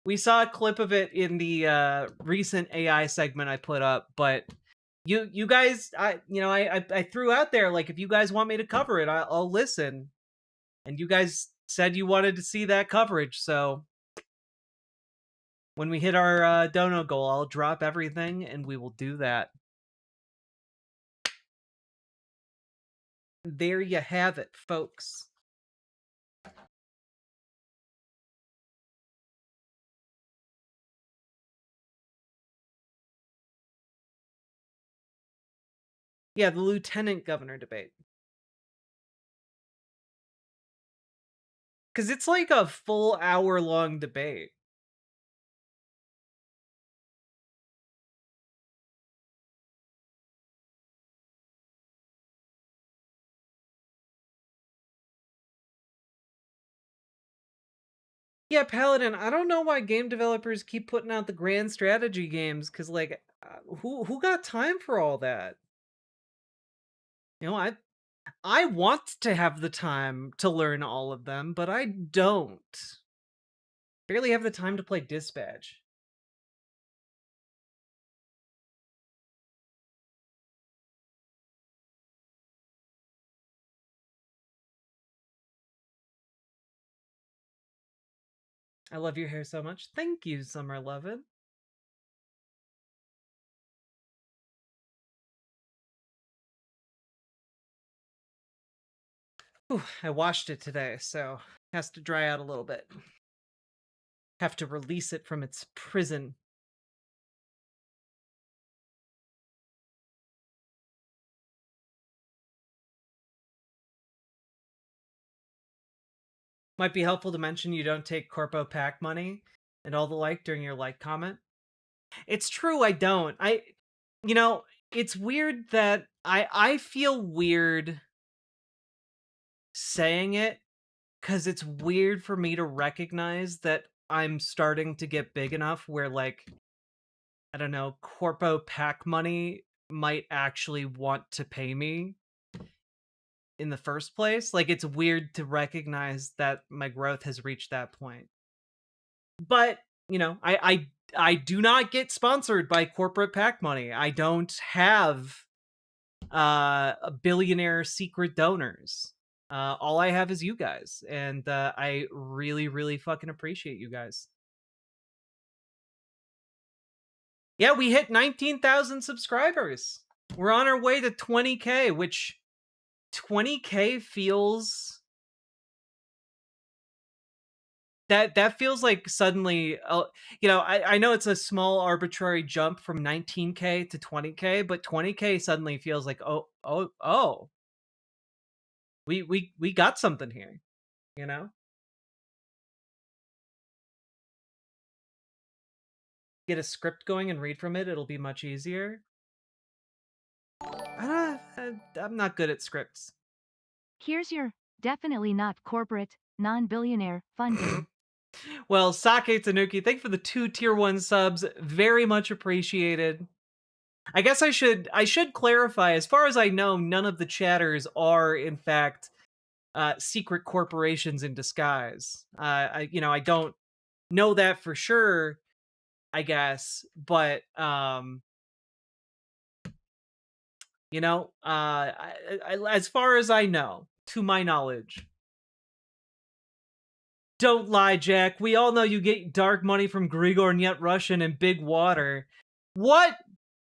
We saw a clip of it in the recent AI segment I put up, but you guys, I threw out there, like, if you guys want me to cover it, I'll listen. And you guys said you wanted to see that coverage, so when we hit our dono goal, I'll drop everything and we will do that. There you have it, folks. Yeah, the lieutenant governor debate. Because it's like a full hour-long debate. Yeah, Paladin, I don't know why game developers keep putting out the grand strategy games, because, like, who got time for all that? You know, I want to have the time to learn all of them, but I don't. Barely have the time to play Dispatch. I love your hair so much. Thank you, Summer Lovin'. Whew, I washed it today, so it has to dry out a little bit. Have to release it from its prison. Might be helpful to mention you don't take Corpo Pack money and all the like during your like comment. It's true, I don't. You know, it's weird that I feel weird saying it, because it's weird for me to recognize that I'm starting to get big enough where, like, I don't know, Corpo Pack money might actually want to pay me in the first place. Like, it's weird to recognize that my growth has reached that point. But, you know, I do not get sponsored by corporate PAC money. I don't have a billionaire secret donors. All I have is you guys, and I really, really fucking appreciate you guys. Yeah, we hit 19,000 subscribers. We're on our way to 20K, which 20K feels that feels like suddenly, you know, I know it's a small arbitrary jump from 19K to 20K, but 20K suddenly feels like, oh, we got something here, you know? Get a script going and read from it, it'll be much easier. I'm not good at scripts. Here's your definitely not corporate, non-billionaire funding. Well, Sake Tanuki, thank you for the 2 tier 1 subs. Very much appreciated. I guess I should clarify, as far as I know, none of the chatters are in fact secret corporations in disguise. I don't know that for sure, I guess, but as far as I know, to my knowledge. Don't lie, Jack. We all know you get dark money from Grigor and yet Russian and Big Water. What?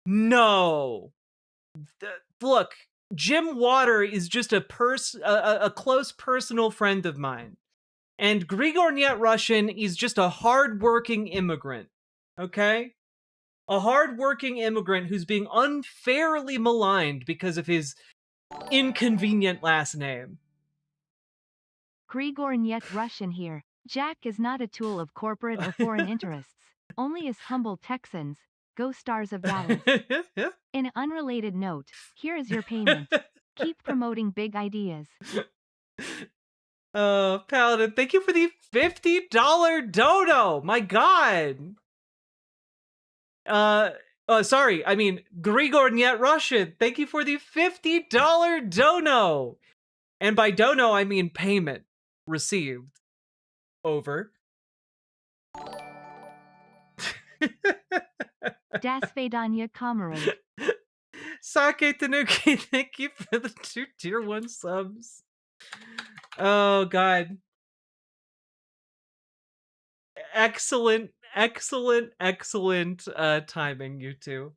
No. Look, Jim Water is just a close personal friend of mine. And Grigor Nyet Russian is just a hardworking immigrant. Okay? A hardworking immigrant who's being unfairly maligned because of his inconvenient last name. Grigor Nyet Russian here. Jack is not a tool of corporate or foreign interests, only as humble Texans. Go Stars of Dallas. In an unrelated note, here is your payment. Keep promoting big ideas. Paladin, thank you for the $50 dono. My God. Sorry. I mean, Grigor Nyet Russian, thank you for the $50 dono. And by dono, I mean payment received. Over. Das Vedanya Kamerad. Sake Tanuki, thank you for the 2 tier 1 subs. Oh, God. Excellent timing, you two.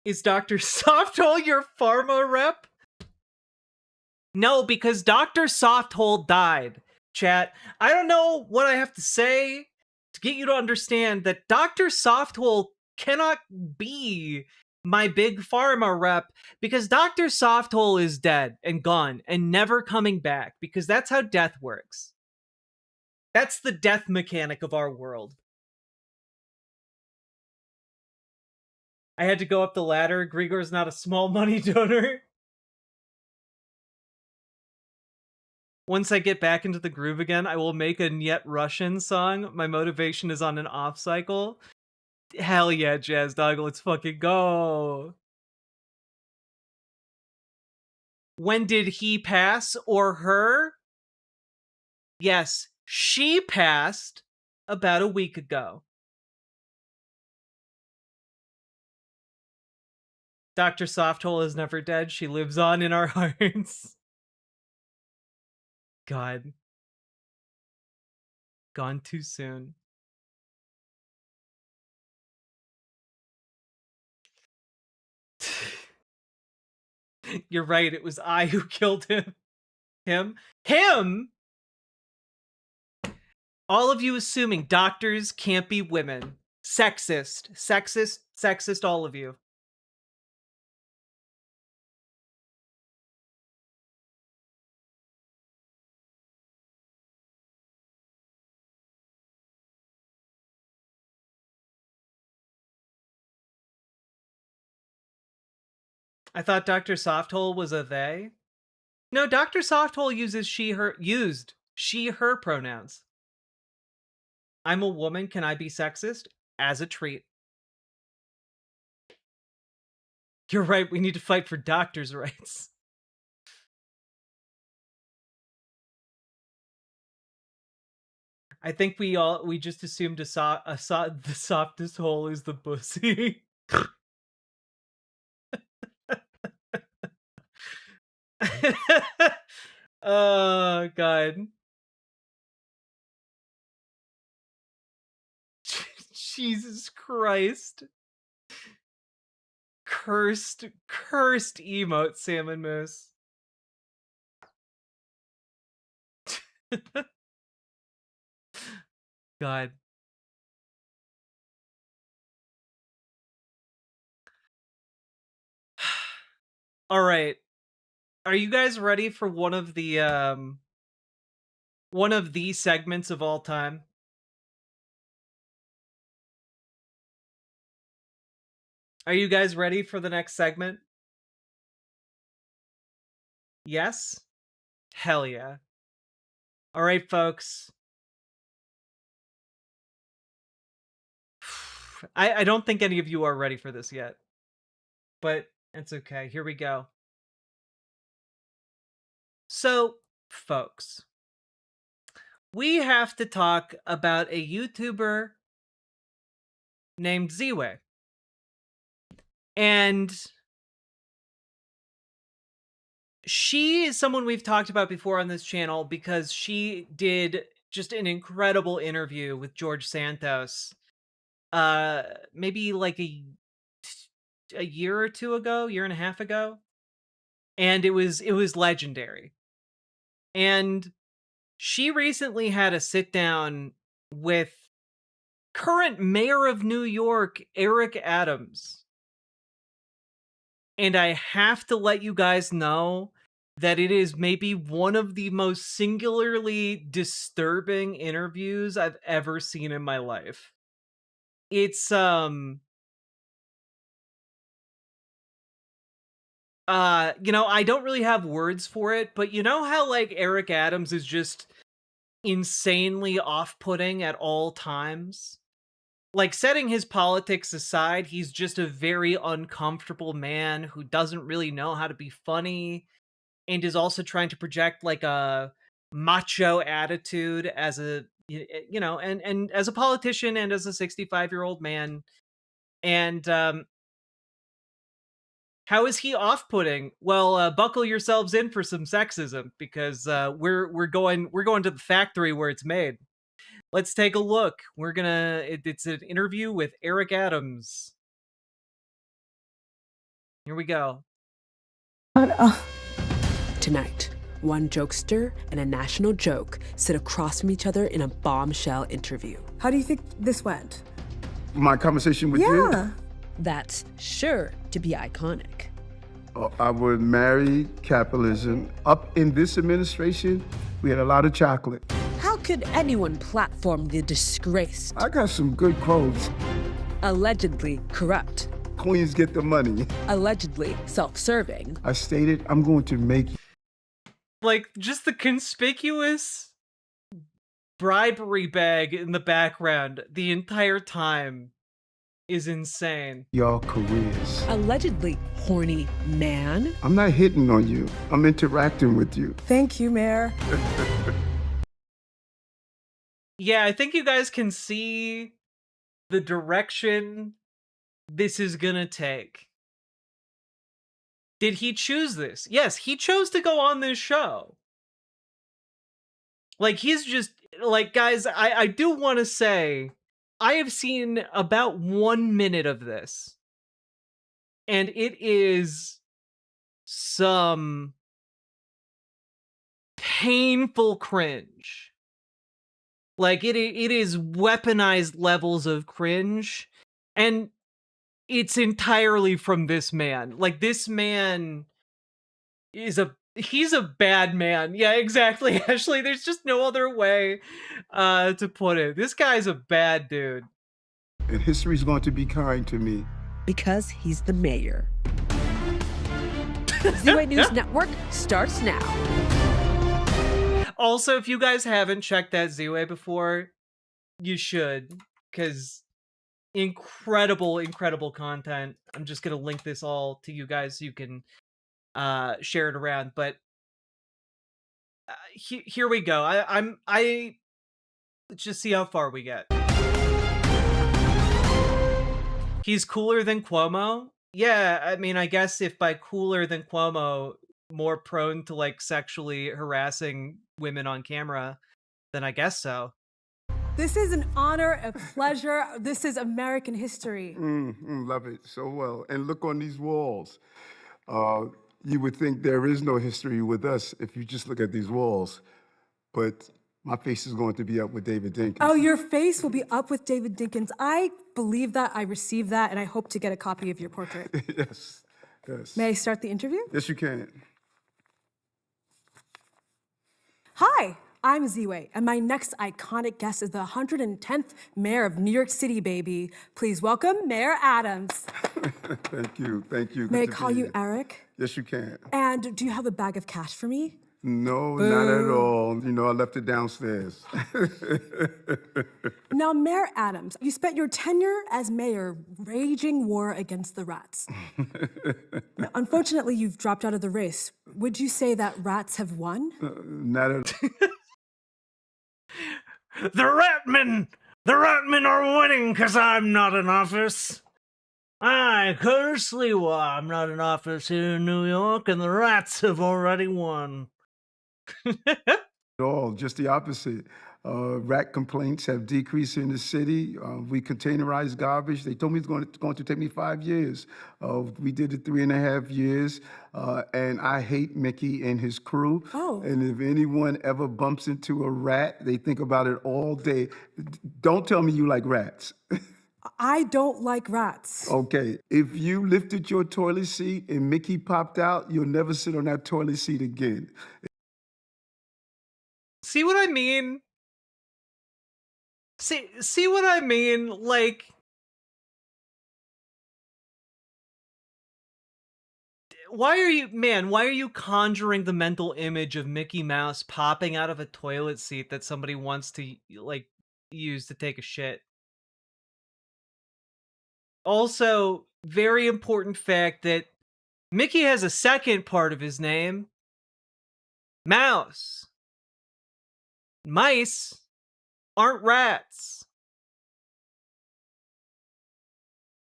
Is Dr. Softhole your pharma rep? No, because Dr. Softhole died, chat. I don't know what I have to say to get you to understand that Dr. Softhole cannot be my big pharma rep, because Dr. Softhole is dead and gone and never coming back, because that's how death works. That's the death mechanic of our world. I had to go up the ladder. Grigor's not a small money donor. Once I get back into the groove again, I will make a Niet Russian song. My motivation is on an off cycle. Hell yeah, Jazz Dog, let's fucking go. When did he pass or her? Yes, she passed about a week ago. Dr. Softhole is never dead. She lives on in our hearts. God. Gone too soon. You're right, it was I who killed him. Him? All of you assuming doctors can't be women. Sexist. Sexist. Sexist, all of you. I thought Dr. Softhole was a they. No, Dr. Softhole uses she, her pronouns. I'm a woman, can I be sexist? As a treat. You're right, we need to fight for doctors' rights. I think we just assumed the softest hole is the pussy. Oh God. Jesus Christ. Cursed emote, Salmon Moose. God. All right. Are you guys ready for one of the segments of all time? Are you guys ready for the next segment? Yes? Hell yeah. All right, folks. I don't think any of you are ready for this yet. But it's okay. Here we go. So, folks, we have to talk about a YouTuber named Ziwe. And she is someone we've talked about before on this channel because she did just an incredible interview with George Santos. Maybe like a year or two ago, year and a half ago. And it was legendary. And she recently had a sit down with current mayor of New York, Eric Adams. And I have to let you guys know that it is maybe one of the most singularly disturbing interviews I've ever seen in my life. It's, you know, I don't really have words for it, but you know how, like, Eric Adams is just insanely off-putting at all times? Like, setting his politics aside, he's just a very uncomfortable man who doesn't really know how to be funny and is also trying to project, like, a macho attitude as a, you know, and as a politician and as a 65-year-old man. And, how is he off-putting? Well, buckle yourselves in for some sexism because we're going to the factory where it's made. Let's take a look. It's an interview with Eric Adams. Here we go. Tonight, one jokester and a national joke sit across from each other in a bombshell interview. How do you think this went? My conversation with you? That's sure to be iconic. I would marry capitalism. Up in this administration, we had a lot of chocolate. How could anyone platform the disgraced? I got some good quotes. Allegedly corrupt. Queens get the money. Allegedly self-serving. I stated I'm going to make Like, just the conspicuous bribery bag in the background the entire time is insane. Your careers. Allegedly horny man. I'm not hitting on you. I'm interacting with you. Thank you, Mayor. Yeah, I think you guys can see the direction this is gonna take. Did he choose this? Yes, he chose to go on this show. Like, he's just, like, guys, I do want to say, I have seen about 1 minute of this, and it is some painful cringe. Like, it is weaponized levels of cringe, and it's entirely from this man. Like, this man he's a bad man. Yeah, exactly, Ashley. There's just no other way to put it. This guy's a bad dude. And history's going to be kind to me. Because he's the mayor. Z-Way News Network starts now. Also, if you guys haven't checked that Z-Way before, you should, because incredible, incredible content. I'm just gonna link this all to you guys so you can share it around. But here we go. Let's just see how far we get. He's cooler than Cuomo? Yeah, I mean, I guess if by cooler than Cuomo, more prone to, like, sexually harassing women on camera, then I guess so. This is an honor, a pleasure. This is American history. Love it so well. And look on these walls. You would think there is no history with us if you just look at these walls. But my face is going to be up with David Dinkins. Oh, your face will be up with David Dinkins. I believe that, I received that, and I hope to get a copy of your portrait. Yes, yes. May I start the interview? Yes, you can. Hi, I'm Z-Way, and my next iconic guest is the 110th mayor of New York City, baby. Please welcome Mayor Adams. Thank you, thank you. May I Good to call be you here. Eric? Yes, you can. And do you have a bag of cash for me? No, not at all. You know, I left it downstairs. Now, Mayor Adams, you spent your tenure as mayor waging war against the rats. Now, unfortunately, you've dropped out of the race. Would you say that rats have won? Not at The Ratmen are winning because I'm not in office. I, Curtis Lewa, I'm not in office here in New York, and the rats have already won. all, just the opposite. Rat complaints have decreased in the city. We containerize garbage. They told me it's going to take me 5 years. We did it 3.5 years. And I hate Mickey and his crew. Oh. And if anyone ever bumps into a rat, they think about it all day. Don't tell me you like rats. I don't like rats. Okay, if you lifted your toilet seat and Mickey popped out, you'll never sit on that toilet seat again. See what I mean? See what I mean? Like, why are you conjuring the mental image of Mickey Mouse popping out of a toilet seat that somebody wants to, like, use to take a shit? Also, very important fact that Mickey has a second part of his name. Mouse. Mice aren't rats.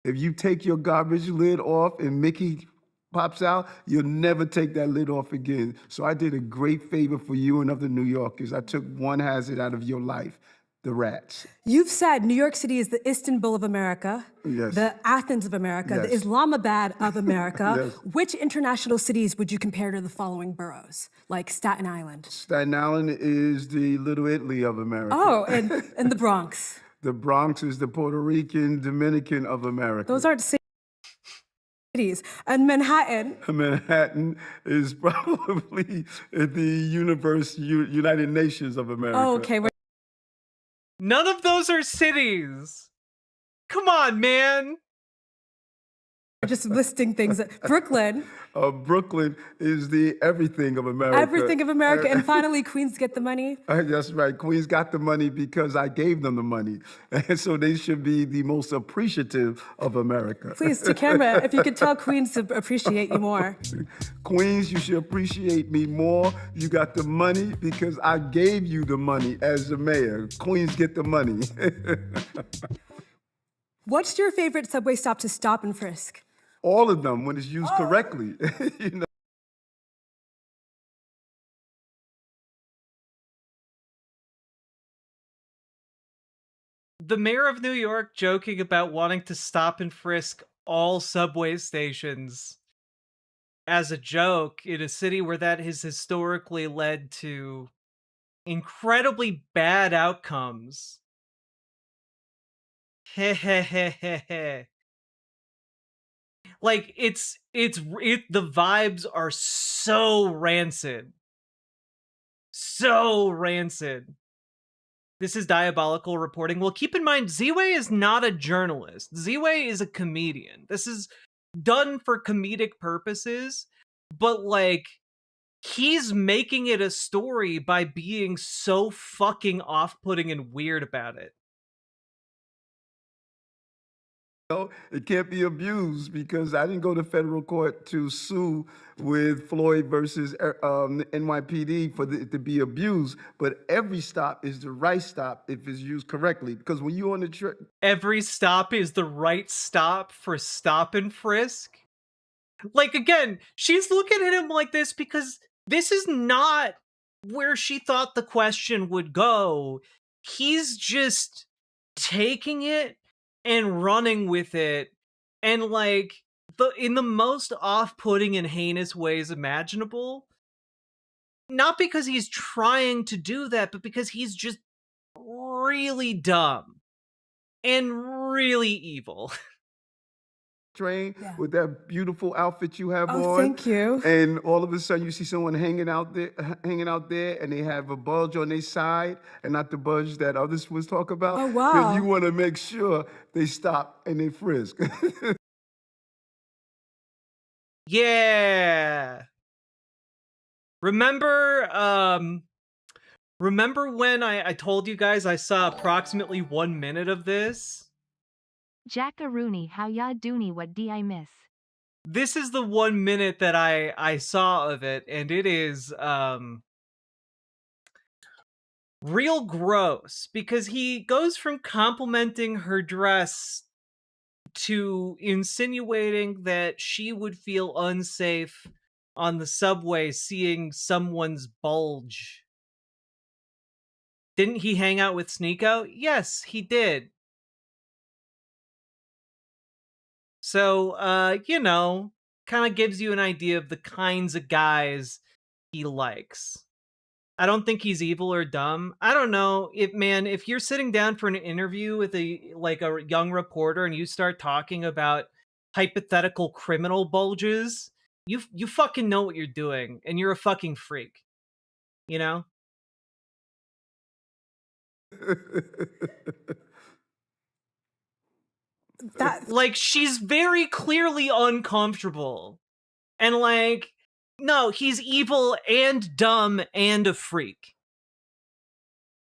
If you take your garbage lid off and Mickey pops out, you'll never take that lid off again. So I did a great favor for you and other New Yorkers. I took one hazard out of your life, the rats. You've said New York City is the Istanbul of America, Yes. the Athens of America, the Yes. Islamabad of America. Yes. Which international cities would you compare to the following boroughs, like Staten Island? Staten Island is the Little Italy of America. Oh, and the Bronx. The Bronx is the Puerto Rican, Dominican of America. Those aren't cities. And Manhattan. Manhattan is probably the United Nations of America. Oh, okay. None of those are cities. Come on, man. We're just listing things. Brooklyn. Brooklyn is the everything of America. Everything of America, and finally Queens get the money. That's right. Queens got the money because I gave them the money. And so they should be the most appreciative of America. Please, to camera, if you could tell Queens to appreciate you more. Queens, you should appreciate me more. You got the money because I gave you the money as the mayor. Queens get the money. What's your favorite subway stop to stop and frisk? All of them when it's used correctly. You know? The mayor of New York joking about wanting to stop and frisk all subway stations as a joke in a city where that has historically led to incredibly bad outcomes. Hehehehe. Like the vibes are so rancid. So rancid. This is diabolical reporting. Well, keep in mind, Z-Way is not a journalist. Z-Way is a comedian. This is done for comedic purposes, but like, he's making it a story by being so fucking off-putting and weird about it. It can't be abused because I didn't go to federal court to sue with Floyd versus NYPD for it to be abused. But every stop is the right stop if it's used correctly. Because when you're on the trip, every stop is the right stop for stop and frisk. Like, again, she's looking at him like this because this is not where she thought the question would go. He's just taking it and running with it, and like in the most off-putting and heinous ways imaginable. Not because he's trying to do that, but because he's just really dumb and really evil. Train with that beautiful outfit you have on. Thank you. And all of a sudden you see someone hanging out there, and they have a bulge on their side, and not the bulge that others was talk about. Oh, wow. Then you want to make sure they stop and they frisk. Yeah. Remember when I told you guys I saw approximately 1 minute of this? Jackaroonie, how ya doony, what do I miss? This is the 1 minute that I saw of it, and it is real gross because he goes from complimenting her dress to insinuating that she would feel unsafe on the subway seeing someone's bulge. Didn't he hang out with Sneeko? Yes, he did. So, you know, kind of gives you an idea of the kinds of guys he likes. I don't think he's evil or dumb. I don't know. If you're sitting down for an interview with a young reporter and you start talking about hypothetical criminal bulges, you fucking know what you're doing and you're a fucking freak. You know? Like, she's very clearly uncomfortable. And like, no, he's evil and dumb and a freak.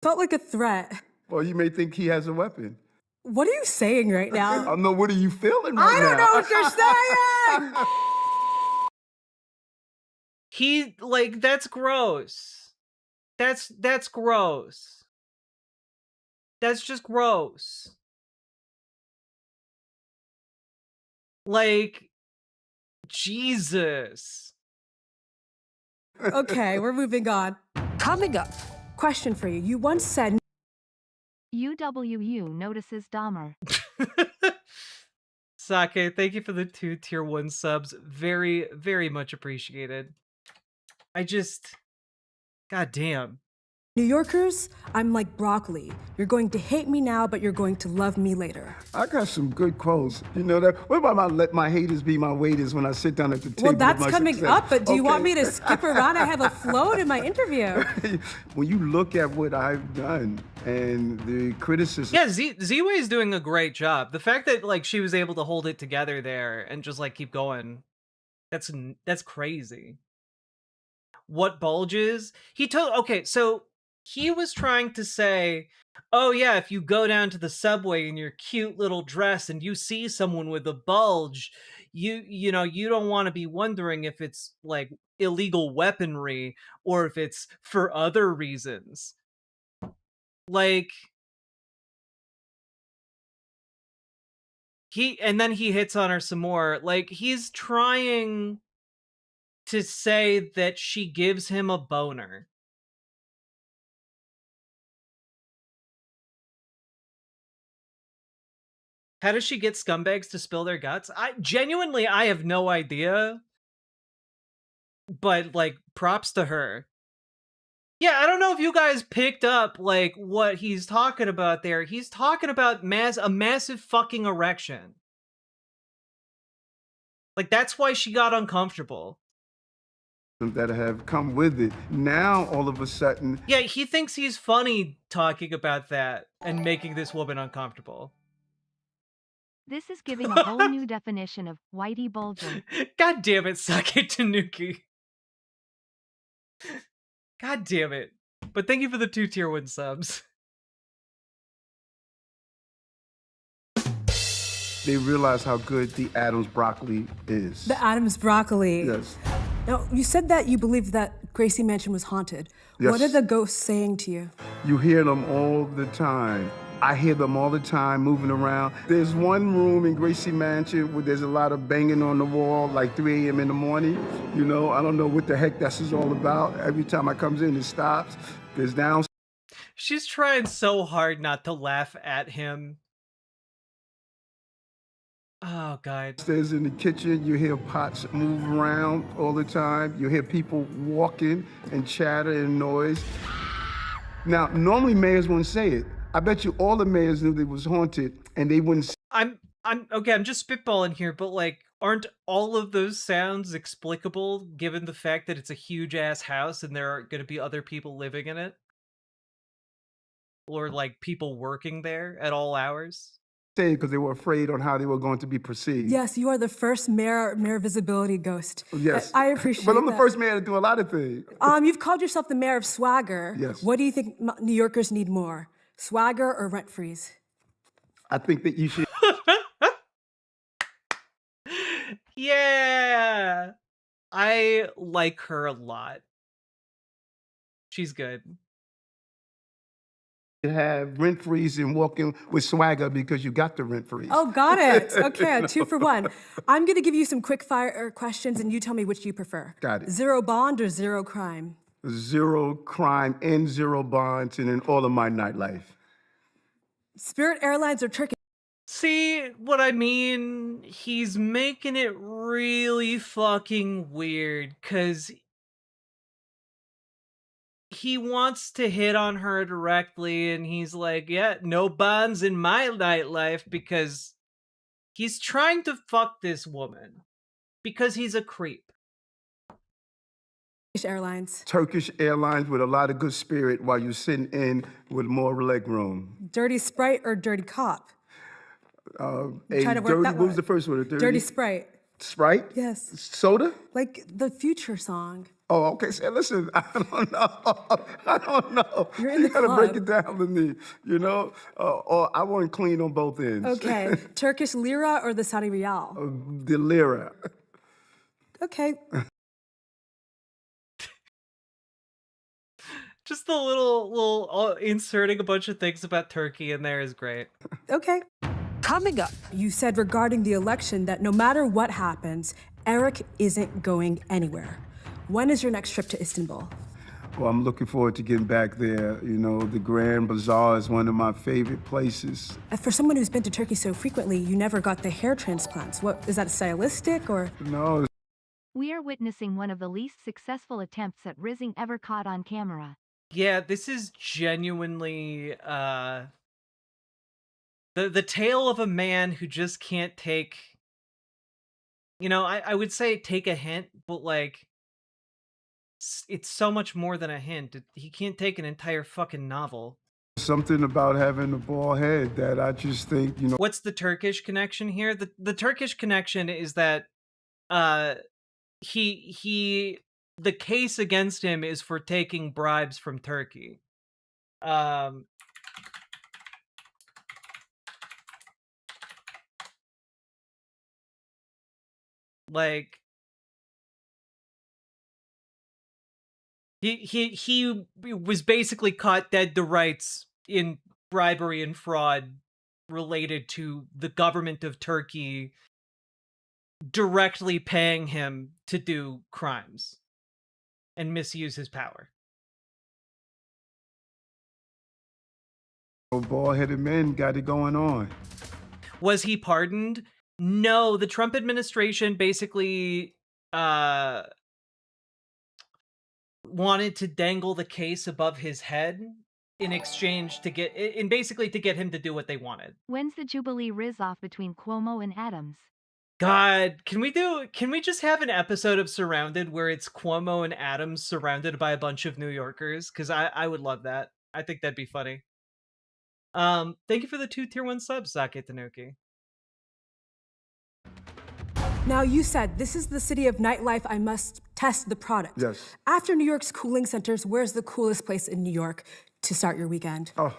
Felt like a threat. Well, you may think he has a weapon. What are you saying right now? I don't know. What are you feeling right now? I don't know what you're saying! He, like, that's gross. That's gross. That's just gross. Like, Jesus. Okay, we're moving on. Coming up. Question for you. You once said UWU notices Dahmer. Sake, thank you for the 2 tier 1 subs. Very, very much appreciated. God damn. New Yorkers, I'm like broccoli. You're going to hate me now, but you're going to love me later. I got some good quotes. You know that. What about let my haters be my waiters when I sit down at the table? Well, that's with my coming success? up, but do you want me to skip around? I have a float in my interview. When you look at what I've done and the criticism. Yeah, Z-Way is doing a great job. The fact that like she was able to hold it together there and just like keep going. That's crazy. What bulges? Okay, so he was trying to say, oh yeah, if you go down to the subway in your cute little dress and you see someone with a bulge, you know, you don't want to be wondering if it's like illegal weaponry or if it's for other reasons. Like and then he hits on her some more. Like he's trying to say that she gives him a boner. How does she get scumbags to spill their guts? I have no idea. But like props to her. Yeah, I don't know if you guys picked up like what he's talking about there. He's talking about a massive fucking erection. Like that's why she got uncomfortable. That have come with it. Now, all of a sudden... Yeah, he thinks he's funny talking about that and making this woman uncomfortable. This is giving a whole new definition of whitey bulging. God damn it, Sake Tanuki. God damn it. But thank you for the 2 tier 1 subs. They realize how good the Adams broccoli is. The Adams broccoli. Yes. Now, you said that you believed that Gracie Mansion was haunted. Yes. What are the ghosts saying to you? You hear them all the time. I hear them all the time moving around. There's one room in Gracie Mansion where there's a lot of banging on the wall, like 3 a.m. in the morning. You know, I don't know what the heck this is all about. Every time I comes in, it stops. There's down. She's trying so hard not to laugh at him. Oh, God. Upstairs in the kitchen, you hear pots move around all the time. You hear people walking and chatter and noise. Now, normally mayors wouldn't say it. I bet you all the mayors knew it was haunted and they wouldn't. I'm okay, I'm just spitballing here, but like, aren't all of those sounds explicable given the fact that it's a huge ass house and there are going to be other people living in it? Or like people working there at all hours? Because they were afraid on how they were going to be perceived. Yes, you are the first mayor visibility ghost. Yes. I appreciate But I'm that. the first mayor to do a lot of things. You've called yourself the mayor of swagger. Yes. What do you think New Yorkers need more? Swagger or rent freeze? I think that you should. Yeah. I like her a lot. She's good. Have rent freeze and walking with swagger because you got the rent freeze. Oh, got it. Okay, 2 for 1. I'm going to give you some quick fire questions and you tell me which you prefer. Got it. 0 bond or 0 crime? 0 crime and 0 bonds and in all of my nightlife. Spirit Airlines or Turkish? See what I mean? He's making it really fucking weird because he wants to hit on her directly and he's like, yeah, no bonds in my nightlife because he's trying to fuck this woman because he's a creep. Airlines. Turkish Airlines with a lot of good spirit while you're sitting in with more leg room. Dirty Sprite or Dirty Cop? Trying to work that what was one. the first one? Dirty Sprite. Sprite? Yes. Soda? Like the Future song. Oh, okay. So listen, I don't know. You're in the You gotta club. break it down to me, you know? Or I want clean on both ends. Okay. Turkish lira or the Saudi rial? The lira. Okay. Just the little inserting a bunch of things about Turkey in there is great. Okay. Coming up, you said regarding the election that no matter what happens, Eric isn't going anywhere. When is your next trip to Istanbul? Well, I'm looking forward to getting back there. You know, the Grand Bazaar is one of my favorite places. For someone who's been to Turkey so frequently, you never got the hair transplants. What, is that stylistic or? No. We are witnessing one of the least successful attempts at rizzing ever caught on camera. Yeah, this is genuinely the tale of a man who just can't take, you know, I would say take a hint, but like it's so much more than a hint. He can't take an entire fucking novel. Something about having a bald head that I just think, you know. What's the Turkish connection here? The Turkish connection is that the case against him is for taking bribes from Turkey. Like he was basically caught dead to rights in bribery and fraud related to the government of Turkey directly paying him to do crimes and misuse his power. Bald-headed men got it going on. Was he pardoned? No, the Trump administration basically wanted to dangle the case above his head in exchange to get basically to get him to do what they wanted. When's the Jubilee Riz-off between Cuomo and Adams? God, can we just have an episode of Surrounded where it's Cuomo and Adams surrounded by a bunch of New Yorkers? Because I would love that. I think that'd be funny. Thank you for the 2 tier 1 subs, Sake Tanuki. Now, you said this is the city of nightlife. I must test the product. Yes. After New York's cooling centers, where's the coolest place in New York to start your weekend? Oh,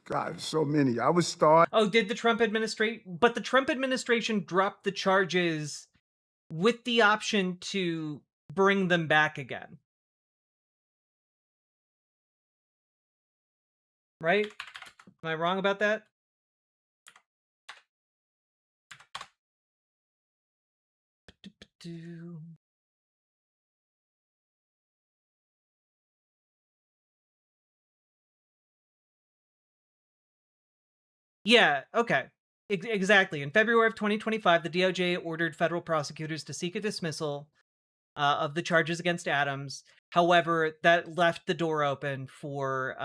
God, so many. I would start. Oh, did the Trump administration? But the Trump administration dropped the charges with the option to bring them back again. Right? Am I wrong about that? Yeah, okay. Exactly. In February of 2025, the DOJ ordered federal prosecutors to seek a dismissal of the charges against Adams. However, that left the door open for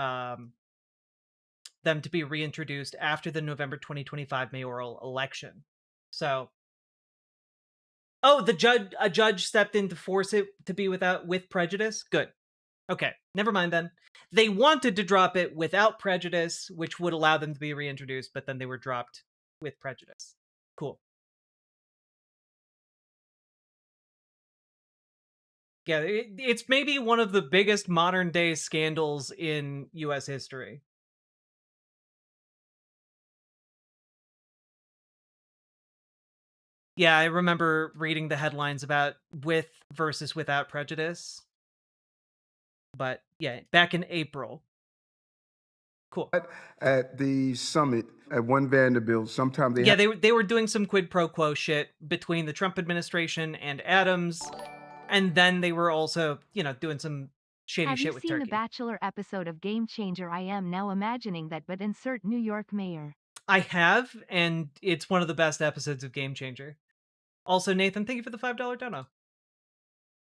them to be reintroduced after the November 2025 mayoral election. So, a judge stepped in to force it to be with prejudice. Good. Okay, never mind then. They wanted to drop it without prejudice, which would allow them to be reintroduced, but then they were dropped with prejudice. Cool. Yeah, it's maybe one of the biggest modern day scandals in US history. Yeah, I remember reading the headlines about with versus without prejudice. But yeah, back in April. Cool. At the summit at one Vanderbilt, sometime Yeah, they were doing some quid pro quo shit between the Trump administration and Adams, and then they were also, doing some shady shit with Turkey. Have you seen the Bachelor episode of Game Changer? I am now imagining that, but insert New York mayor. I have, and it's one of the best episodes of Game Changer. Also, Nathan, thank you for the $5 dono.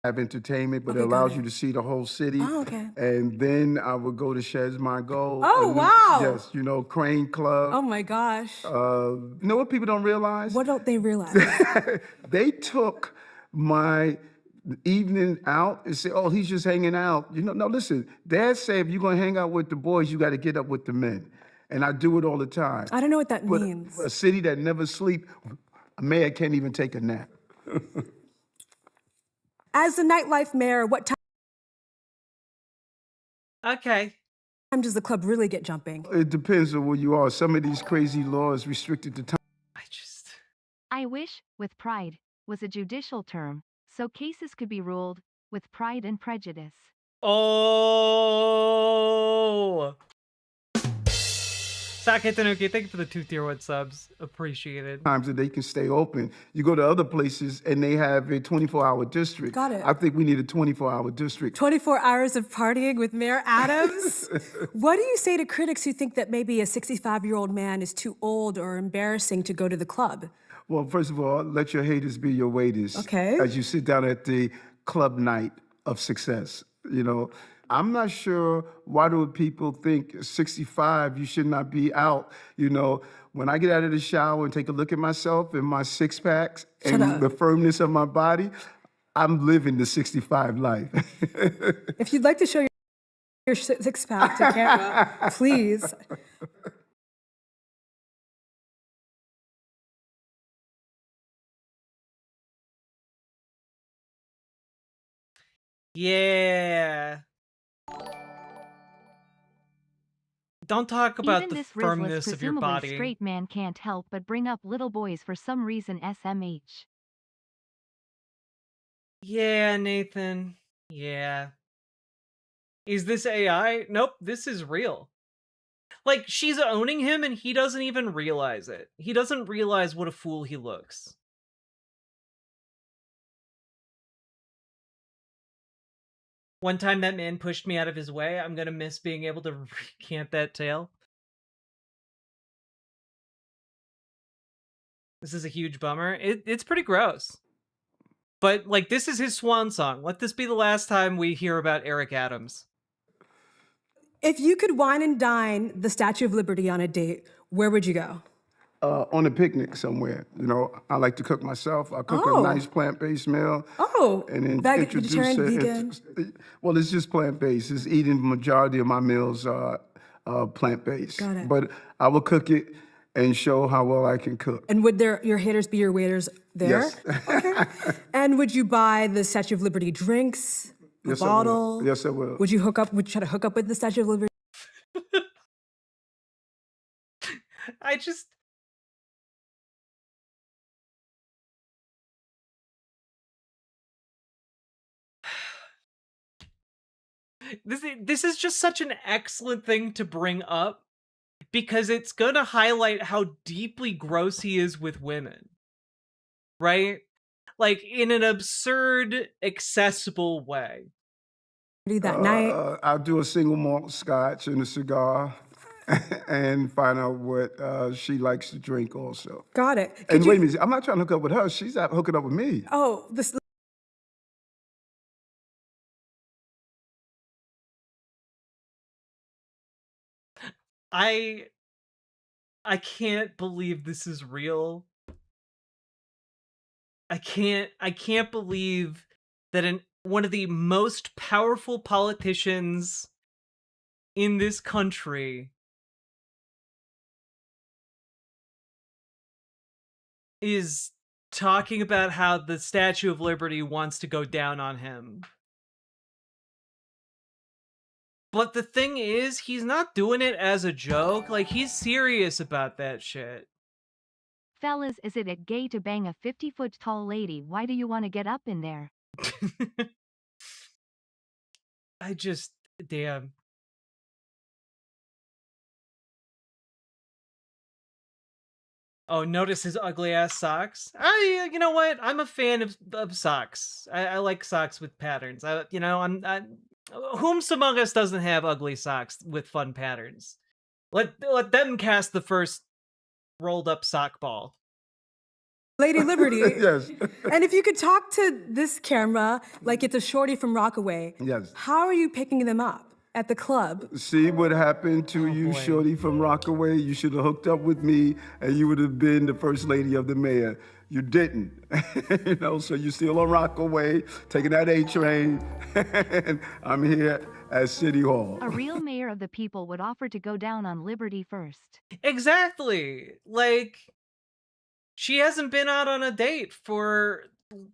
Have entertainment, but it allows you to see the whole city. Oh, okay. And then I would go to Sheds My Gold. Oh, wow. Yes, Crane Club. Oh my gosh. You know what people don't realize? What don't they realize? They took my evening out and said, oh, he's just hanging out. No, listen, Dad said if you're going to hang out with the boys, you got to get up with the men. And I do it all the time. I don't know what that means. A city that never sleep, a mayor can't even take a nap. As the nightlife mayor, what time? Okay. Time does the club really get jumping? It depends on where you are. Some of these crazy laws restricted the time. I wish, with pride, was a judicial term, so cases could be ruled with pride and prejudice. Oh! Sake Tanuki, thank you for the 2 tier 1 subs. Appreciated. Times that they can stay open. You go to other places and they have a 24-hour district. Got it. I think we need a 24-hour district. 24 hours of partying with Mayor Adams? What do you say to critics who think that maybe a 65-year-old man is too old or embarrassing to go to the club? Well, first of all, let your haters be your waiters. Okay. As you sit down at the club night of success, I'm not sure why do people think 65 you should not be out. When I get out of the shower and take a look at myself and my six packs and the firmness of my body, I'm living the 65 life. If you'd like to show your six pack to camera, please. Yeah. Don't talk about Even the this rizless, firmness of your presumably body. straight man can't help but bring up little boys for some reason SMH. Yeah, Nathan. Yeah. Is this AI? Nope, this is real. Like, she's owning him and he doesn't even realize it. He doesn't realize what a fool he looks. One time that man pushed me out of his way, I'm gonna miss being able to recant that tale. This is a huge bummer. It's pretty gross. But, like, this is his swan song. Let this be the last time we hear about Eric Adams. If you could wine and dine the Statue of Liberty on a date, where would you go? On a picnic somewhere. You know, I like to cook myself. I cook Oh. a nice plant-based meal. Oh, And then vegetarian, vegan? Well, it's just plant-based. It's eating the majority of my meals are plant-based. Got it. But I will cook it and show how well I can cook. And would your haters be your waiters there? Yes. And would you buy the Statue of Liberty drinks? A Yes, I will. bottle? Yes, I will. Would you try to hook up with the Statue of Liberty? I just... This is just such an excellent thing to bring up because it's gonna highlight how deeply gross he is with women. Right? Like, in an absurd, accessible way. That night? I'll do a single malt scotch and a cigar and find out what she likes to drink also. Got it. And wait a minute, I'm not trying to hook up with her. She's out hooking up with me. Oh, this. I can't believe this is real. I can't believe that one of the most powerful politicians in this country is talking about how the Statue of Liberty wants to go down on him. But the thing is, he's not doing it as a joke. Like, he's serious about that shit. Fellas, is it gay to bang a 50-foot tall lady? Why do you want to get up in there? Damn. Oh, notice his ugly ass socks. You know what? I'm a fan of socks. I like socks with patterns. Whomst among us doesn't have ugly socks with fun patterns? Let them cast the first rolled up sock ball. Lady Liberty. Yes. And if you could talk to this camera like it's a shorty from Rockaway, Yes. how are you picking them up at the club? See what happened to you, shorty from Rockaway? You should have hooked up with me and you would have been the first lady of the mayor. You didn't. You know, so you're still on Rockaway, taking that A train, and I'm here at City Hall. A real mayor of the people would offer to go down on Liberty first. Exactly. Like, she hasn't been out on a date for,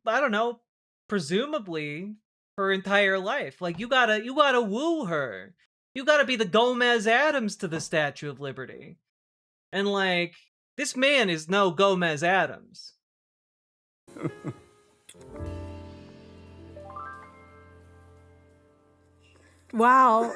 I don't know, presumably her entire life. Like, you gotta woo her. You gotta be the Gomez Adams to the Statue of Liberty. And like, this man is no Gomez Adams. Wow.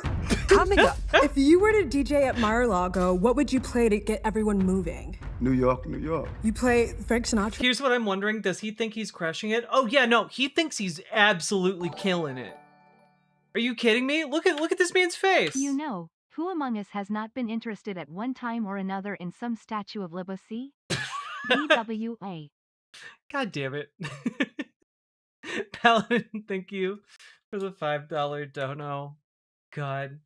Coming up. If you were to DJ at Mar-a-Lago, what would you play to get everyone moving? New York, New York. You play Frank Sinatra? Here's what I'm wondering. Does he think he's crushing it? Oh yeah, no. He thinks he's absolutely killing it. Are you kidding me? Look at this man's face. You know, who among us has not been interested at one time or another in some Statue of Liberty? BWA. God damn it. Paladin, thank you for the $5 dono. God.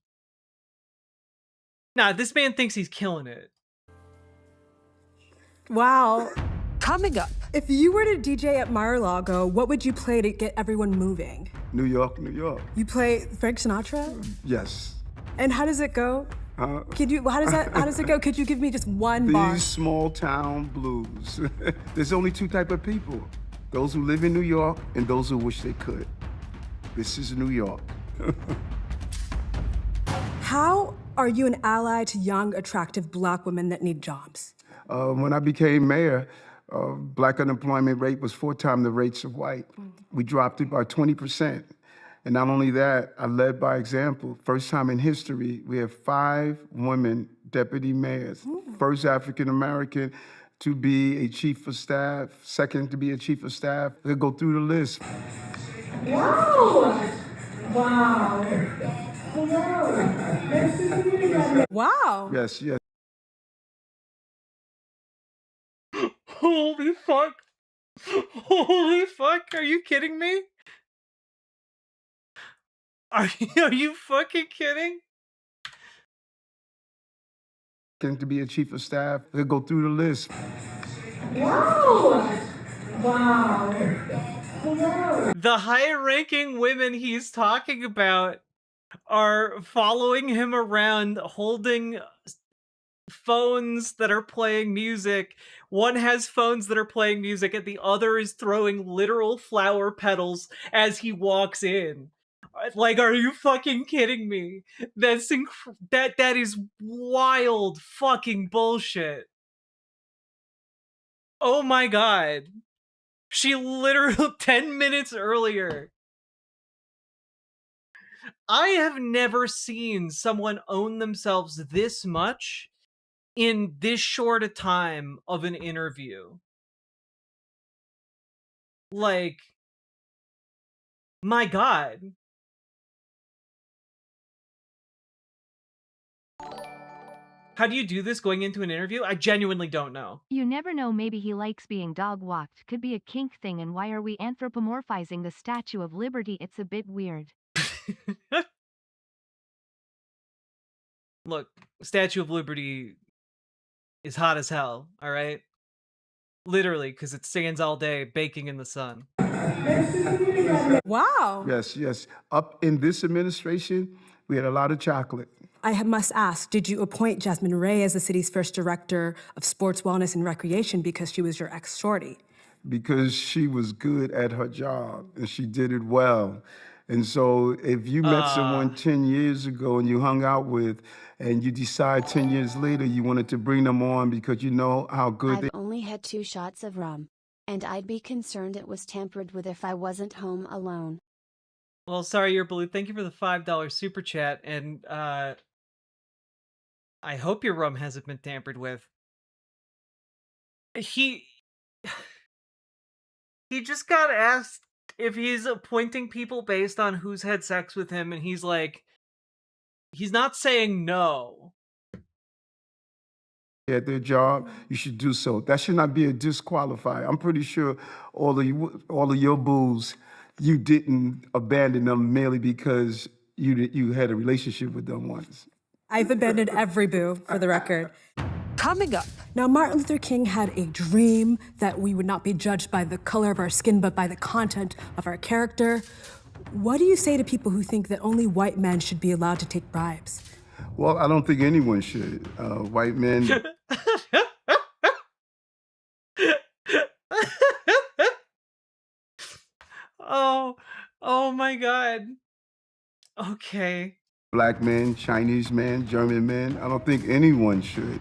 Nah, this man thinks he's killing it. Wow. Coming up. If you were to DJ at Mar-a-Lago, what would you play to get everyone moving? New York, New York. You play Frank Sinatra? Yes. And how does it go? How does it go? Could you give me just one bar? These small town blues. There's only two type of people. Those who live in New York and those who wish they could. This is New York. How are you an ally to young, attractive black women that need jobs? When I became mayor, black unemployment rate was 4 times the rates of white. We dropped it by 20%. And not only that, I led by example. First time in history, we have 5 women deputy mayors. First African American to be a chief of staff, second to be a chief of staff. They go through the list. Wow! Wow! Wow! Yes, yes. Holy fuck. Holy fuck. Are you kidding me? Are you fucking kidding? To be a chief of staff, they go through the list. Wow! Wow! The high-ranking women he's talking about are following him around holding phones that are playing music. One has phones that are playing music and the other is throwing literal flower petals as he walks in. Like, are you fucking kidding me? That is wild fucking bullshit. Oh my god. She literally 10 minutes earlier. I have never seen someone own themselves this much in this short a time of an interview. Like, my god. How do you do this going into an interview? I genuinely don't know. You never know, maybe he likes being dog walked. Could be a kink thing, and why are we anthropomorphizing the Statue of Liberty? It's a bit weird. Look, Statue of Liberty is hot as hell, alright? Literally, because it stands all day baking in the sun. Wow! Yes, yes. Up in this administration, we had a lot of chocolate. I must ask, did you appoint Jasmine Ray as the city's first director of sports, wellness, and recreation because she was your ex-shorty? Because she was good at her job and she did it well. And so if you met someone 10 years ago and you hung out with, and you decide 10 years later you wanted to bring them on because you know how good I've only had 2 shots of rum, and I'd be concerned it was tampered with if I wasn't home alone. Well, sorry, you're blue. Thank you for the $5 super chat, and I hope your rum hasn't been tampered with. He just got asked if he's appointing people based on who's had sex with him, and he's like, he's not saying no. at their job, you should do so. That should not be a disqualifier. I'm pretty sure all of your booze, you didn't abandon them merely because you had a relationship with them once. I've abandoned every boo, for the record. Coming up. Now, Martin Luther King had a dream that we would not be judged by the color of our skin, but by the content of our character. What do you say to people who think that only white men should be allowed to take bribes? Well, I don't think anyone should. White men. Oh my god. Okay. Black men, Chinese men, German men. I don't think anyone should.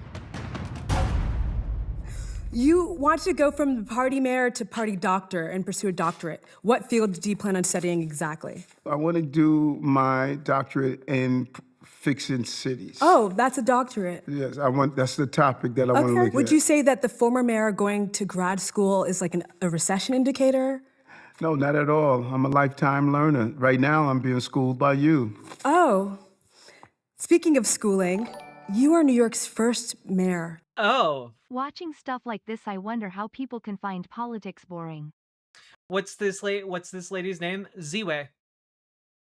You want to go from party mayor to party doctor and pursue a doctorate. What field do you plan on studying exactly? I want to do my doctorate in fixing cities. Oh, that's a doctorate. Yes, that's the topic that I want to look at. Would you say that the former mayor going to grad school is like a recession indicator? No, not at all. I'm a lifetime learner. Right now, I'm being schooled by you. Oh. Speaking of schooling, you are New York's first mayor. Oh. Watching stuff like this, I wonder how people can find politics boring. What's this lady's name? Ziwe.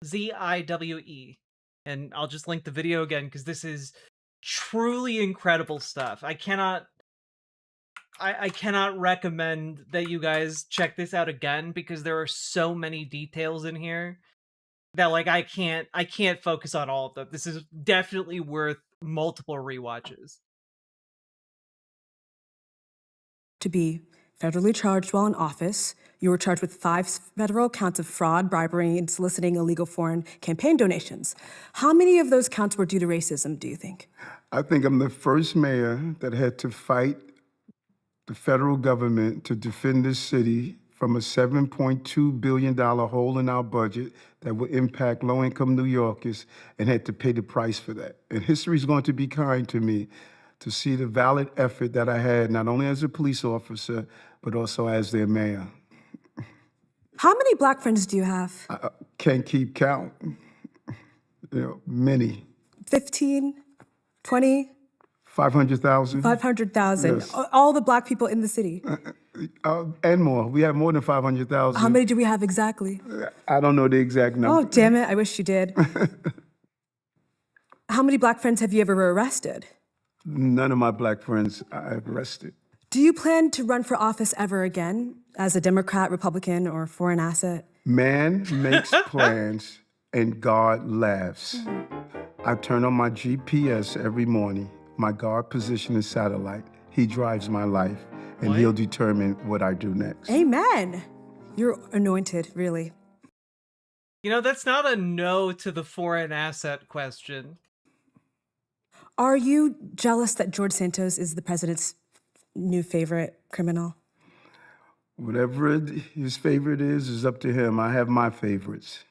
Z-I-W-E. And I'll just link the video again because this is truly incredible stuff. I cannot recommend that you guys check this out again because there are so many details in here that like I can't focus on all of them. This is definitely worth multiple rewatches. To be federally charged while in office. You were charged with 5 federal counts of fraud, bribery, and soliciting illegal foreign campaign donations. How many of those counts were due to racism, do you think? I think I'm the first mayor that had to fight the federal government to defend this city from a $7.2 billion hole in our budget that will impact low-income New Yorkers and had to pay the price for that. And history is going to be kind to me to see the valid effort that I had, not only as a police officer, but also as their mayor. How many black friends do you have? I can't keep count. Many. 15? 20? 500,000. 500,000. Yes. All the black people in the city. And more. We have more than 500,000. How many do we have exactly? I don't know the exact number. Oh, damn it. I wish you did. How many black friends have you ever arrested? None of my black friends I've arrested. Do you plan to run for office ever again as a Democrat, Republican, or foreign asset? Man makes plans and God laughs. I turn on my GPS every morning. My God position is satellite. He drives my life, and he'll determine what I do next. Amen. You're anointed, really. That's not a no to the foreign asset question. Are you jealous that George Santos is the president's new favorite criminal? Whatever his favorite is up to him. I have my favorites.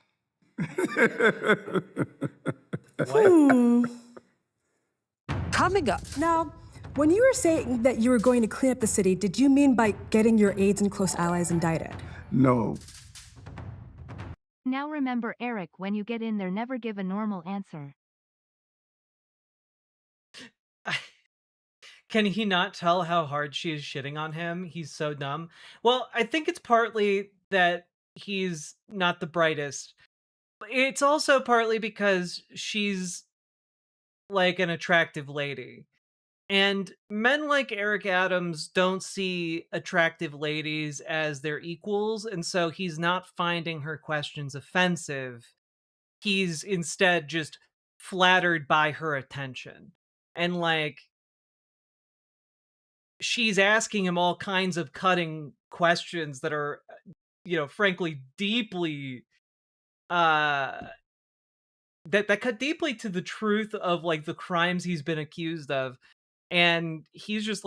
Coming up. Now, when you were saying that you were going to clean up the city, did you mean by getting your aides and close allies indicted? No. Now remember, Eric, when you get in there, never give a normal answer. Can he not tell how hard she is shitting on him? He's so dumb. Well, I think it's partly that he's not the brightest. But it's also partly because she's like an attractive lady. And men like Eric Adams don't see attractive ladies as their equals, and so he's not finding her questions offensive. He's instead just flattered by her attention. And she's asking him all kinds of cutting questions that are, frankly, deeply that cut deeply to the truth of the crimes he's been accused of. And he's just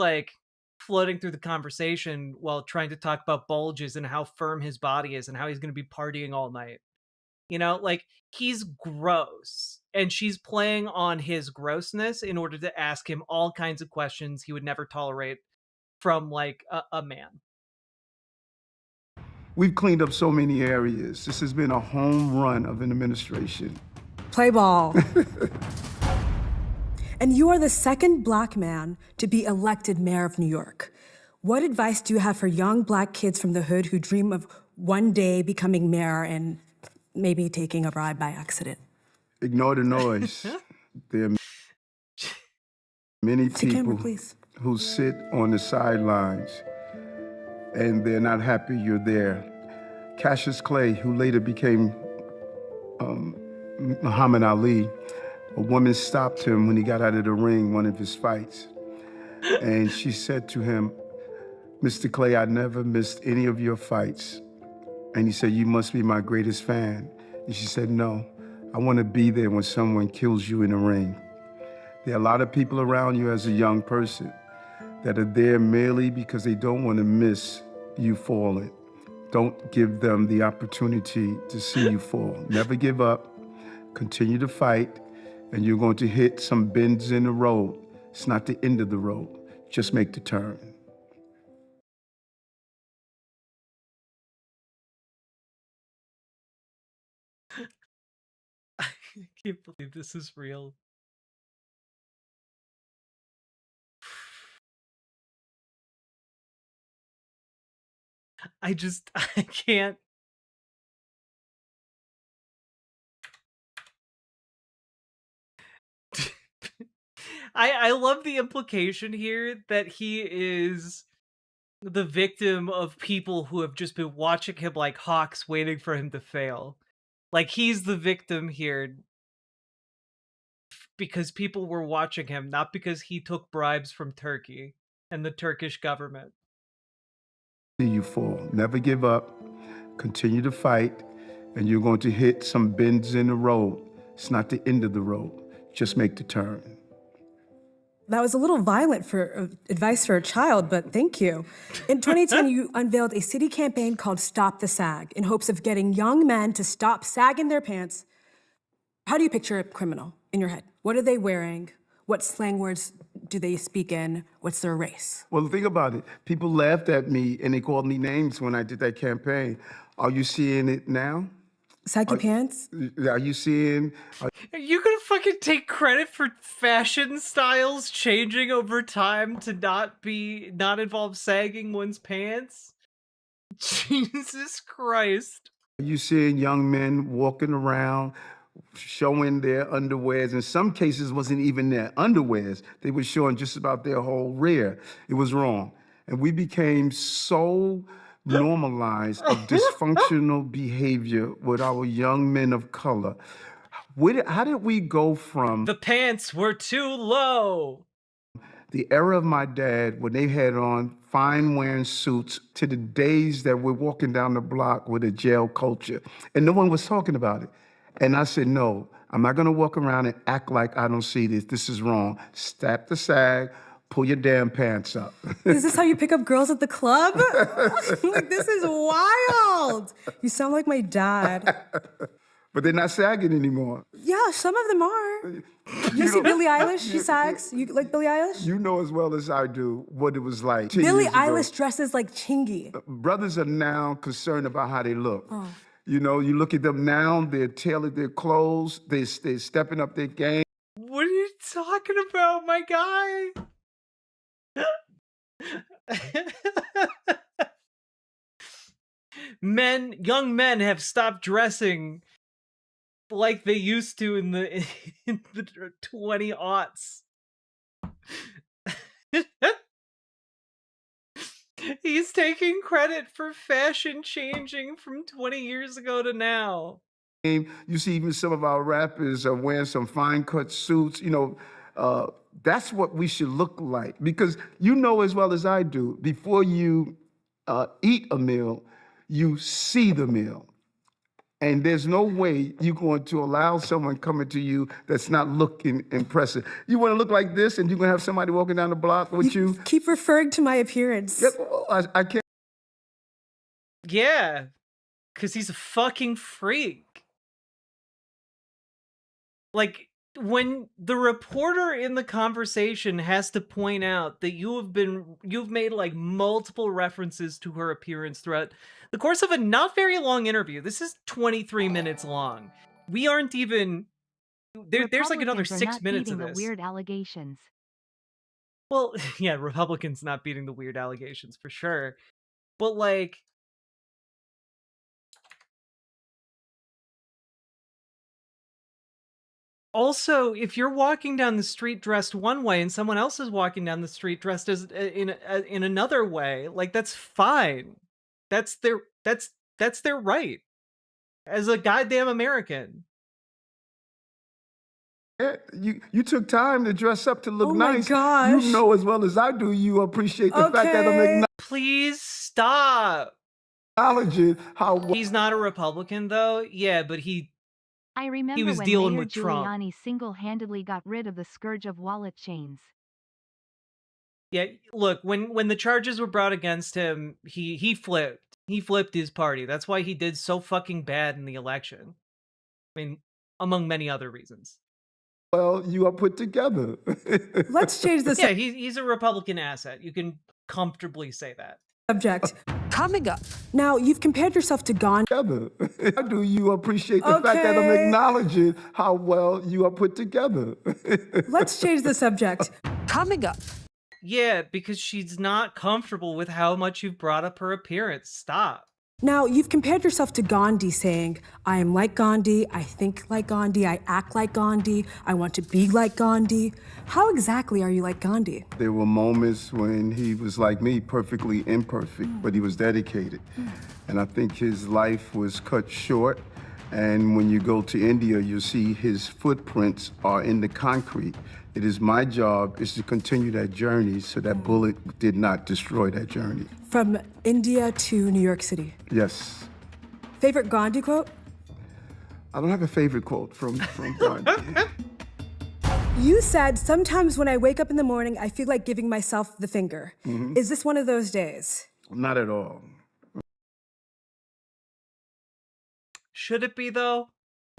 floating through the conversation while trying to talk about bulges and how firm his body is and how he's going to be partying all night. He's gross, and she's playing on his grossness in order to ask him all kinds of questions he would never tolerate from a man. We've cleaned up so many areas. This has been a home run of an administration. Play ball. And you are the second black man to be elected mayor of New York. What advice do you have for young black kids from the hood who dream of one day becoming mayor and maybe taking a bribe by accident? Ignore the noise. There are many people who sit on the sidelines and they're not happy you're there. Cassius Clay, who later became Muhammad Ali, a woman stopped him when he got out of the ring, one of his fights. And she said to him, "Mr. Clay, I never missed any of your fights." And he said, "You must be my greatest fan." And she said, "No, I want to be there when someone kills you in the ring." There are a lot of people around you as a young person that are there merely because they don't want to miss you falling. Don't give them the opportunity to see you fall. Never give up. Continue to fight, and you're going to hit some bends in the road. It's not the end of the road. Just make the turn. I can't believe this is real. I can't. I love the implication here that he is the victim of people who have just been watching him like hawks waiting for him to fail. He's the victim here because people were watching him, not because he took bribes from Turkey and the Turkish government. See you fall. Never give up. Continue to fight, and you're going to hit some bends in the road. It's not the end of the road. Just make the turn. That was a little violent for advice for a child, but thank you. In 2010, you unveiled a city campaign called Stop the Sag in hopes of getting young men to stop sagging their pants. How do you picture a criminal in your head? What are they wearing? What slang words do they speak in? What's their race? Well, think about it. People laughed at me and they called me names when I did that campaign. Are you seeing it now? Saggy pants? Are you seeing? Are you gonna fucking take credit for fashion styles changing over time to not involve sagging one's pants? Jesus Christ. Are you seeing young men walking around showing their underwears? In some cases, wasn't even their underwears. They were showing just about their whole rear. It was wrong. And we became so normalized of dysfunctional behavior with our young men of color. How did we go from the pants were too low, the era of my dad when they had on fine wearing suits, to the days that we're walking down the block with a jail culture and no one was talking about it? And I said, no, I'm not gonna walk around and act like I don't see this. This is wrong. Stop the sag, pull your damn pants up. Is this how you pick up girls at the club? Like, this is wild. You sound like my dad. But they're not sagging anymore. Yeah, some of them are. You see Billie Eilish, she sags. You like Billie Eilish? You know as well as I do what it was like 10 Billie years ago. Eilish dresses like Chingy. Brothers are now concerned about how they look. Oh. You know, you look at them now, they're tailored their clothes, they're stepping up their game. What are you talking about, my guy? Young men have stopped dressing like they used to in the 20-aughts. He's taking credit for fashion changing from 20 years ago to now. You see even some of our rappers are wearing some fine cut suits. You know, that's what we should look like. Because you know as well as I do, before you eat a meal, you see the meal. And there's no way you're going to allow someone coming to you that's not looking impressive. You want to look like this and you're going to have somebody walking down the block with you? Keep referring to my appearance. Yeah, well, I can't. Yeah, because he's a fucking freak. Like, when the reporter in the conversation has to point out that you've made like multiple references to her appearance throughout the course of a not very long interview. This is 23 minutes long. We aren't even there's like another 6 minutes of this. The weird allegations. Well, yeah, Republicans not beating the weird allegations for sure. But like, also, if you're walking down the street dressed one way and someone else is walking down the street dressed as in another way, like, that's fine. That's their right as a goddamn American. Yeah, you took time to dress up to look nice. Oh my gosh. You know as well as I do, you appreciate the fact that I'm Please stop. acknowledging how He's not a Republican though. Yeah, but I remember was when dealing Mayor with Trump. Giuliani single-handedly got rid of the scourge of wallet chains. Yeah, look, when the charges were brought against him, he flipped. He flipped his party. That's why he did so fucking bad in the election. I mean, among many other reasons. well you are put together. Let's change the Yeah, he's a Republican asset. You can comfortably say that. subject. Coming up. Now, you've compared yourself to Gandhi. Together. Do you appreciate the fact that I'm acknowledging how well you are put together? Let's change the subject. Coming up. Yeah, because she's not comfortable with how much you've brought up her appearance. Stop. Now, you've compared yourself to Gandhi, saying, I am like Gandhi, I think like Gandhi, I act like Gandhi, I want to be like Gandhi. How exactly are you like Gandhi? There were moments when he was like me, perfectly imperfect, but he was dedicated. And I think his life was cut short. And when you go to India, you see his footprints are in the concrete. It is my job is to continue that journey so that bullet did not destroy that journey. From India to New York City. Yes. Favorite Gandhi quote? I don't have a favorite quote from Gandhi. You said, sometimes when I wake up in the morning, I feel like giving myself the finger. Mhm. Is this one of those days? Not at all. Should it be, though?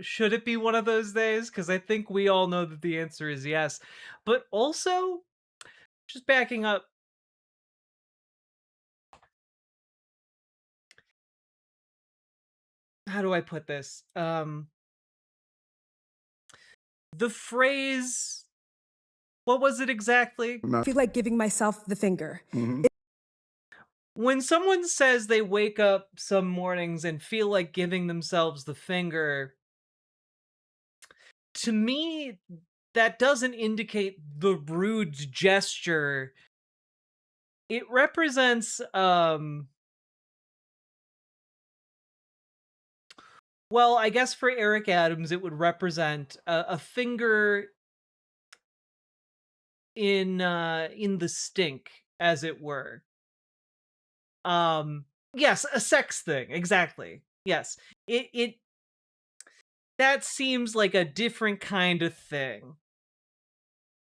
Should it be one of those days? Because I think we all know that the answer is yes. But also, just backing up, how do I put this? The phrase, what was it exactly? I feel like giving myself the finger. Mhm. When someone says they wake up some mornings and feel like giving themselves the finger, to me, that doesn't indicate the rude gesture. It represents, well, I guess for Eric Adams, it would represent a finger in the stink, as it were. Yes, a sex thing, exactly. Yes. It that seems like a different kind of thing.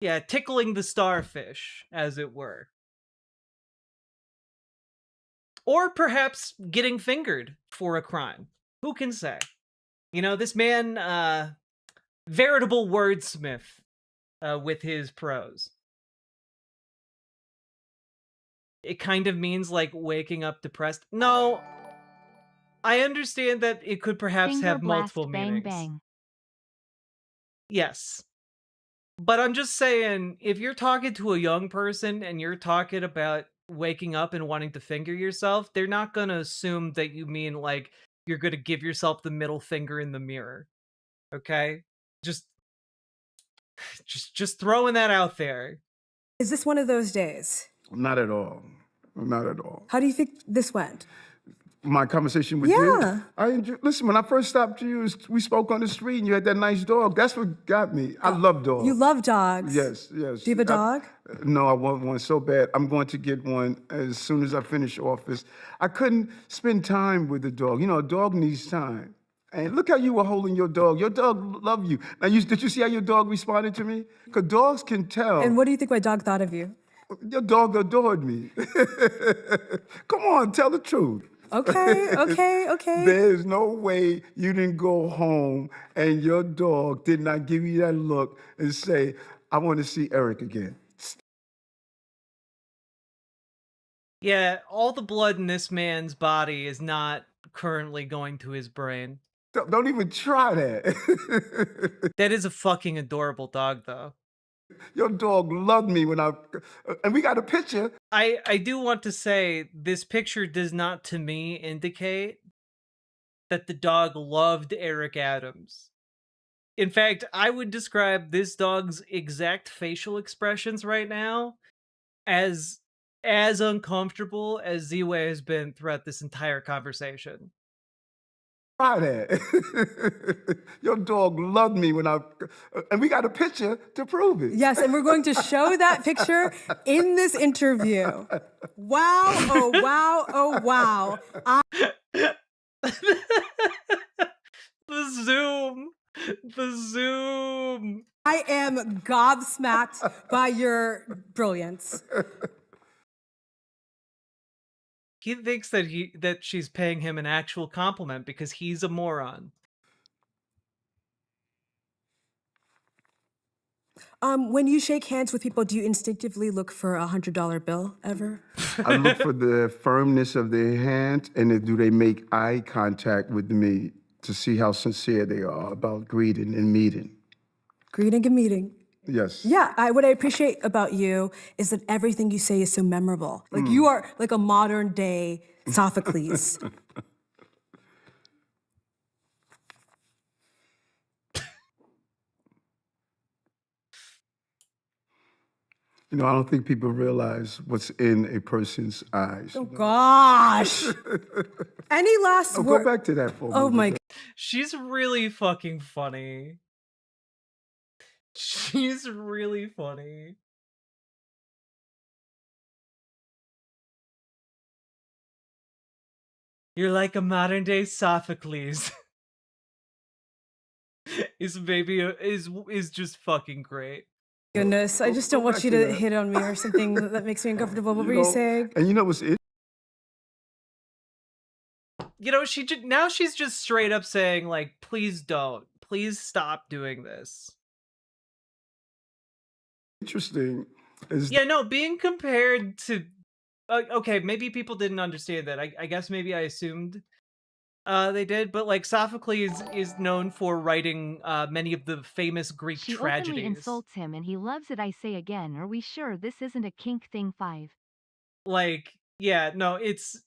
Yeah, tickling the starfish, as it were. Or perhaps getting fingered for a crime. Who can say? You know, this man, veritable wordsmith with his prose. It kind of means like waking up depressed. No, I understand that it could perhaps Finger have blast, multiple bang, meanings. bang. Yes. But I'm just saying, if you're talking to a young person and you're talking about waking up and wanting to finger yourself, they're not going to assume that you mean like you're going to give yourself the middle finger in the mirror. Okay? Just throwing that out there. Is this one of those days? Not at all. Not at all. How do you think this went? My conversation with you. I enjoy, listen, when I first stopped you, we spoke on the street and you had that nice dog. That's what got me. I love dogs. You love dogs? Yes, yes. Do you have a dog? No, I want one so bad. I'm going to get one as soon as I finish office. I couldn't spend time with the dog. You know, a dog needs time. And look how you were holding your dog. Your dog loved you. Now, did you see how your dog responded to me? Because dogs can tell. And what do you think my dog thought of you? Your dog adored me. Come on, tell the truth. Okay. There's no way you didn't go home and your dog did not give you that look and say, I want to see Eric again. Yeah, all the blood in this man's body is not currently going to his brain. Don't even try that. That is a fucking adorable dog, though. Your dog loved me when and we got a picture. I do want to say this picture does not to me indicate that the dog loved Eric Adams. In fact, I would describe this dog's exact facial expressions right now as uncomfortable as Z-Way has been throughout this entire conversation. Try that. Your dog loved me when and we got a picture to prove it. Yes, and we're going to show that picture in this interview. Wow, oh wow, oh wow. The zoom. I am gobsmacked by your brilliance. He thinks that she's paying him an actual compliment because he's a moron. When you shake hands with people, do you instinctively look for a $100 bill ever? I look for the firmness of their hand and do they make eye contact with me to see how sincere they are about greeting and meeting. Greeting and meeting. Yes. Yeah, what I appreciate about you is that everything you say is so memorable. Like you are like a modern day Sophocles. You know, I don't think people realize what's in a person's eyes. Oh gosh. Any last word? Go back to that for a Oh moment. my God. She's really fucking funny. She's really funny. You're like a modern day Sophocles. Is just fucking great. Goodness, I just don't want you to hit on me or something that makes me uncomfortable. What were you saying? And you know what's You know, now she's just straight up saying like, please don't. Please stop doing this. interesting is Yeah, no, being compared to okay, maybe people didn't understand that. I guess maybe I assumed they did, but like Sophocles is known for writing many of the famous Greek She tragedies. openly insults him and he loves it, I say again. Are we sure this isn't a kink thing 5? Like, yeah, no, it's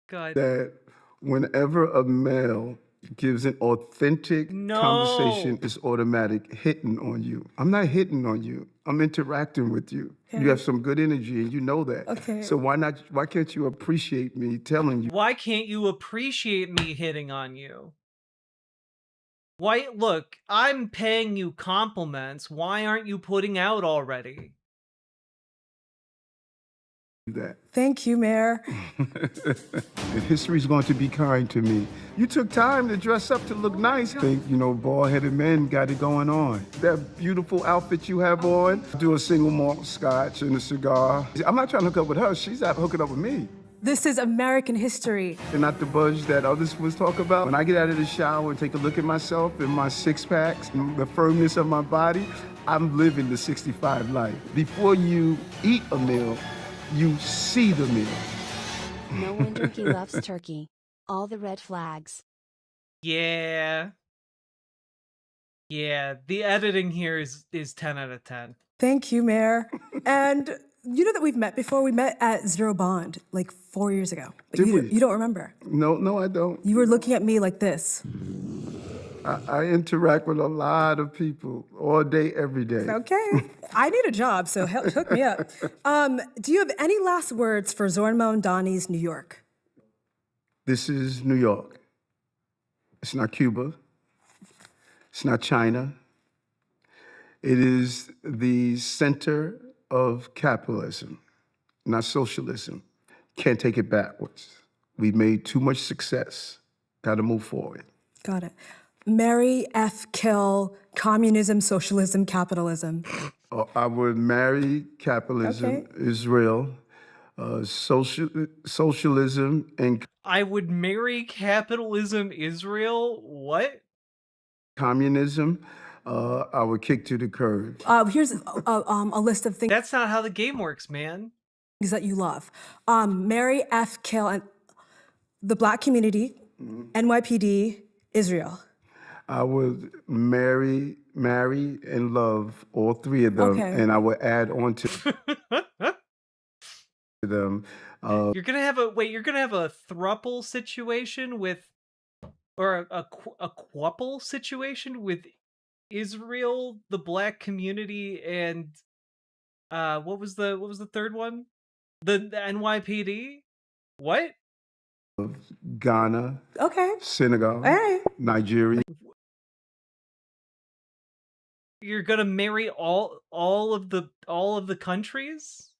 God. that whenever a male gives an authentic conversation, it's automatic hitting on you. I'm not hitting on you. I'm interacting with you. Okay. You have some good energy and you know that. Okay. So why can't you appreciate me telling you? Why can't you appreciate me hitting on you? Why, look, I'm paying you compliments. Why aren't you putting out already? That. Thank you, Mayor. And history's going to be kind to me. You took time to dress up to look nice. I think, bald-headed men got it going on. That beautiful outfit you have on, do a single malt scotch and a cigar. I'm not trying to hook up with her. She's not hooking up with me. This is American history. And not the buzz that others was talking about. When I get out of the shower and take a look at myself and my six packs and the firmness of my body, I'm living the 65 life. Before you eat a meal, you see the meal. No wonder he loves turkey. All the red flags. Yeah. Yeah, the editing here is 10 out of 10. Thank you, Mayor. And you know that we've met before? We met at Zero Bond like 4 years ago. But you don't remember. No, I don't. You were looking at me like this. I interact with a lot of people all day, every day. Okay. I need a job, so hook me up. Do you have any last words for Zornmo and Donnie's New York? This is New York. It's not Cuba. It's not China. It is the center of capitalism, not socialism. Can't take it backwards. We've made too much success. Got to move forward. Got it. Marry, F, kill, communism, socialism, capitalism. I would marry capitalism, Israel, socialism, and I would marry capitalism, Israel. What? Communism. I would kick to the curb. Here's a list of things. That's not how the game works, man. That you love. Marry, F, kill, and the Black community, NYPD, Israel. I would marry, and love all three of them, and I would add on to them. You're gonna have a thruple situation with, or a quuple situation with Israel, the Black community, and what was the third one? The NYPD. What? Ghana. Senegal. Nigeria. You're gonna marry all of the countries?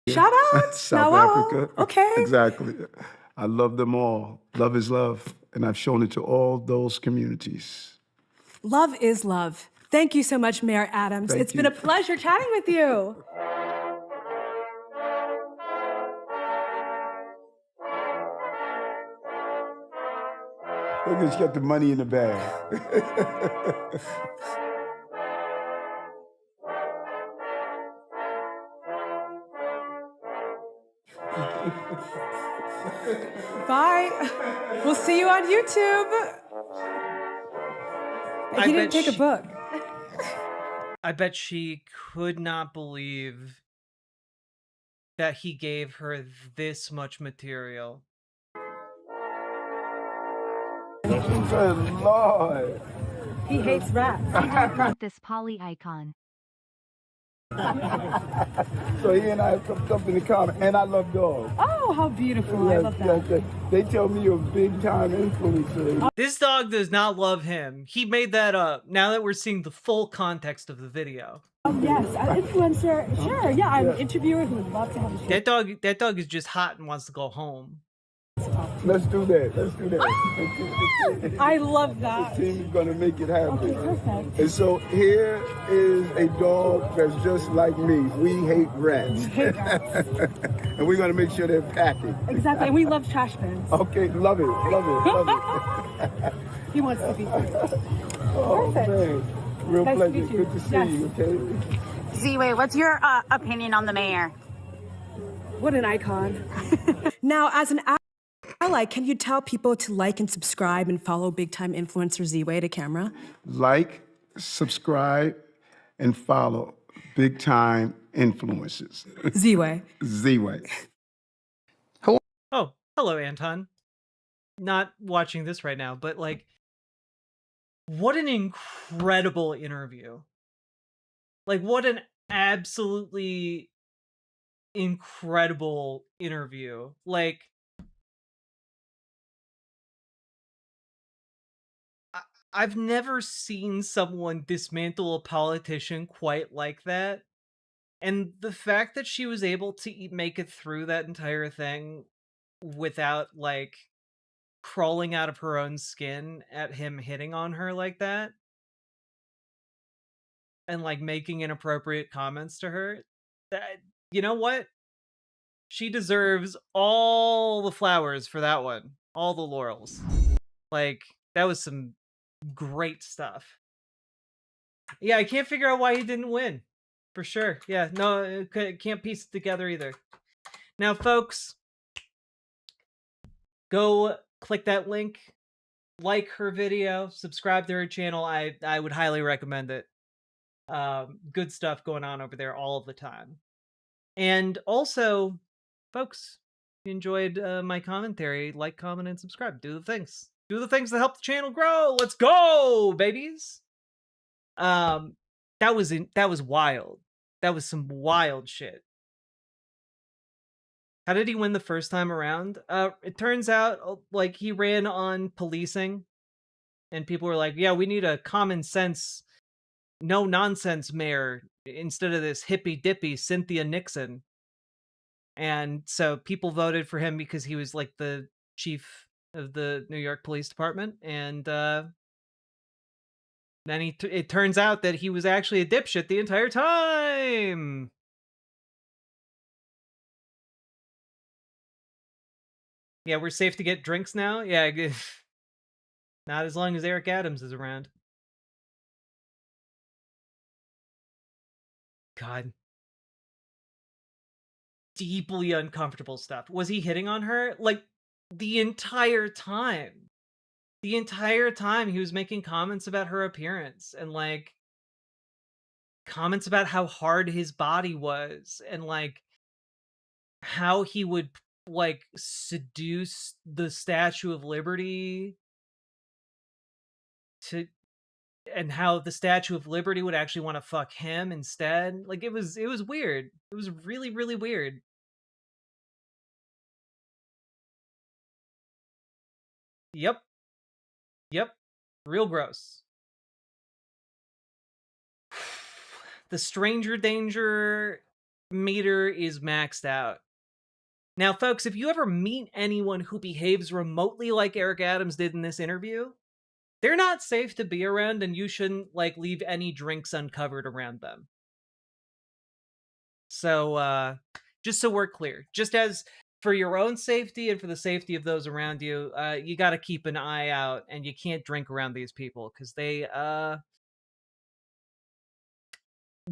Shout out! South Africa. Okay. Exactly. I love them all. Love is love. And I've shown it to all those communities. Love is love. Thank you so much, Mayor Adams. It's been a pleasure chatting with you. Look at you got the money in the bag. Bye. We'll see you on YouTube. He didn't take a book. I bet she could not believe that he gave her this much material. Good Lord. He hates rats. I don't want this poly icon. So he and I have something in common, and I love dogs. Oh, how beautiful. I love that. Yes. They tell me you're a big-time influencer. This dog does not love him. He made that up. Now that we're seeing the full context of the video. Yes, an influencer. Sure, yeah, I'm an interviewer who would love to have a show. That dog is just hot and wants to go home. Let's do that. I love that. The team is going to make it happen. Okay, perfect. And so here is a dog that's just like me. We hate rats. And we're going to make sure they're packing. Exactly, and we love trash bins. Okay, love it. He wants to be here. Oh, Perfect. man. Real Nice to pleasure. meet you. Good to see Yes. you, okay? Z-Way, what's your opinion on the mayor? What an icon. Now, as an ally, can you tell people to like and subscribe and follow big-time influencer Z-Way to camera? Like, subscribe, and follow big-time influencers. Z-Way. Z-Way. Oh, hello, Anton. Not watching this right now, but like, what an incredible interview. Like, what an absolutely incredible interview. Like, I've never seen someone dismantle a politician quite like that. And the fact that she was able to make it through that entire thing without, like, crawling out of her own skin at him hitting on her like that, and, like, making inappropriate comments to her, that, you know what? She deserves all the flowers for that one. All the laurels. Like, that was some great stuff. Yeah, I can't figure out why he didn't win. For sure. Yeah, no, can't piece it together either. Now, folks, go click that link, like her video, subscribe to her channel. I would highly recommend it. Good stuff going on over there all of the time. And also, folks, if you enjoyed my commentary, like, comment, and subscribe. Do the things. Do the things that help the channel grow. Let's go, babies. That was wild. That was some wild shit. How did he win the first time around? It turns out, like, he ran on policing, and people were like, yeah, we need a common sense, no nonsense mayor instead of this hippy dippy Cynthia Nixon. And so people voted for him because he was like the chief of the New York Police Department. And then it turns out that he was actually a dipshit the entire time. Yeah, we're safe to get drinks now? Yeah, not as long as Eric Adams is around. God. Deeply uncomfortable stuff. Was he hitting on her? Like, the entire time. The entire time he was making comments about her appearance and, like, comments about how hard his body was and, like, how he would, like, seduce the Statue of Liberty to, and how the Statue of Liberty would actually want to fuck him instead. Like, it was weird. It was really, really weird. Yep. Real gross. The stranger danger meter is maxed out. Now, folks, if you ever meet anyone who behaves remotely like Eric Adams did in this interview, they're not safe to be around, and you shouldn't, like, leave any drinks uncovered around them. So, just so we're clear, just as for your own safety and for the safety of those around you, you got to keep an eye out, and you can't drink around these people because they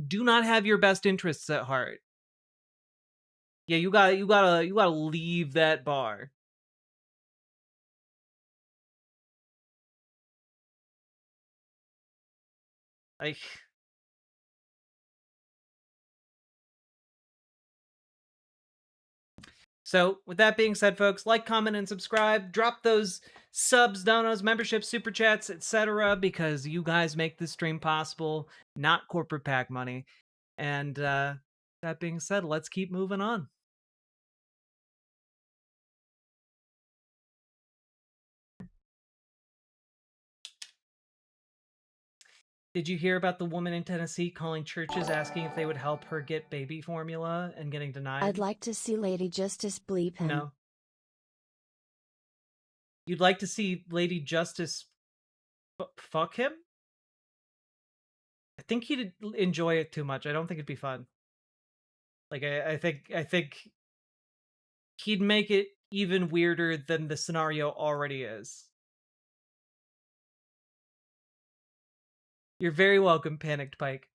do not have your best interests at heart. Yeah, you gotta leave that bar. Like, so with that being said, folks, like, comment, and subscribe. Drop those subs, donos, memberships, super chats, etc., because you guys make this stream possible, not corporate PAC money. And that being said, let's keep moving on. Did you hear about the woman in Tennessee calling churches asking if they would help her get baby formula and getting denied? I'd like to see Lady Justice bleep him. No. You'd like to see Lady Justice fuck him? I think he'd enjoy it too much. I don't think it'd be fun. Like I think he'd make it even weirder than the scenario already is. You're very welcome, Panicked Pike.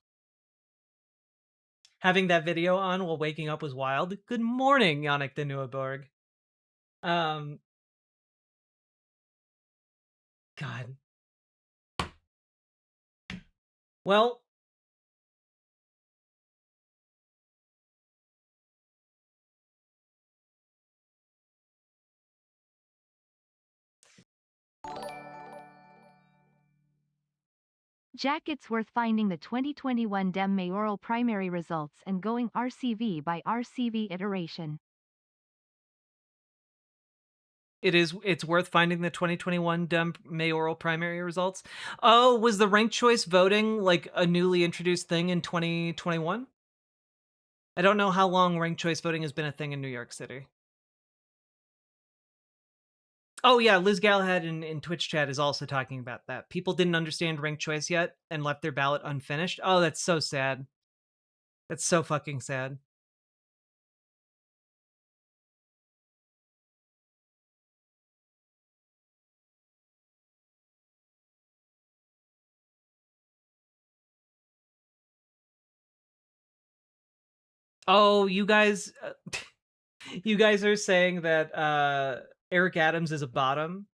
Having that video on while waking up was wild. Good morning, Yannick de Nieuwenborg. God. Well, Jack, it's worth finding the 2021 Dem mayoral primary results and going RCV by RCV iteration. it's worth finding the 2021 Dem mayoral primary results. Oh, was the ranked choice voting like a newly introduced thing in 2021? I don't know how long ranked choice voting has been a thing in New York City. Oh yeah, Liz Galahad in Twitch chat is also talking about that. People didn't understand ranked choice yet and left their ballot unfinished. Oh, that's so sad. That's so fucking sad. Oh, you guys you guys are saying that Eric Adams is a bottom?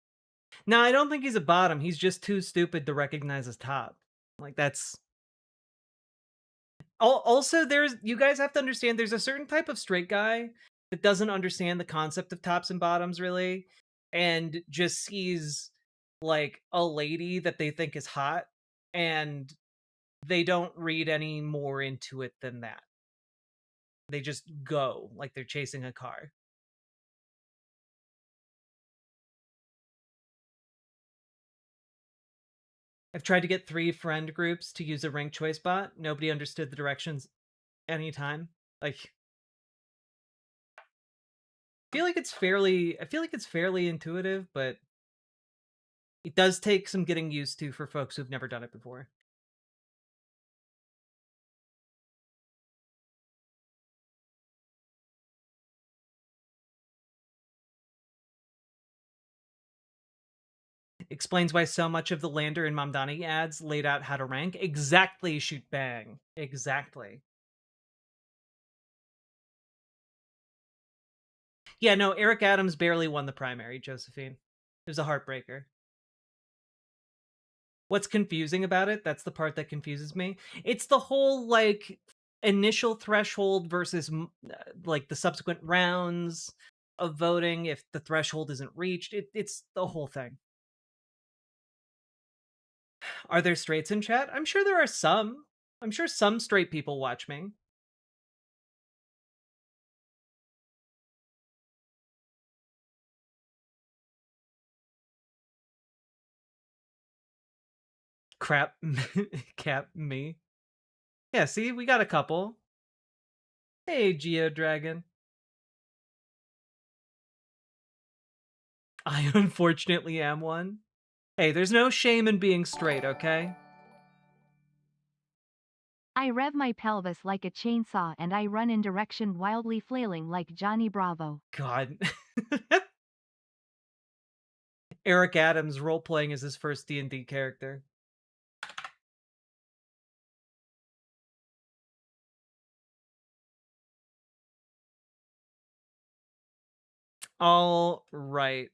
No, I don't think he's a bottom. He's just too stupid to recognize his top. Like that's also there's you guys have to understand there's a certain type of straight guy that doesn't understand the concept of tops and bottoms really and just sees like a lady that they think is hot and they don't read any more into it than that. They just go like they're chasing a car. I've tried to get 3 friend groups to use a ranked choice bot. Nobody understood the directions anytime. Like I feel like it's fairly intuitive, but it does take some getting used to for folks who've never done it before. Explains why so much of the Lander and Mamdani ads laid out how to rank. Exactly, shoot bang. Exactly. Yeah, no, Eric Adams barely won the primary, Josephine. It was a heartbreaker. What's confusing about it, that's the part that confuses me. It's the whole, like, initial threshold versus, like, the subsequent rounds of voting if the threshold isn't reached. It's the whole thing. Are there straights in chat? I'm sure there are some. I'm sure some straight people watch me. Crap. Cap me. Yeah, see, we got a couple. Hey, Geodragon. I unfortunately am one. Hey, there's no shame in being straight, okay? I rev my pelvis like a chainsaw and I run in direction wildly flailing like Johnny Bravo. God. Eric Adams role-playing as his first D&D character. All right.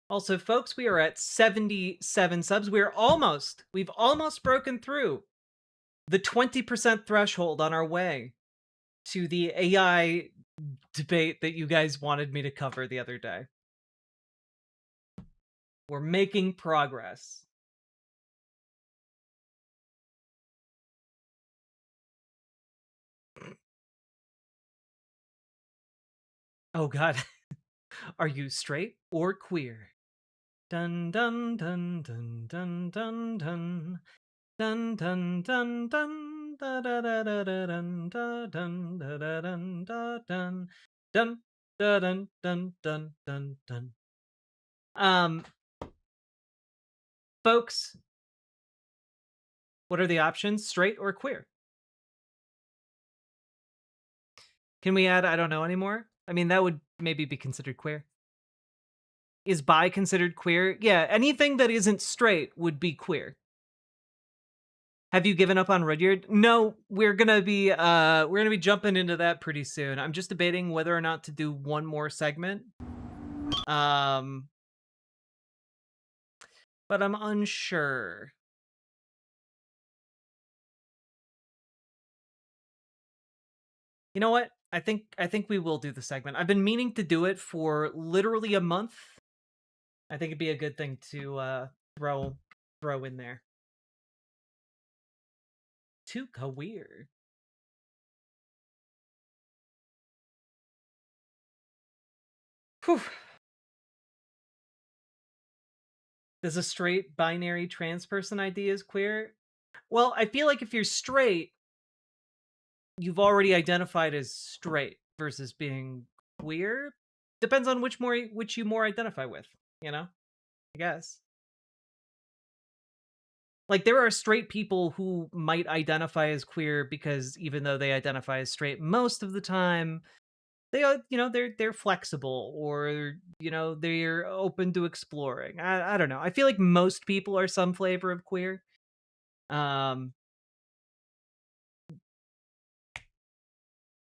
Also, folks, we are at 77 subs. We've almost broken through the 20% threshold on our way to the AI debate that you guys wanted me to cover the other day. We're making progress. Oh God. Are you straight or queer? Dun dun dun dun dun dun dun. Dun dun dun dun da da da da da dun da dun da da dun da dun dun da dun dun dun dun dun. Um, folks, what are the options? Straight or queer? Can we add I don't know anymore? I mean, that would maybe be considered queer. Is bi considered queer? Yeah, anything that isn't straight would be queer. Have you given up on Rudyard? No, we're gonna be jumping into that pretty soon. I'm just debating whether or not to do one more segment. But I'm unsure. You know what? I think we will do the segment. I've been meaning to do it for literally a month. I think it'd be a good thing to throw in there. Too queer. Whew. Does a straight binary trans person ID is queer? Well, I feel like if you're straight, you've already identified as straight versus being queer. Depends on which you more identify with, you know? I guess. Like there are straight people who might identify as queer because even though they identify as straight most of the time, they are, they're flexible or they're open to exploring. I don't know. I feel like most people are some flavor of queer.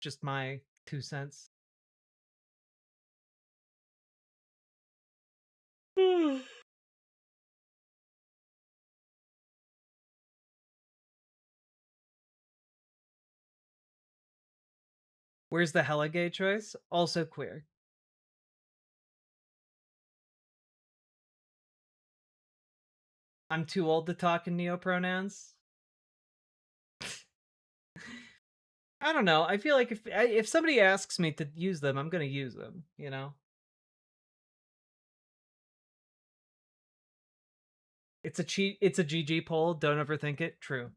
Just my 2 cents. Where's the hella gay choice? Also queer. I'm too old to talk in neopronouns. I don't know. I feel like if somebody asks me to use them, I'm gonna use them. You know. It's a GG poll. Don't overthink it. True.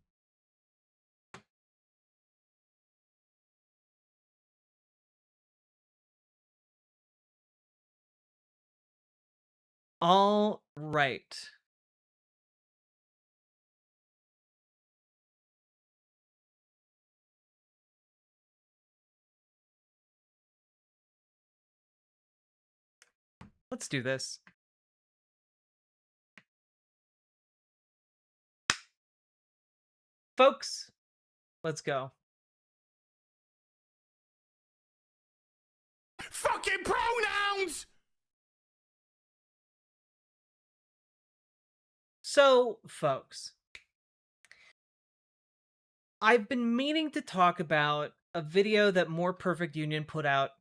All right. Let's do this. Folks, let's go. Fucking pronouns! So, folks, I've been meaning to talk about a video that More Perfect Union put out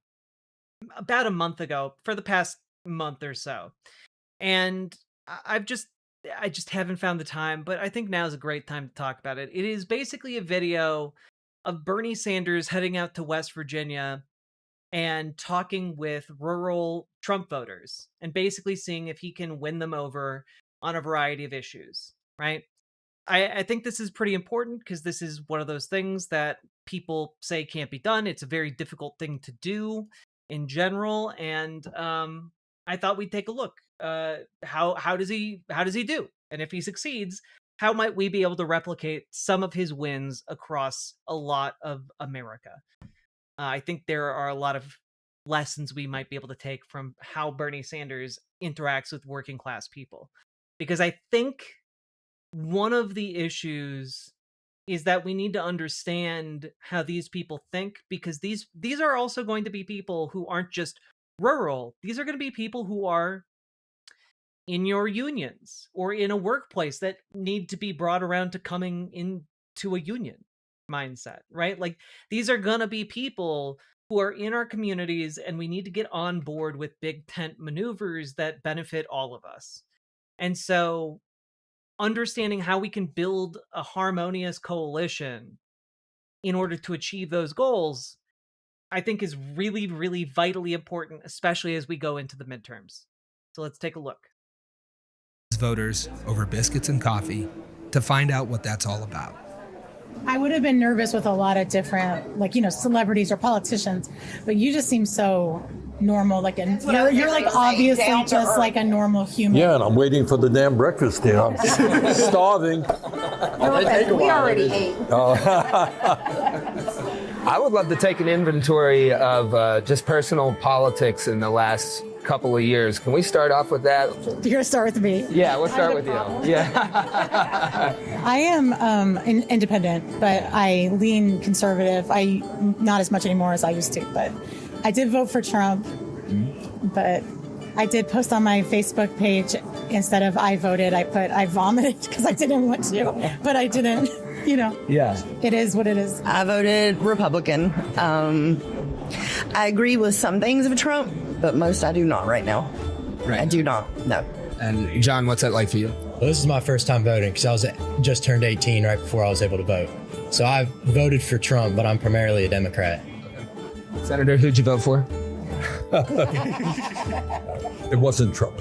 about a month ago for the past month or so. And I just haven't found the time, but I think now is a great time to talk about it. It is basically a video of Bernie Sanders heading out to West Virginia and talking with rural Trump voters and basically seeing if he can win them over on a variety of issues, right? I think this is pretty important because this is one of those things that people say can't be done. It's a very difficult thing to do in general, and I thought we'd take a look. How does he do? And if he succeeds, how might we be able to replicate some of his wins across a lot of America? I think there are a lot of lessons we might be able to take from how Bernie Sanders interacts with working class people, because I think one of the issues is that we need to understand how these people think, because these are also going to be people who aren't just rural. These are going to be people who are in your unions or in a workplace that need to be brought around to coming into a union mindset, right? Like these are going to be people who are in our communities, and we need to get on board with big tent maneuvers that benefit all of us. And so understanding how we can build a harmonious coalition in order to achieve those goals I think is really, really vitally important, especially as we go into the midterms. So let's take a look. Voters over biscuits and coffee to find out what that's all about. I would have been nervous with a lot of different, like, celebrities or politicians, but you just seem so normal. Like, and you're like obviously just like a normal human. Yeah, and I'm waiting for the damn breakfast here. I'm starving. We already ate. I would love to take an inventory of just personal politics in the last couple of years. Can we start off with that? You're gonna start with me. Yeah, we'll start with you. Yeah. I am independent, but I lean conservative. I not as much anymore as I used to, but I did vote for Trump. But I did post on my Facebook page, instead of I voted, I put I vomited because I didn't want to, but I didn't. Yeah. It is what it is. I voted Republican. I agree with some things of Trump, but most I do not right now. Right. I do not, no. And John, what's that like for you? Well, this is my first time voting because I was just turned 18 right before I was able to vote. So I voted for Trump, but I'm primarily a Democrat. Senator, who'd you vote for? It wasn't Trump.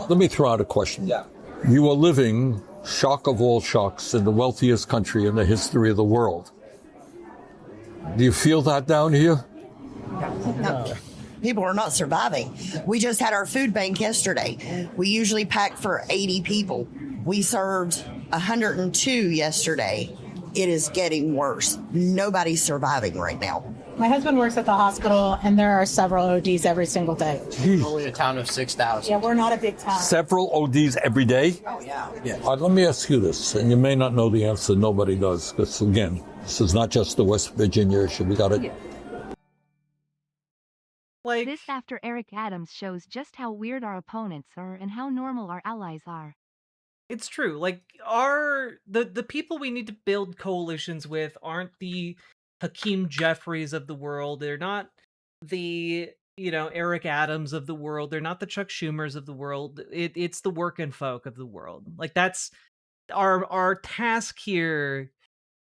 Let me throw out a question. Yeah. You are living, shock of all shocks, in the wealthiest country in the history of the world. Do you feel that down here? No. People are not surviving. We just had our food bank yesterday. We usually pack for 80 people. We served 102 yesterday. It is getting worse. Nobody's surviving right now. My husband works at the hospital, and there are several ODs every single day. Only a town of 6,000. Yeah, we're not a big town. Several ODs every day? Oh, yeah. Let me ask you this, and you may not know the answer. Nobody does, because, again, this is not just the West Virginia issue. We got it. This after Eric Adams shows just how weird our opponents are and how normal our allies are. It's true. Like, the people we need to build coalitions with aren't the Hakeem Jeffries of the world. They're not the, Eric Adams of the world. They're not the Chuck Schumers of the world. It's the working folk of the world. Like, that's our task here,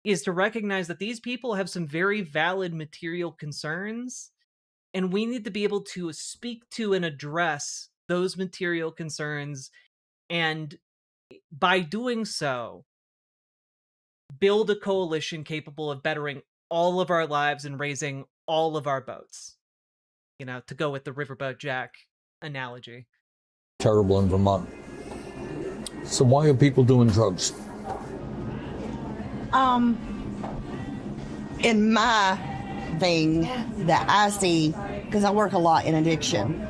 is to recognize that these people have some very valid material concerns, and we need to be able to speak to and address those material concerns, and by doing so, build a coalition capable of bettering all of our lives and raising all of our boats. To go with the Riverboat Jack analogy. Terrible in Vermont. So why are people doing drugs? In my thing that I see, because I work a lot in addiction,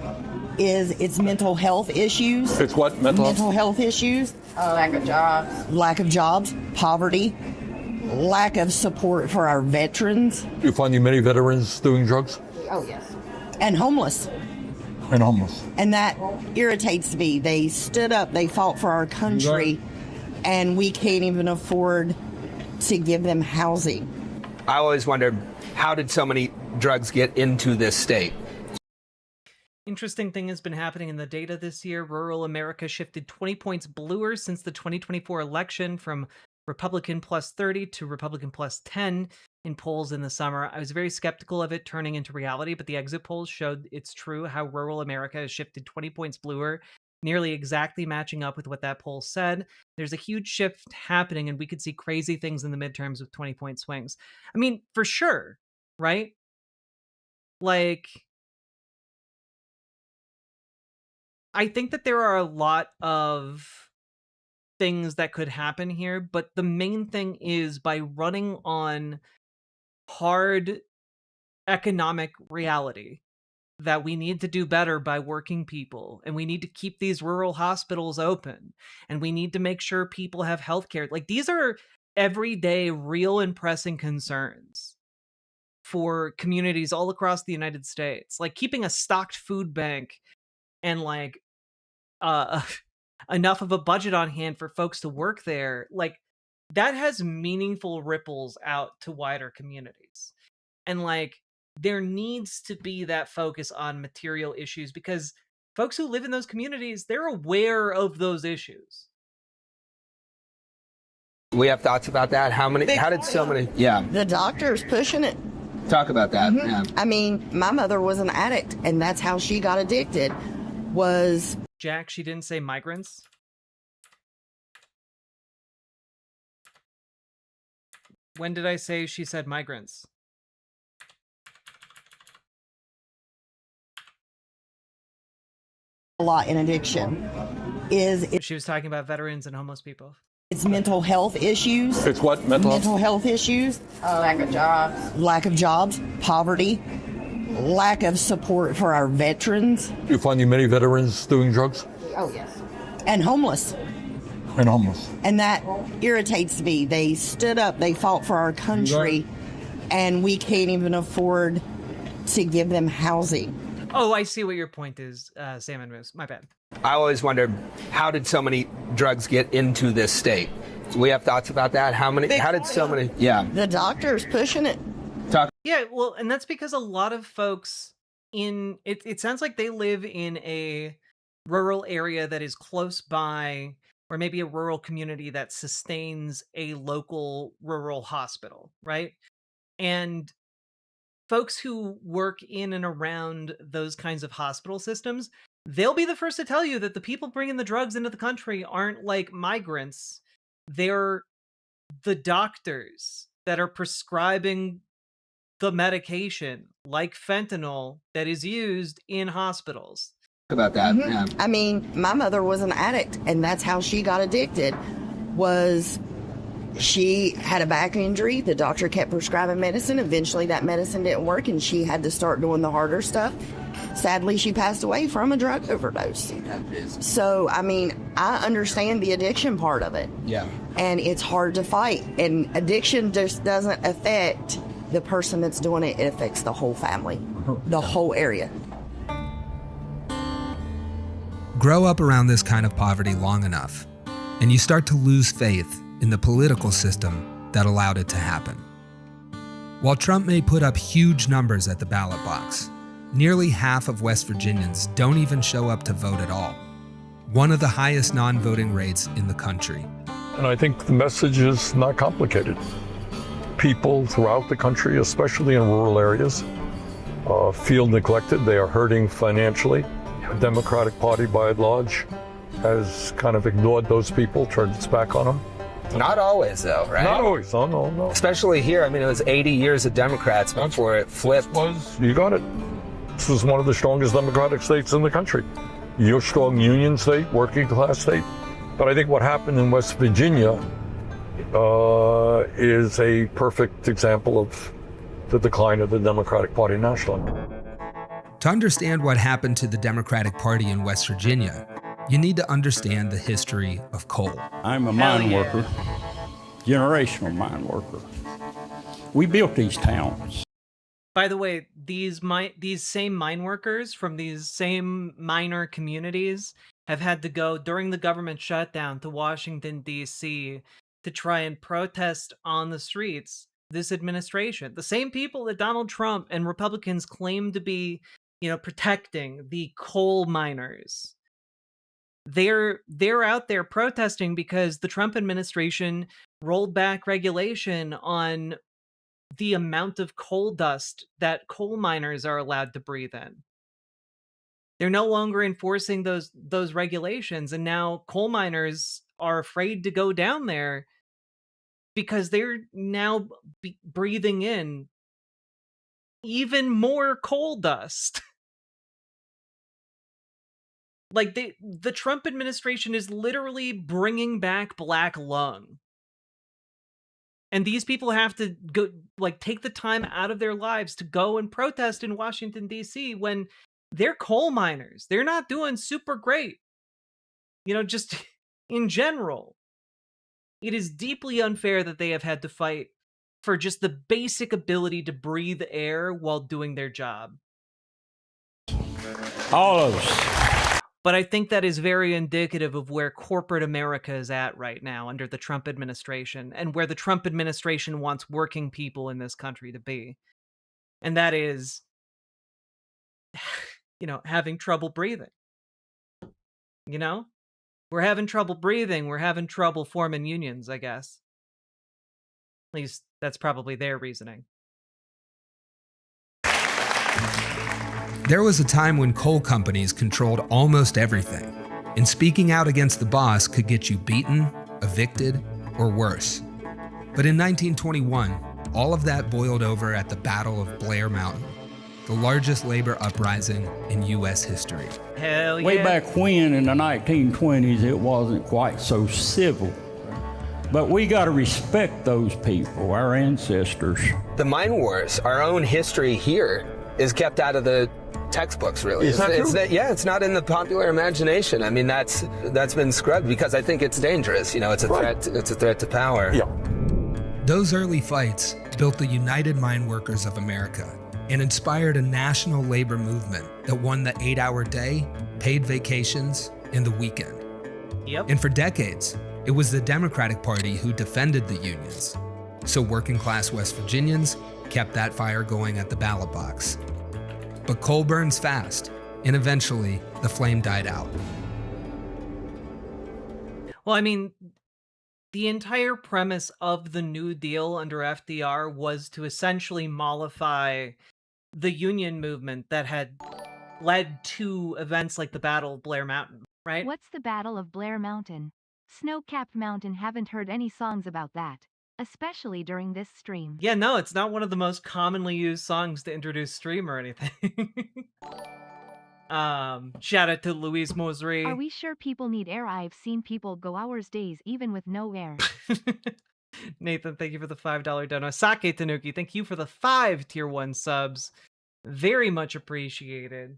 is it's mental health issues. It's what? Mental health issues. Lack of jobs. Lack of jobs, poverty, lack of support for our veterans. You finding many veterans doing drugs? Oh, yes. And homeless. And that irritates me. They stood up, they fought for our country, and we can't even afford to give them housing. I always wondered, how did so many drugs get into this state? Interesting thing has been happening in the data this year. Rural America shifted 20 points bluer since the 2024 election, from Republican plus 30 to Republican plus 10 in polls in the summer. I was very skeptical of it turning into reality, but the exit polls showed it's true, how rural America has shifted 20 points bluer, nearly exactly matching up with what that poll said. There's a huge shift happening, and we could see crazy things in the midterms with 20-point swings. I mean, for sure, right? Like, I think that there are a lot of things that could happen here, but the main thing is, by running on hard economic reality, that we need to do better by working people, and we need to keep these rural hospitals open, and we need to make sure people have healthcare. Like, these are everyday, real and pressing concerns for communities all across the United States. Like, keeping a stocked food bank and like enough of a budget on hand for folks to work there, like, that has meaningful ripples out to wider communities. And like, there needs to be that focus on material issues, because folks who live in those communities, they're aware of those issues. We have thoughts about that. How did so many? Yeah. The doctor's pushing it. Talk about that. Mhm. Yeah. I mean, my mother was an addict, and that's how she got addicted. Was Jack, she didn't say migrants. When did I say she said migrants? a lot in addiction. She was talking about veterans and homeless people. It's mental health issues. It's what? Mental health issues. Lack of jobs. Lack of jobs, poverty, lack of support for our veterans. You finding many veterans doing drugs? Oh, yes. And homeless. And homeless. And that irritates me. They stood up, they fought for our country, and we can't even afford to give them housing. Oh, I see what your point is, Salmon Moose. My bad. I always wondered, how did so many drugs get into this state? Do we have thoughts about that? How did so many? Yeah. The doctor's pushing it. Yeah, well, and that's because a lot of folks it sounds like they live in a rural area that is close by, or maybe a rural community that sustains a local rural hospital, right? And folks who work in and around those kinds of hospital systems, they'll be the first to tell you that the people bringing the drugs into the country aren't like migrants. They're the doctors that are prescribing the medication, like fentanyl, that is used in hospitals. About that. Mhm. Yeah. I mean, my mother was an addict, and that's how she got addicted. Was she had a back injury. The doctor kept prescribing medicine. Eventually, that medicine didn't work, and she had to start doing the harder stuff. Sadly, she passed away from a drug overdose. So, I mean, I understand the addiction part of it. Yeah. And it's hard to fight. And addiction just doesn't affect the person that's doing it. It affects the whole family, the whole area. Grow up around this kind of poverty long enough, and you start to lose faith in the political system that allowed it to happen. While Trump may put up huge numbers at the ballot box, nearly half of West Virginians don't even show up to vote at all, one of the highest non-voting rates in the country. And I think the message is not complicated. People throughout the country, especially in rural areas, feel neglected. They are hurting financially. The Democratic Party, by and large, has kind of ignored those people, turned its back on them. Not always, though, right? Not always. Oh, no. Especially here. I mean, it was 80 years of Democrats before it flipped. You got it. This is one of the strongest Democratic states in the country. You're a strong union state, working class state. But I think what happened in West Virginia is a perfect example of the decline of the Democratic Party nationally. To understand what happened to the Democratic Party in West Virginia, you need to understand the history of coal. I'm a mine worker, generational mine worker. We built these towns. By the way, these same mine workers from these same miner communities have had to go during the government shutdown to Washington, D.C. to try and protest on the streets this administration. The same people that Donald Trump and Republicans claim to be, protecting, the coal miners. They're out there protesting because the Trump administration rolled back regulation on the amount of coal dust that coal miners are allowed to breathe in. They're no longer enforcing those regulations, and now coal miners are afraid to go down there because they're now breathing in even more coal dust. Like, the Trump administration is literally bringing back black lung. And these people have to go, take the time out of their lives to go and protest in Washington, D.C. when they're coal miners. They're not doing super great. Just in general. It is deeply unfair that they have had to fight for just the basic ability to breathe air while doing their job. All of us. But I think that is very indicative of where corporate America is at right now under the Trump administration, and where the Trump administration wants working people in this country to be. And that is, having trouble breathing. We're having trouble breathing. We're having trouble forming unions, I guess. At least that's probably their reasoning. There was a time when coal companies controlled almost everything, and speaking out against the boss could get you beaten, evicted, or worse. But in 1921, all of that boiled over at the Battle of Blair Mountain, the largest labor uprising in U.S. history. Hell yeah. Way back when, in the 1920s, it wasn't quite so civil. But we got to respect those people, our ancestors. The mine wars, our own history here, is kept out of the textbooks, really. Is that true? It's not in the popular imagination. I mean, that's been scrubbed because I think it's dangerous. You know, it's a threat. It's a threat to power. Yeah. Those early fights built the United Mine Workers of America and inspired a national labor movement that won the 8-hour day, paid vacations, and the weekend. Yep. And for decades, it was the Democratic Party who defended the unions. So working class West Virginians kept that fire going at the ballot box. But coal burns fast, and eventually the flame died out. Well, I mean, the entire premise of the New Deal under FDR was to essentially mollify the union movement that had led to events like the Battle of Blair Mountain, right? What's the Battle of Blair Mountain? Snow-capped mountain, haven't heard any songs about that. Especially during this stream. Yeah, no, it's not one of the most commonly used songs to introduce stream or anything. Shout out to Louise Mosery. Are we sure people need air? I've seen people go hours, days, even with no air. Nathan, thank you for the $5 dono. Sake Tanuki, thank you for the 5 tier 1 subs. Very much appreciated.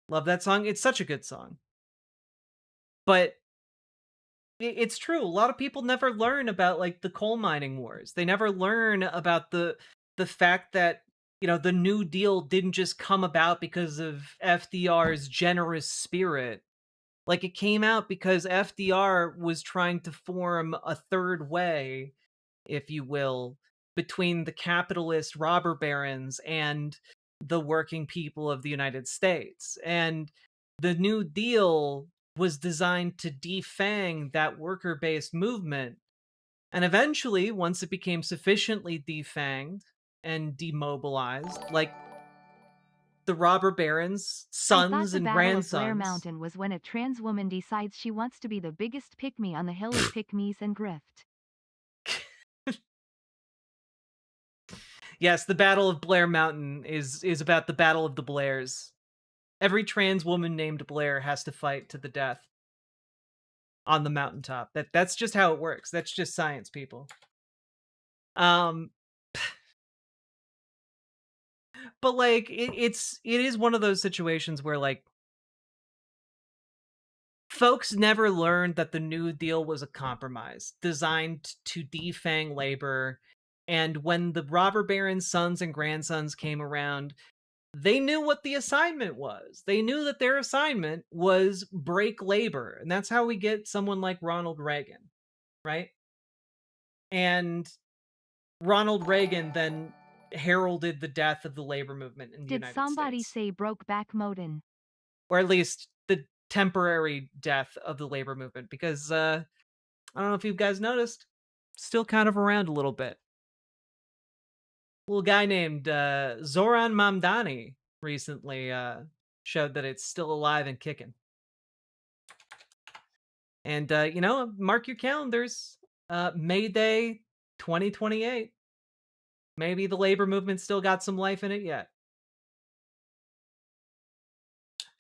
Love that song. It's such a good song. But it's true. A lot of people never learn about like the coal mining wars. They never learn about the fact that, you know, the New Deal didn't just come about because of FDR's generous spirit. Like, it came out because FDR was trying to form a third way, if you will, between the capitalist robber barons and the working people of the United States. And the New Deal was designed to defang that worker-based movement. And eventually, once it became sufficiently defanged and demobilized, like the robber barons' sons and I thought the Battle of Blair grandsons. Mountain was when a trans woman decides she wants to be the biggest pick-me on the hill of pick-me's and grift. Yes, the Battle of Blair Mountain is about the Battle of the Blairs. Every trans woman named Blair has to fight to the death on the mountaintop. That's just how it works. That's just science, people. But like it is one of those situations where like folks never learned that the New Deal was a compromise designed to defang labor. And when the robber baron's sons and grandsons came around, they knew what the assignment was. They knew that their assignment was break labor. And that's how we get someone like Ronald Reagan, right? And Ronald Reagan then heralded the death of the labber movement in the Did United somebody States. say Brokeback Mountain? Or at least the temporary death of the labor movement. Because, I don't know if you guys noticed, still kind of around a little bit. Little guy named Zoran Mamdani recently showed that it's still alive and kicking. And, you know, mark your calendars. May Day 2028. Maybe the labor movement still got some life in it yet.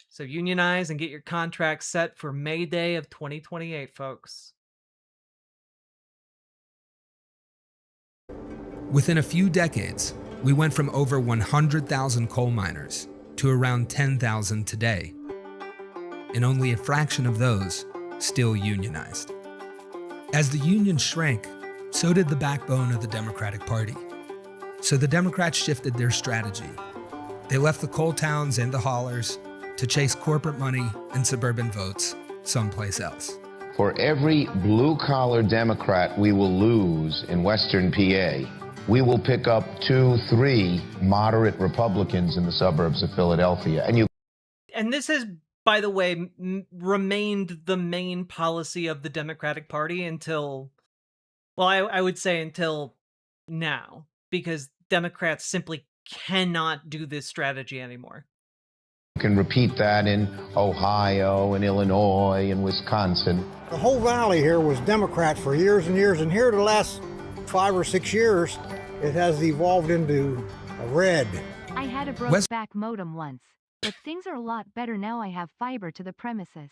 So unionize and get your contract set for May Day of 2028, folks. Within a few decades, we went from over 100,000 coal miners to around 10,000 today, and only a fraction of those still unionized. As the union shrank, so did the backbone of the Democratic Party. So the Democrats shifted their strategy. They left the coal towns and the haulers to chase corporate money and suburban votes someplace else. For every blue-collar Democrat we will lose in Western PA, we will pick up 2-3 moderate Republicans in the suburbs of Philadelphia. And this has, by the way, remained the main policy of the Democratic Party until, well, I would say until now, because Democrats simply cannot do this strategy anymore. You can repeat that in Ohio and Illinois and Wisconsin. The whole valley here was Democrat for years and years, and here the last 5 or 6 years, it has evolved into a red. I had a broke-back modem once, but things are a lot better now. I have fiber to the premises.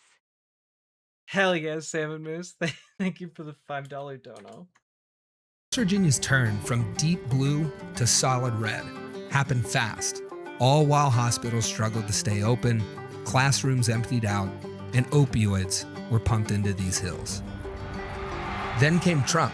Hell yes, Salmon Moose. Thank you for the $5 dono. West Virginia's turn from deep blue to solid red happened fast, all while hospitals struggled to stay open, classrooms emptied out, and opioids were pumped into these hills. Then came Trump,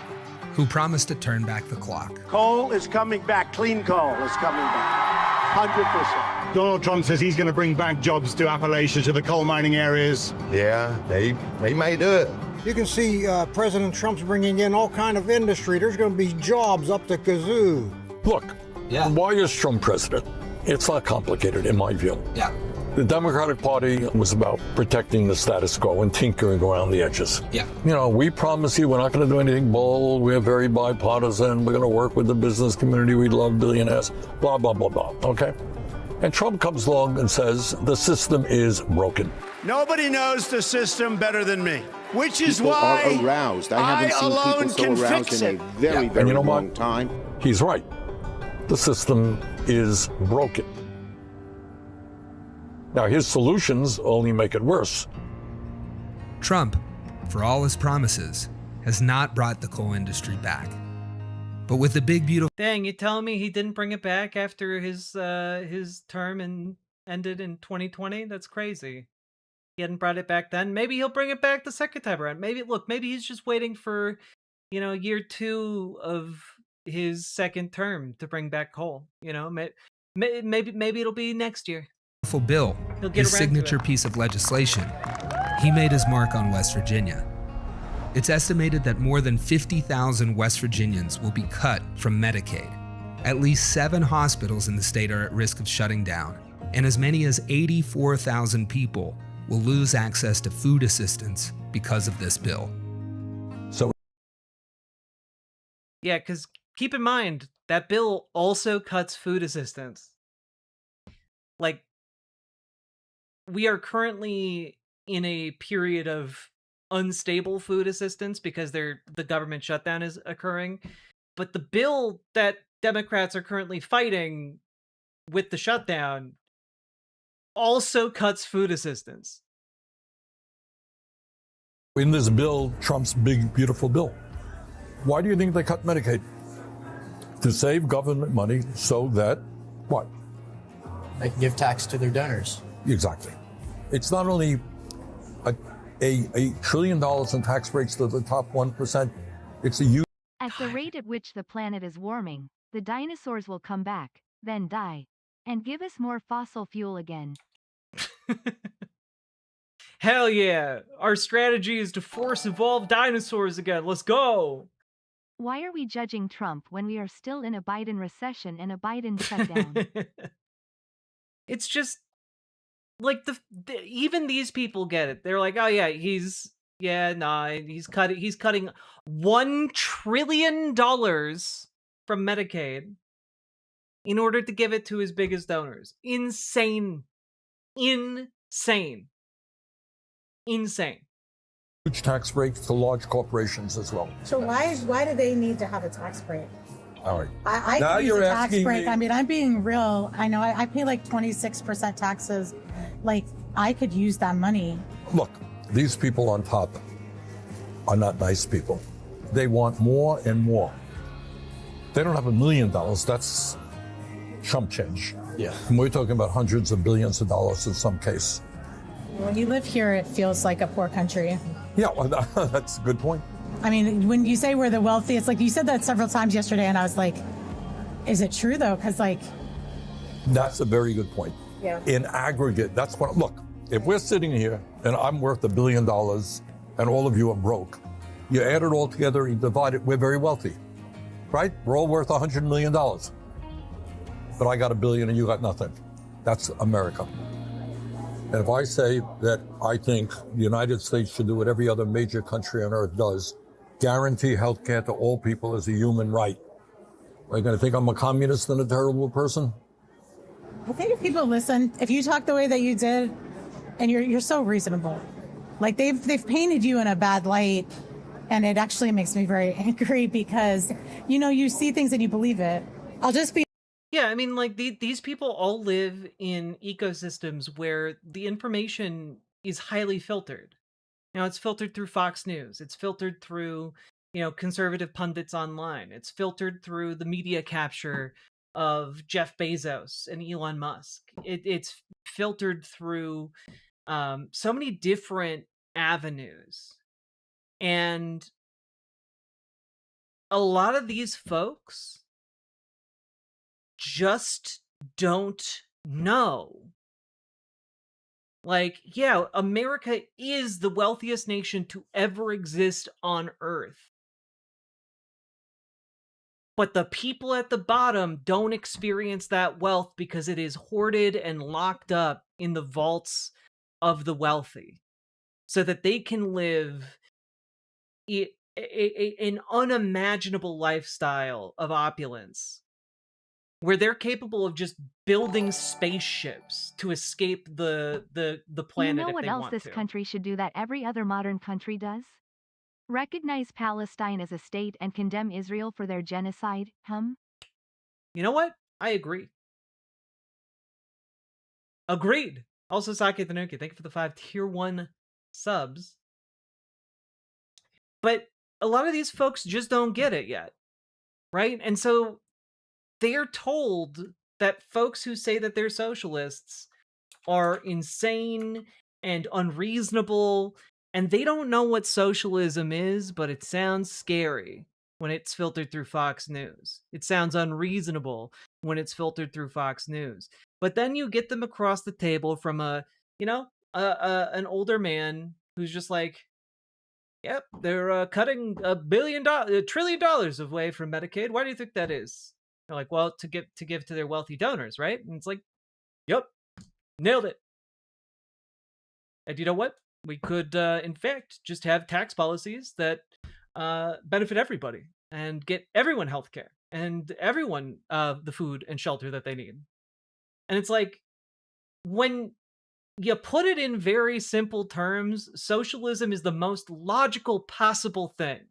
who promised to turn back the clock. Coal is coming back. Clean coal is coming back. 100%. Donald Trump says he's going to bring back jobs to Appalachia, to the coal mining areas. Yeah, they may do it. You can see President Trump's bringing in all kind of industry. There's going to be jobs up the kazoo. Look, why is Trump president? It's not complicated, in my view. Yeah. The Democratic Party was about protecting the status quo and tinkering around the edges. Yeah. You know, we promise you we're not going to do anything bold. We're very bipartisan. We're going to work with the business community. We love billionaires. Blah, blah, blah, blah. Okay? And Trump comes along and says the system is broken. Nobody knows the system better than me, which is People why are aroused. I haven't seen alone people so can aroused fix in it. a very, very And you know long what? time. He's right. The system is broken. Now, his solutions only make it worse. Trump, for all his promises, has not brought the coal industry back. But with the big, beautiful... Dang, you telling me he didn't bring it back after his term ended in 2020? That's crazy. He hadn't brought it back then. Maybe he'll bring it back the second time around. Maybe he's just waiting for, year 2 of his second term to bring back coal. Maybe it'll be next year. Bill, his signature piece of legislation, he made his mark on West Virginia. It's estimated that more than 50,000 West Virginians will be cut from Medicaid. At least 7 hospitals in the state are at risk of shutting down, and as many as 84,000 people will lose access to food assistance because of this bill. Yeah, because keep in mind, that bill also cuts food assistance. Like, we are currently in a period of unstable food assistance because the government shutdown is occurring. But the bill that Democrats are currently fighting with the shutdown also cuts food assistance. In this bill, Trump's big, beautiful bill, why do you think they cut Medicaid? To save government money so that, what? They can give tax to their donors. Exactly. It's not only a $1 trillion in tax breaks to the top 1%, it's a huge... At the rate at which the planet is warming, the dinosaurs will come back, then die, and give us more fossil fuel again. Hell yeah! Our strategy is to force evolve dinosaurs again. Let's go! Why are we judging Trump when we are still in a Biden recession and a Biden shutdown? It's just like even these people get it. They're like, oh yeah, he's cutting $1 trillion from Medicaid in order to give it to his biggest donors. Insane. Huge tax break to large corporations as well. So why do they need to have a tax break? All right. I now could use you're a tax asking break. me... I mean, I'm being real. I know I pay like 26% taxes. Like, I could use that money. Look, these people on top are not nice people. They want more and more. They don't have $1 million. That's chump change. Yeah. And we're talking about hundreds of billions of dollars in some case. When you live here, it feels like a poor country. Yeah, well, that's a good point. I mean, when you say we're the wealthiest, like you said that several times yesterday, and I was like, is it true though? Because like... That's a very good point. Yeah. In aggregate, that's what, look, if we're sitting here and I'm worth $1 billion and all of you are broke, you add it all together, you divide it, we're very wealthy, right? We're all worth $100 million. But I got $1 billion and you got nothing. That's America. And if I say that I think the United States should do what every other major country on earth does, guarantee health care to all people as a human right, are you going to think I'm a communist and a terrible person? I think if people listen, if you talk the way that you did, and you're so reasonable, like they've painted you in a bad light, and it actually makes me very angry because, you know, you see things and you believe it. I'll just be. Yeah, I mean, like these people all live in ecosystems where the information is highly filtered. You know, it's filtered through Fox News. It's filtered through, you know, conservative pundits online. It's filtered through the media capture of Jeff Bezos and Elon Musk. It's filtered through so many different avenues. And a lot of these folks just don't know. Like, yeah, America is the wealthiest nation to ever exist on Earth. But the people at the bottom don't experience that wealth because it is hoarded and locked up in the vaults of the wealthy so that they can live an unimaginable lifestyle of opulence where they're capable of just building spaceships to escape the planet You know if what they else want this to. country should do that every other modern country does? Recognize Palestine as a state and condemn Israel for their genocide, You know what? I agree. Agreed. Also, Sake Tanuki, thank you for the 5 tier 1 subs. But a lot of these folks just don't get it yet, right? And so they're told that folks who say that they're socialists are insane and unreasonable, and they don't know what socialism is, but it sounds scary when it's filtered through Fox News. It sounds unreasonable when it's filtered through Fox News. But then you get them across the table from an older man who's just like, yep, they're cutting $1 trillion away from Medicaid. Why do you think that is? They're like, well, to give to their wealthy donors, right? And it's like, yep, nailed it. And you know what? We could, in fact, just have tax policies that benefit everybody and get everyone healthcare and everyone the food and shelter that they need. And it's like, when you put it in very simple terms, socialism is the most logical possible thing.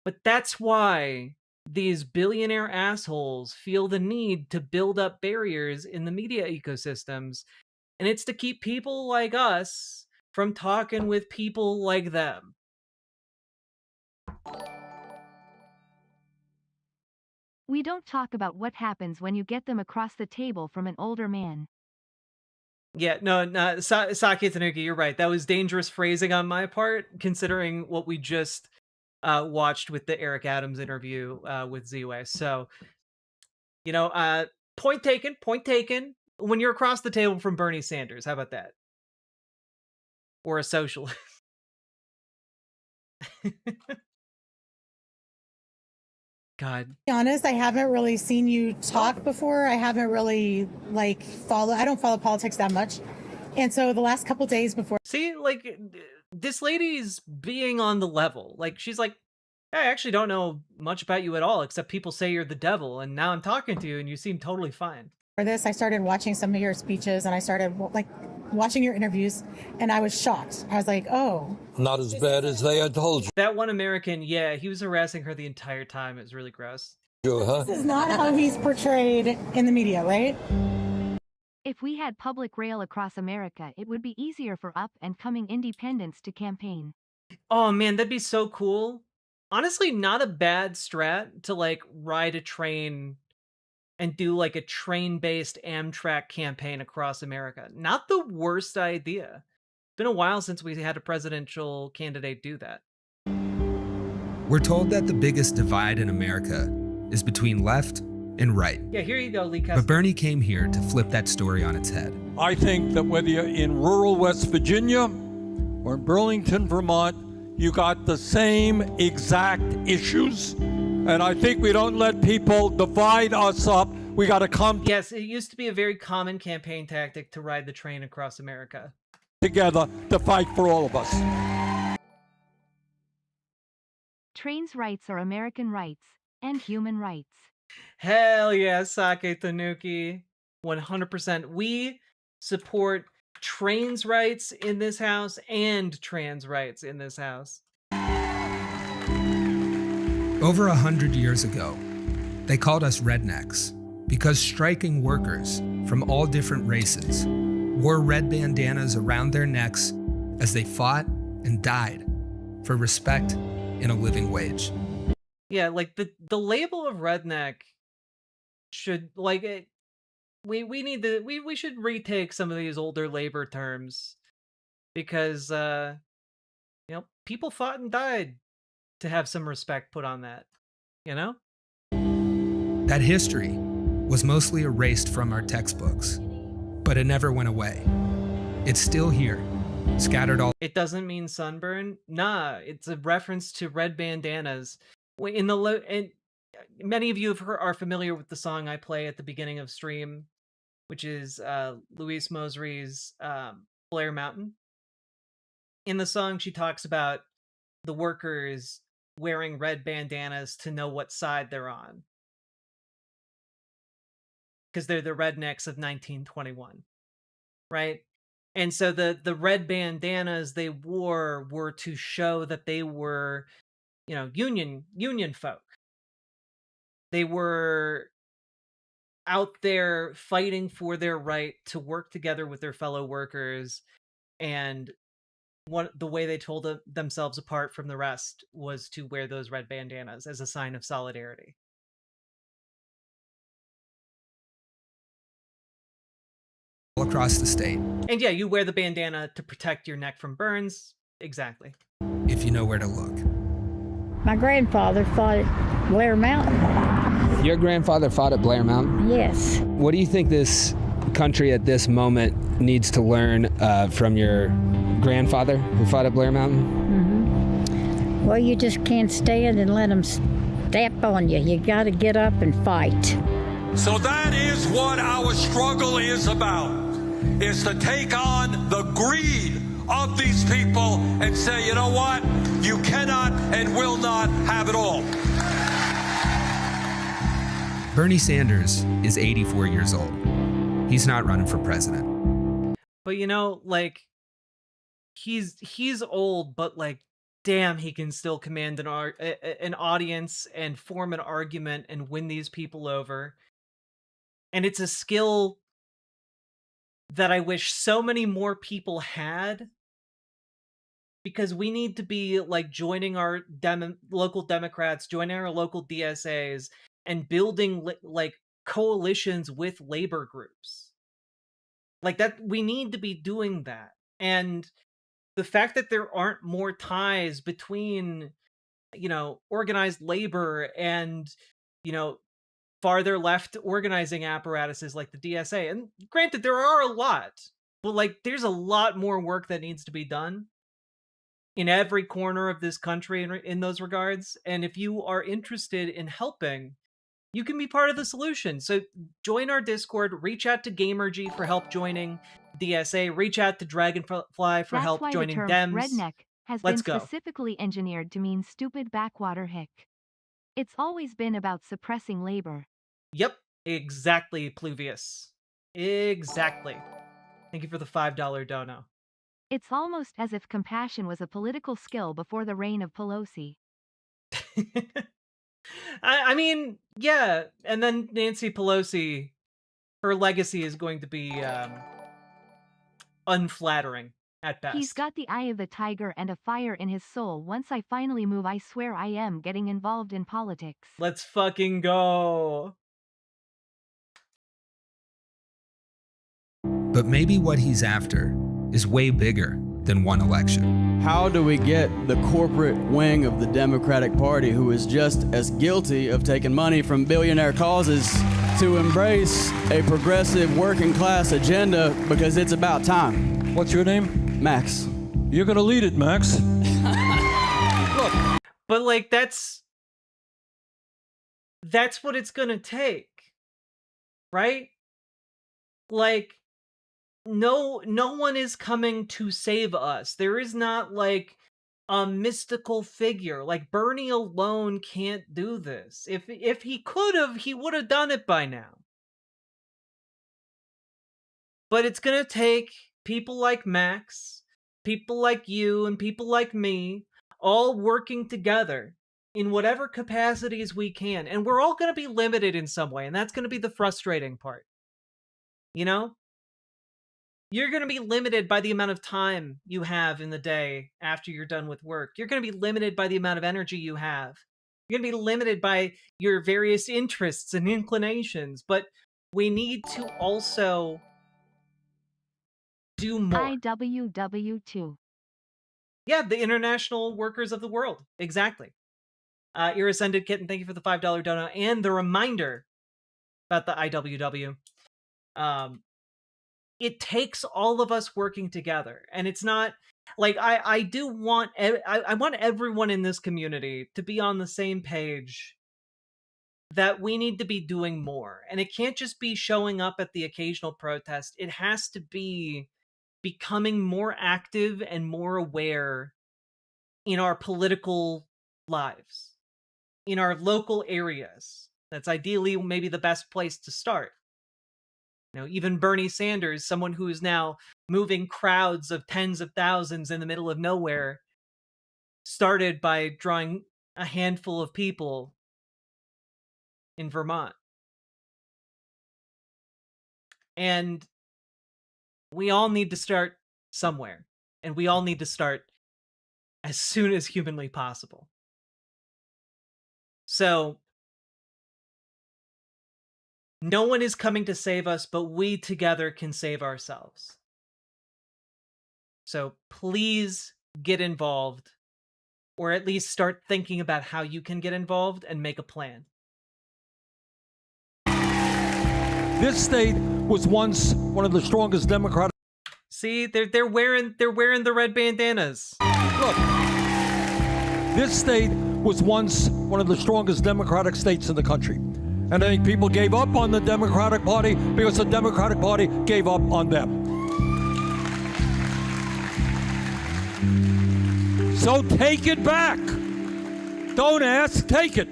But that's why these billionaire assholes feel the need to build up barriers in the media ecosystems. And it's to keep people like us from talking with people like them. We don't talk about what happens when you get them across the table from an older man. Yeah, no, Saki Tanuki, you're right. That was dangerous phrasing on my part, considering what we just watched with the Eric Adams interview with Z-Way. So, you know, point taken, point taken. When you're across the table from Bernie Sanders, how about that? Or a socialist. God. To be honest, I haven't really seen you talk before. I haven't really I don't follow politics that much. And so the last couple days before. See, like, this lady's being on the level. Like, she's like, I actually don't know much about you at all, except people say you're the devil, and now I'm talking to you, and you seem totally fine. For this, I started watching some of your speeches, and I started watching your interviews, and I was shocked. I was like, oh. Not as bad as they had told you. That one American, yeah, he was harassing her the entire time. It was really gross. Huh? This is not how he's portrayed in the media, right? If we had public rail across America, it would be easier for up-and-coming independents to campaign. Oh man, that'd be so cool. Honestly, not a bad strat to like ride a train and do like a train-based Amtrak campaign across America. Not the worst idea. It's been a while since we had a presidential candidate do that. We're told that the biggest divide in America is between left and right. Yeah, here you go, Lee But Bernie came here to flip that story on its head. I think that whether you're in rural West Virginia or in Burlington, Vermont, you got the same exact issues. And I think we don't let people divide us up. We got to come Yes, it used to be a very common campaign tactic to ride the train across America. together to fight for all of us. Trains' rights are American rights and human rights. Hell yeah, Sake Tanuki. 100%. We support trans rights in this house and trans rights in this house. Over 100 years ago, they called us rednecks because striking workers from all different races wore red bandanas around their necks as they fought and died for respect and a living wage. Yeah, like the label of redneck should, like, it, we should retake some of these older labor terms, because people fought and died to have some respect put on that, you know? That history was mostly erased from our textbooks, but it never went away. It's still here, scattered all. It doesn't mean sunburn. Nah, it's a reference to red bandanas. In the and many of you are familiar with the song I play at the beginning of stream, which is Louise Mosery's Blair Mountain. In the song, she talks about the workers wearing red bandanas to know what side they're on, because they're the rednecks of 1921, right? And so the red bandanas they wore were to show that they were, union folk. They were out there fighting for their right to work together with their fellow workers, and the way they told themselves apart from the rest was to wear those red bandanas as a sign of solidarity. All across the state. And yeah, you wear the bandana to protect your neck from burns. Exactly. If you know where to look. My grandfather fought at Blair Mountain. Your grandfather fought at Blair Mountain? Yes. What do you think this country at this moment needs to learn from your grandfather who fought at Blair Mountain? Mm-hmm. Well, you just can't stand and let them step on you. You got to get up and fight. So that is what our struggle is about, is to take on the greed of these people and say, you know what? You cannot and will not have it all. Bernie Sanders is 84 years old. He's not running for president. But he's old, but damn, he can still command an audience and form an argument and win these people over. And it's a skill that I wish so many more people had, because we need to be joining our local Democrats, joining our local DSAs, and building coalitions with labor groups. That we need to be doing that. And the fact that there aren't more ties between, organized labor and, farther left organizing apparatuses like the DSA. And granted, there are a lot, but there's a lot more work that needs to be done in every corner of this country in those regards. And if you are interested in helping, you can be part of the solution. So join our Discord, reach out to Gamergy for help joining DSA, reach out to Dragonfly for help joining Dems. That's why the term redneck has been specifically engineered to mean stupid backwater hick. It's always been about suppressing labor. Yep, exactly, Pluvius. Exactly. Thank you for the $5 dono. It's almost as if compassion was a political skill before the reign of Pelosi. I mean, yeah, and then Nancy Pelosi, her legacy is going to be unflattering at best. He's got the eye of the tiger and a fire in his soul. Once I finally move, I swear I am getting involved in politics. Let's fucking go. But maybe what he's after is way bigger than one election. How do we get the corporate wing of the Democratic Party, who is just as guilty of taking money from billionaire causes, to embrace a progressive working class agenda, because it's about time? What's your name? Max. You're gonna lead it, Max. Look, but that's what it's gonna take, right? No one is coming to save us. There is not a mystical figure. Bernie alone can't do this. If he could have, he would have done it by now. But it's going to take people like Max, people like you, and people like me all working together in whatever capacities we can. And we're all going to be limited in some way, and that's going to be the frustrating part. You know? You're going to be limited by the amount of time you have in the day after you're done with work. You're going to be limited by the amount of energy you have. You're going to be limited by your various interests and inclinations, but we need to also do more. IWW2. Yeah, the international workers of the world. Exactly. Irascended Kitten, thank you for the $5 dono and the reminder about the IWW. It takes all of us working together, and it's not like I do want I want everyone in this community to be on the same page that we need to be doing more, and it can't just be showing up at the occasional protest. It has to be becoming more active and more aware in our political lives, in our local areas. That's ideally maybe the best place to start. You know, even Bernie Sanders, someone who is now moving crowds of tens of thousands in the middle of nowhere, started by drawing a handful of people in Vermont. And we all need to start somewhere. And we all need to start as soon as humanly possible. So, no one is coming to save us, but we together can save ourselves. So please get involved, or at least start thinking about how you can get involved and make a plan. This state was once one of the strongest Democratic. See, they're wearing the red bandanas. Look, this state was once one of the strongest Democratic states in the country. And I think people gave up on the Democratic Party because the Democratic Party gave up on them. So take it back. Don't ask, take it.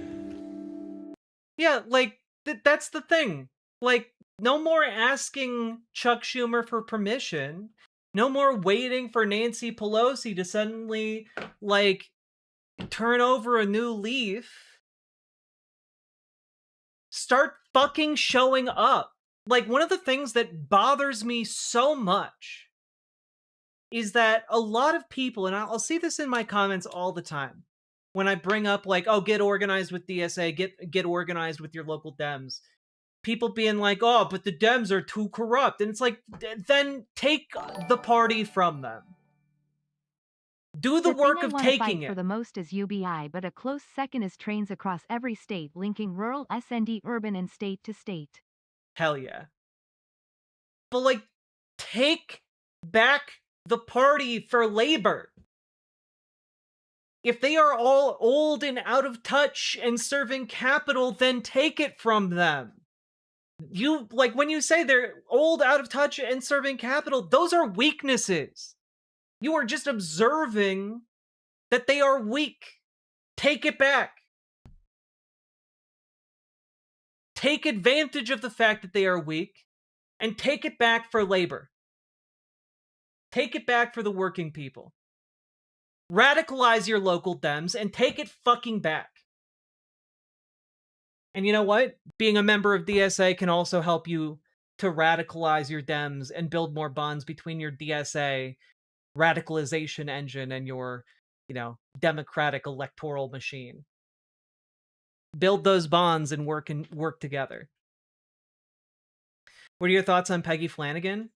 Yeah, like, that's the thing. Like, no more asking Chuck Schumer for permission. No more waiting for Nancy Pelosi to suddenly, like, turn over a new leaf. Start fucking showing up. Like, one of the things that bothers me so much is that a lot of people, and I'll see this in my comments all the time, when I bring up, like, oh, get organized with DSA, get organized with your local Dems. People being like, oh, but the Dems are too corrupt. And it's like, then take the party from them. Do the work of taking it. For the most is UBI, but a close second is trains across every state linking rural SND urban and state to state. Hell yeah. But, like, take back the party for labor. If they are all old and out of touch and serving capital, then take it from them. You, like, when you say they're old, out of touch, and serving capital, those are weaknesses. You are just observing that they are weak. Take it back. Take advantage of the fact that they are weak, and take it back for labor. Take it back for the working people. Radicalize your local Dems and take it fucking back. And you know what? Being a member of DSA can also help you to radicalize your Dems and build more bonds between your DSA radicalization engine and your, democratic electoral machine. Build those bonds and work together. What are your thoughts on Peggy Flanagan,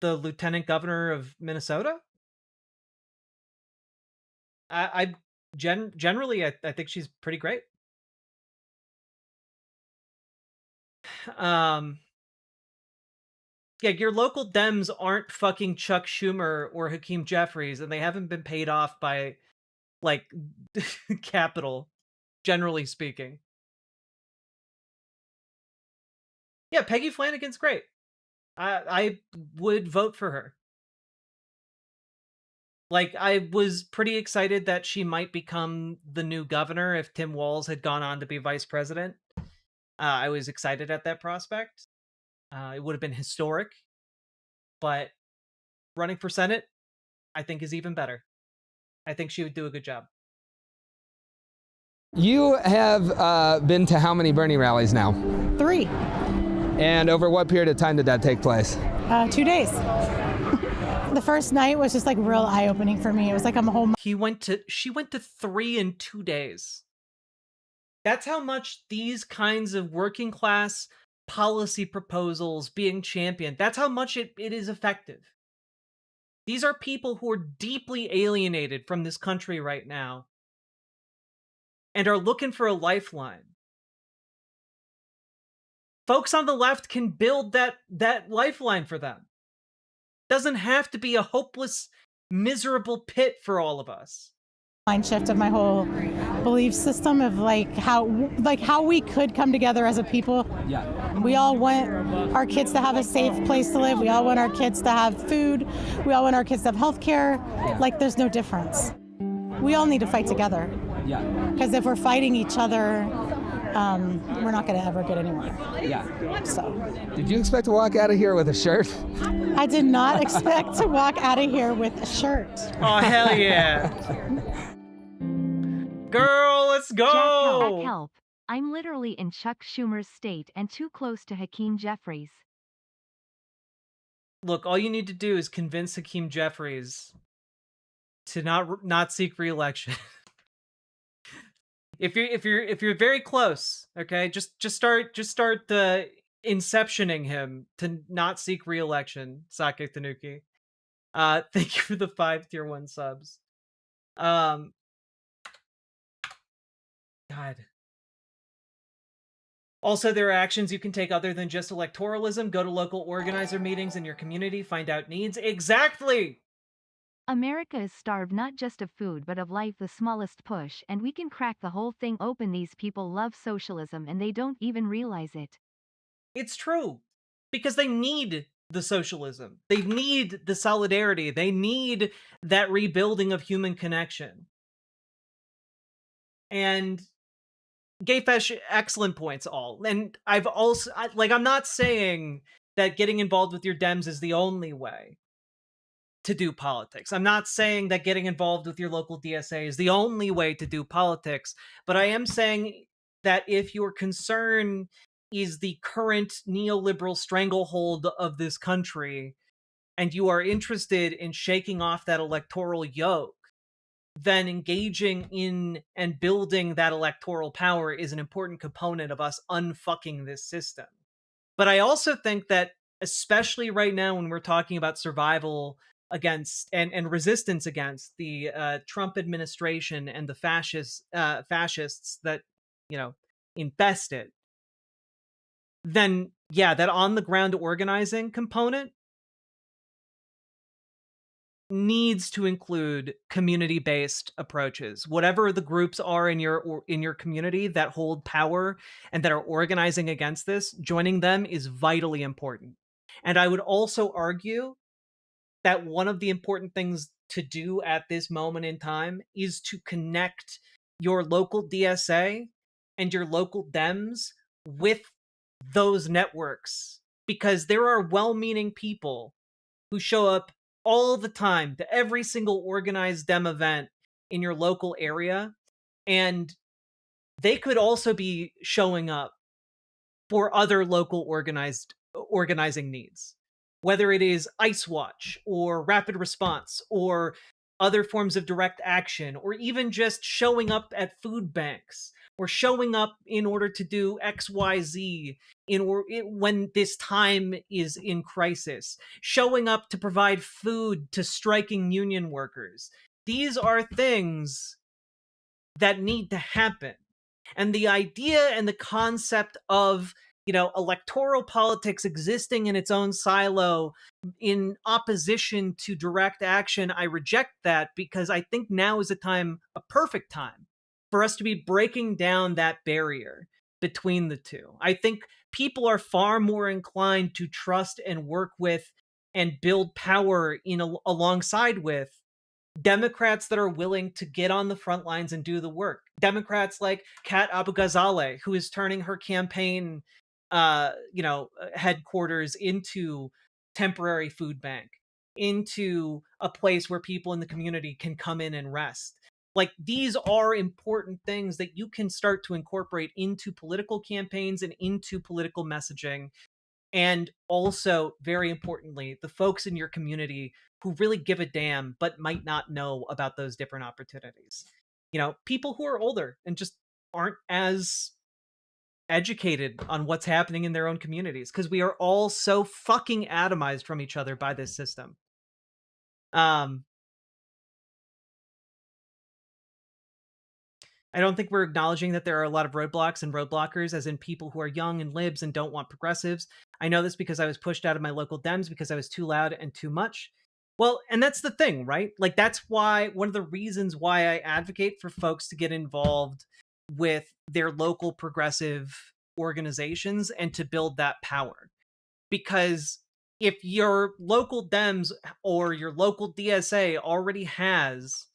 the lieutenant governor of Minnesota? Generally, I think she's pretty great. Yeah, your local Dems aren't fucking Chuck Schumer or Hakeem Jeffries, and they haven't been paid off by, like, capital, generally speaking. Yeah, Peggy Flanagan's great. I would vote for her. Like, I was pretty excited that she might become the new governor if Tim Walz had gone on to be vice president. I was excited at that prospect. It would have been historic But running for Senate, I think, is even better. I think she would do a good job. You have been to how many Bernie rallies now? 3. And over what period of time did that take place? 2 days. The first night was just like real eye-opening for me. It was like I'm a whole. She went to 3 in 2 days. That's how much these kinds of working class policy proposals being championed, that's how much it is effective. These are people who are deeply alienated from this country right now and are looking for a lifeline. Folks on the left can build that lifeline for them. Doesn't have to be a hopeless, miserable pit for all of us. Mind shift of my whole belief system of how we could come together as a people. Yeah. We all want our kids to have a safe place to live. We all want our kids to have food. We all want our kids to have health care. Like, there's no difference. We all need to fight together. Yeah. Because if we're fighting each other, we're not going to ever get anywhere. Yeah. So. Did you expect to walk out of here with a shirt? I did not expect to walk out of here with a shirt. Oh, hell yeah. Girl, let's go! Help. I'm literally in Chuck Schumer's state and too close to Hakeem Jeffries. Look, all you need to do is convince Hakeem Jeffries to not seek re-election. If you're very close, okay, just start inceptioning him to not seek re-election, Sake Tanuki. Thank you for the 5 tier 1 subs. God. Also, there are actions you can take other than just electoralism. Go to local organizer meetings in your community, find out needs. Exactly! America is starved not just of food but of life, the smallest push, and we can crack the whole thing open. These people love socialism and they don't even realize it. It's true. Because they need the socialism. They need the solidarity. They need that rebuilding of human connection. And Gayfesh, excellent points all. And I've also, I'm not saying that getting involved with your Dems is the only way to do politics. I'm not saying that getting involved with your local DSA is the only way to do politics, but I am saying that if your concern is the current neoliberal stranglehold of this country, and you are interested in shaking off that electoral yoke, then engaging in and building that electoral power is an important component of us unfucking this system. But I also think that, especially right now when we're talking about survival against and resistance against the Trump administration and the fascists that, infest it, then yeah, that on the ground organizing component needs to include community-based approaches. Whatever the groups are in your community that hold power and that are organizing against this, joining them is vitally important. And I would also argue that one of the important things to do at this moment in time is to connect your local DSA and your local Dems with those networks, because there are well-meaning people who show up all the time to every single organized Dem event in your local area, and they could also be showing up for other local organizing needs, whether it is Ice Watch or Rapid Response or other forms of direct action, or even just showing up at food banks or showing up in order to do XYZ when this time is in crisis, showing up to provide food to striking union workers. These are things that need to happen. And the idea and the concept of, electoral politics existing in its own silo in opposition to direct action, I reject that, because I think now is a perfect time for us to be breaking down that barrier between the two. I think people are far more inclined to trust and work with and build power alongside with Democrats that are willing to get on the front lines and do the work. Democrats like Kat Abu-Ghazaleh, who is turning her campaign, headquarters into temporary food bank, into a place where people in the community can come in and rest. Like, these are important things that you can start to incorporate into political campaigns and into political messaging. And also, very importantly, the folks in your community who really give a damn but might not know about those different opportunities. You know, people who are older and just aren't as educated on what's happening in their own communities, because we are all so fucking atomized from each other by this system. I don't think we're acknowledging that there are a lot of roadblocks and roadblockers, as in people who are young and libs and don't want progressives. I know this because I was pushed out of my local Dems because I was too loud and too much. Well, and that's the thing, right? Like, that's why, one of the reasons why I advocate for folks to get involved with their local progressive organizations and to build that power. Because if your local Dems or your local DSA already has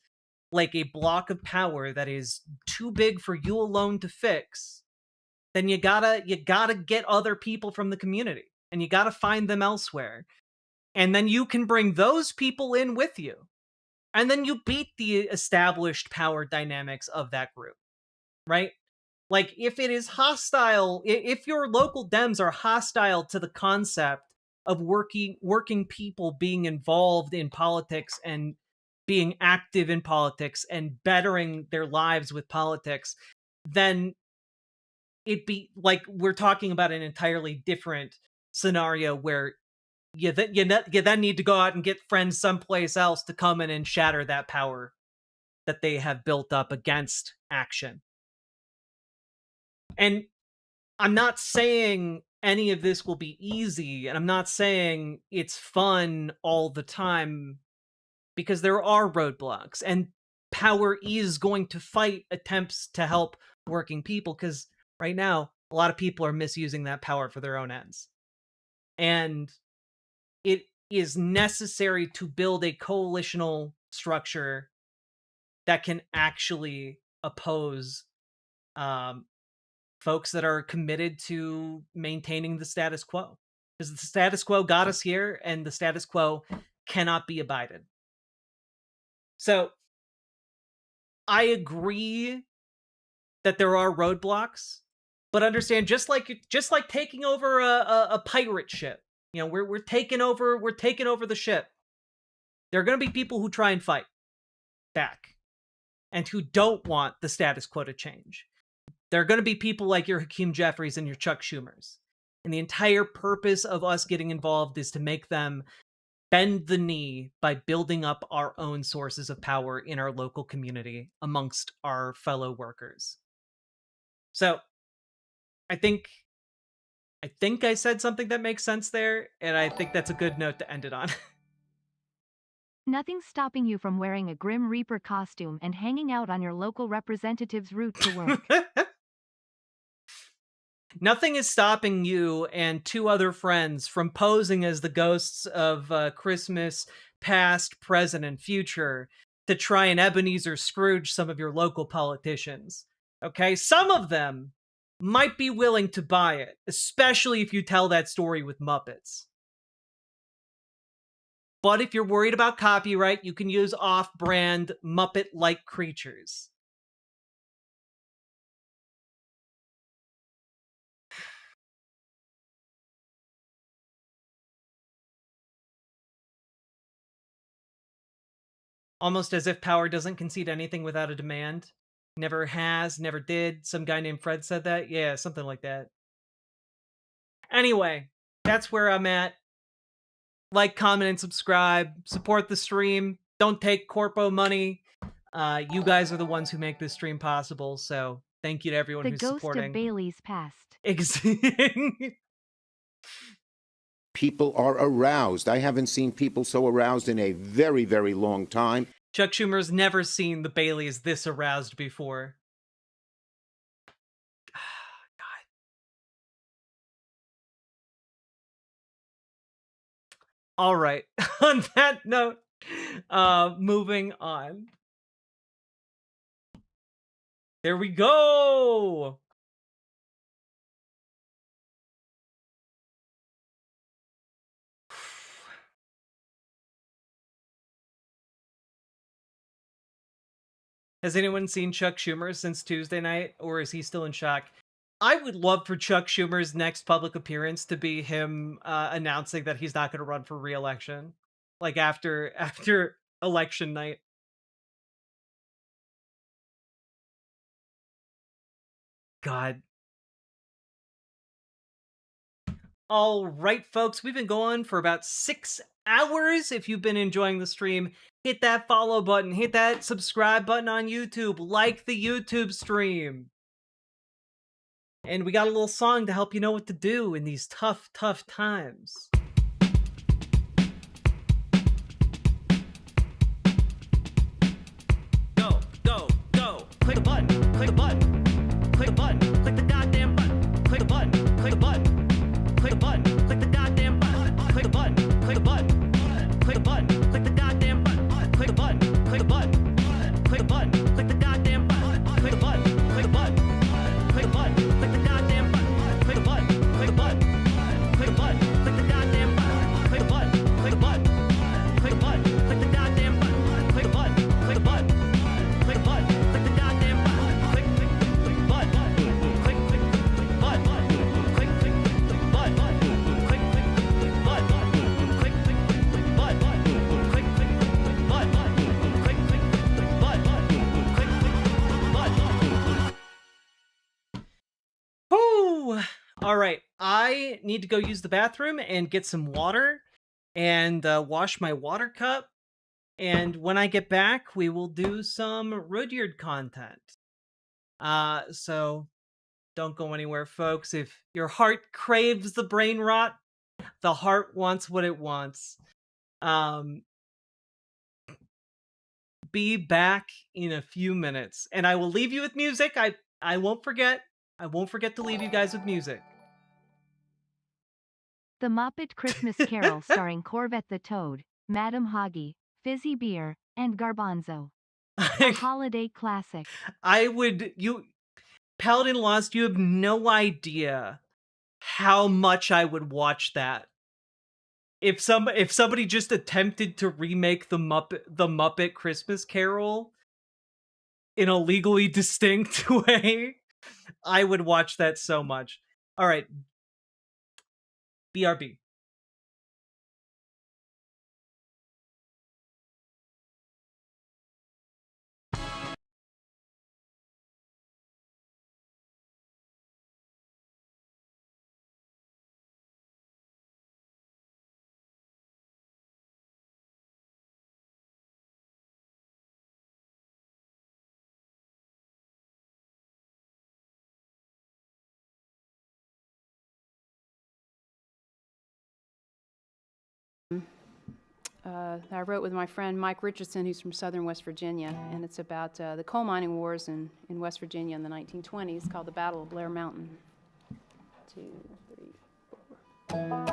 like a block of power that is too big for you alone to fix, then you gotta get other people from the community, and you gotta find them elsewhere. And then you can bring those people in with you. And then you beat the established power dynamics of that group, right? Like, if it is hostile, if your local Dems are hostile to the concept of working people being involved in politics and being active in politics and bettering their lives with politics, then it be like, we're talking about an entirely different scenario where you then need to go out and get friends someplace else to come in and shatter that power that they have built up against action. And I'm not saying any of this will be easy, and I'm not saying it's fun all the time, because there are roadblocks, and power is going to fight attempts to help working people, because right now a lot of people are misusing that power for their own ends. And it is necessary to build a coalitional structure that can actually oppose folks that are committed to maintaining the status quo. Because the status quo got us here, and the status quo cannot be abided. So I agree that there are roadblocks, but understand, just like taking over a pirate ship, you know, we're taking over the ship. There are going to be people who try and fight back and who don't want the status quo to change. There are going to be people like your Hakeem Jeffries and your Chuck Schumers. And the entire purpose of us getting involved is to make them bend the knee by building up our own sources of power in our local community amongst our fellow workers. So I think I said something that makes sense there, and I think that's a good note to end it on. Nothing's stopping you from wearing a Grim Reaper costume and hanging out on your local representative's route to work. Nothing is stopping you and two other friends from posing as the ghosts of Christmas past, present, and future to try and Ebenezer Scrooge some of your local politicians. Okay? Some of them might be willing to buy it, especially if you tell that story with Muppets. But if you're worried about copyright, you can use off-brand Muppet-like creatures. Almost as if power doesn't concede anything without a demand. Never has, never did. Some guy named Fred said that? Yeah, something like that. Anyway, that's where I'm at. Like, comment, and subscribe. Support the stream. Don't take corpo money. You guys are the ones who make this stream possible, so thank you to everyone The who's ghost supporting. of Bailey's past. People are aroused. I haven't seen people so aroused in a very, very long time. Chuck Schumer's never seen the Baileys this aroused before. God. All right. On that note, moving on. There we go. Has anyone seen Chuck Schumer since Tuesday night, or is he still in shock? I would love for Chuck Schumer's next public appearance to be him announcing that he's not going to run for re-election, like after election night. God. All right, folks, we've been going for about 6 hours. If you've been enjoying the stream, hit that follow button, hit that subscribe button on YouTube, like the YouTube stream. And we got a little song to help you know what to do in these tough, tough times. Go, go, go. Click the button, click the button, click the button, click the goddamn button, click the button, click the button, click the button, click the goddamn button, click the button, click the button, click the button, click the goddamn button, click the button, click the button, click the button, click the goddamn button, click the button, click the button, click the button, click the goddamn button, click the button, click the button, click the button, click the goddamn button, click the button, click the button, click the button, click the goddamn button, click the button, click the button, click the button, click the goddamn button, click the button, click the button, click the Whoo! All right, I need to go use the bathroom and get some water and wash my water cup. And when I get back, we will do some Rudyard content. So don't go anywhere, folks. If your heart craves the brain rot, the heart wants what it wants. Be back in a few minutes, and I will leave you with music. I won't forget. I won't forget to leave you guys with music. The Muppet Christmas Carol starring Corvette the Toad, Madame Hoggy, Fizzy Beer, and Garbanzo. A holiday classic. Paladin Lost, you have no idea how much I would watch that. If somebody just attempted to remake the Muppet Christmas Carol in a legally distinct way, I would watch that so much. All right. BRB. I wrote with my friend Mike Richardson, who's from southern West Virginia, and it's about the coal mining wars in West Virginia in the 1920s, called the Battle of Blair Mountain. 2, 3, 4.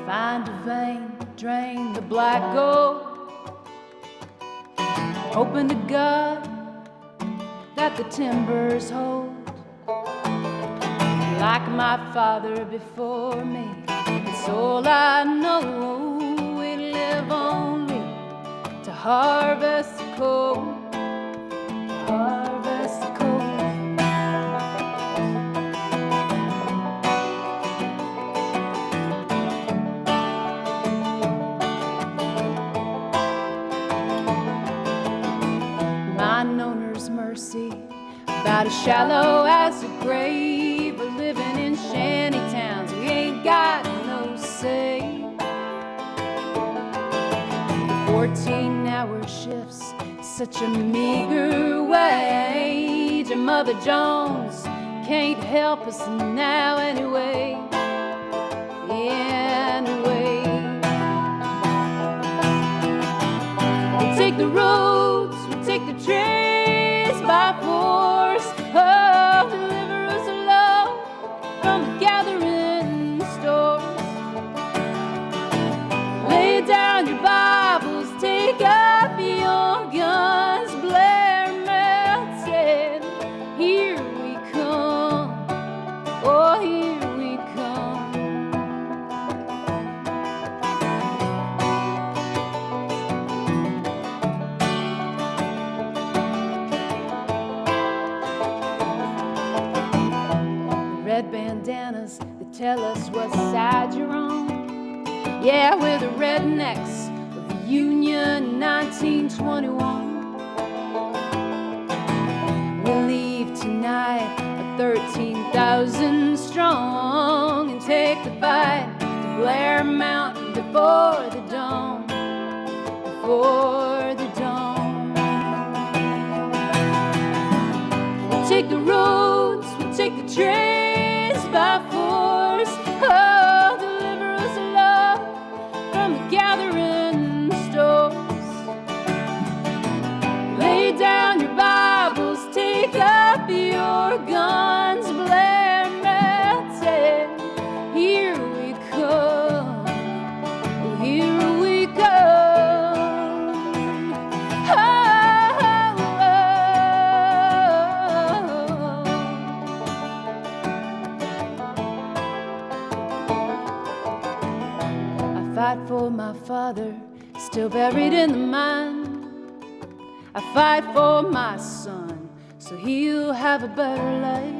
Find a vein, drain the black gold. Hoping to God that the timbers hold. Like my father before me, it's all I know. We live only to harvest the coal, harvest the coal. Mine owner's mercy, about as shallow as a grave. We're living in shanty towns, we ain't got no say. 14-hour shifts, such a meager wage. And Mother Jones can't help us now anyway. Anyway, we take the roads, we take the trees by force. Oh, deliver us alone from the gathering storm. here we come. The red bandanas that tell us what side you're on. Yeah, we're the rednecks of the Union 1921. We'll leave tonight at 13,000 strong and take the fight to Blair Mountain before the dawn. Before the dawn. We'll take the roads, we'll take the trains by force. Oh, deliver us love from the gathering stores. Lay down your Bibles, take up your guns, Blair Mountain. Here we come, oh, here we come. Oh, I fight for my father, still buried in the mine. I fight for my son, so he'll have a better life.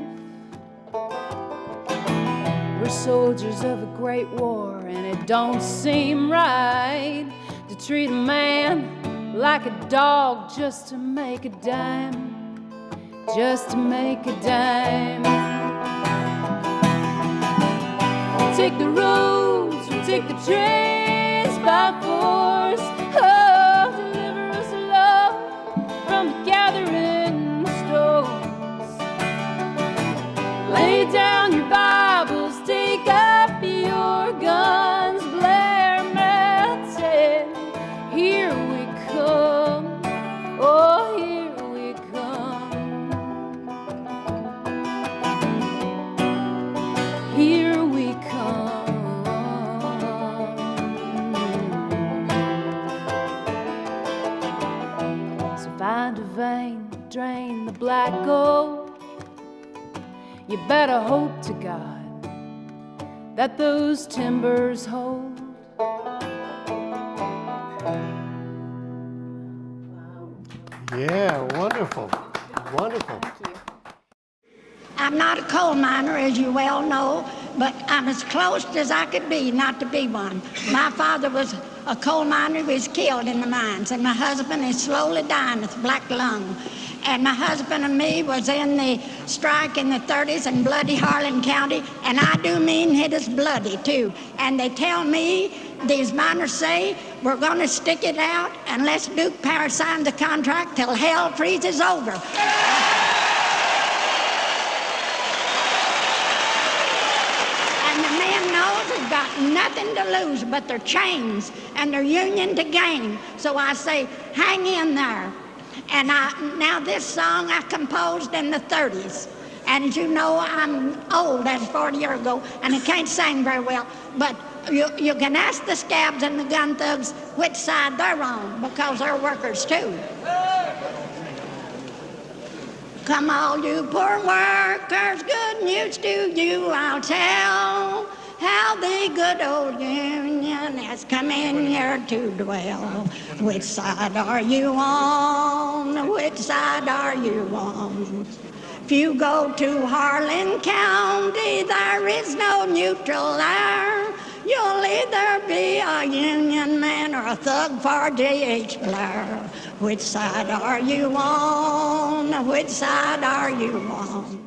We're soldiers of a great war, and it don't seem right to treat a man like a dog just to make a dime. Just to make a dime. We'll take the roads, we'll take the trains by force. Oh, deliver us love from the gathering stores. Lay down your Bibles, take up your guns, Blair Mountain. Here we come, oh, here we come. Here we come. So find a vein, drain the black gold. You better hope to God that those timbers hold. Yeah, wonderful. Wonderful. I'm not a coal miner, as you well know, but I'm as close as I could be not to be one. My father was a coal miner who was killed in the mines, and my husband is slowly dying of black lung. And my husband and me was in the strike in the 30s in bloody Harlan County, and I do mean it is bloody too. And they tell me, these miners say, we're going to stick it out unless Duke Power signs the contract till hell freezes over. And the men knows they've got nothing to lose but their chains and their union to gain. So I say, hang in there. And now this song I composed in the 30s. And as you know, I'm old, that's 40 years ago, and I can't sing very well. But you can ask the scabs and the gun thugs which side they're on, because they're workers too. Come all you poor workers, good news to you I'll tell. How the good old Union has come in here to dwell. Which side are you on? Which side are you on? If you go to Harlan County, there is no neutral there. You'll either be a Union man or a thug for J.H. Blair. Which side are you on? Which side are you on?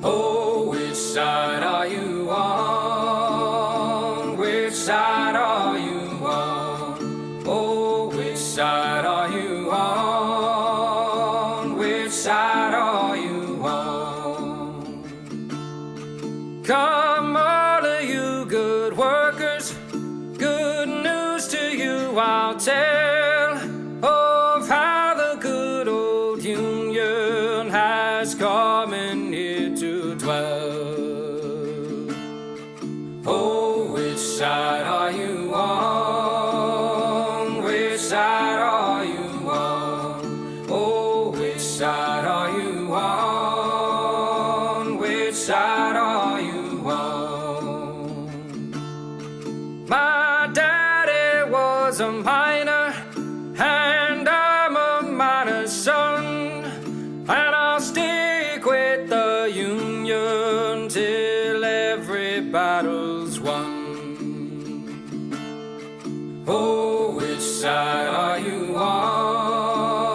Oh, which side are you on? Which side are you on? Oh, which side are you on? Which side are you on? Come all of you good workers, good news to you I'll tell of how the good old Union has come in here to dwell. side are you on? Which side are you on? My daddy was a miner, and I'm a miner's son, and I'll stick with the Union till every battle's won. Oh, which side are you on?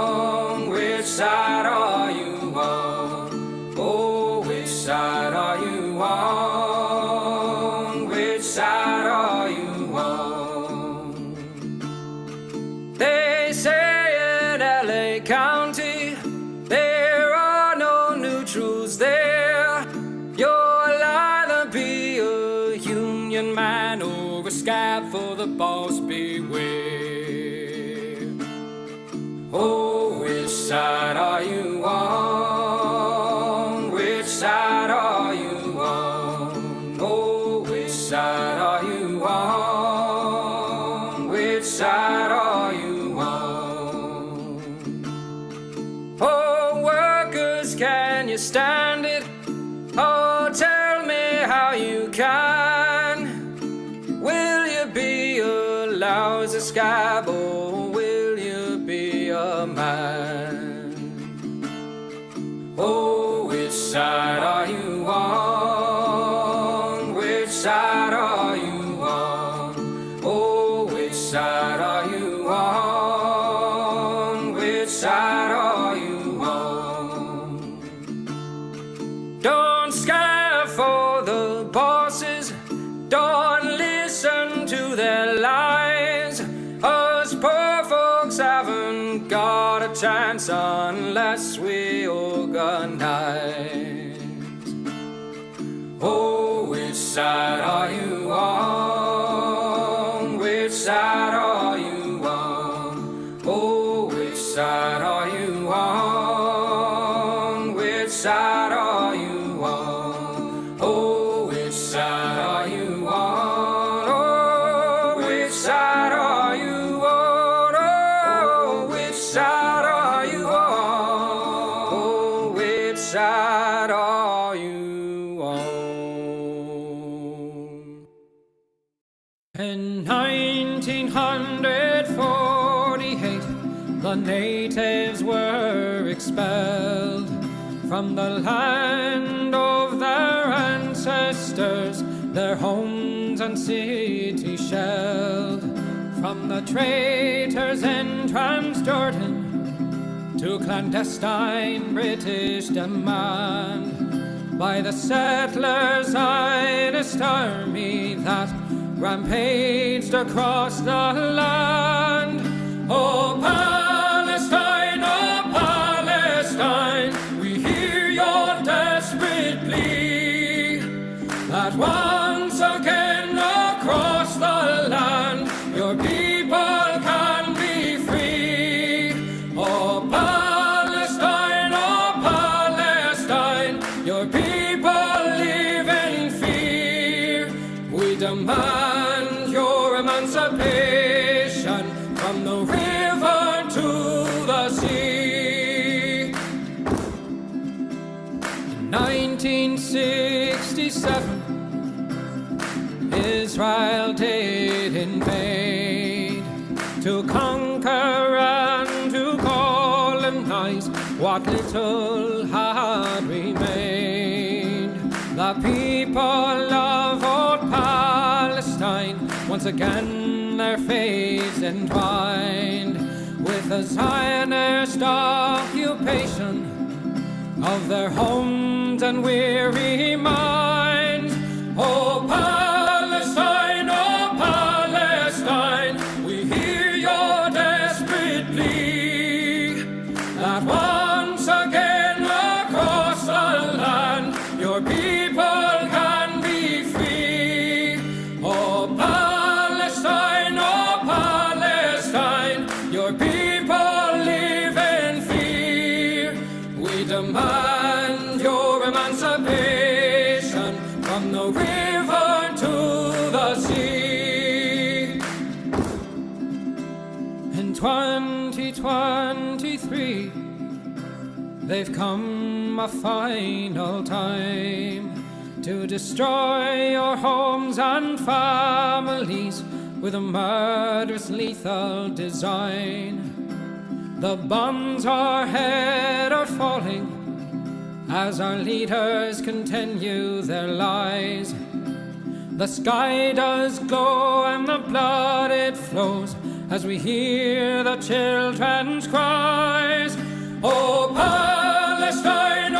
Which side are you on? Oh, which side are you on? Which side are you on? They say in LA County there are no neutrals there. You'll either be a Union man or a scab for the boss, beware. Oh, which side are you on? Which side are you on? Oh, which side are you on? Which side are you on? Oh, workers, can you stand it? Oh, tell me how you can. Will you be a lousy scab or will you be a man? Oh, which side are you on? Which side are you on? Oh, which side are you on? Which side are you on? Don't scab for the bosses, don't listen to their lies. Us poor folks haven't got a chance unless we organize. Oh, which side are you on? Which side are you on? Oh, which side are you on? Which side are you on? Oh, which side are you on? Oh, which side are you on? Oh, which side are you on? Oh, which side are you on? In 1948, the natives were expelled from the land of their ancestors, their homes and cities shelled. From the traitors in Transjordan to clandestine British demand by the settlers' Zionist army that rampaged across the land. Oh, Palestine, we hear your desperate plea that once again across the land your people can be free. Oh, Palestine, your people live in fear. We demand your emancipation from the river to the sea. In 1967, Israel did invade to conquer and to colonize what little had remained. The people of old Palestine, once again their fates entwined with the Zionist occupation of their homes and weary minds. Oh, Palestine, we hear your desperate plea that once again across the land your people can be free. Oh, Palestine, your people live in fear. We demand your emancipation from the river to the sea. In 2023, They've come a final time to destroy your homes and families with a murderous, lethal design. The bombs overhead are falling as our leaders continue their lies. The sky does glow and the blood it flows as we hear the children's cries. Oh Palestine,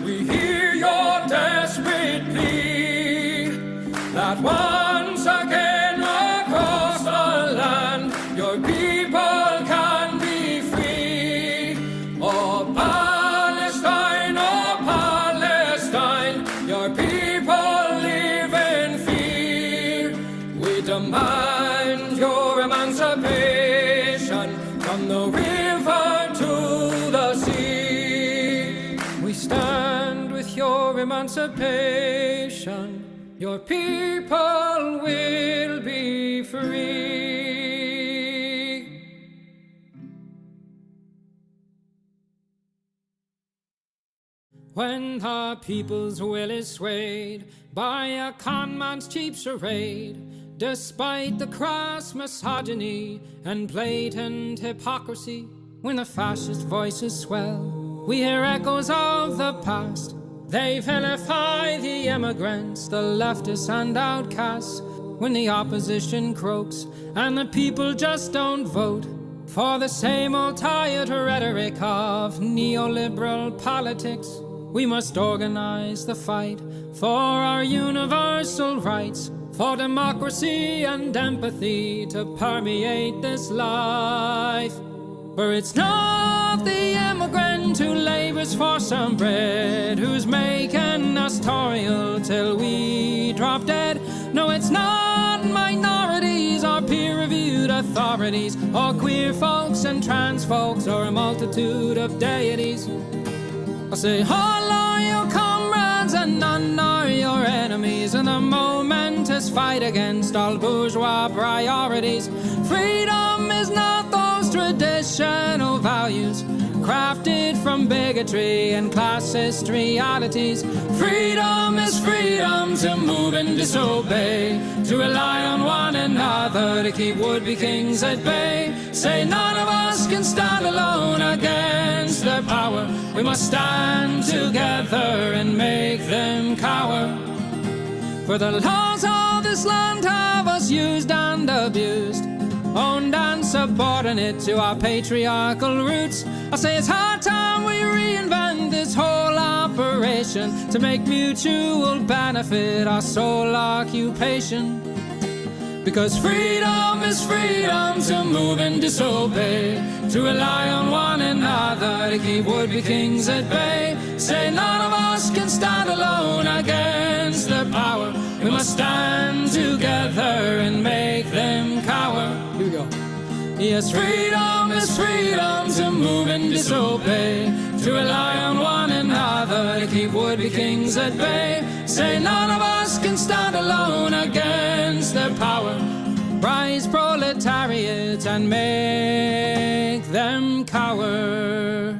we hear your desperate plea that once again across the land your people can be free. Oh Palestine, your people live in fear. We demand your emancipation from the river to the sea. We stand with your emancipation. Your people will be free. When the people's will is swayed by a conman's cheap charade, despite the crass misogyny and blatant hypocrisy, when the fascist voices swell, we hear echoes of the past. They vilify the immigrants, the leftists and outcasts, when the opposition croaks and the people just don't vote for the same old tired rhetoric of neoliberal politics. We must organize the fight for our universal rights, for democracy and empathy to permeate this life. For it's not the immigrant who labors for some bread, who's making us toil till we drop dead. No, it's not minorities or peer-reviewed authorities, or queer folks and trans folks, or a multitude of deities. I say all are your comrades and none are your enemies in the momentous fight against all bourgeois priorities. Freedom is not those traditional values crafted from bigotry and classist realities. Freedom is freedom to move and disobey, to rely on one another to keep would-be kings at bay. Say none of us can stand alone against their power. We must stand together and make them cower. For the laws of this land have us used and abused, owned and subordinate to our patriarchal roots. I say it's high time we reinvent this whole operation to make mutual benefit our sole occupation. Because freedom is freedom to move and disobey, to rely on one another to keep would-be kings at bay. Say none of us can stand alone against their power. We must stand together and make them cower. Here we go. Yes, freedom is freedom to move and disobey, to rely on one another to keep would-be kings at bay. Say none of us can stand alone against their power. Rise proletariat and make them cower.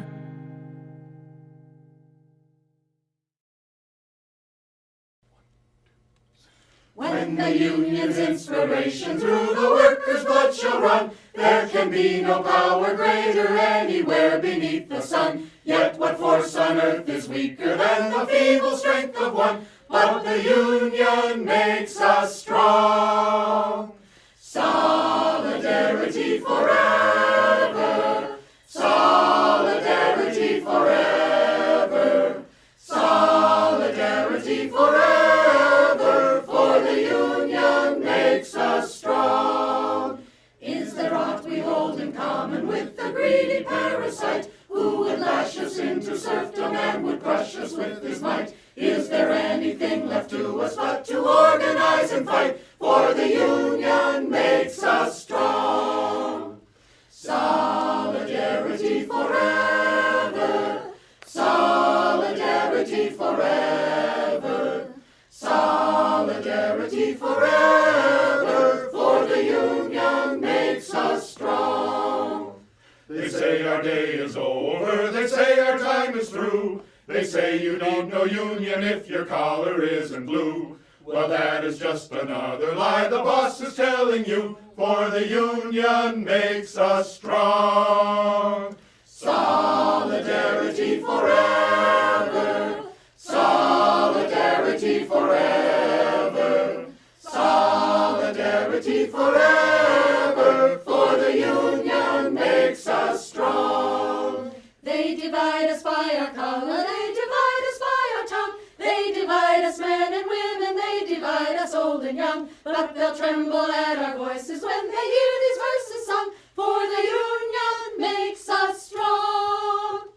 When the union's inspiration through the workers' blood shall run, there can be no power greater anywhere beneath the sun. Yet what force on earth is weaker than the feeble strength of one? But the union makes us strong. Solidarity forever. Solidarity forever. Solidarity forever. For the union makes us strong. Is there aught we hold in common with the greedy parasite, who would lash us into serfdom and would crush us with his might? Is there anything left to us but to organize and fight? For the union makes us strong. Solidarity forever. Solidarity forever. Solidarity forever. For the union makes us strong. The They say our day is over, they say our time is through. They say you need no union if your collar isn't blue. Well, that is just another lie the boss is telling you, for the union makes us strong. Solidarity forever, solidarity forever, solidarity forever, for the union makes us strong. They divide us by our color, they divide us by our tongue. They divide us men and women, they divide us old and young. But they'll tremble at our voices when they hear these verses sung, for the union makes us strong.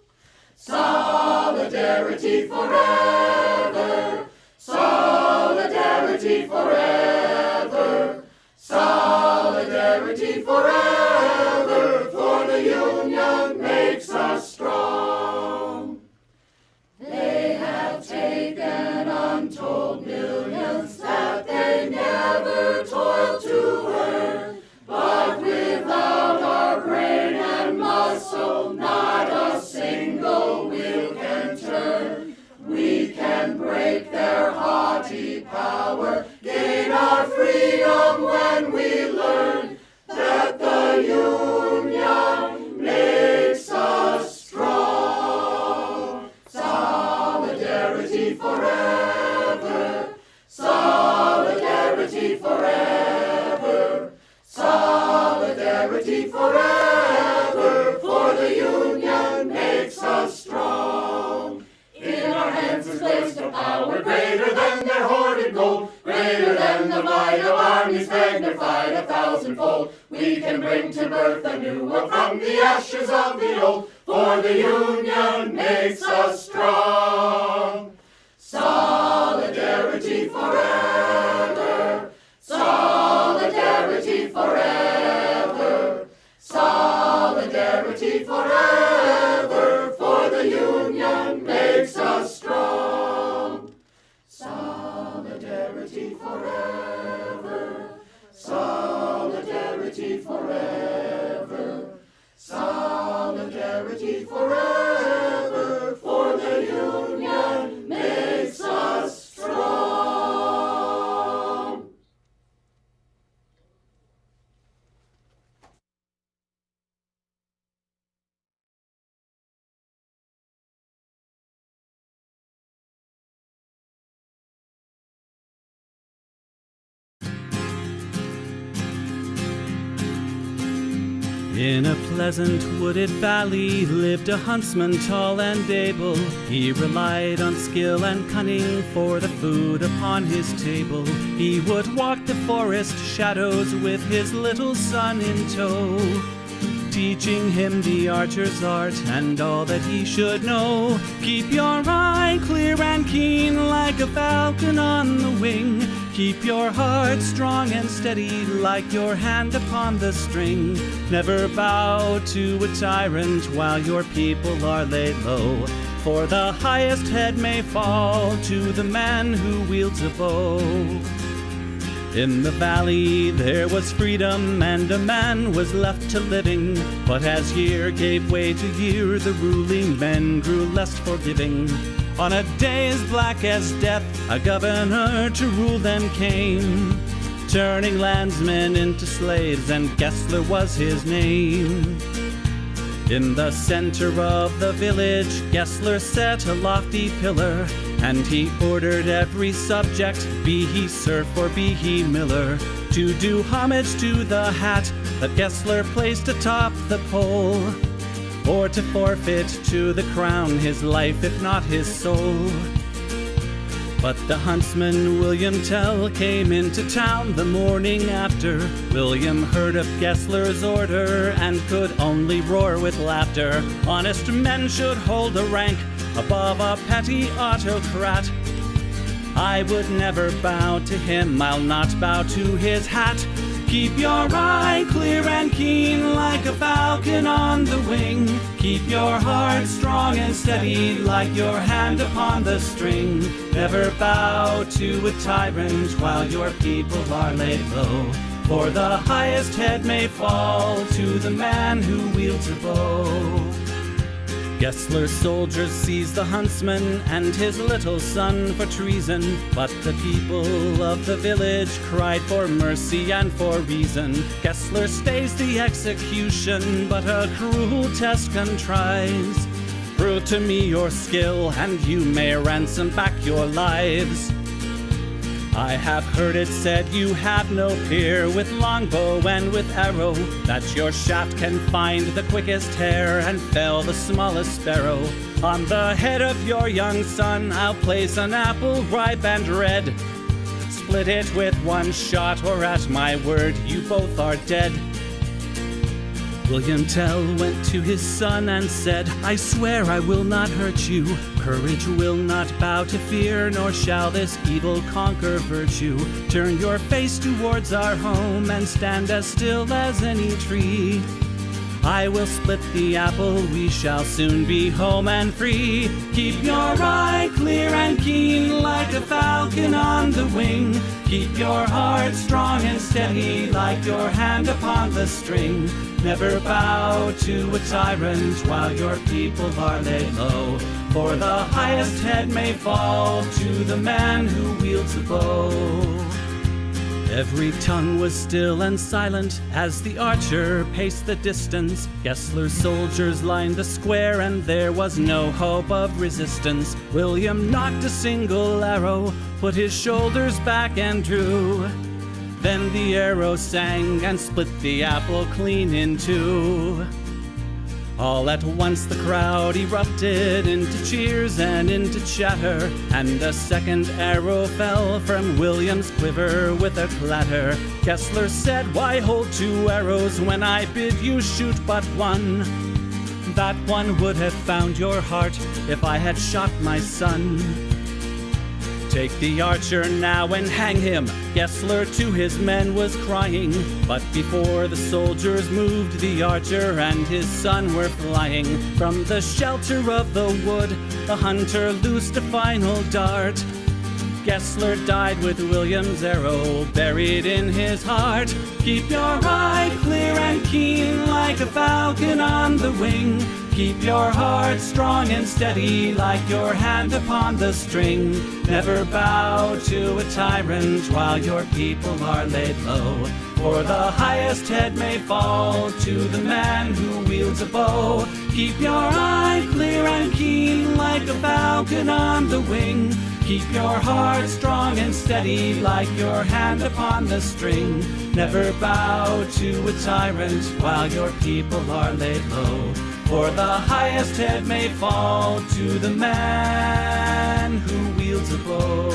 Solidarity forever, solidarity forever, solidarity forever, for the union makes us strong. They have taken untold millions that they never toiled to earn, but without our brain and muscle, not a single wheel can turn. We can break their haughty power, gain our freedom when we learn that the union makes us strong. Solidarity forever, solidarity forever, solidarity forever, for the union makes us strong. In our hands is placed a power greater than their hoarded gold, greater than the might of armies magnified 1,000-fold. We can bring to birth a new world from the ashes of the old, for the union makes us strong. Solidarity forever, solidarity forever, solidarity forever, for the union makes us strong. Solidarity forever, solidarity forever, solidarity forever, for the union makes us strong. In a pleasant wooded valley lived a huntsman tall and able. He relied on skill and cunning for the food upon his table. He would walk the forest shadows with his little son in tow, teaching him the archer's art and all that he should know. Keep your eye clear and keen like a falcon on the wing. Keep your heart strong and steady like your hand upon the string. Never bow to a tyrant while your people are laid low, for the highest head may fall to the man who wields a bow. In the valley there was freedom and a man was left to living, but as year gave way to year the ruling men grew less forgiving. On a day as black as death a governor to rule them came, turning landsmen into slaves, and Gessler was his name. In the center of the village Gessler set a lofty pillar, and he ordered every subject, be he serf or be he miller, to do homage to the hat that Gessler placed atop the pole, or to forfeit to the crown his life if not his soul. But the huntsman William Tell came into town the morning after. William heard of Gessler's order and could only roar with laughter. Honest men should hold a rank above a petty autocrat. I would never bow to him, I'll not bow to his hat. Keep your eye clear and keen like a falcon on the wing. Keep your heart strong and steady like your hand upon the string. Never bow to a tyrant while your people are laid low, For the highest head may fall to the man who wields a bow. Gessler's soldiers seized the huntsman and his little son for treason, but the people of the village cried for mercy and for reason. Gessler stays the execution, but a cruel test contrives. Prove to me your skill, and you may ransom back your lives. I have heard it said you have no peer with longbow and with arrow, that your shaft can find the quickest hare and fell the smallest sparrow. On the head of your young son I'll place an apple ripe and red. Split it with one shot, or at my word you both are dead. William Tell went to his son and said, I swear I will not hurt you. Courage will not bow to fear, nor shall this evil conquer virtue. Turn your face towards our home and stand as still as any tree. I will split the apple, we shall soon be home and free. Keep your eye clear and keen like a falcon on the wing. Keep your heart strong and steady like your hand upon the string. Never bow to a tyrant while your people are laid low. For the highest head may fall to the man who wields a bow. Every tongue was still and silent as the archer paced the distance. Gessler's soldiers lined the square and there was no hope of resistance. William knocked a single arrow, put his shoulders back and drew. Then the arrow sang and split the apple clean in two. All at once the crowd erupted into cheers and into chatter, and a second arrow fell from William's quiver with a clatter. Gessler said, why hold two arrows when I bid you shoot but one? That one would have found your heart if I had shot my son. Take the archer now and hang him, Gessler to his men was crying. But before the soldiers moved, the archer and his son were flying. From the shelter of the wood, the hunter loosed a final dart. Gessler died with William's arrow buried in his heart. Keep your eye clear and keen like a falcon on the wing. Keep your heart strong and steady like your hand upon the string. Never bow to a tyrant while your people are laid low. For the highest head may fall to the man who wields a bow. Keep your eye clear and keen like a falcon on the wing. Keep your heart strong and steady like your hand upon the string. Never bow to a tyrant while your people are laid low. For the highest head may fall to the man who wields a bow.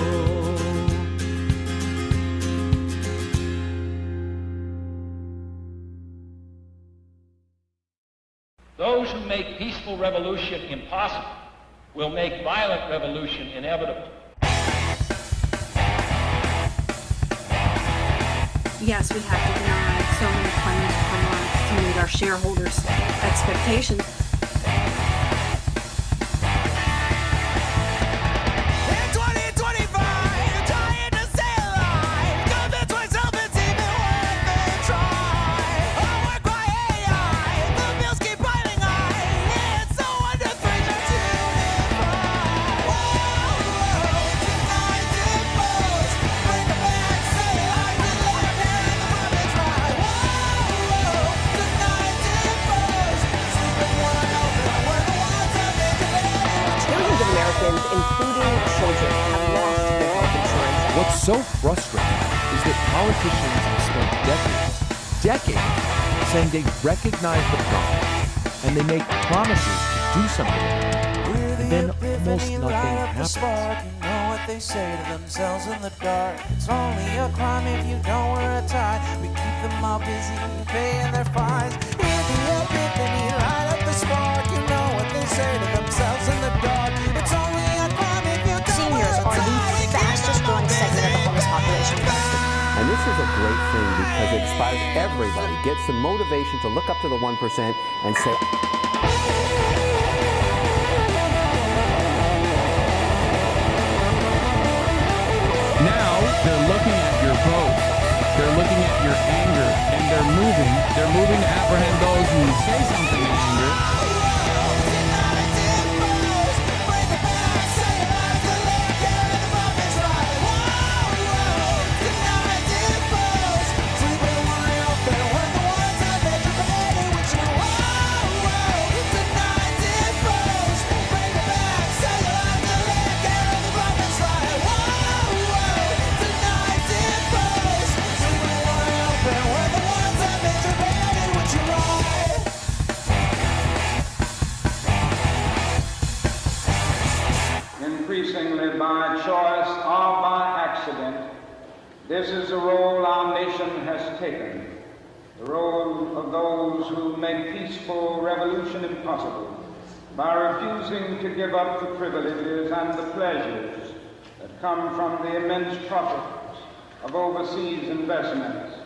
Those who make peaceful revolution impossible will make violent revolution inevitable. Yes, we have to deny so many claims per month to meet our shareholders' expectations. including children, have lost their health insurance. What's so frustrating is that politicians have spent decades saying they recognize the problem and they make promises to do something, and then almost nothing happens. They say to themselves in the dark, it's only a crime if you don't wear a tie. We keep them all busy paying their fines. Hear the epiphany, light up the spark. You know what they say to themselves in the dark. It's only a crime if you don't wear a tie. Seniors are the fastest growing segment of the homeless population. And this is a great thing because it inspires everybody, gets the motivation to look up to the 1% and say, Now they're looking at your posts. They're looking at your anger, and they're moving to apprehend those who say something in anger. Increasingly by choice or by accident, this is the role our nation has taken, the role of those who make peaceful revolution impossible by refusing to give up the privileges and the pleasures that come from the immense profits of overseas investments.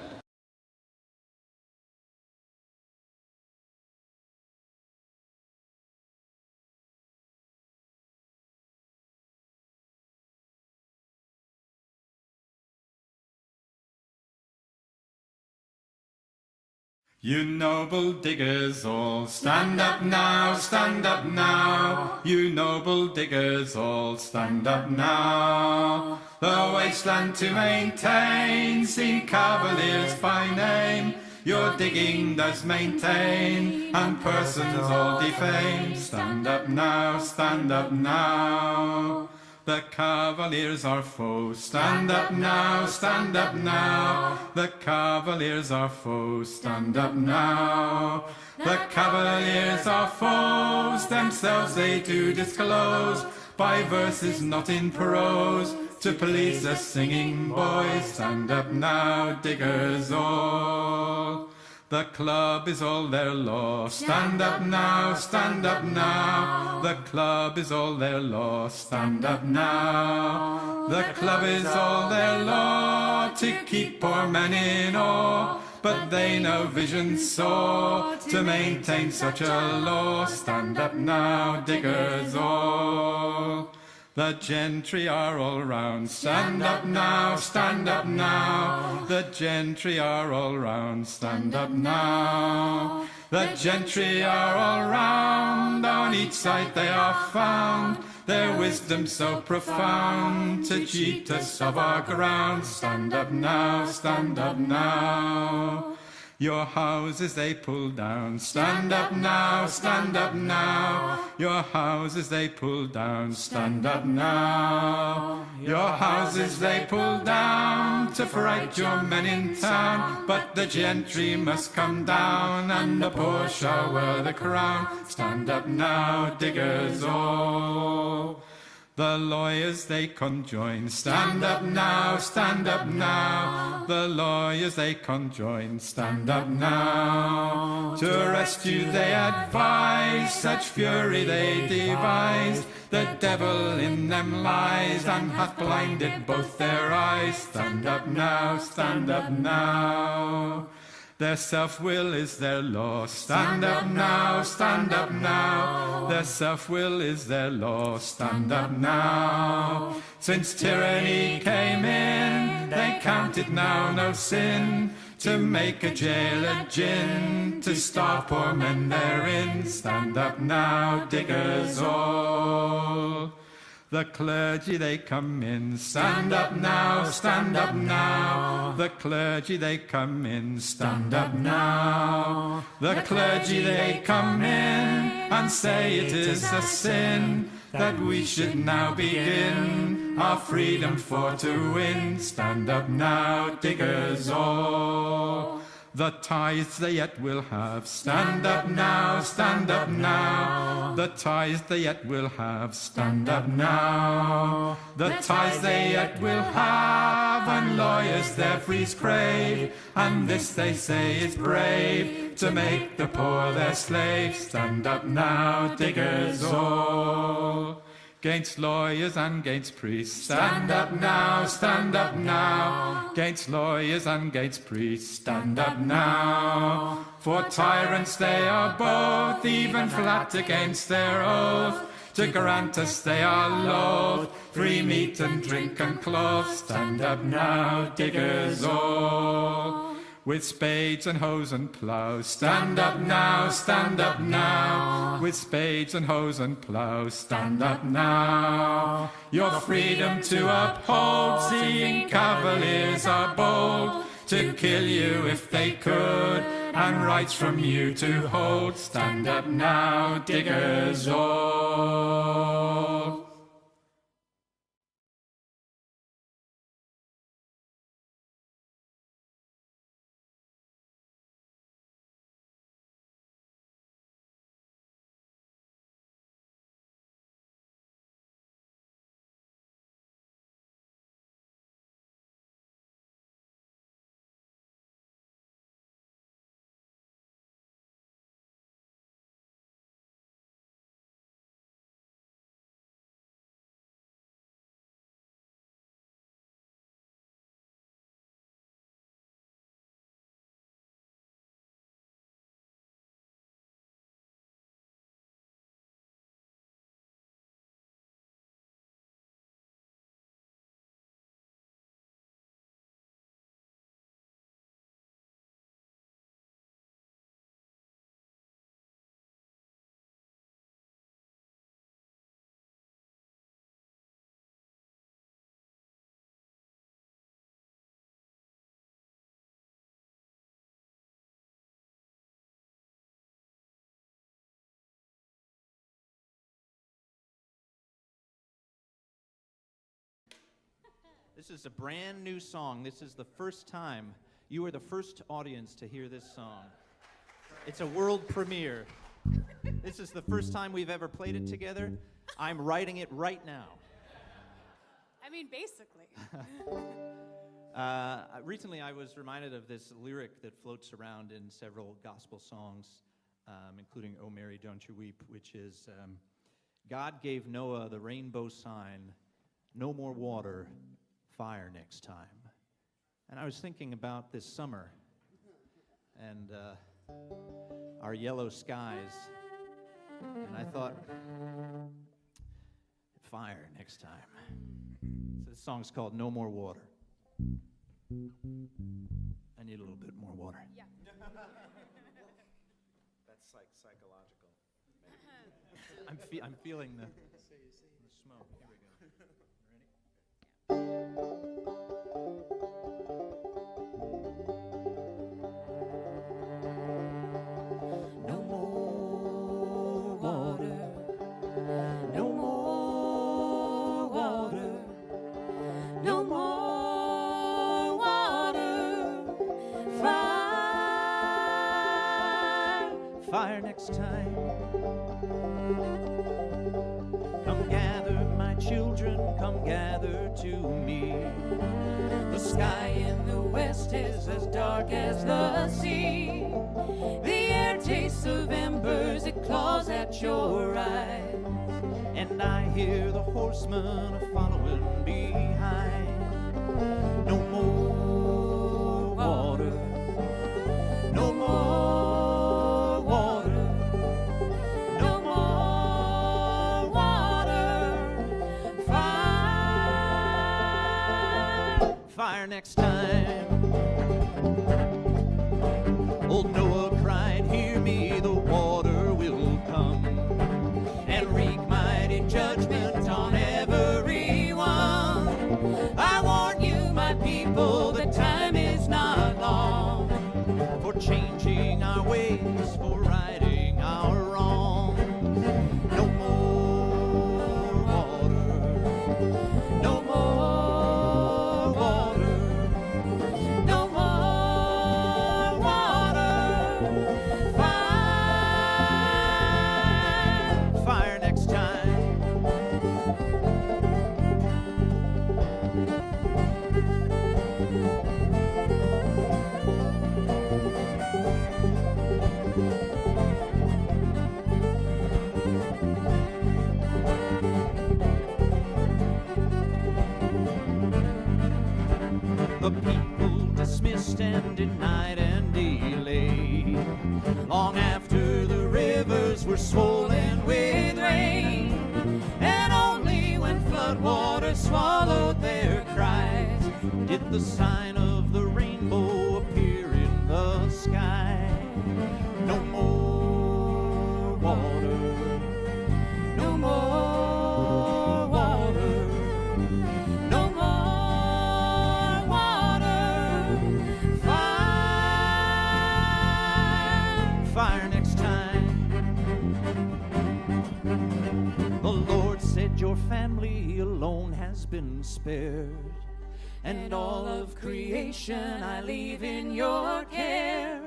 You noble diggers all, stand up now, stand up now. You noble diggers all, stand up now. The wasteland to maintain, sea cavaliers by name. Your digging does maintain, and persons all defame. Stand up now, stand up now. The Cavaliers are foes. Stand up now, stand up now. The Cavaliers are foes. Stand up now. The Cavaliers are foes. Themselves they do disclose by verses not in prose to please the singing boys. Stand up now, diggers all. The club is all their law. Stand up now, stand up now. The club is all their law. Stand up now. The club is all their law to keep poor men in awe. But they no vision saw to maintain such a law. Stand up now, diggers all. The gentry are all round. Stand up now, stand up now. The gentry are all round. Stand up now. The gentry are all round. On each side they are found. Their wisdom so profound to cheat us of our ground. Stand up now, stand up now. Your houses they pull down. Stand up now, stand up now. Your houses they pull down. Stand up now. Your houses they pull down to fright your men in town. But the gentry must come down, and the poor shall wear the crown. Stand up now, diggers all. The lawyers they conjoin. Stand up now, stand up now. The lawyers they conjoin. Stand up now. To arrest you they advise, such fury they devised. The devil in them lies, and hath blinded both their eyes. Stand up now, stand up now. Their self-will is their law. Stand up now, stand up now. Their self-will is their law. Stand up now. Since tyranny came in, they count it now no sin to make a jail a gin, to starve poor men therein. Stand up now, diggers all. The clergy they come in. Stand up now, stand up now. The clergy they come in. Stand up now. The clergy they come in and say it is a sin that we should now begin our freedom for to win. Stand up now, diggers all. The tithes they yet will have. Stand up now, stand up now. The tithes they yet will have. Stand up now. The tithes they yet will have, and lawyers their freeze crave. And this they say is brave, to make the poor their slaves. Stand up now, diggers all. 'Gainst lawyers and 'gainst priests. Stand up now, stand up now. 'Gainst lawyers and 'gainst priests. Stand up now. For tyrants they are both, even flat against their oath. To grant us they are loath, free meat and drink and cloth. Stand up now, diggers all. with spades and hoes and plows. Stand up now, stand up now, with spades and hoes and plows. Stand up now, your freedom to uphold. Seeing cavaliers are bold to kill you if they could, and rights from you to hold. Stand up now, diggers all. This is a brand new song. This is the first time. You are the first audience to hear this song. It's a world premiere. This is the first time we've ever played it together. I'm writing it right now. I mean, basically. Recently, I was reminded of this lyric that floats around in several gospel songs, including "Oh Mary, Don't You Weep," which is, God gave Noah the rainbow sign, no more water, fire next time. And I was thinking about this summer and our yellow skies, and I thought, fire next time. So this song's called "No More Water." I need a little bit more water. Yeah. That's like psychological. I'm feeling the smoke. Here we go. No more water, no more water, no more water, fire, Fire next time. Come gather, my children, come gather to me. The sky in the west is as dark as the sea. The air tastes of embers, it claws at your eyes. And I hear the horsemen are following behind. No more water, no more water, No more water, fire, fire next time. Old Noah cried, hear me, the water will come and wreak mighty judgment on everyone. I warn you, my people, the time is not long for changing our ways, for righting our wrongs. No more water, no more water, no more water, fire, fire next time. The people dismissed and denied and delayed, long after the rivers were swollen with rain, and only when floodwaters swallowed their cries did the sign of the rainbow appear in sky. No more water. No more water. No more water. Fire next time. The Lord said your family alone has been spared, and all of creation I leave in your care.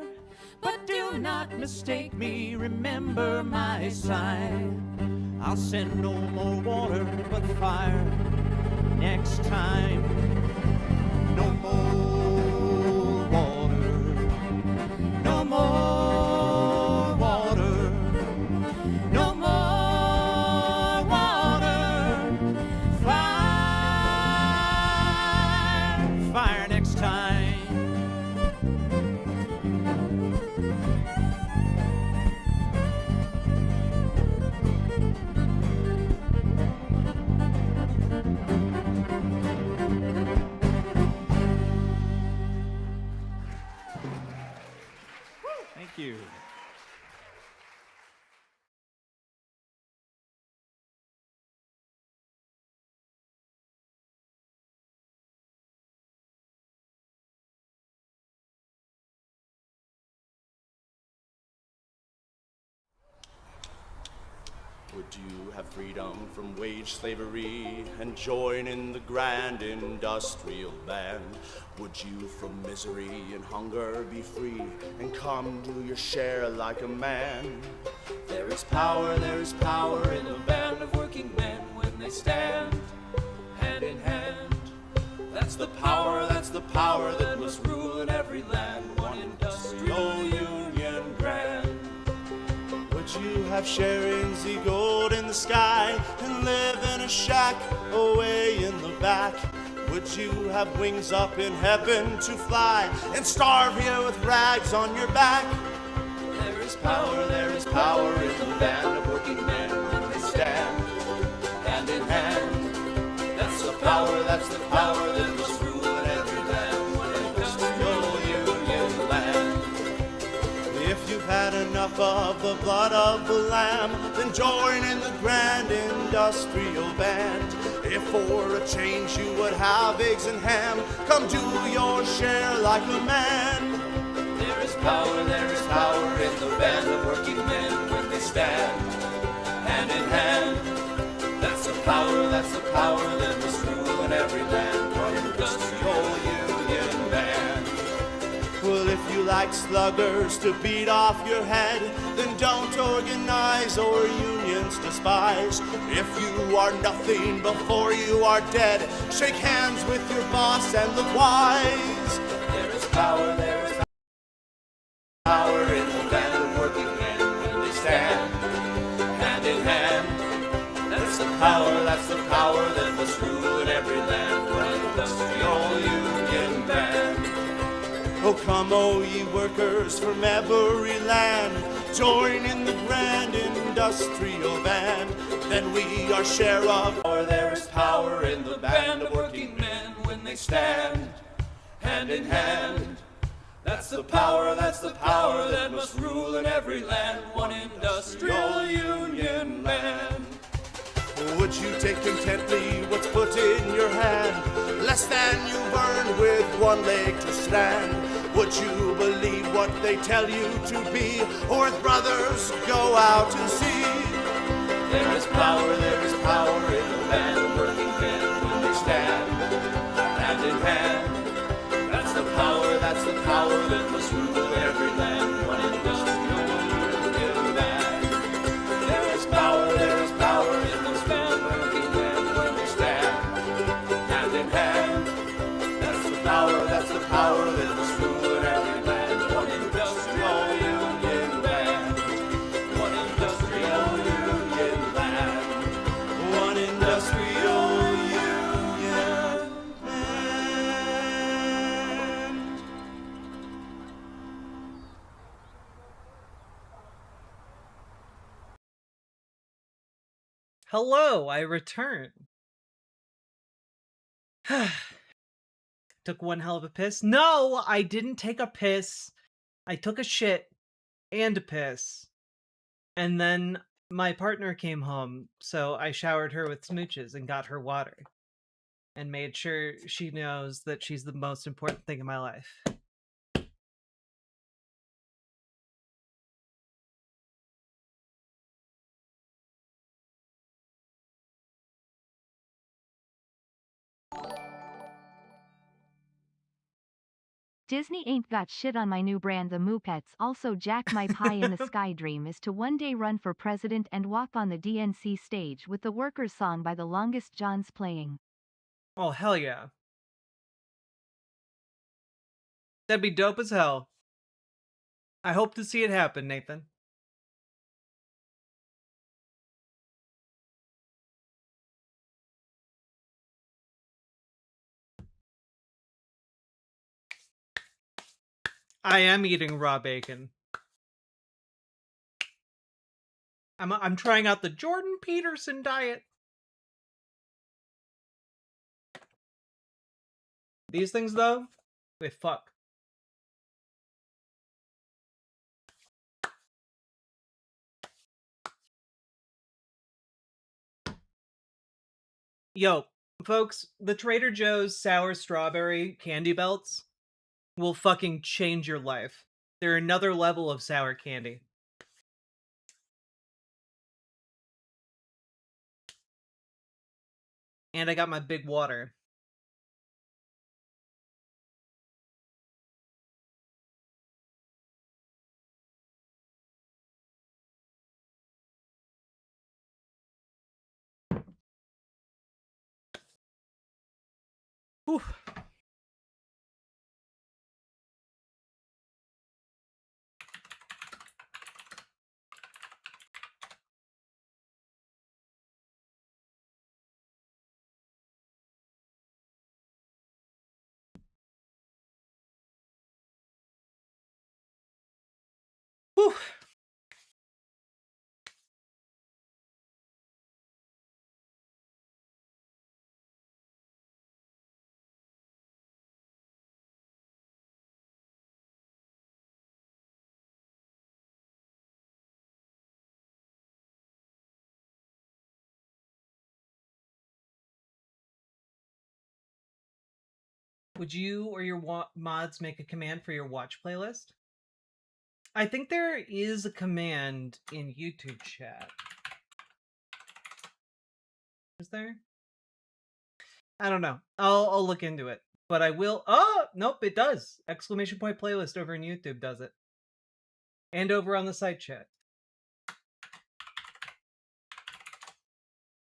But do not mistake me, remember my sign. I'll send no more water but fire next time. No more water. No more water. No more water. Fire next time. Thank you. Would you have freedom from wage slavery and join in the grand industrial band? Would you from misery and hunger be free and come do your share like a man? There is power in the band of working men when they stand hand in hand. That's the power that must rule in every land. One industrial union grand. Would you have sharings the gold in the sky and live in a shack away in the back? Would you have wings up in heaven to fly and starve here with rags on your back? There is power in the band of working men when they stand hand in hand. That's the power that must rule in every land. One industrial union land. If you've had enough of the blood of the lamb, then join in the grand industrial band. If for a change you would have eggs and ham, come do your share like a man. There is power in the band of working men when they stand hand in hand. That's the power that must rule in every land. One industrial union band. Well, if you like sluggers to beat off your head, then don't organize or unions despise. If you are nothing before you are dead, shake hands with your boss and the wise. There is power in the band of working men when they stand hand in hand. That's the power that must rule in every land. One industrial union band. Oh, come, O ye workers from every land, join in the grand industrial band. Then we are share of. Or there is power in the band of working men when they stand hand in hand. That's the power that must rule in every land. One industrial union band. Would you take contently what's put in your hand, less than you burn with one leg to stand? Would you believe what they tell you to be, or with brothers go out and see? There is power in the band of working men when they stand hand in hand. That's the power that must rule every land. One industrial union band. There is power in those band working men when they stand hand in hand. That's the power that must rule in every land. One industrial union band. One industrial union band. One industrial union band. Hello, I return. Took one hell of a piss. No, I didn't take a piss. I took a shit and a piss, and then my partner came home, so I showered her with smooches and got her water and made sure she knows that she's the most important thing in my life. Disney ain't got shit on my new brand the Moopets. Also Jack, my pie in the sky dream is to one day run for president and walk on the DNC stage with the Workers song by the Longest Johns playing. Oh, hell yeah. That'd be dope as hell. I hope to see it happen, Nathan. I am eating raw bacon. I'm trying out the Jordan Peterson diet. These things, though, they fuck. Yo, folks, the Trader Joe's sour strawberry candy belts will fucking change your life. They're another level of sour candy. And I got my big water. Whew. Whew. Would you or your mods make a command for your watch playlist? I think there is a command in YouTube chat. Is there? I don't know. I'll look into it. But I will. Oh, nope, it does. Exclamation point playlist over in YouTube does it. And over on the side chat.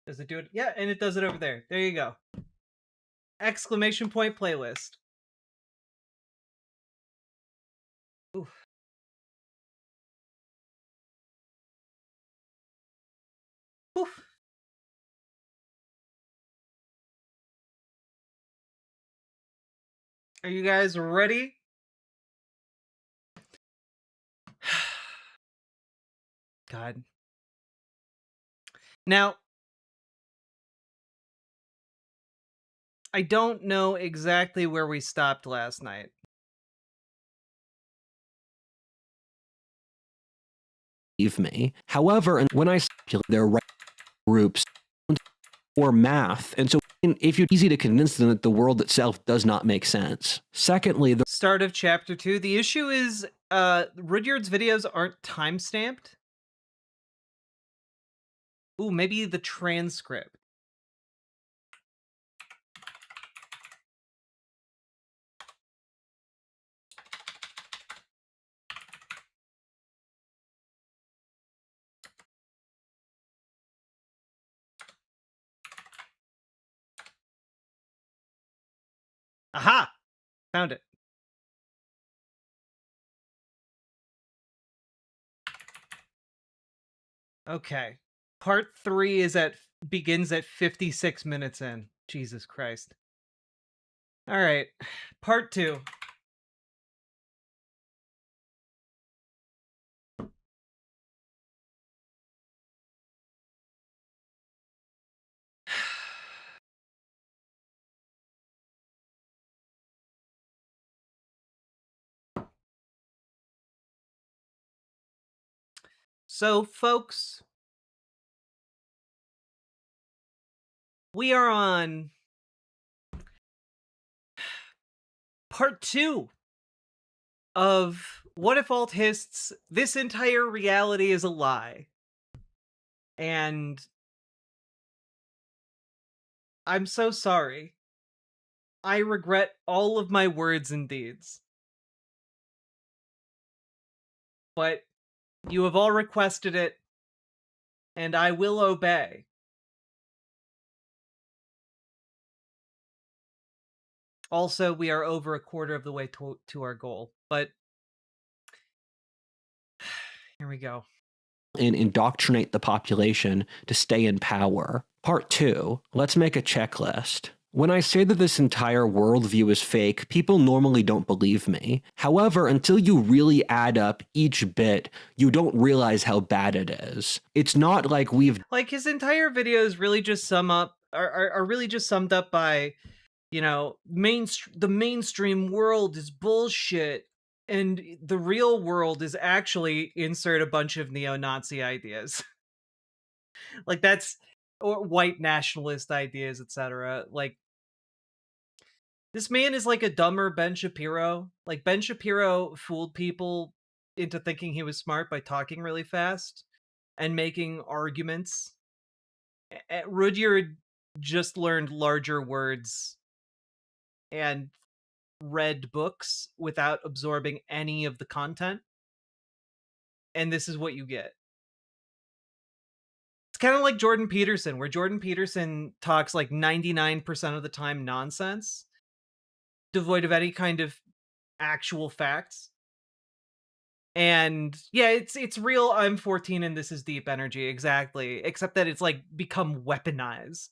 Does it do it? Yeah, and it does it over there. There you go. Exclamation point playlist. Oof. Oof. Are you guys ready? God. Now, I don't know exactly where we stopped last night. Me. However, when I speculate their right groups or math, and so if you're easy to convince them that the world itself does not make sense. Secondly, the start of chapter 2. The issue is Rudyard's videos aren't time-stamped. Ooh, maybe the transcript. Aha! Found it. Okay. Part 3 begins at 56 minutes in. Jesus Christ. All right. Part 2. So, folks, we are on part 2 of What If Alt-Hists, This Entire Reality is a Lie. And I'm so sorry. I regret all of my words and deeds. But you have all requested it, and I will obey. Also, we are over a quarter of the way to our goal, but here we go. And indoctrinate the population to stay in power. Part 2, let's make a checklist. When I say that this entire worldview is fake, people normally don't believe me. However, until you really add up each bit, you don't realize how bad it is. It's not like we've... Like, his entire videos really just are really just summed up by, you know, the mainstream world is bullshit, and the real world is actually insert a bunch of neo-Nazi ideas. Like, that's... or white nationalist ideas, etc. Like, this man is like a dumber Ben Shapiro. Like, Ben Shapiro fooled people into thinking he was smart by talking really fast and making arguments. Rudyard just learned larger words and read books without absorbing any of the content. And this is what you get. It's kind of like Jordan Peterson, where Jordan Peterson talks like 99% of the time nonsense, devoid of any kind of actual facts. And yeah, it's real I'm 14 and this is deep energy, exactly. Except that it's like become weaponized.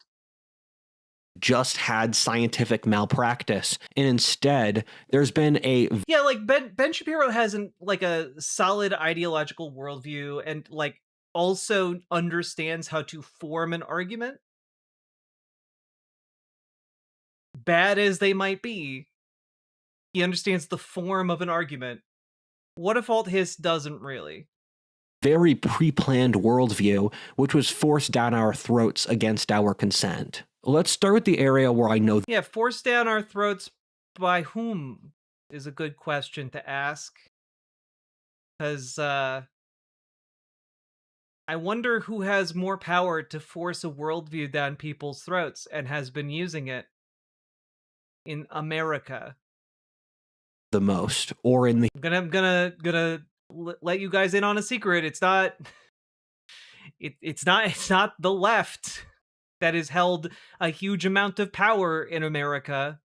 just had scientific malpractice, and instead there's been a... Yeah, like Ben Shapiro has like a solid ideological worldview and like also understands how to form an argument. Bad as they might be, he understands the form of an argument. What if Alt-Hist doesn't really? very pre-planned worldview, which was forced down our throats against our consent. Let's start with the area where I know... Yeah, forced down our throats by whom is a good question to ask. Because, I wonder who has more power to force a worldview down people's throats and has been using it in America. The most, or in the... I'm gonna let you guys in on a secret. It's not... It's not the left that has held a huge amount of power in America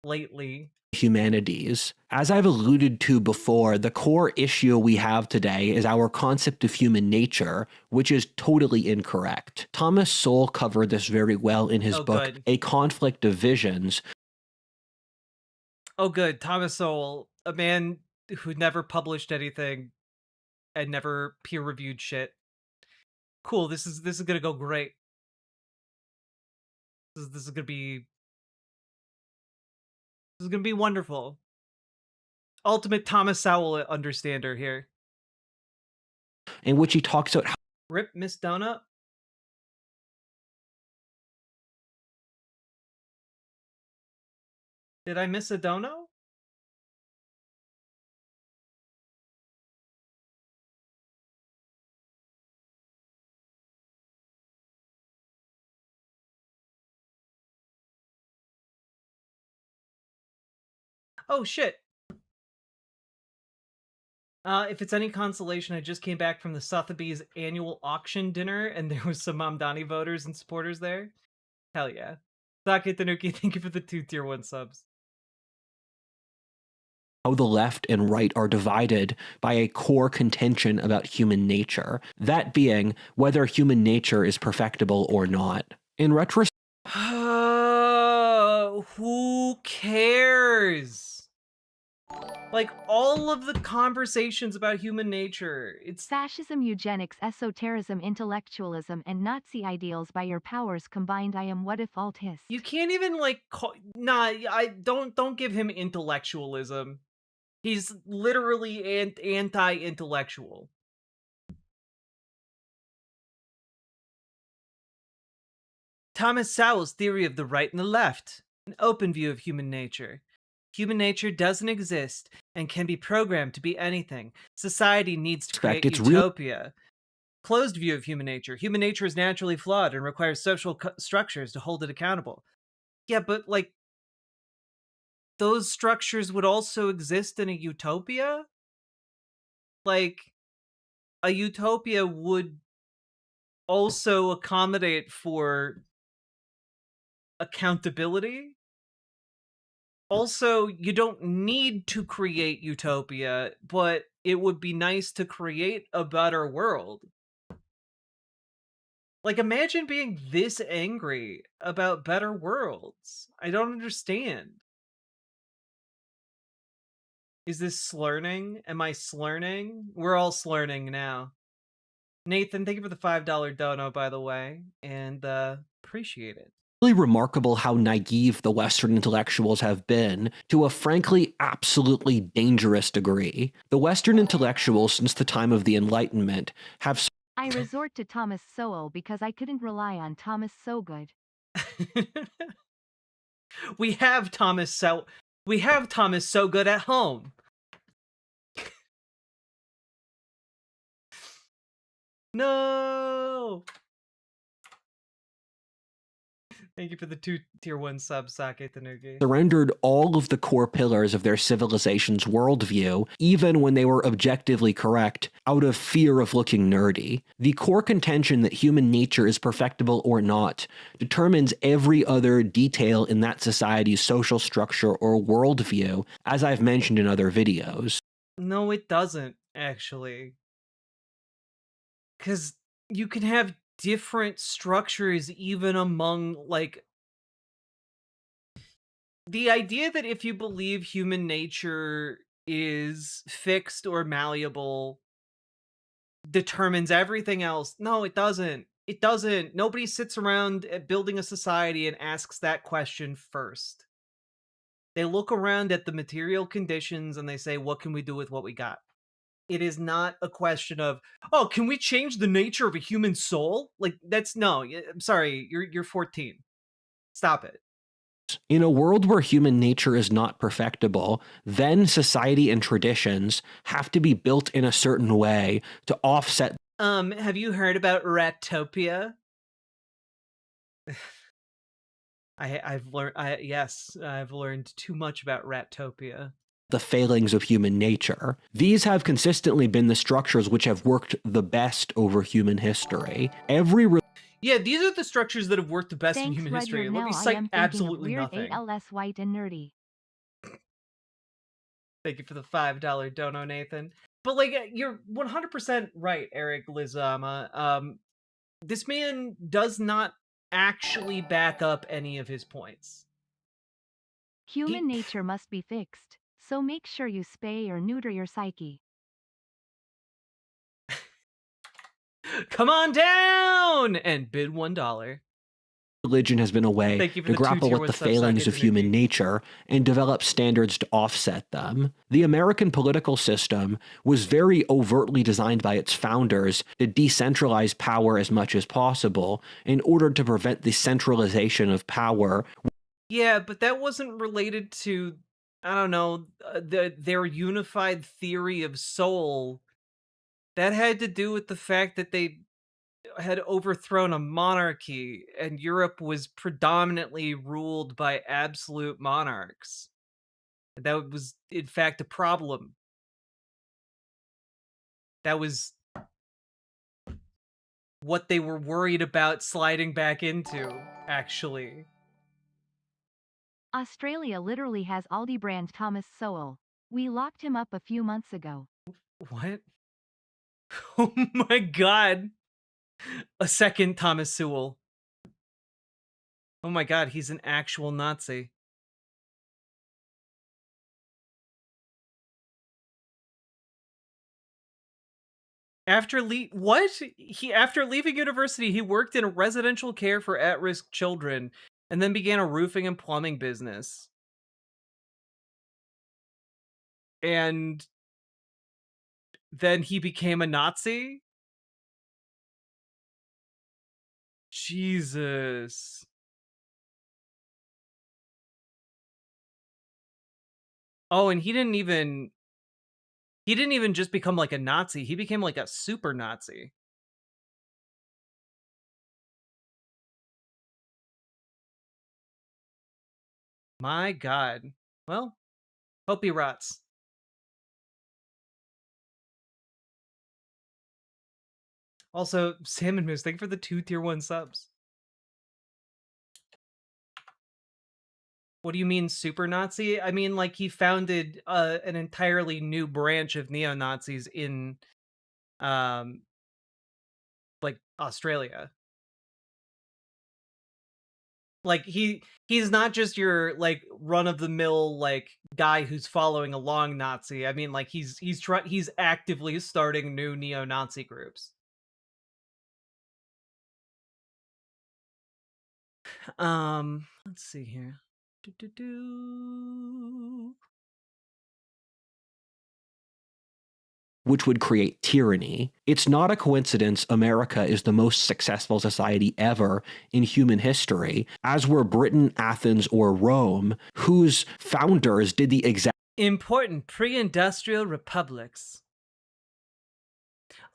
lately. Humanities. As I've alluded to before, the core issue we have today is our concept of human nature, which is totally incorrect. Thomas Sowell covered this very well in his book, Good. A Conflict of Visions. Oh, good. Thomas Sowell, a man who never published anything and never peer-reviewed shit. Cool. This is gonna go great. This is gonna be... This is gonna be wonderful. Ultimate Thomas Sowell understander here. In which he talks about how... Rip Miss Donut? Did I miss a dono? Oh, shit. If it's any consolation, I just came back from the Sotheby's annual auction dinner, and there was some Mamdani voters and supporters there. Hell yeah. Sake Tanuki, thank you for the 2 tier 1 subs. How the left and right are divided by a core contention about human nature, that being whether human nature is perfectible or not. In retrospect... Who cares? Like, all of the conversations about human nature, it's... Fascism, eugenics, esotericism, intellectualism, and Nazi ideals by your powers combined. I am what if Alt-Hist. You can't even, like, nah, don't give him intellectualism. He's literally anti-intellectual. Thomas Sowell's theory of the right and the left, an open view of human nature. Human nature doesn't exist and can be programmed to be anything. Society needs to create It's real. utopia. Closed view of human nature. Human nature is naturally flawed and requires social structures to hold it accountable. Yeah, but like, those structures would also exist in a utopia? Like, a utopia would also accommodate for accountability. Also, you don't need to create utopia, but it would be nice to create a better world. Like, imagine being this angry about better worlds. I don't understand. Is this slurning? Am I slurning? We're all slurning now. Nathan, thank you for the $5 dono, by the way, and appreciate it. Really remarkable how naive the Western intellectuals have been to a frankly absolutely dangerous degree. The Western intellectuals since the time of the Enlightenment have I resort to Thomas Sowell because I couldn't rely on Thomas So Good. We have Thomas So Good at home. No. Thank you for the 2 tier 1 subs, Sake Tanuki. surrendered all of the core pillars of their civilization's worldview, even when they were objectively correct, out of fear of looking nerdy. The core contention that human nature is perfectible or not determines every other detail in that society's social structure or worldview, as I've mentioned in other videos. No, it doesn't, actually. Because you can have different structures even among, like, the idea that if you believe human nature is fixed or malleable determines everything else. No, it doesn't. It doesn't. Nobody sits around at building a society and asks that question first. They look around at the material conditions and they say, what can we do with what we got? It is not a question of, oh, can we change the nature of a human soul? Like, that's no. I'm sorry, you're 14. Stop it. In a world where human nature is not perfectible, then society and traditions have to be built in a certain way to offset. Have you heard about Ratopia? I've learned too much about Ratopia. The failings of human nature. These have consistently been the structures which have worked the best over human history. Yeah, these are the structures that have worked the best in Thanks, human history. Rudyard. Let me Now I cite am thinking absolutely of weird nothing. ALS white and nerdy. Thank you for the $5 dono, Nathan. But like, you're 100% right, Eric Lizama. This man does not actually back up any of his points. Human nature must be fixed, so make sure you spay or neuter your psyche. Come on down and bid $1. Religion has been a way Thank you for to the grapple 2 tier with the 1 subs, failings Sake of human nature and develop standards to offset them. The American political system was very overtly designed by its founders to decentralize power as much as possible in order to prevent the centralization of power. Yeah, but that wasn't related to, I don't know, their unified theory of soul. That had to do with the fact that they had overthrown a monarchy and Europe was predominantly ruled by absolute monarchs. That was, in fact, a problem. That was what they were worried about sliding back into, actually. Australia literally has Aldi brand Thomas Sowell. We locked him up a few months ago. What? Oh my god. A second Thomas Sowell. Oh my god, he's an actual Nazi. After leaving university, he worked in residential care for at-risk children and then began a roofing and plumbing business. And then he became a Nazi? Jesus. Oh, and he didn't even just become like a Nazi. He became like a super Nazi. My God. Well, hope he rots. Also, Salmon Moose, thank you for the 2 tier 1 subs. What do you mean super Nazi? I mean, like, he founded an entirely new branch of neo-Nazis in like Australia. Like he's not just your like run of the mill like guy who's following along Nazi. I mean, like he's actively starting new neo-Nazi groups. Let's see here. Which would create tyranny. It's not a coincidence America is the most successful society ever in human history, as were Britain, Athens, or Rome, whose founders did the exact important pre-industrial republics.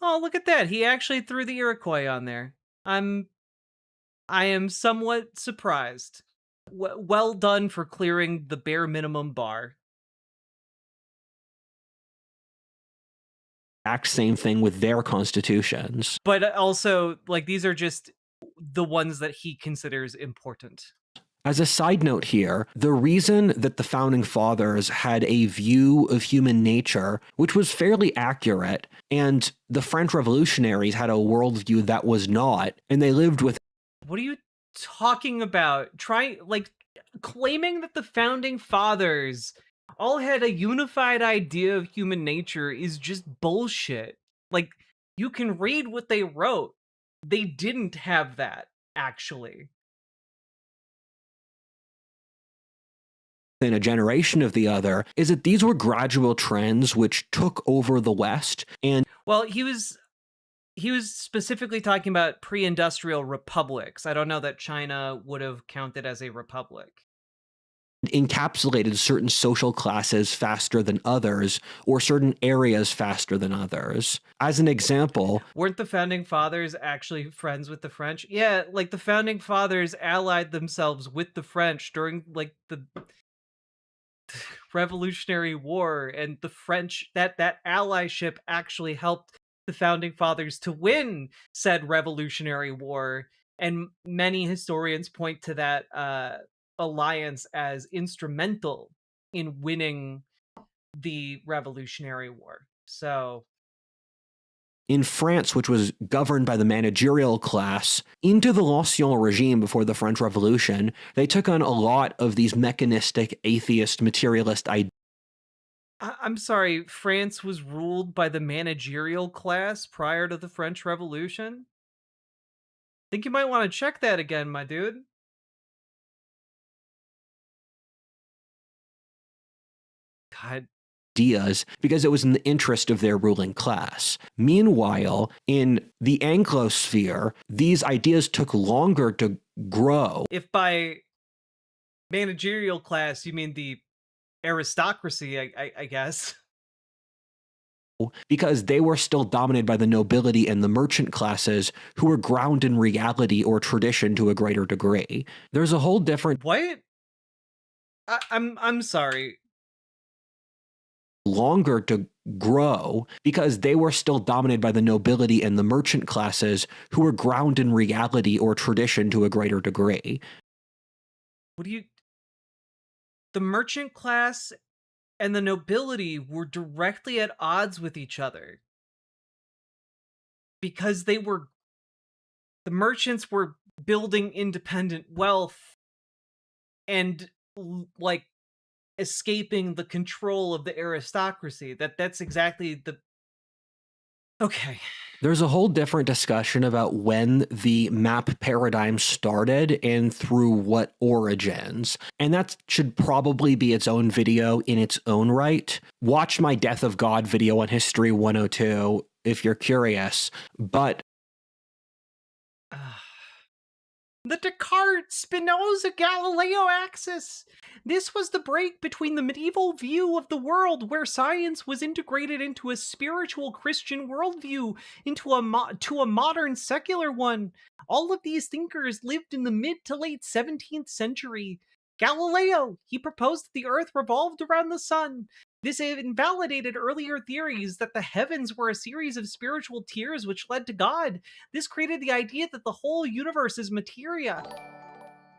Oh, look at that. He actually threw the Iroquois on there. I am somewhat surprised. Well done for clearing the bare minimum bar. exact same thing with their constitutions. But also, like, these are just the ones that he considers important. As a side note here, the reason that the founding fathers had a view of human nature which was fairly accurate, and the French revolutionaries had a worldview that was not, and they lived with. What are you talking about? Claiming that the founding fathers all had a unified idea of human nature is just bullshit. Like, you can read what they wrote. They didn't have that, actually. In a generation of the other, is that these were gradual trends which took over the West. And well, he was specifically talking about pre-industrial republics. I don't know that China would have counted as a republic. Encapsulated certain social classes faster than others, or certain areas faster than others. As an example, weren't the founding fathers actually friends with the French? Yeah, like the founding fathers allied themselves with the French during like the Revolutionary War, and the French, that allyship actually helped the founding fathers to win said Revolutionary War, and many historians point to that alliance as instrumental in winning the Revolutionary War. So in France, which was governed by the managerial class, into the l'Ancien regime before the French Revolution, they took on a lot of these mechanistic, atheist, materialist ideas. I'm sorry, France was ruled by the managerial class prior to the French Revolution? I think you might want to check that again, my dude. God. Ideas because it was in the interest of their ruling class. Meanwhile, in the Anglosphere, these ideas took longer to grow. If by managerial class you mean the aristocracy, I guess. Because they were still dominated by the nobility and the merchant classes, who were ground in reality or tradition to a greater degree. There's a whole different. What? I'm sorry. Longer to grow because they were still dominated by the nobility and the merchant classes, who were ground in reality or tradition to a greater degree. What do you... The merchant class and the nobility were directly at odds with each other. Because the merchants were building independent wealth and, like, escaping the control of the aristocracy. That's exactly the... Okay. There's a whole different discussion about when the map paradigm started and through what origins. And that should probably be its own video in its own right. Watch my Death of God video on History 102 if you're curious. But The Descartes-Spinoza-Galileo axis. This was the break between the medieval view of the world, where science was integrated into a spiritual Christian worldview, to a modern secular one. All of these thinkers lived in the mid to late 17th century. Galileo, he proposed that the earth revolved around the sun. This invalidated earlier theories that the heavens were a series of spiritual tiers which led to God. This created the idea that the whole universe is materia.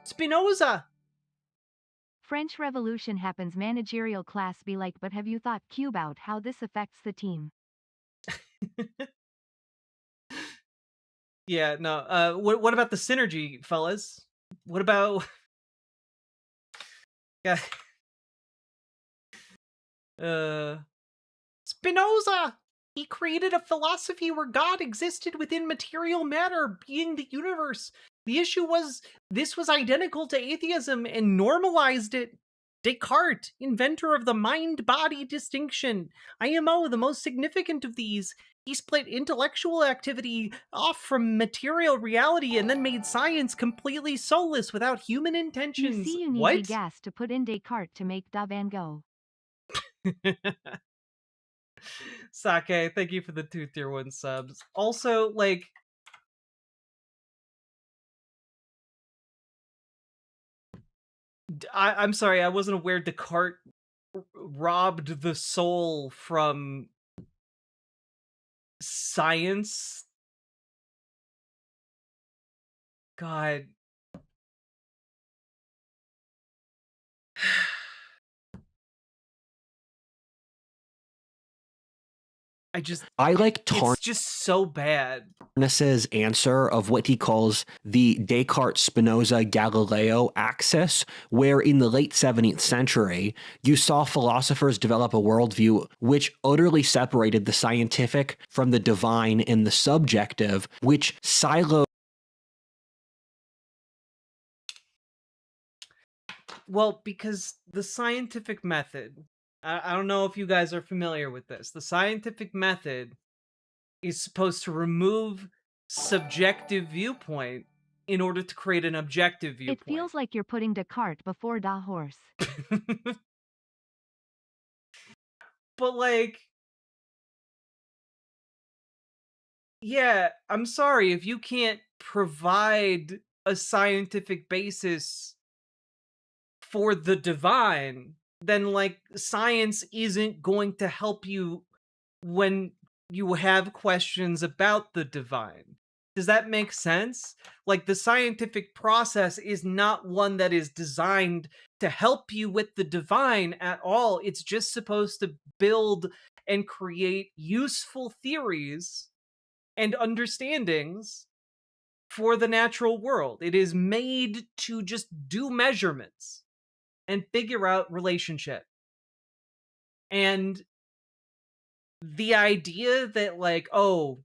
Spinoza! French Revolution happens, managerial class be like, but have you thought about how this affects the team? Yeah, no. What about the synergy, fellas? What about... yeah. Spinoza! He created a philosophy where God existed within material matter, being the universe. The issue was, this was identical to atheism and normalized it. Descartes, inventor of the mind-body distinction. IMO, the most significant of these. He split intellectual activity off from material reality and then made science completely soulless without human intentions. You see, you need the gas to put in Descartes to make Da Van Gogh. Sake, thank you for the 2 tier 1 subs. Also, like... I'm sorry, I wasn't aware Descartes robbed the soul from science. God. I like It's just so bad. Tarnis's answer of what he calls the Descartes-Spinoza-Galileo axis, where in the late 17th century, you saw philosophers develop a worldview which utterly separated the scientific from the divine and the subjective, which siloed. Well, because the scientific method, I don't know if you guys are familiar with this. The scientific method is supposed to remove subjective viewpoint in order to create an objective viewpoint. It feels like you're putting Descartes before Da Horse. But like, yeah, I'm sorry if you can't provide a scientific basis for the divine, then like science isn't going to help you when you have questions about the divine. Does that make sense? Like, the scientific process is not one that is designed to help you with the divine at all. It's just supposed to build and create useful theories and understandings for the natural world. It is made to just do measurements and figure out relationship. And the idea that like, oh,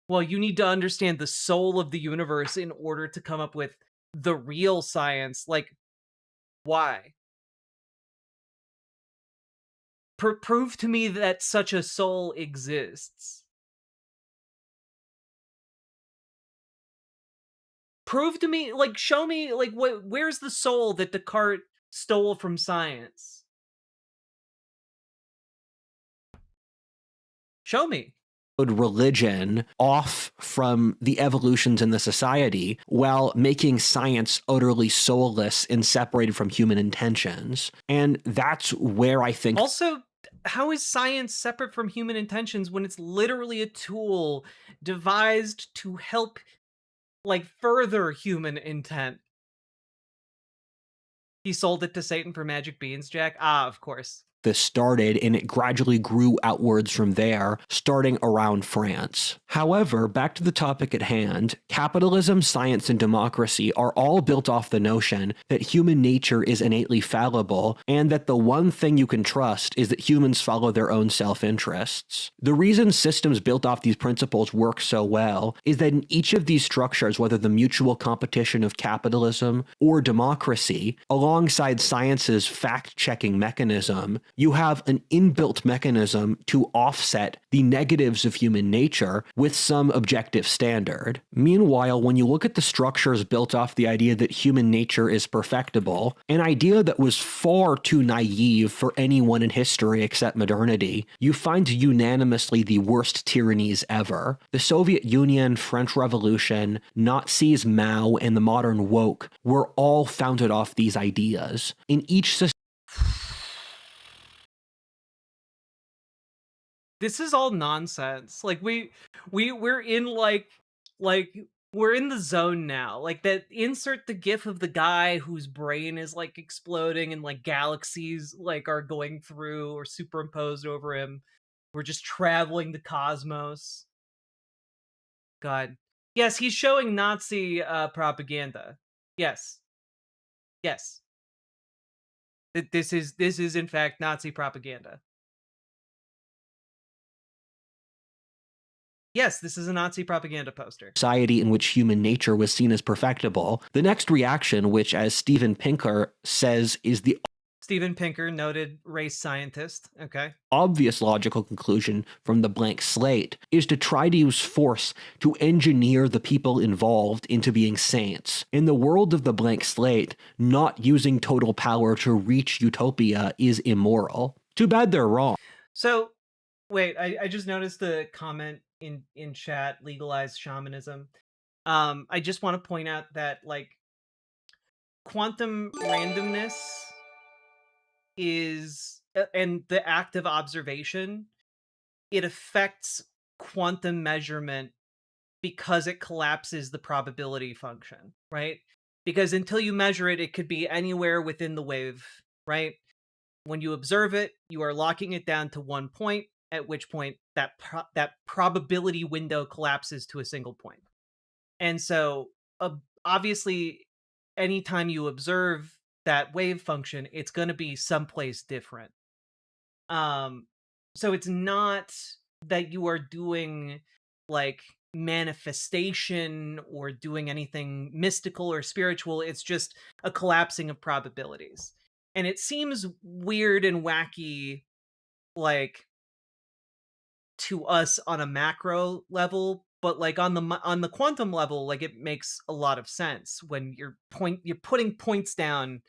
well, you need to understand the soul of the universe in order to come up with the real science, like, why? Prove to me that such a soul exists. Prove to me, like, show me, like, where's the soul that Descartes stole from science? Show me. Religion off from the evolutions in the society while making science utterly soulless and separated from human intentions. And that's where I think... Also, how is science separate from human intentions when it's literally a tool devised to help, like, further human intent? He sold it to Satan for magic beans, Jack? Ah, of course. This started, and it gradually grew outwards from there, starting around France. However, back to the topic at hand, capitalism, science, and democracy are all built off the notion that human nature is innately fallible, and that the one thing you can trust is that humans follow their own self-interests. The reason systems built off these principles work so well is that in each of these structures, whether the mutual competition of capitalism or democracy, alongside science's fact-checking mechanism, you have an inbuilt mechanism to offset the negatives of human nature with some objective standard. Meanwhile, when you look at the structures built off the idea that human nature is perfectible, an idea that was far too naive for anyone in history except modernity, you find unanimously the worst tyrannies ever. The Soviet Union, French Revolution, Nazis, Mao, and the modern woke were all founded off these ideas. In each system, this is all nonsense. Like we're in like we're in the zone now. Like that insert the gif of the guy whose brain is like exploding and like galaxies like are going through or superimposed over him. We're just traveling the cosmos. God. Yes, he's showing Nazi propaganda. Yes. Yes. This is in fact Nazi propaganda. Yes, this is a Nazi propaganda poster. Society in which human nature was seen as perfectible, the next reaction, which as Steven Pinker says is the Steven Pinker, noted race scientist. Okay. obvious logical conclusion from the blank slate, is to try to use force to engineer the people involved into being saints. In the world of the blank slate, not using total power to reach utopia is immoral. Too bad they're wrong. So, wait, I just noticed the comment in chat, legalize shamanism. I just want to point out that, like, quantum randomness is, and the act of observation, it affects quantum measurement because it collapses the probability function, right? Because until you measure it, it could be anywhere within the wave, right? When you observe it, you are locking it down to one point, at which point that probability window collapses to a single point. And so, obviously, anytime you observe that wave function, it's going to be someplace different. So it's not that you are doing like manifestation or doing anything mystical or spiritual. It's just a collapsing of probabilities. And it seems weird and wacky, like, to us on a macro level, but like on the quantum level, like it makes a lot of sense when you're putting points down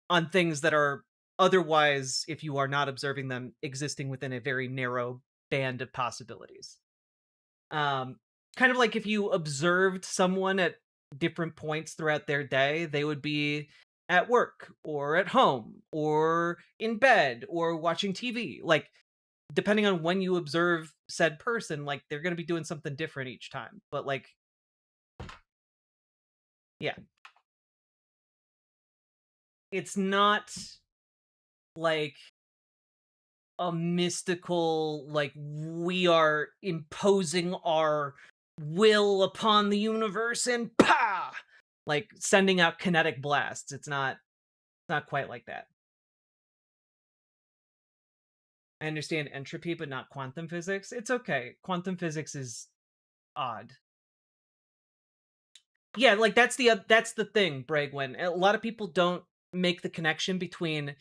on things that are otherwise, if you are not observing them, existing within a very narrow band of possibilities. Kind of like if you observed someone at different points throughout their day, they would be at work or at home or in bed or watching TV. Like, depending on when you observe said person, like they're going to be doing something different each time. But like, yeah. It's not like a mystical, like we are imposing our will upon the universe and pa, like sending out kinetic blasts. It's not quite like that. I understand entropy, but not quantum physics. It's okay. Quantum physics is odd. Yeah, like that's the thing, Bregwin. A lot of people don't make the connection between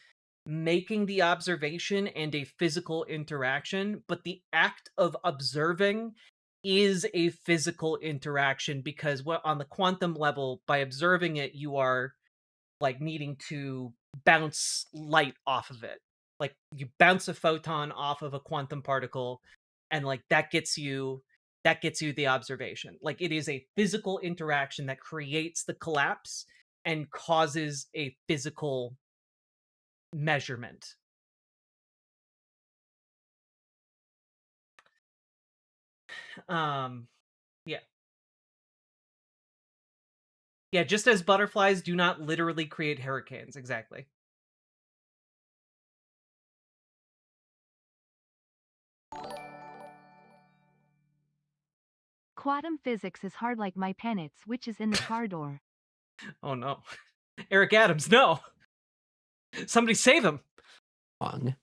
making the observation and a physical interaction, but the act of observing is a physical interaction because on the quantum level, by observing it, you are like needing to bounce light off of it. Like you bounce a photon off of a quantum particle, and like that gets you the observation. Like it is a physical interaction that creates the collapse and causes a physical measurement. Yeah. Yeah, just as butterflies do not literally create hurricanes, exactly. Quantum physics is hard like my pennants, which is in the car door. Oh no. Eric Adams, no! Somebody save him!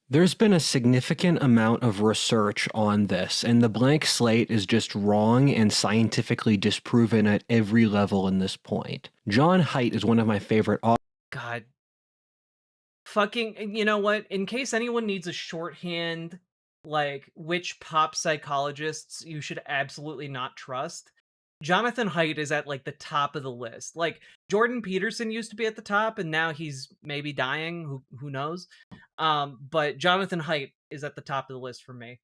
There's been a significant amount of research on this, and the blank slate is just wrong and scientifically disproven at every level in this point. John Haidt is one of my favorite God. fucking, you know what? In case anyone needs a shorthand, like which pop psychologists you should absolutely not trust, Jonathan Haidt is at like the top of the list. Like Jordan Peterson used to be at the top, and now he's maybe dying. Who knows? But Jonathan Haidt is at the top of the list for me.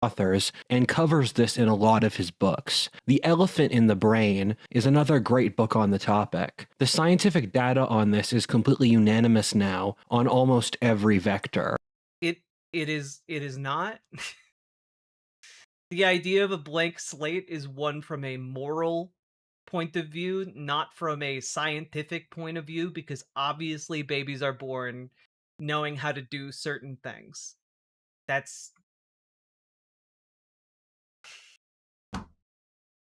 Authors and covers this in a lot of his books. The Elephant in the Brain is another great book on the topic. The scientific data on this is completely unanimous now on almost every vector. It is not. The idea of a blank slate is one from a moral point of view, not from a scientific point of view, because obviously babies are born knowing how to do certain things. That's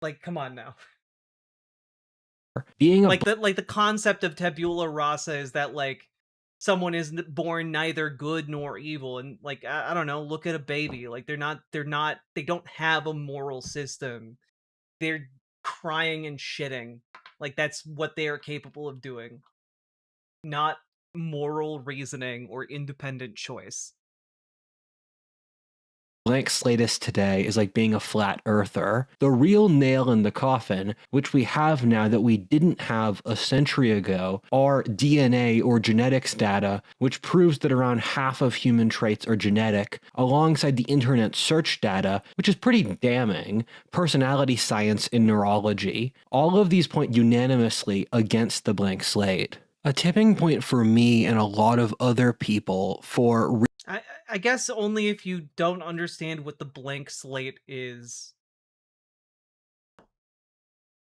like, come on now. Being a like the concept of tabula rasa is that like someone is born neither good nor evil, and like I don't know, look at a baby. Like they don't have a moral system. They're crying and shitting. Like that's what they are capable of doing, not moral reasoning or independent choice. Blank slatist today is like being a flat earther. The real nail in the coffin, which we have now that we didn't have a century ago, are DNA or genetics data, which proves that around half of human traits are genetic, alongside the internet search data, which is pretty damning, personality science and neurology. All of these point unanimously against the blank slate. A tipping point for me and a lot of other people for I guess only if you don't understand what the blank slate is.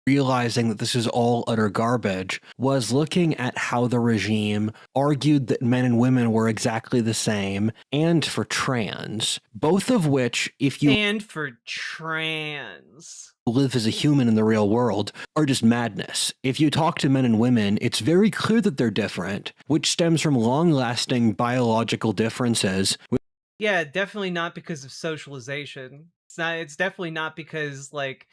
Realizing that this is all utter garbage was looking at how the regime argued that men and women were exactly the same, and for trans, both of which, if you and for trans live as a human in the real world, are just madness. If you talk to men and women, it's very clear that they're different, which stems from long-lasting biological differences. Yeah, definitely not because of socialization. It's definitely not because like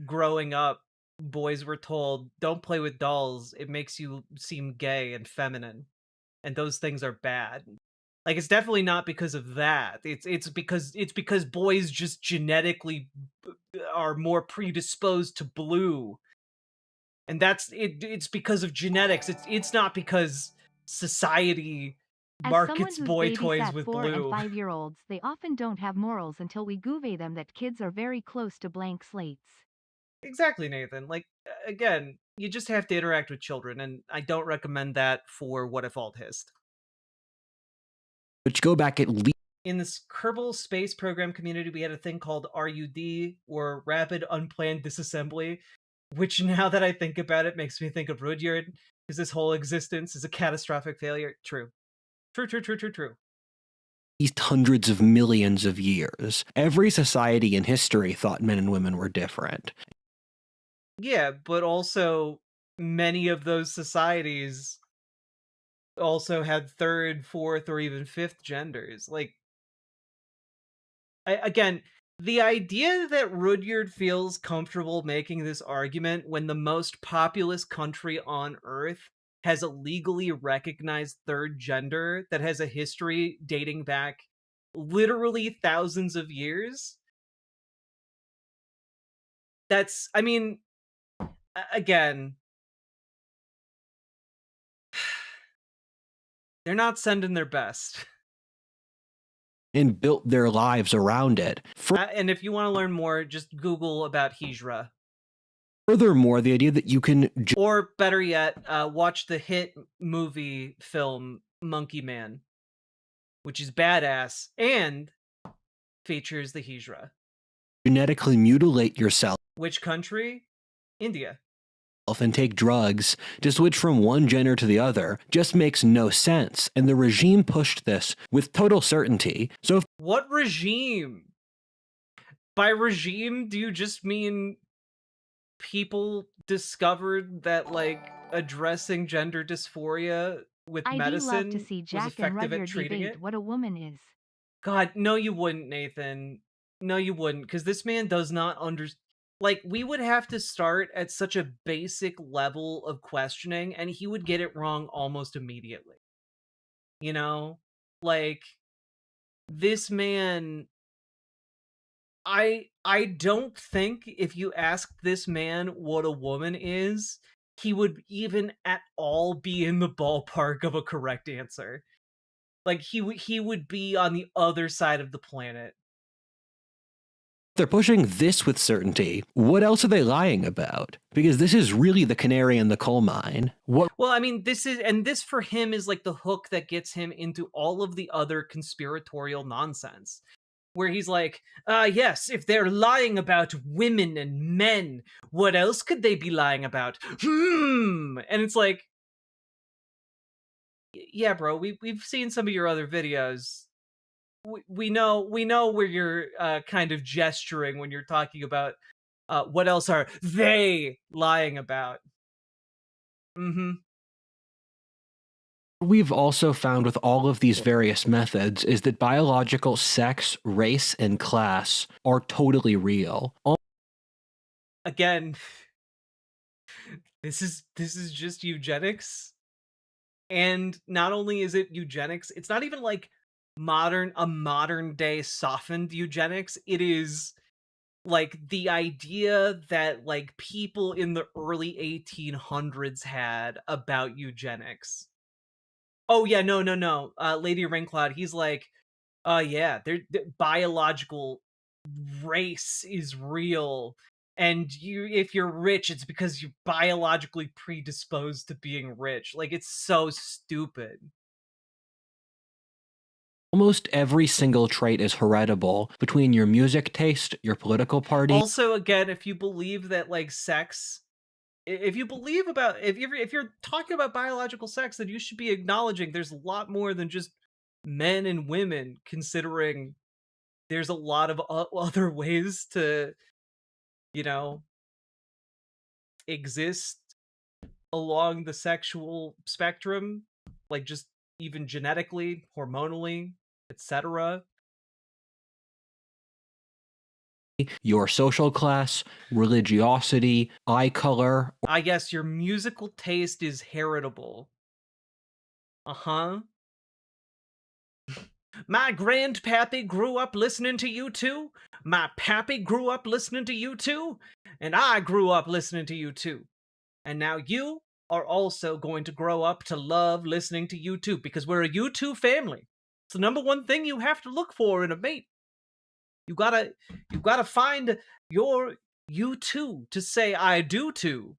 growing up boys were told don't play with dolls, it makes you seem gay and feminine, and those things are bad. Like it's definitely not because of that. It's because boys just genetically are more predisposed to blue, and it's because of genetics. It's not because society As someone markets who's boy toys babysat with 4 and blue. 5-year-olds, they often don't have morals until we goove them that kids are very close to blank slates. Exactly, Nathan. Like, again, you just have to interact with children, and I don't recommend that for What If Alt Hist. Which go back at least. In this Kerbal Space Program community, we had a thing called RUD, or Rapid Unplanned Disassembly, which now that I think about it makes me think of Rudyard, because his whole existence is a catastrophic failure. True. True. Least hundreds of millions of years. Every society in history thought men and women were different. Yeah, but also many of those societies also had third, fourth, or even fifth genders. Like, again, the idea that Rudyard feels comfortable making this argument when the most populous country on Earth has a legally recognized third gender that has a history dating back literally thousands of years. That's, I mean, again, they're not sending their best. And built their lives around it. And if you want to learn more, just Google about Hijra. Furthermore, the idea that you can... Or better yet, watch the hit movie film Monkey Man, which is badass and features the Hijra. Genetically mutilate yourself. Which country? India. And take drugs to switch from one gender to the other just makes no sense, and the regime pushed this with total certainty. So what regime? By regime, do you just mean people discovered that like addressing gender dysphoria with medicine I'd love to see Jack was effective and at Rudyard treating debate it? what a woman is. God, no you wouldn't, Nathan. No you wouldn't, because this man does not understand. Like, we would have to start at such a basic level of questioning, and he would get it wrong almost immediately. You know? Like, this man... I don't think if you asked this man what a woman is, he would even at all be in the ballpark of a correct answer. Like, he would be on the other side of the planet. They're pushing this with certainty. What else are they lying about? Because this is really the canary in the coal mine. What? Well, I mean, this for him is like the hook that gets him into all of the other conspiratorial nonsense. Where he's like, yes, if they're lying about women and men, what else could they be lying about? And it's like, yeah, bro, we've seen some of your other videos. We know where you're kind of gesturing when you're talking about what else are they lying about. We've also found with all of these various methods is that biological sex, race, and class are totally real. Again, this is just eugenics. And not only is it eugenics, it's not even like a modern day softened eugenics. It is like the idea that like people in the early 1800s had about eugenics. Oh yeah, no. Lady Ringcloud, he's like, yeah, the biological race is real, and if you're rich, it's because you're biologically predisposed to being rich. Like, it's so stupid. Almost every single trait is heritable between your music taste, your political party. Also, again, if you believe that like sex, if you believe about if you're talking about biological sex, then you should be acknowledging there's a lot more than just men and women, considering there's a lot of other ways to, you know, exist along the sexual spectrum, like just even genetically, hormonally, etc. Your social class, religiosity, eye color. I guess your musical taste is heritable. My grandpappy grew up listening to U2. My pappy grew up listening to U2. And I grew up listening to U2. And now you are also going to grow up to love listening to U2, because we're a U2 family. It's the number one thing you have to look for in a mate. You gotta find your U2 to say I do to.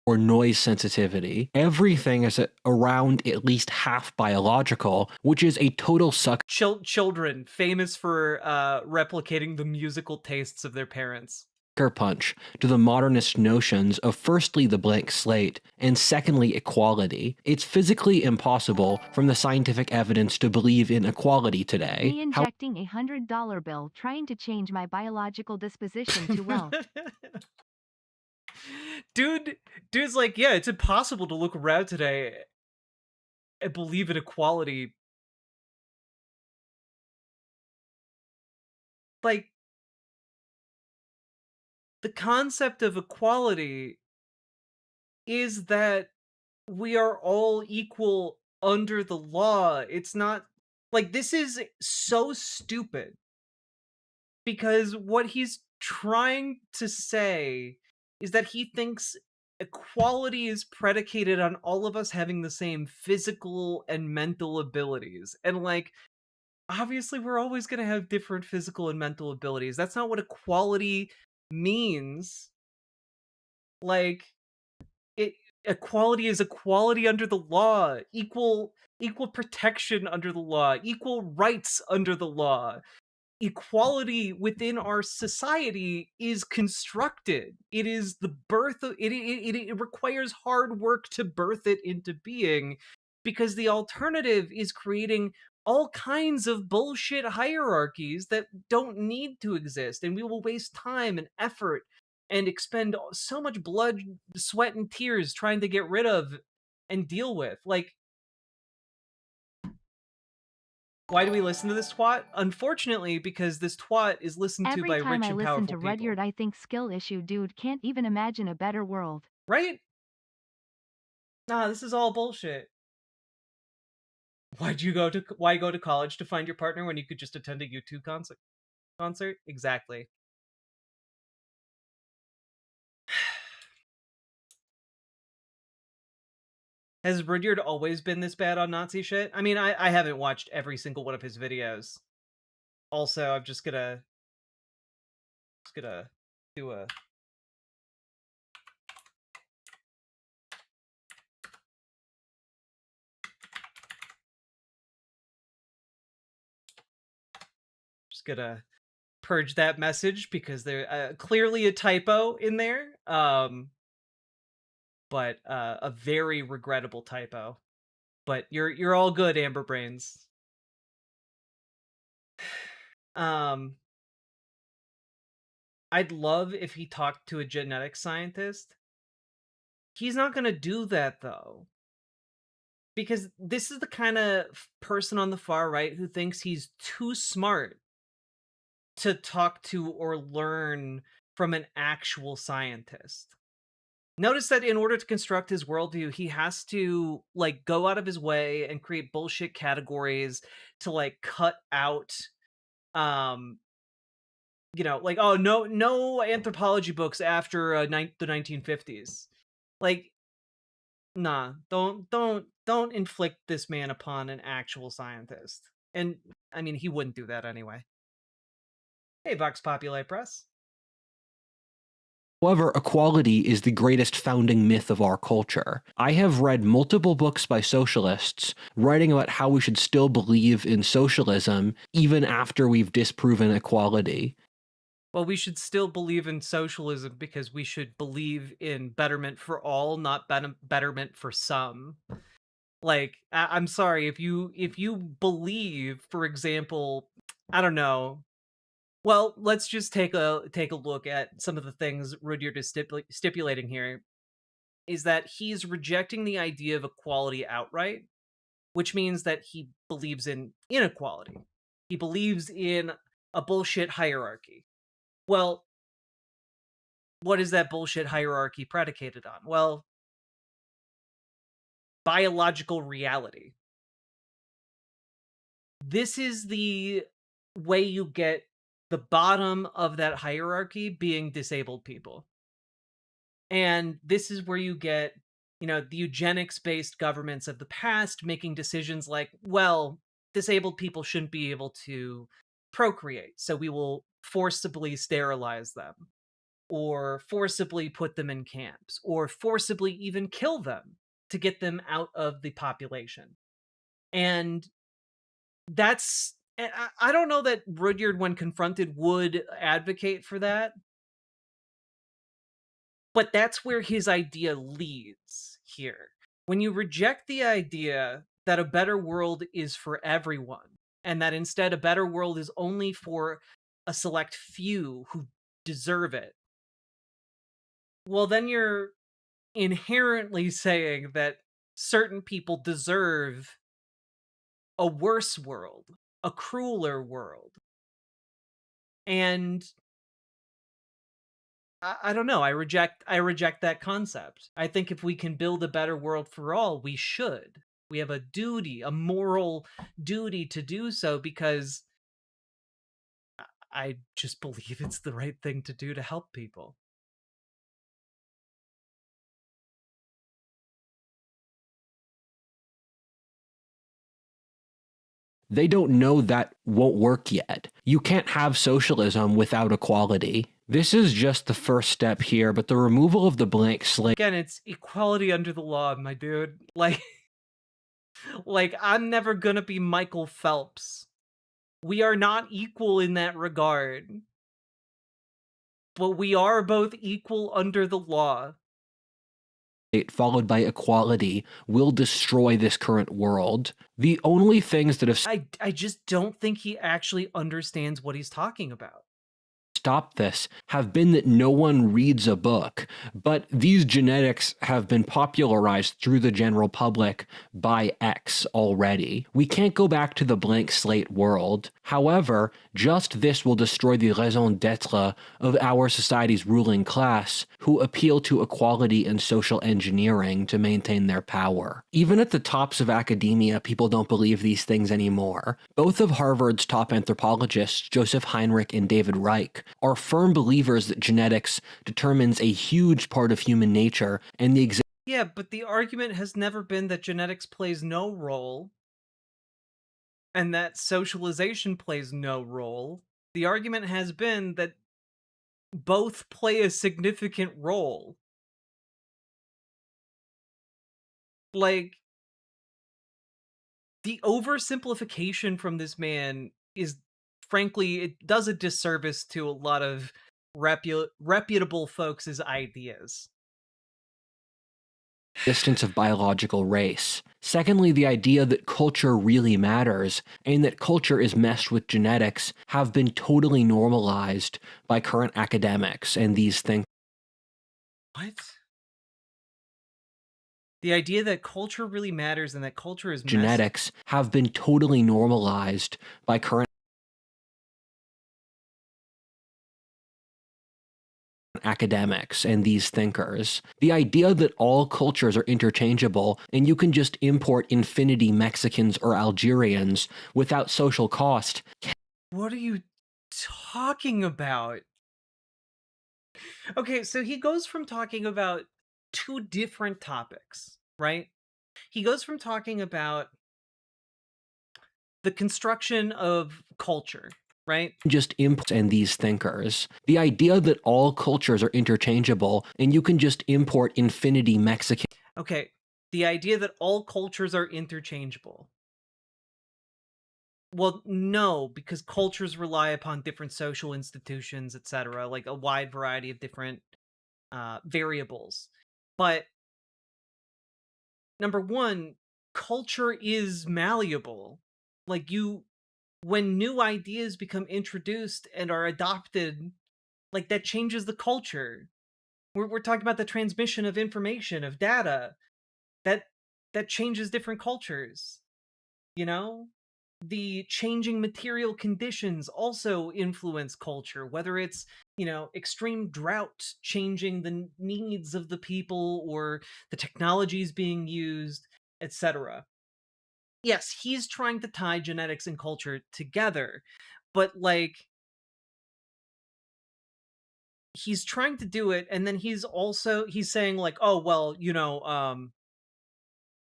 Or noise sensitivity. Everything is around at least half biological, which is a total suck. Children famous for replicating the musical tastes of their parents. Punch to the modernist notions of firstly the blank slate and secondly equality. It's physically impossible from the scientific evidence to believe in equality today. Me injecting a $100 bill trying to change my biological disposition to wealth. Dude's like, yeah, it's impossible to look around today and believe in equality. Like, the concept of equality is that we are all equal under the law. It's not like, this is so stupid, because what he's trying to say is that he thinks equality is predicated on all of us having the same physical and mental abilities. And like, obviously we're always going to have different physical and mental abilities. That's not what equality means. Like, equality is equality under the law, equal protection under the law, equal rights under the law. Equality within our society is constructed. It is the birth of it requires hard work to birth it into being, because the alternative is creating all kinds of bullshit hierarchies that don't need to exist, and we will waste time and effort and expend so much blood, sweat, and tears trying to get rid of and deal with. Like, Why do we listen to this twat? Unfortunately, because this twat is listened to Every by time rich I and listen powerful to people. Rudyard, I think skill issue dude can't even imagine a better world. Right? Nah, this is all bullshit. Why go to college to find your partner when you could just attend a YouTube concert? Exactly. Has Rudyard always been this bad on Nazi shit? I mean, I haven't watched every single one of his videos. Also, I'm just gonna do a purge that message because there clearly a typo in there. But a very regrettable typo. But you're all good, Amber Brains. I'd love if he talked to a genetics scientist. He's not gonna do that though. Because this is the kind of person on the far right who thinks he's too smart to talk to or learn from an actual scientist. Notice that in order to construct his worldview, he has to like go out of his way and create bullshit categories to like cut out like, oh, no anthropology books after the 1950s. Like, nah, don't inflict this man upon an actual scientist. And I mean, he wouldn't do that anyway. Hey, Vox Populi Press. However, equality is the greatest founding myth of our culture. I have read multiple books by socialists writing about how we should still believe in socialism even after we've disproven equality. Well, we should still believe in socialism because we should believe in betterment for all, not betterment for some. Like, I'm sorry, if you believe, for example, I don't know. Well, let's just take a look at some of the things Rudyard is stipulating here. Is that he's rejecting the idea of equality outright, which means that he believes in inequality. He believes in a bullshit hierarchy. Well, what is that bullshit hierarchy predicated on? Well, biological reality. This is the way you get the bottom of that hierarchy being disabled people. And this is where you get, the eugenics-based governments of the past making decisions like, well, disabled people shouldn't be able to procreate, so we will forcibly sterilize them, or forcibly put them in camps, or forcibly even kill them to get them out of the population. And I don't know that Rudyard, when confronted, would advocate for that. But that's where his idea leads here. When you reject the idea that a better world is for everyone, and that instead a better world is only for a select few who deserve it, well, then you're inherently saying that certain people deserve a worse world, a crueler world. And I don't know. I reject that concept. I think if we can build a better world for all, we should. We have a duty, a moral duty to do so because I just believe it's the right thing to do to help people. They don't know that won't work yet. You can't have socialism without equality. This is just the first step here, but the removal of the blank slate... Again, it's equality under the law, my dude. Like I'm never gonna be Michael Phelps. We are not equal in that regard. But we are both equal under the law. Followed by equality will destroy this current world. The only things that have I just don't think he actually understands what he's talking about. stop this have been that no one reads a book, but these genetics have been popularized through the general public by X already. We can't go back to the blank slate world. However, just this will destroy the raison d'etre of our society's ruling class, who appeal to equality and social engineering to maintain their power. Even at the tops of academia, people don't believe these things anymore. Both of Harvard's top anthropologists, Joseph Heinrich and David Reich, are firm believers that genetics determines a huge part of human nature, and the Yeah, but the argument has never been that genetics plays no role and that socialization plays no role. The argument has been that both play a significant role. Like, the oversimplification from this man is, frankly, it does a disservice to a lot of reputable folks' ideas. Existence of biological race. Secondly, the idea that culture really matters and that culture is meshed with genetics have been totally normalized by current academics and these things. What? The idea that culture really matters and that culture is Genetics have been totally normalized by current academics and these thinkers. The idea that all cultures are interchangeable and you can just import infinity Mexicans or Algerians without social cost. What are you talking about? Okay, so he goes from talking about two different topics, right? He goes from talking about the construction of culture, right? Just import and these thinkers. The idea that all cultures are interchangeable and you can just import infinity Mexican. Okay, the idea that all cultures are interchangeable. Well, no, because cultures rely upon different social institutions, etc., like a wide variety of different variables. But number one, culture is malleable. Like, when new ideas become introduced and are adopted, like, that changes the culture. We're talking about the transmission of information, of data. That changes different cultures. You know? The changing material conditions also influence culture, whether it's, extreme drought changing the needs of the people or the technologies being used, etc. Yes, he's trying to tie genetics and culture together, but like, he's trying to do it, and then he's saying like, oh well,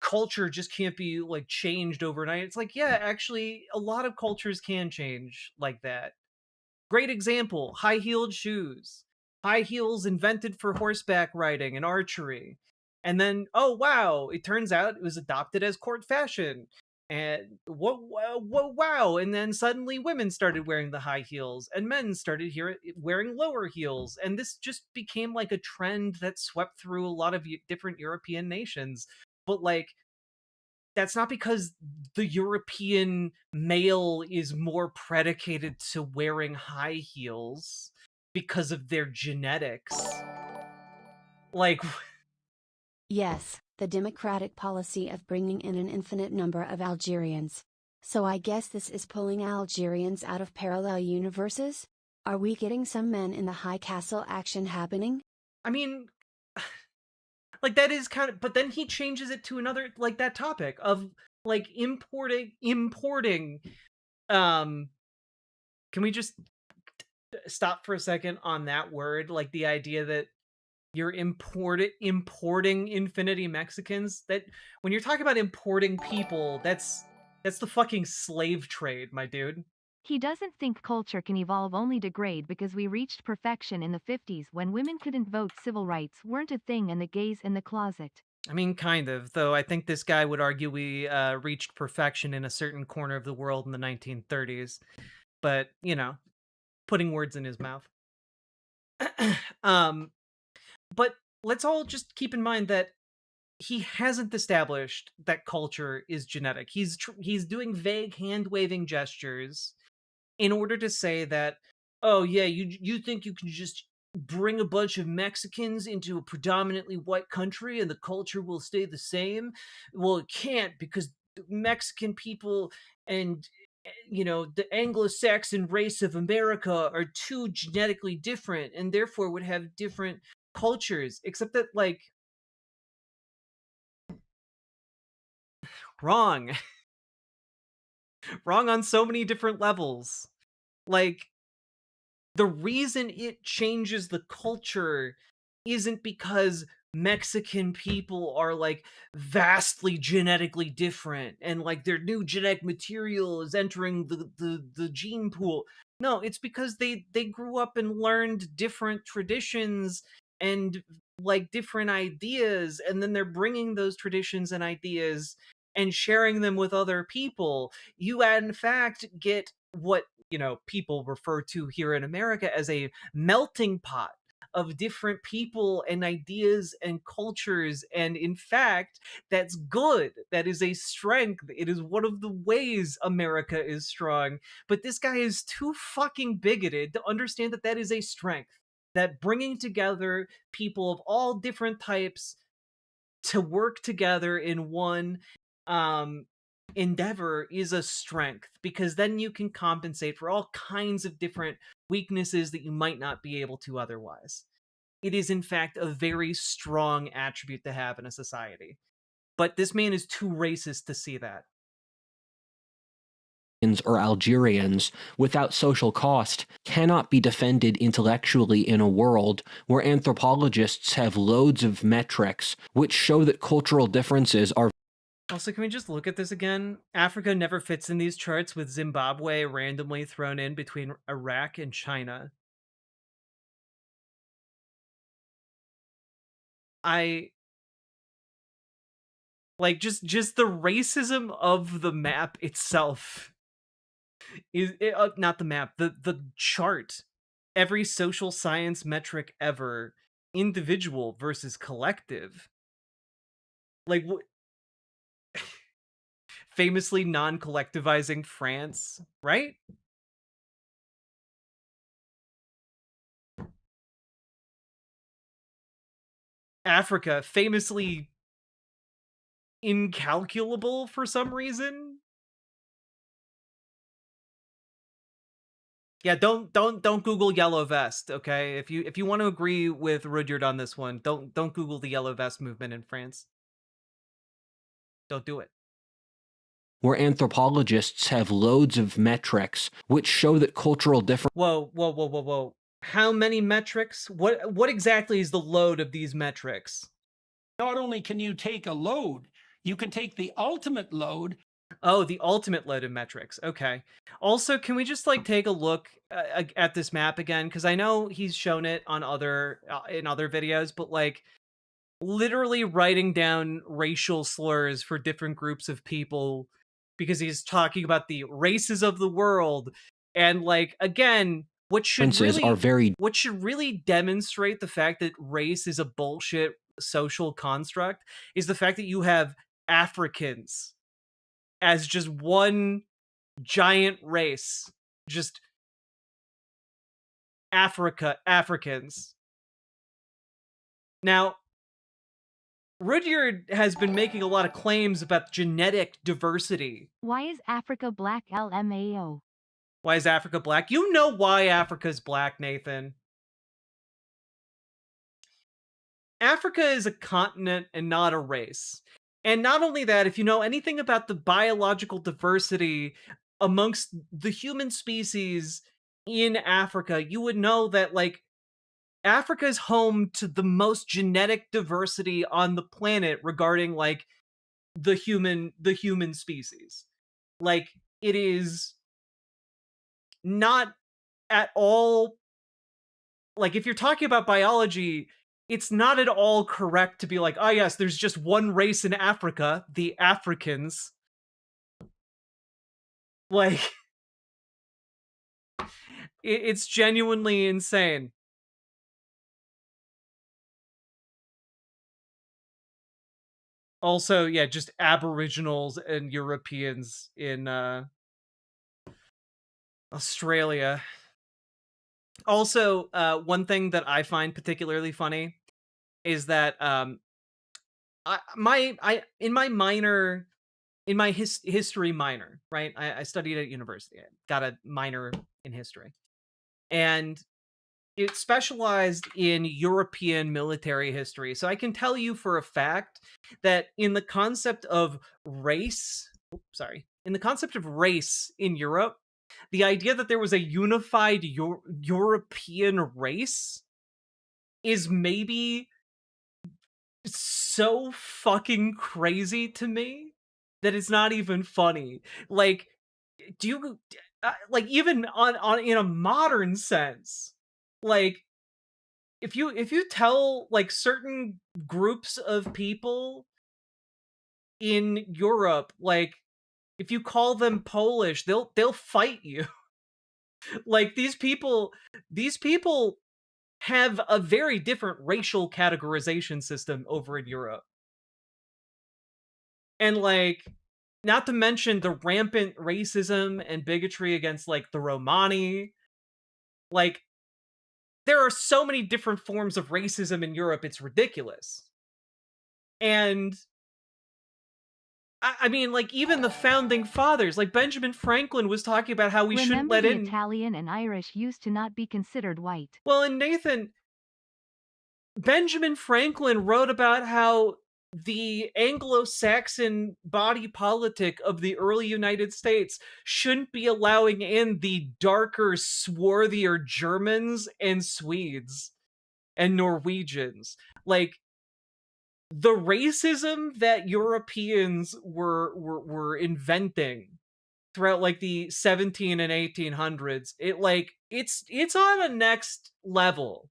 culture just can't be like changed overnight. It's like, yeah, actually a lot of cultures can change like that. Great example, high-heeled shoes. High heels invented for horseback riding and archery. And then, oh wow, it turns out it was adopted as court fashion. And wow. And then suddenly women started wearing the high heels and men started wearing lower heels. And this just became like a trend that swept through a lot of different European nations. But like, that's not because the European male is more predicated to wearing high heels because of their genetics. Like, Yes, the democratic policy of bringing in an infinite number of Algerians. So I guess this is pulling Algerians out of parallel universes? Are we getting some men in the high castle action happening? I mean, like, that is kind of, but then he changes it to another, like, that topic of like importing can we just stop for a second on that word? Like, the idea that you're importing infinity Mexicans, that when you're talking about importing people, that's the fucking slave trade, my dude. He doesn't think culture can evolve, only degrade, because we reached perfection in the 50s when women couldn't vote, civil rights weren't a thing, and the gays in the closet. I mean, kind of, though I think this guy would argue we reached perfection in a certain corner of the world in the 1930s. But, putting words in his mouth. But let's all just keep in mind that he hasn't established that culture is genetic. He's doing vague hand-waving gestures in order to say that oh yeah, you think you can just bring a bunch of Mexicans into a predominantly white country and the culture will stay the same? Well, it can't, because the Mexican people and the Anglo-Saxon race of America are too genetically different and therefore would have different cultures. Except that, like, wrong. Wrong on so many different levels. Like, the reason it changes the culture isn't because Mexican people are like vastly genetically different and like their new genetic material is entering the gene pool. No, it's because they grew up and learned different traditions and like different ideas, and then they're bringing those traditions and ideas and sharing them with other people. You in fact get what people refer to here in America as a melting pot of different people and ideas and cultures. And in fact, that's good. That is a strength. It is one of the ways America is strong. But this guy is too fucking bigoted to understand that that is a strength. That bringing together people of all different types to work together in one um endeavor is a strength, because then you can compensate for all kinds of different weaknesses that you might not be able to otherwise. It is in fact a very strong attribute to have in a society, but this man is too racist to see that. Or Algerians without social cost cannot be defended intellectually in a world where anthropologists have loads of metrics which show that cultural differences are. Also, can we just look at this again? Africa never fits in these charts, with Zimbabwe randomly thrown in between Iraq and China. I like just the racism of the map itself is not the map, the chart. Every social science metric ever, individual versus collective. Like famously non-collectivizing France, right? Africa, famously incalculable for some reason. Yeah, don't Google yellow vest, okay? If you want to agree with Rudyard on this one, don't Google the yellow vest movement in France. Don't do it. Where anthropologists have loads of metrics which show that cultural difference. Whoa. How many metrics? What exactly is the load of these metrics? Not only can you take a load, you can take the ultimate load. Oh, the ultimate load of metrics. Okay. Also, can we just like take a look at this map again? Because I know he's shown it on other in other videos, but like literally writing down racial slurs for different groups of people because he's talking about the races of the world. And like, again, what should really demonstrate the fact that race is a bullshit social construct is the fact that you have Africans as just one giant race. Just Africans. Now, Rudyard has been making a lot of claims about genetic diversity. Why is Africa black, LMAO? Why is Africa black? You know why Africa's black, Nathan. Africa is a continent and not a race. And not only that, if you know anything about the biological diversity amongst the human species in Africa, you would know that, like, Africa is home to the most genetic diversity on the planet regarding, like, the human species. Like, it is not at all, like, if you're talking about biology, it's not at all correct to be like, oh yes, there's just one race in Africa, the Africans. Like, it's genuinely insane. Also, yeah, just Aboriginals and Europeans in Australia. Also, one thing that I find particularly funny is that I in my minor in my history minor, right? I studied at university. I got a minor in history, and it specialized in European military history. So I can tell you for a fact that in the concept of race, in the concept of race in Europe, the idea that there was a unified European race is maybe so fucking crazy to me that it's not even funny. Like, do you like, even on in a modern sense, like, if you tell like certain groups of people in Europe, like, if you call them Polish, they'll fight you. Like, these people have a very different racial categorization system over in Europe. And like, not to mention the rampant racism and bigotry against like the Romani. Like, there are so many different forms of racism in Europe, it's ridiculous. And I mean, like, even the founding fathers, like Benjamin Franklin was talking about how we shouldn't Remember let the in. Italian and Irish used to not be considered white. Well, and Nathan, Benjamin Franklin wrote about how the Anglo-Saxon body politic of the early United States shouldn't be allowing in the darker, swarthier Germans and Swedes and Norwegians. Like, the racism that Europeans were inventing throughout like the 17 and 1800s, it's on a next level.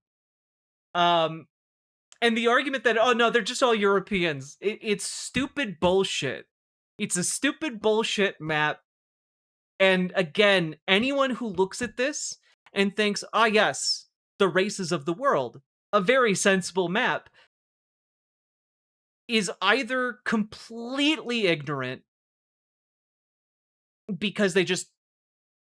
And the argument that, oh no, they're just all Europeans, it's stupid bullshit. It's a stupid bullshit map. And again, anyone who looks at this and thinks, ah, yes, the races of the world, a very sensible map, is either completely ignorant because they just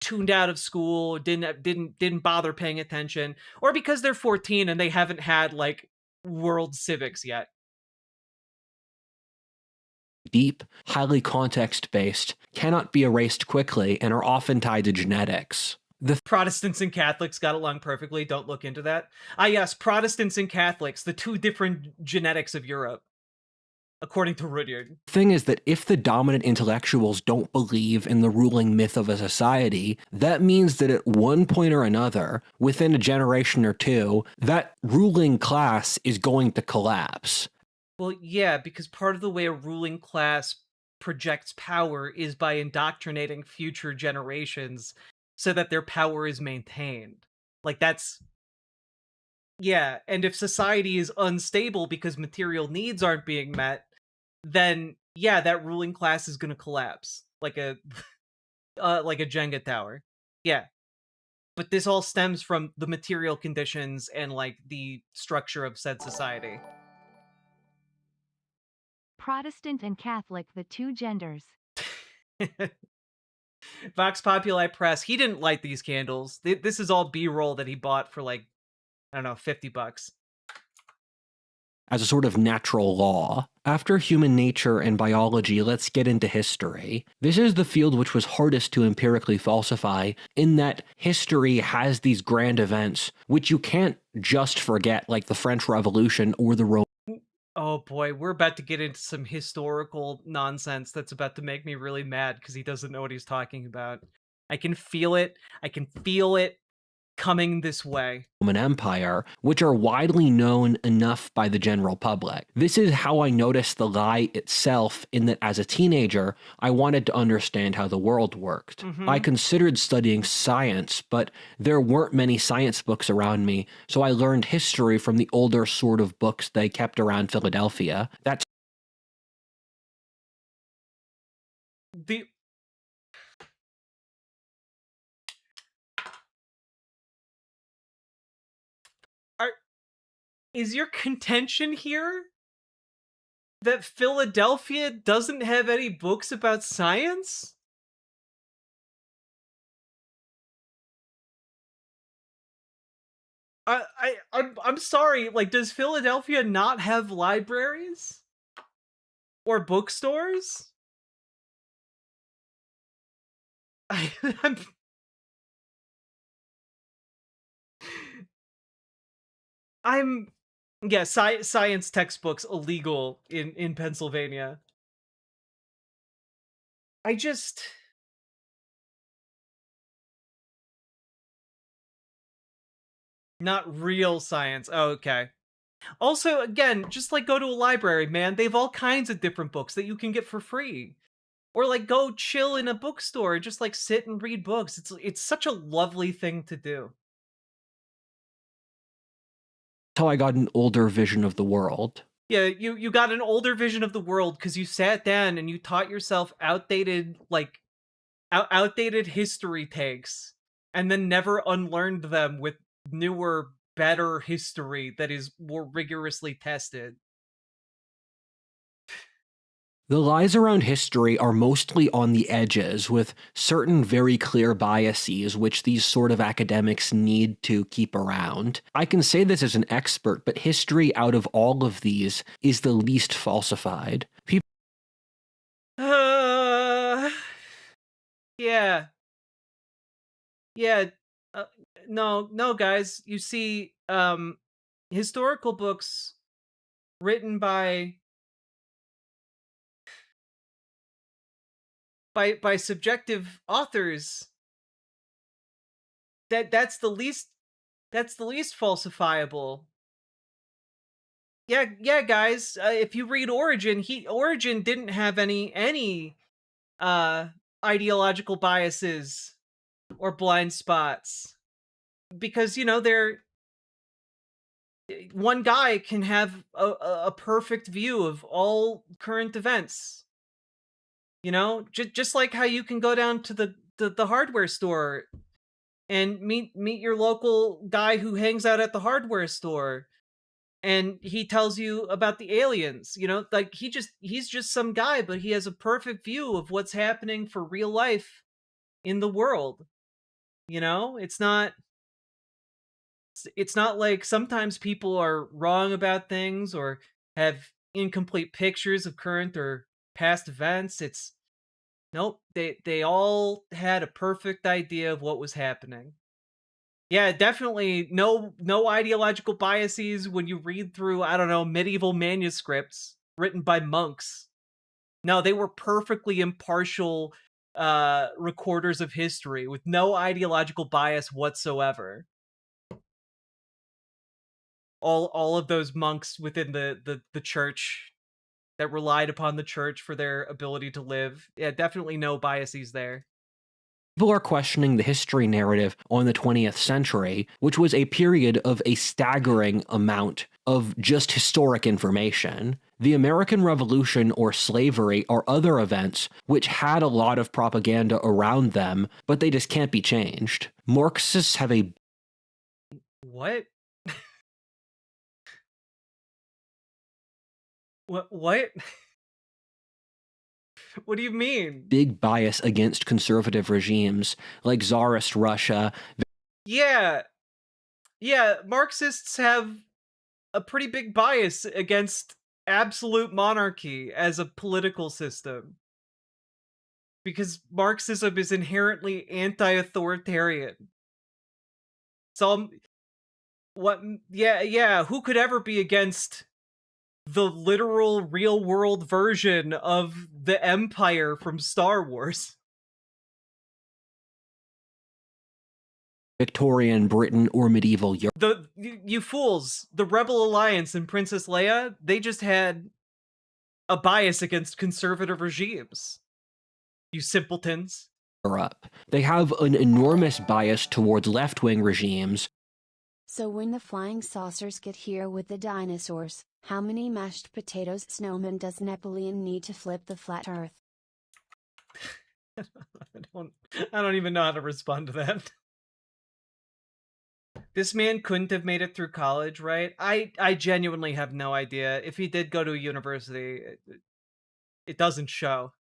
tuned out of school, didn't bother paying attention, or because they're 14 and they haven't had like world civics yet. Deep, highly context-based, cannot be erased quickly, and are often tied to genetics. The Protestants and Catholics got along perfectly. Don't look into that. Ah, yes, Protestants and Catholics, the two different genetics of Europe, according to Rudyard. thing is that if the dominant intellectuals don't believe in the ruling myth of a society, that means that at one point or another, within a generation or two, that ruling class is going to collapse. Well, yeah, because part of the way a ruling class projects power is by indoctrinating future generations so that their power is maintained. Like, that's... Yeah, and if society is unstable because material needs aren't being met, then yeah, that ruling class is going to collapse like a like a Jenga tower. Yeah. But this all stems from the material conditions and like the structure of said society. Protestant and Catholic, the two genders. Vox Populi Press, he didn't light these candles. This is all B-roll that he bought for like, I don't know, $50. As a sort of natural law. After human nature and biology, let's get into history. This is the field which was hardest to empirically falsify, in that history has these grand events which you can't just forget, like the French Revolution or the Roman. Oh boy, we're about to get into some historical nonsense that's about to make me really mad because he doesn't know what he's talking about. I can feel it. I can feel it coming this way. Empire, which are widely known enough by the general public. This is how I noticed the lie itself, in that as a teenager, I wanted to understand how the world worked. I considered studying science, but there weren't many science books around me, so I learned history from the older sort of books they kept around Philadelphia. That's the... Is your contention here that Philadelphia doesn't have any books about science? I'm sorry, like, does Philadelphia not have libraries? Or bookstores? I'm I'm yeah, science textbooks illegal in Pennsylvania. I just not real science. Oh, okay. Also, again, just like go to a library, man. They have all kinds of different books that you can get for free. Or like go chill in a bookstore, just like sit and read books. It's such a lovely thing to do. How I got an older vision of the world. Yeah, you got an older vision of the world because you sat down and you taught yourself outdated like outdated history takes and then never unlearned them with newer, better history that is more rigorously tested. The lies around history are mostly on the edges, with certain very clear biases which these sort of academics need to keep around. I can say this as an expert, but history out of all of these is the least falsified. People Yeah. Yeah. Uh, no, guys. You see, historical books written by subjective authors, that's the least falsifiable. Yeah, guys. If you read Origin didn't have any uh ideological biases or blind spots because they're one guy can have a perfect view of all current events. Just like how you can go down to the hardware store and meet your local guy who hangs out at the hardware store and he tells you about the aliens. Like he's just some guy, but he has a perfect view of what's happening for real life in the world. It's not like sometimes people are wrong about things or have incomplete pictures of current or past events. It's nope, they all had a perfect idea of what was happening. Yeah, definitely no ideological biases when you read through, I don't know, medieval manuscripts written by monks. No, they were perfectly impartial recorders of history with no ideological bias whatsoever. All of those monks within the church that relied upon the church for their ability to live. Yeah, definitely no biases there. People are questioning the history narrative on the 20th century, which was a period of a staggering amount of just historic information. The American Revolution or slavery are other events which had a lot of propaganda around them, but they just can't be changed. Marxists have a What? What? What do you mean? big bias against conservative regimes like Tsarist Russia. Yeah. Yeah, Marxists have a pretty big bias against absolute monarchy as a political system. Because Marxism is inherently anti-authoritarian. So yeah, who could ever be against the literal real world version of the Empire from Star Wars? Victorian Britain or medieval Europe. You fools, the Rebel Alliance and Princess Leia, they just had a bias against conservative regimes. You simpletons. They have an enormous bias towards left-wing regimes. So when the flying saucers get here with the dinosaurs, how many mashed potatoes snowmen does Napoleon need to flip the flat earth? I don't even know how to respond to that. This man couldn't have made it through college, right? I genuinely have no idea. If he did go to a university, it doesn't show.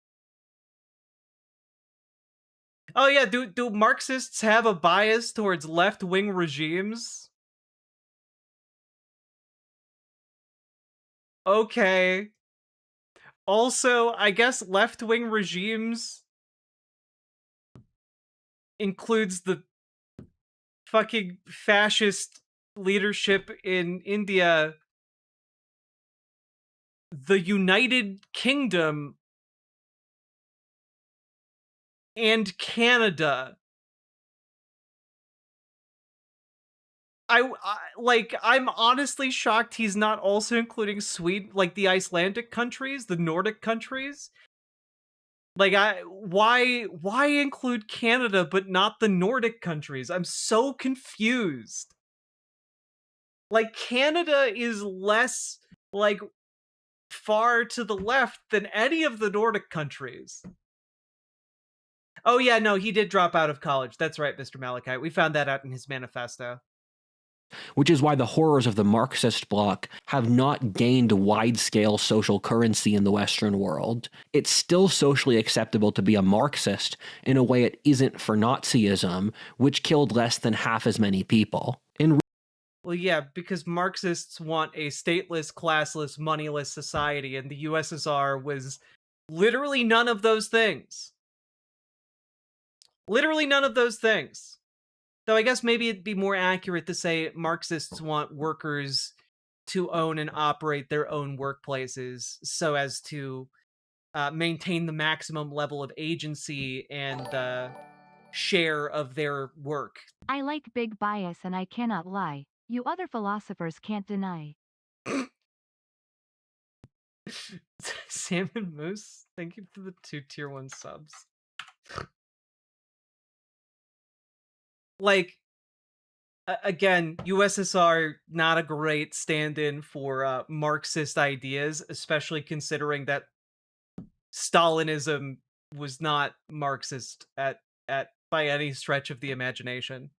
Oh yeah, do Marxists have a bias towards left-wing regimes? Okay. Also, I guess left-wing regimes includes the fucking fascist leadership in India, the United Kingdom, and Canada. I'm honestly shocked he's not also including Sweden, like the Icelandic countries, the Nordic countries. Like why include Canada but not the Nordic countries? I'm so confused. Like Canada is less like far to the left than any of the Nordic countries. Oh yeah, no, he did drop out of college. That's right, Mr. Malachite. We found that out in his manifesto. Which is why the horrors of the Marxist bloc have not gained wide-scale social currency in the Western world. It's still socially acceptable to be a Marxist in a way it isn't for Nazism, which killed less than half as many people. Well, yeah, because Marxists want a stateless, classless, moneyless society, and the USSR was literally none of those things. Literally none of those things. Though I guess maybe it'd be more accurate to say Marxists want workers to own and operate their own workplaces so as to maintain the maximum level of agency and share of their work. I like big bias and I cannot lie. You other philosophers can't deny. Salmon Moose, thank you for the 2 tier 1 subs. Like, again, USSR not a great stand-in for Marxist ideas, especially considering that Stalinism was not Marxist at by any stretch of the imagination.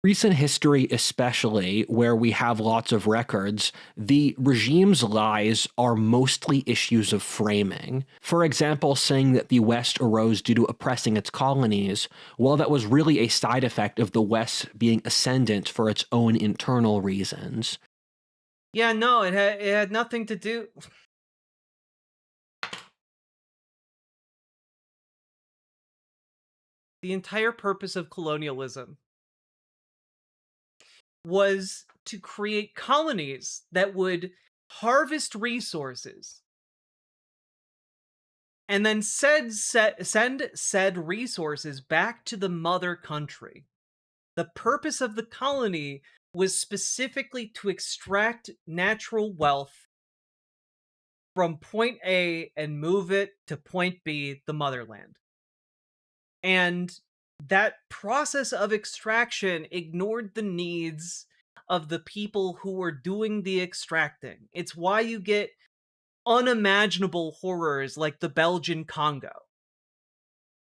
Recent history, especially, where we have lots of records, the regime's lies are mostly issues of framing. For example, saying that the West arose due to oppressing its colonies, while that was really a side effect of the West being ascendant for its own internal reasons. Yeah, no, it had nothing to do. The entire purpose of colonialism was to create colonies that would harvest resources and then send said resources back to the mother country. The purpose of the colony was specifically to extract natural wealth from point A and move it to point B, the motherland. And that process of extraction ignored the needs of the people who were doing the extracting. It's why you get unimaginable horrors like the Belgian Congo.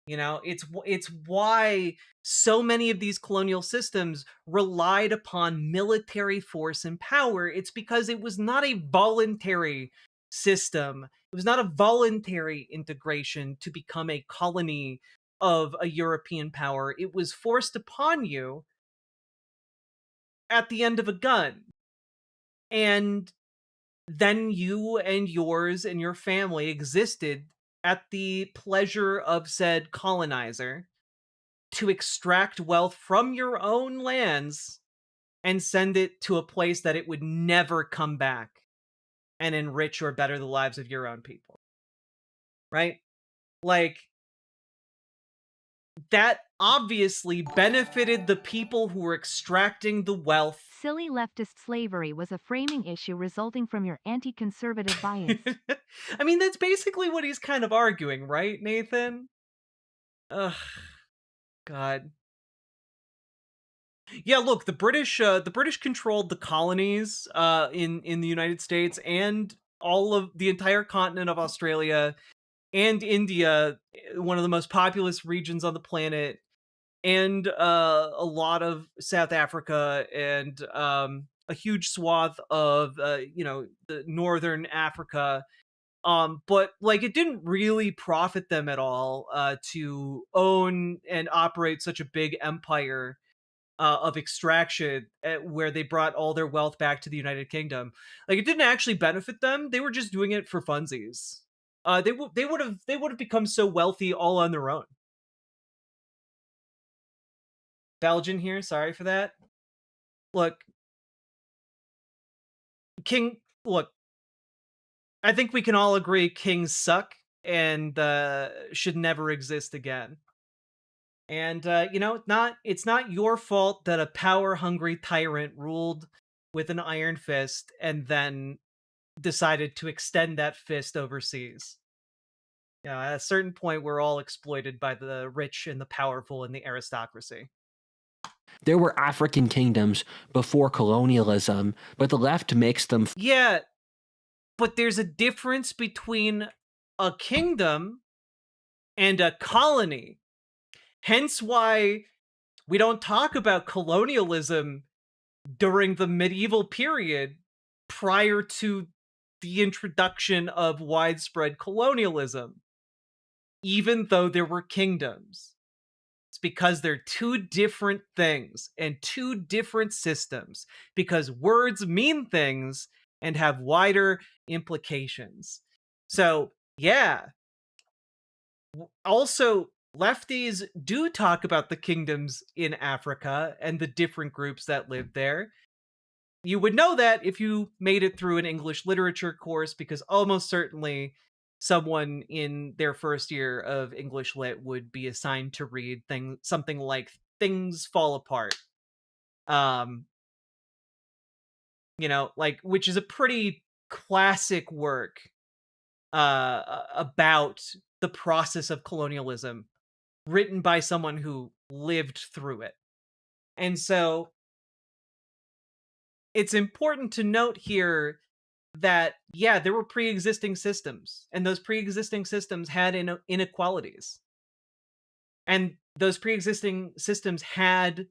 You know, it's why so many of these colonial systems relied upon military force and power. It's because it was not a voluntary system. It was not a voluntary integration to become a colony of a European power. It was forced upon you at the end of a gun. And then you and yours and your family existed at the pleasure of said colonizer to extract wealth from your own lands and send it to a place that it would never come back and enrich or better the lives of your own people. Right? Like, that obviously benefited the people who were extracting the wealth. Silly leftist slavery was a framing issue resulting from your anti-conservative bias. I mean, that's basically what he's kind of arguing, right, Nathan? Ugh. God. Yeah, look, the British controlled the colonies in the United States and all of the entire continent of Australia and India, one of the most populous regions on the planet, and a lot of South Africa and a huge swath of the northern Africa. But like it didn't really profit them at all to own and operate such a big empire of extraction, where they brought all their wealth back to the United Kingdom. Like, it didn't actually benefit them. They were just doing it for funsies. They would have become so wealthy all on their own. Belgian here, sorry for that. Look, look, I think we can all agree kings suck and should never exist again. And it's not your fault that a power-hungry tyrant ruled with an iron fist and then decided to extend that fist overseas. At a certain point, we're all exploited by the rich and the powerful and the aristocracy. There were African kingdoms before colonialism, but the left makes them. Yeah, but there's a difference between a kingdom and a colony. Hence why we don't talk about colonialism during the medieval period prior to the introduction of widespread colonialism, even though there were kingdoms. It's because they're two different things and two different systems, because words mean things and have wider implications. So, yeah. Also, lefties do talk about the kingdoms in Africa and the different groups that live there. You would know that if you made it through an English literature course, because almost certainly someone in their first year of English lit would be assigned to read something like Things Fall Apart. Which is a pretty classic work about the process of colonialism, written by someone who lived through it. And so it's important to note here that, yeah, there were pre-existing systems, and those pre-existing systems had inequalities. And those pre-existing systems had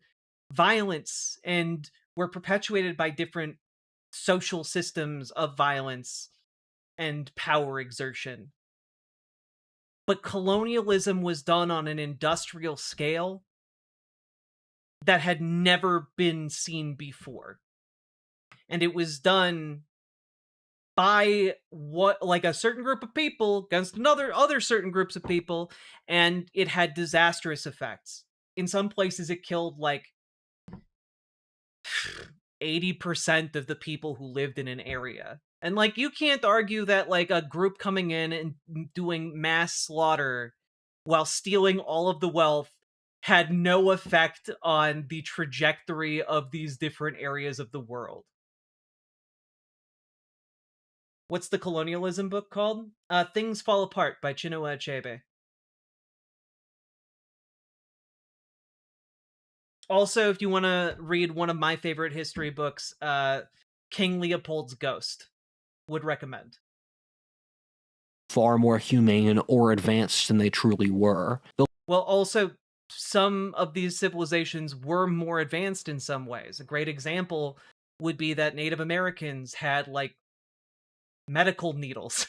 violence and were perpetuated by different social systems of violence and power exertion. But colonialism was done on an industrial scale that had never been seen before. And it was done by a certain group of people against other certain groups of people, and it had disastrous effects. In some places it killed 80% of the people who lived in an area. And you can't argue that a group coming in and doing mass slaughter while stealing all of the wealth had no effect on the trajectory of these different areas of the world. What's the colonialism book called? Things Fall Apart by Chinua Achebe. Also, if you want to read one of my favorite history books, King Leopold's Ghost, would recommend. Far more humane or advanced than they truly were. Well, also, some of these civilizations were more advanced in some ways. A great example would be that Native Americans had medical needles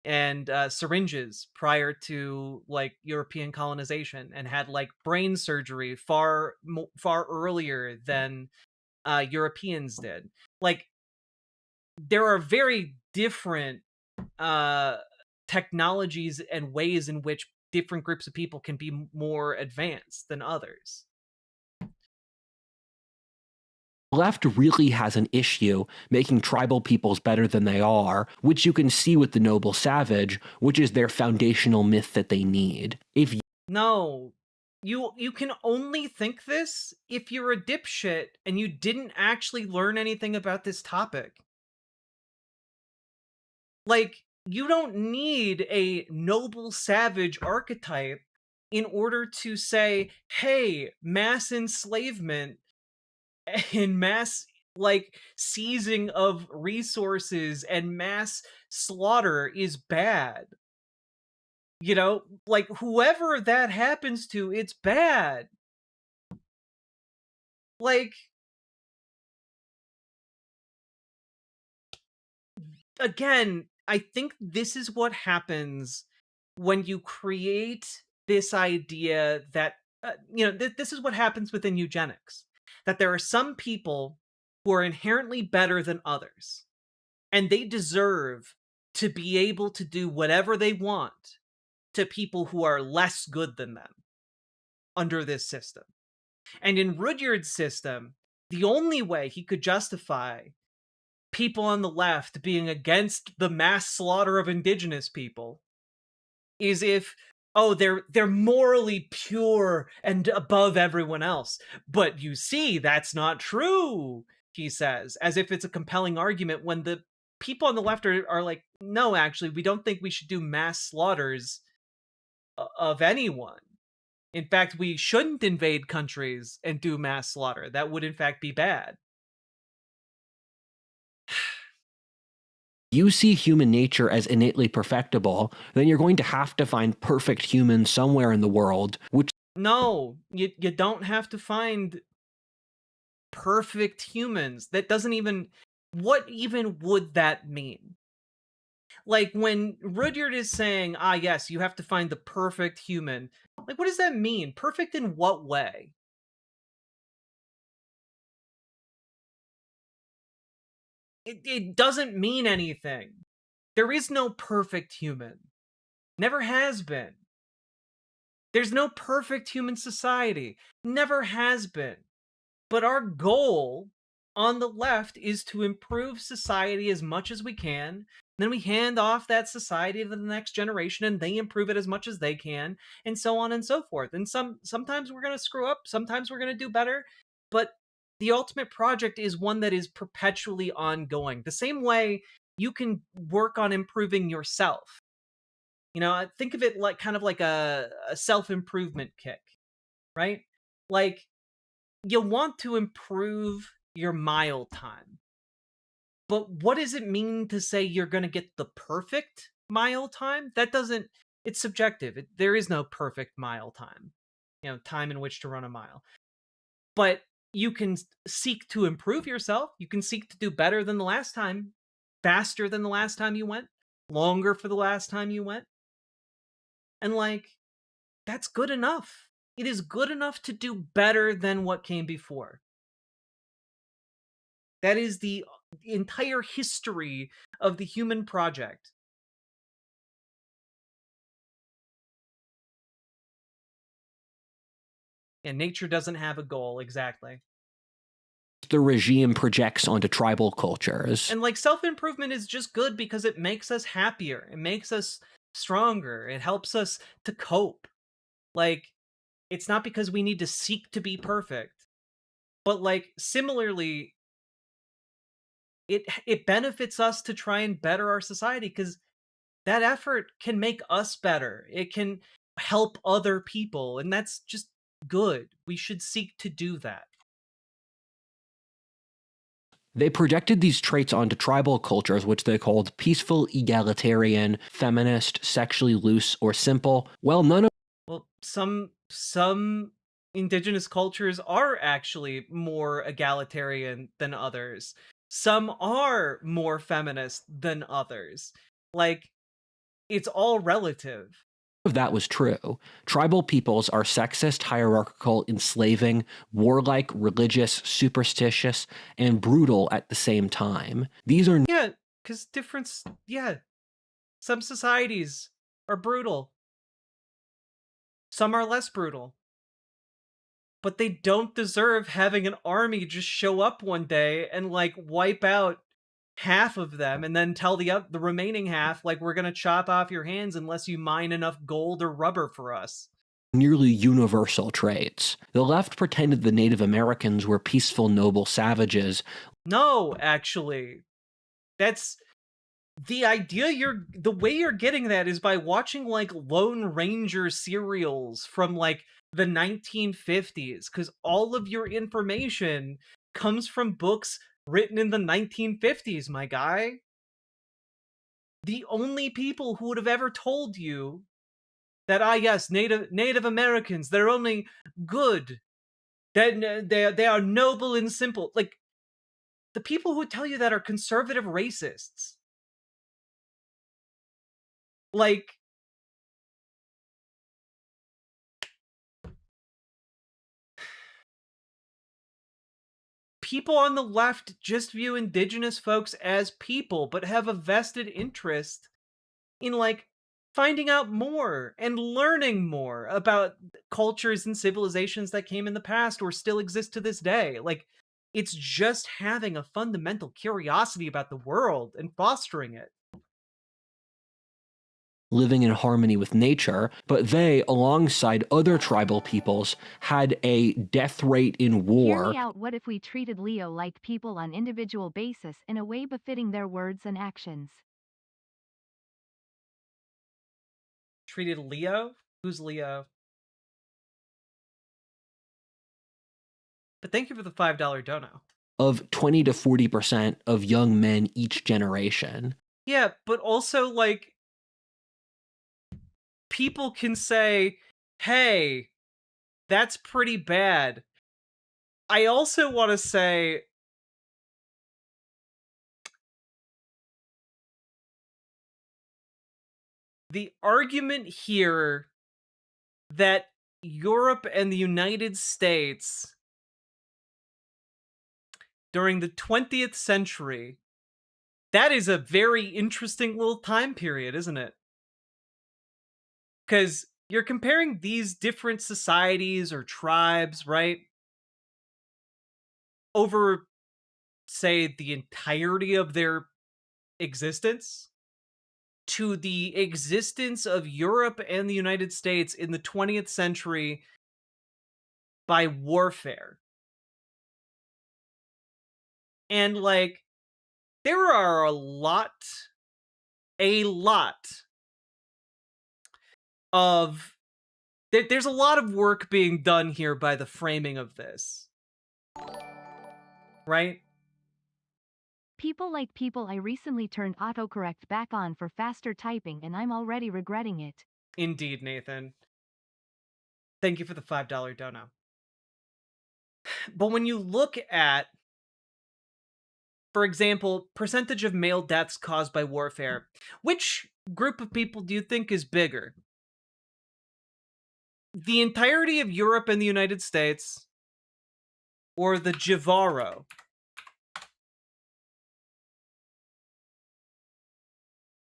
and syringes prior to European colonization, and had brain surgery far earlier than Europeans did. There are very different technologies and ways in which different groups of people can be more advanced than others. Left really has an issue making tribal peoples better than they are, which you can see with the noble savage, which is their foundational myth that they need. No, you can only think this if you're a dipshit and you didn't actually learn anything about this topic. You don't need a noble savage archetype in order to say, hey, mass enslavement and mass seizing of resources and mass slaughter is bad. Whoever that happens to, it's bad. Again, I think this is what happens when you create this idea that this is what happens within eugenics, that there are some people who are inherently better than others, and they deserve to be able to do whatever they want to people who are less good than them under this system. And in Rudyard's system, the only way he could justify people on the left being against the mass slaughter of indigenous people is if, oh, they're morally pure and above everyone else. But you see, that's not true, he says, as if it's a compelling argument, when the people on the left are like, no, actually, we don't think we should do mass slaughters of anyone. In fact, we shouldn't invade countries and do mass slaughter. That would, in fact, be bad. You see human nature as innately perfectible, then you're going to have to find perfect humans somewhere in the world, which... No, you don't have to find perfect humans. That doesn't even... What even would that mean? Like, when Rudyard is saying, ah, yes, you have to find the perfect human, like, what does that mean? Perfect in what way? It doesn't mean anything. There is no perfect human. Never has been. There's no perfect human society. Never has been. But our goal on the left is to improve society as much as we can. Then we hand off that society to the next generation and they improve it as much as they can, and so on and so forth. And sometimes we're going to screw up, sometimes we're going to do better, but the ultimate project is one that is perpetually ongoing. The same way you can work on improving yourself. Think of it like kind of like a self-improvement kick, right? Like, you want to improve your mile time. But what does it mean to say you're going to get the perfect mile time? It's subjective. There is no perfect mile time, time in which to run a mile. But you can seek to improve yourself. You can seek to do better than the last time, faster than the last time you went, longer for the last time you went. And that's good enough. It is good enough to do better than what came before. That is the entire history of the human project. And nature doesn't have a goal, exactly. The regime projects onto tribal cultures. And self-improvement is just good because it makes us happier. It makes us stronger. It helps us to cope. It's not because we need to seek to be perfect. But similarly, it benefits us to try and better our society, because that effort can make us better. It can help other people, and that's just good. We should seek to do that. They projected these traits onto tribal cultures, which they called peaceful, egalitarian, feminist, sexually loose, or simple. Well, some indigenous cultures are actually more egalitarian than others. Some are more feminist than others. It's all relative. Of that was true. Tribal peoples are sexist, hierarchical, enslaving, warlike, religious, superstitious, and brutal at the same time. These are... Yeah, because some societies are brutal. Some are less brutal. But they don't deserve having an army just show up one day and wipe out half of them and then tell the remaining half, we're gonna chop off your hands unless you mine enough gold or rubber for us. Nearly universal traits. The left pretended the Native Americans were peaceful, noble savages. No, actually. That's the idea. The way you're getting that is by watching Lone Ranger serials from the 1950s, because all of your information comes from books written in the 1950s, my guy. The only people who would have ever told you that, yes, Native Americans, they're only good, that they are noble and simple. The people who tell you that are conservative racists. people on the left just view indigenous folks as people, but have a vested interest in, like, finding out more and learning more about cultures and civilizations that came in the past or still exist to this day. Like, it's just having a fundamental curiosity about the world and fostering it. Living in harmony with nature, but they, alongside other tribal peoples, had a death rate in Hear war. me out. What if we treated Leo like people on individual basis in a way befitting their words and actions? Treated Leo? Who's Leo? But thank you for the $5 dono. Of 20 to 40% of young men each generation. Yeah, but also, like, people can say, hey, that's pretty bad. I also want to say, the argument here that Europe and the United States during the 20th century, that is a very interesting little time period, isn't it? Because you're comparing these different societies or tribes, right? Over, say, the entirety of their existence to the existence of Europe and the United States in the 20th century by warfare. And, like, there are a lot of there's a lot of work being done here by the framing of this, right? People like people. I recently turned autocorrect back on for faster typing and I'm already regretting it. Indeed, Nathan. Thank you for the $5 dono. But when you look at, for example, percentage of male deaths caused by warfare, which group of people do you think is bigger? The entirety of Europe and the United States, or the Jivaro?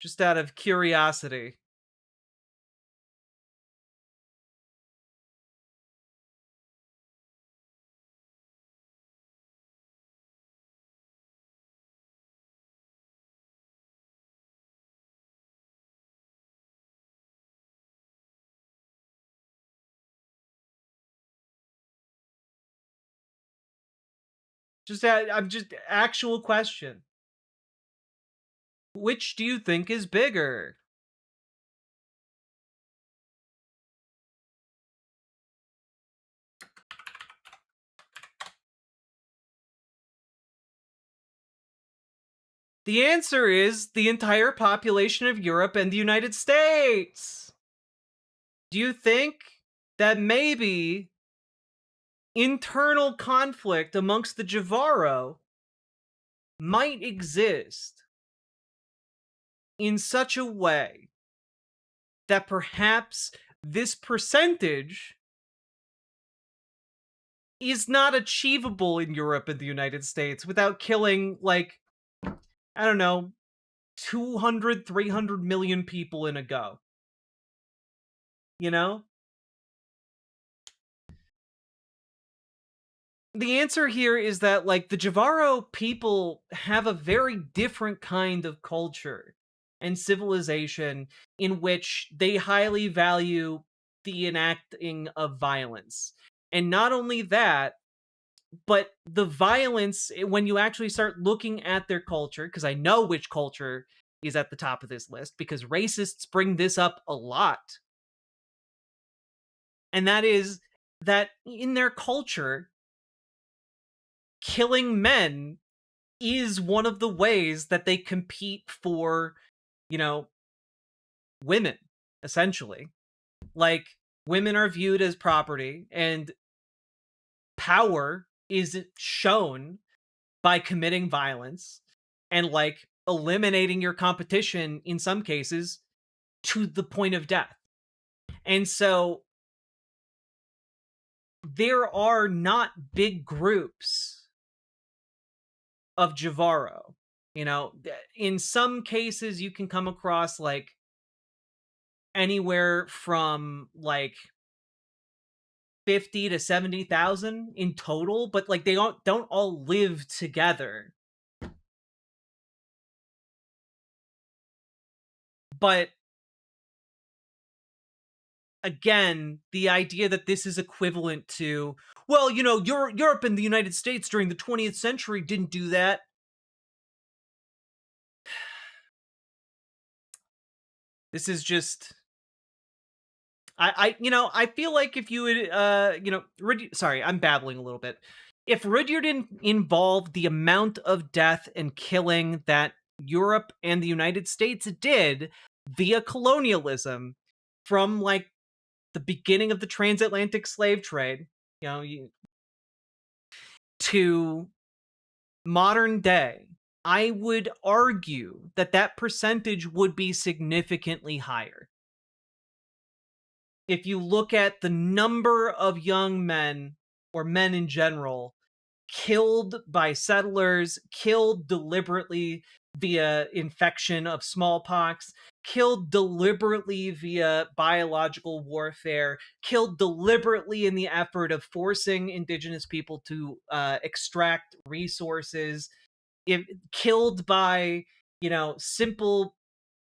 Just out of curiosity. I'm just actual question. Which do you think is bigger? The answer is the entire population of Europe and the United States. Do you think that maybe internal conflict amongst the Jivaro might exist in such a way that perhaps this percentage is not achievable in Europe and the United States without killing, like, I don't know, 200, 300 million people in a go? You know? The answer here is that, like, the Jivaro people have a very different kind of culture and civilization in which they highly value the enacting of violence. And not only that, but the violence, when you actually start looking at their culture, because I know which culture is at the top of this list, because racists bring this up a lot. And that is that in their culture, killing men is one of the ways that they compete for, you know, women, essentially. Like, women are viewed as property, and power is shown by committing violence and, like, eliminating your competition in some cases to the point of death. And so there are not big groups of Javaro. You know, in some cases you can come across like anywhere from like 50 to 70,000 in total, but like they don't all live together. But again, the idea that this is equivalent to, well, you know, Europe and the United States during the 20th century didn't do that. This is just, you know, I feel like if you would, you know, sorry, I'm babbling a little bit. If Rudyard involved the amount of death and killing that Europe and the United States did via colonialism from like the beginning of the transatlantic slave trade, you know, to modern day, I would argue that that percentage would be significantly higher. If you look at the number of young men, or men in general, killed by settlers, killed deliberately via infection of smallpox, killed deliberately via biological warfare, killed deliberately in the effort of forcing indigenous people to extract resources, killed by, you know, simple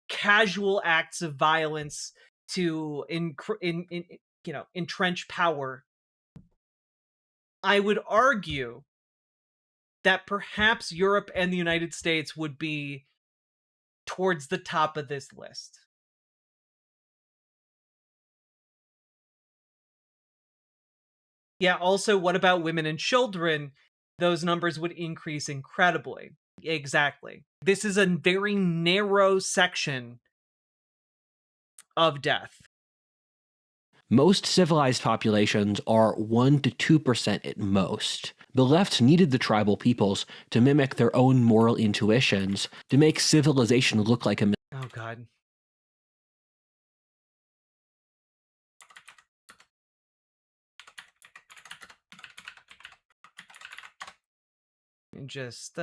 casual acts of violence to you know, entrench power, I would argue that perhaps Europe and the United States would be towards the top of this list. Yeah, also, what about women and children? Those numbers would increase incredibly. Exactly. This is a very narrow section of death. Most civilized populations are 1 to 2% at most. The left needed the tribal peoples to mimic their own moral intuitions, to make civilization look like a... Oh, God. Just,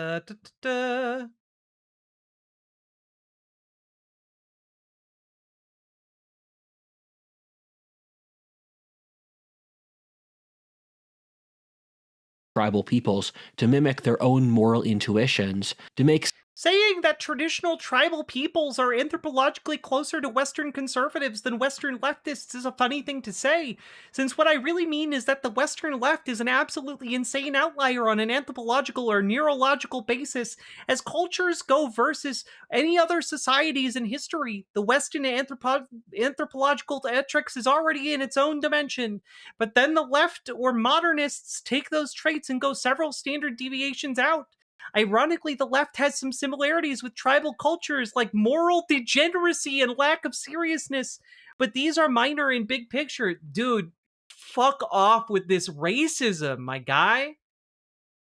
tribal peoples to mimic their own moral intuitions, to make... Saying that traditional tribal peoples are anthropologically closer to Western conservatives than Western leftists is a funny thing to say, since what I really mean is that the Western left is an absolutely insane outlier on an anthropological or neurological basis as cultures go versus any other societies in history. The Western anthropological matrix is already in its own dimension, but then the left or modernists take those traits and go several standard deviations out. Ironically, the left has some similarities with tribal cultures like moral degeneracy and lack of seriousness, but these are minor in big picture. Dude, fuck off with this racism, my guy.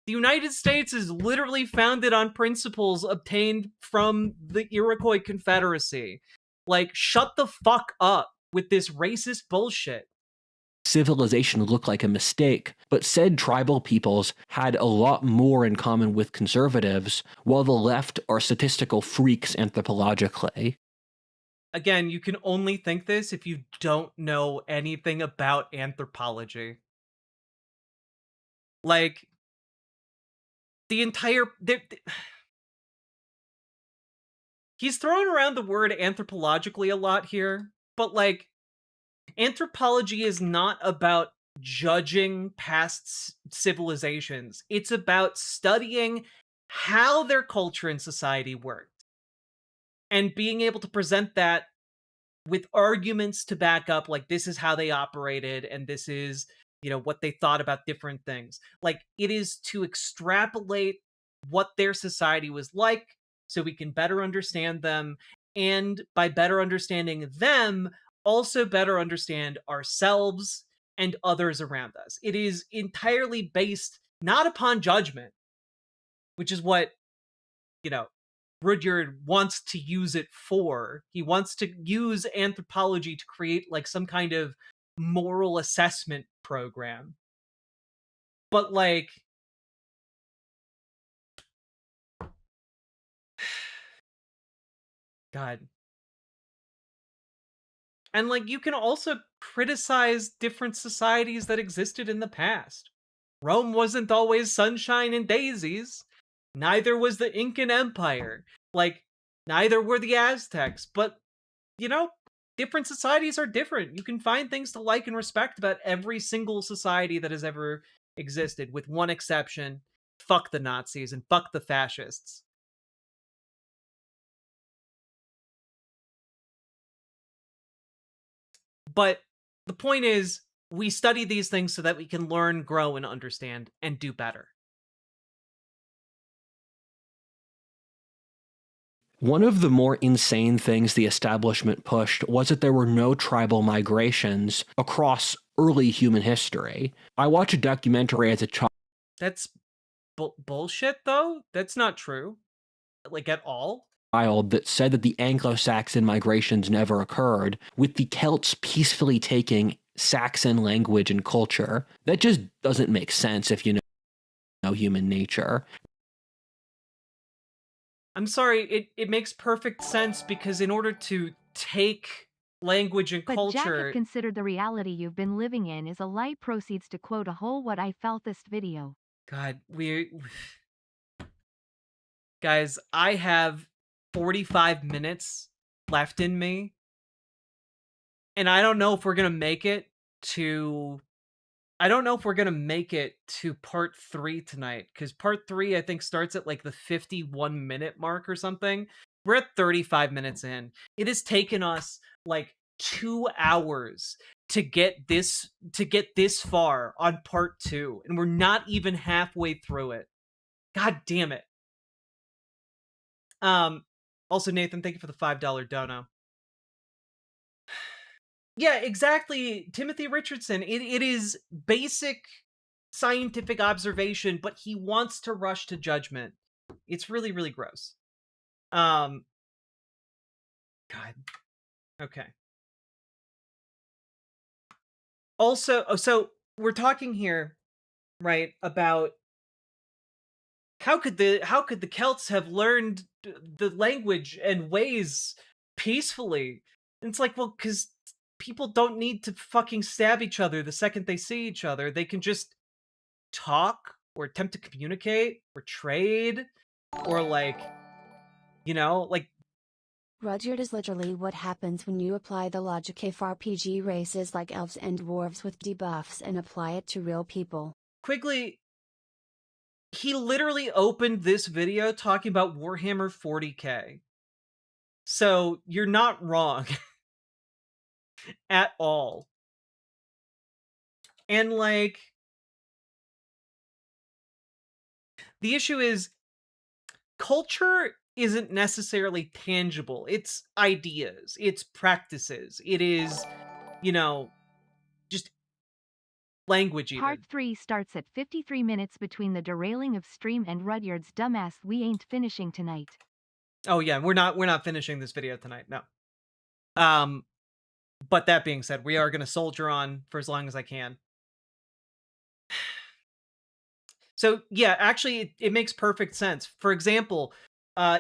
The United States is literally founded on principles obtained from the Iroquois Confederacy. Like, shut the fuck up with this racist bullshit. Civilization look like a mistake, but said tribal peoples had a lot more in common with conservatives, while the left are statistical freaks anthropologically. Again, you can only think this if you don't know anything about anthropology. Like, the entire... he's throwing around the word anthropologically a lot here, but like, anthropology is not about judging past civilizations. It's about studying how their culture and society worked and being able to present that with arguments to back up, like, this is how they operated and this is, you know, what they thought about different things. Like, it is to extrapolate what their society was like so we can better understand them, and by better understanding them, also better understand ourselves and others around us. It is entirely based not upon judgment, which is what, you know, Rudyard wants to use it for. He wants to use anthropology to create like some kind of moral assessment program. But like, God. And like you can also criticize different societies that existed in the past. Rome wasn't always sunshine and daisies. Neither was the Incan Empire. Like, neither were the Aztecs. But, you know, different societies are different. You can find things to like and respect about every single society that has ever existed, with one exception. Fuck the Nazis and fuck the fascists. But the point is, we study these things so that we can learn, grow, and understand, and do better. One of the more insane things the establishment pushed was that there were no tribal migrations across early human history. I watched a documentary as a child. That's bullshit, though? That's not true. Like, at all? That said that the Anglo-Saxon migrations never occurred, with the Celts peacefully taking Saxon language and culture. That just doesn't make sense if you know human nature. I'm sorry, it makes perfect sense, because in order to take language and But Jack culture... have considered the reality you've been living in is a lie. Proceeds to quote a whole what I felt this video. God, guys, I have 45 minutes left in me. And I don't know if we're going to make it to... I don't know if we're going to make it to part 3 tonight, because part 3, I think, starts at like the 51-minute mark or something. We're at 35 minutes in. It has taken us like 2 hours to get this far on part 2, and we're not even halfway through it. God damn it. Also, Nathan, thank you for the $5 dono. Yeah, exactly, Timothy Richardson. It is basic scientific observation, but he wants to rush to judgment. It's really, really gross. God. Okay. Also, so we're talking here, right, about how could the Celts have learned the language and ways peacefully? And it's like, well, because people don't need to fucking stab each other the second they see each other. They can just talk or attempt to communicate or trade or like, you know, like... Rudyard is literally what happens when you apply the logic of RPG races like elves and dwarves with debuffs and apply it to real people. Quigley, he literally opened this video talking about Warhammer 40k. So you're not wrong. At all. And like... the issue is, culture isn't necessarily tangible. It's ideas. It's practices. It is, you know, just language even. Part 3 starts at 53 minutes between the derailing of stream and Rudyard's dumbass we ain't finishing tonight. Oh yeah, we're not finishing this video tonight, no. But that being said, we are going to soldier on for as long as I can. So yeah, actually, it makes perfect sense. For example,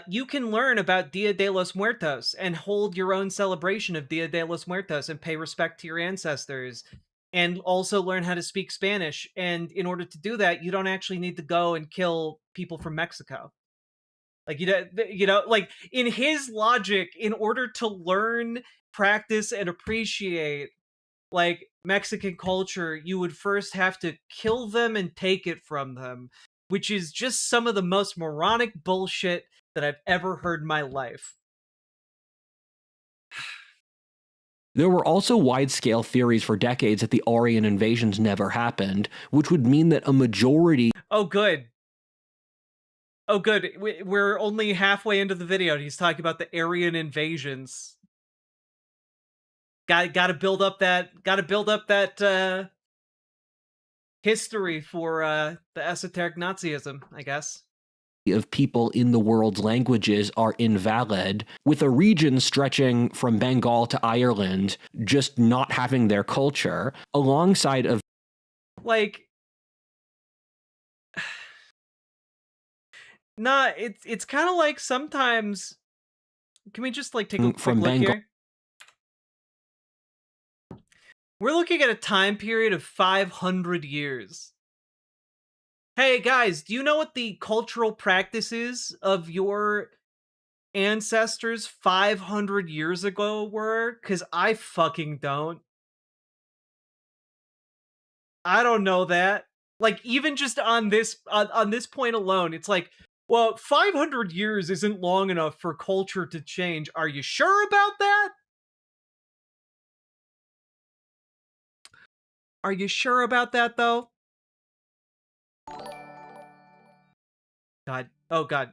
you can learn about Dia de los Muertos and hold your own celebration of Dia de los Muertos and pay respect to your ancestors, and also learn how to speak Spanish. And in order to do that, you don't actually need to go and kill people from Mexico. Like, you know, like in his logic, in order to learn, practice, and appreciate like Mexican culture, you would first have to kill them and take it from them, which is just some of the most moronic bullshit that I've ever heard in my life. There were also wide-scale theories for decades that the Aryan invasions never happened, which would mean that a majority... Oh, good. Oh, good. We're only halfway into the video and he's talking about the Aryan invasions. Gotta build up that history for the esoteric Nazism, I guess. Of people in the world's languages are invalid, with a region stretching from Bengal to Ireland just not having their culture, alongside of... like... Nah, it's kind of like sometimes can we just like take a quick from look Bengal. here? We're looking at a time period of 500 years. Hey guys, do you know what the cultural practices of your ancestors 500 years ago were? Because I fucking don't. I don't know that. Like, even just on this point alone, it's like, well, 500 years isn't long enough for culture to change. Are you sure about that? Are you sure about that, though? God. Oh, God.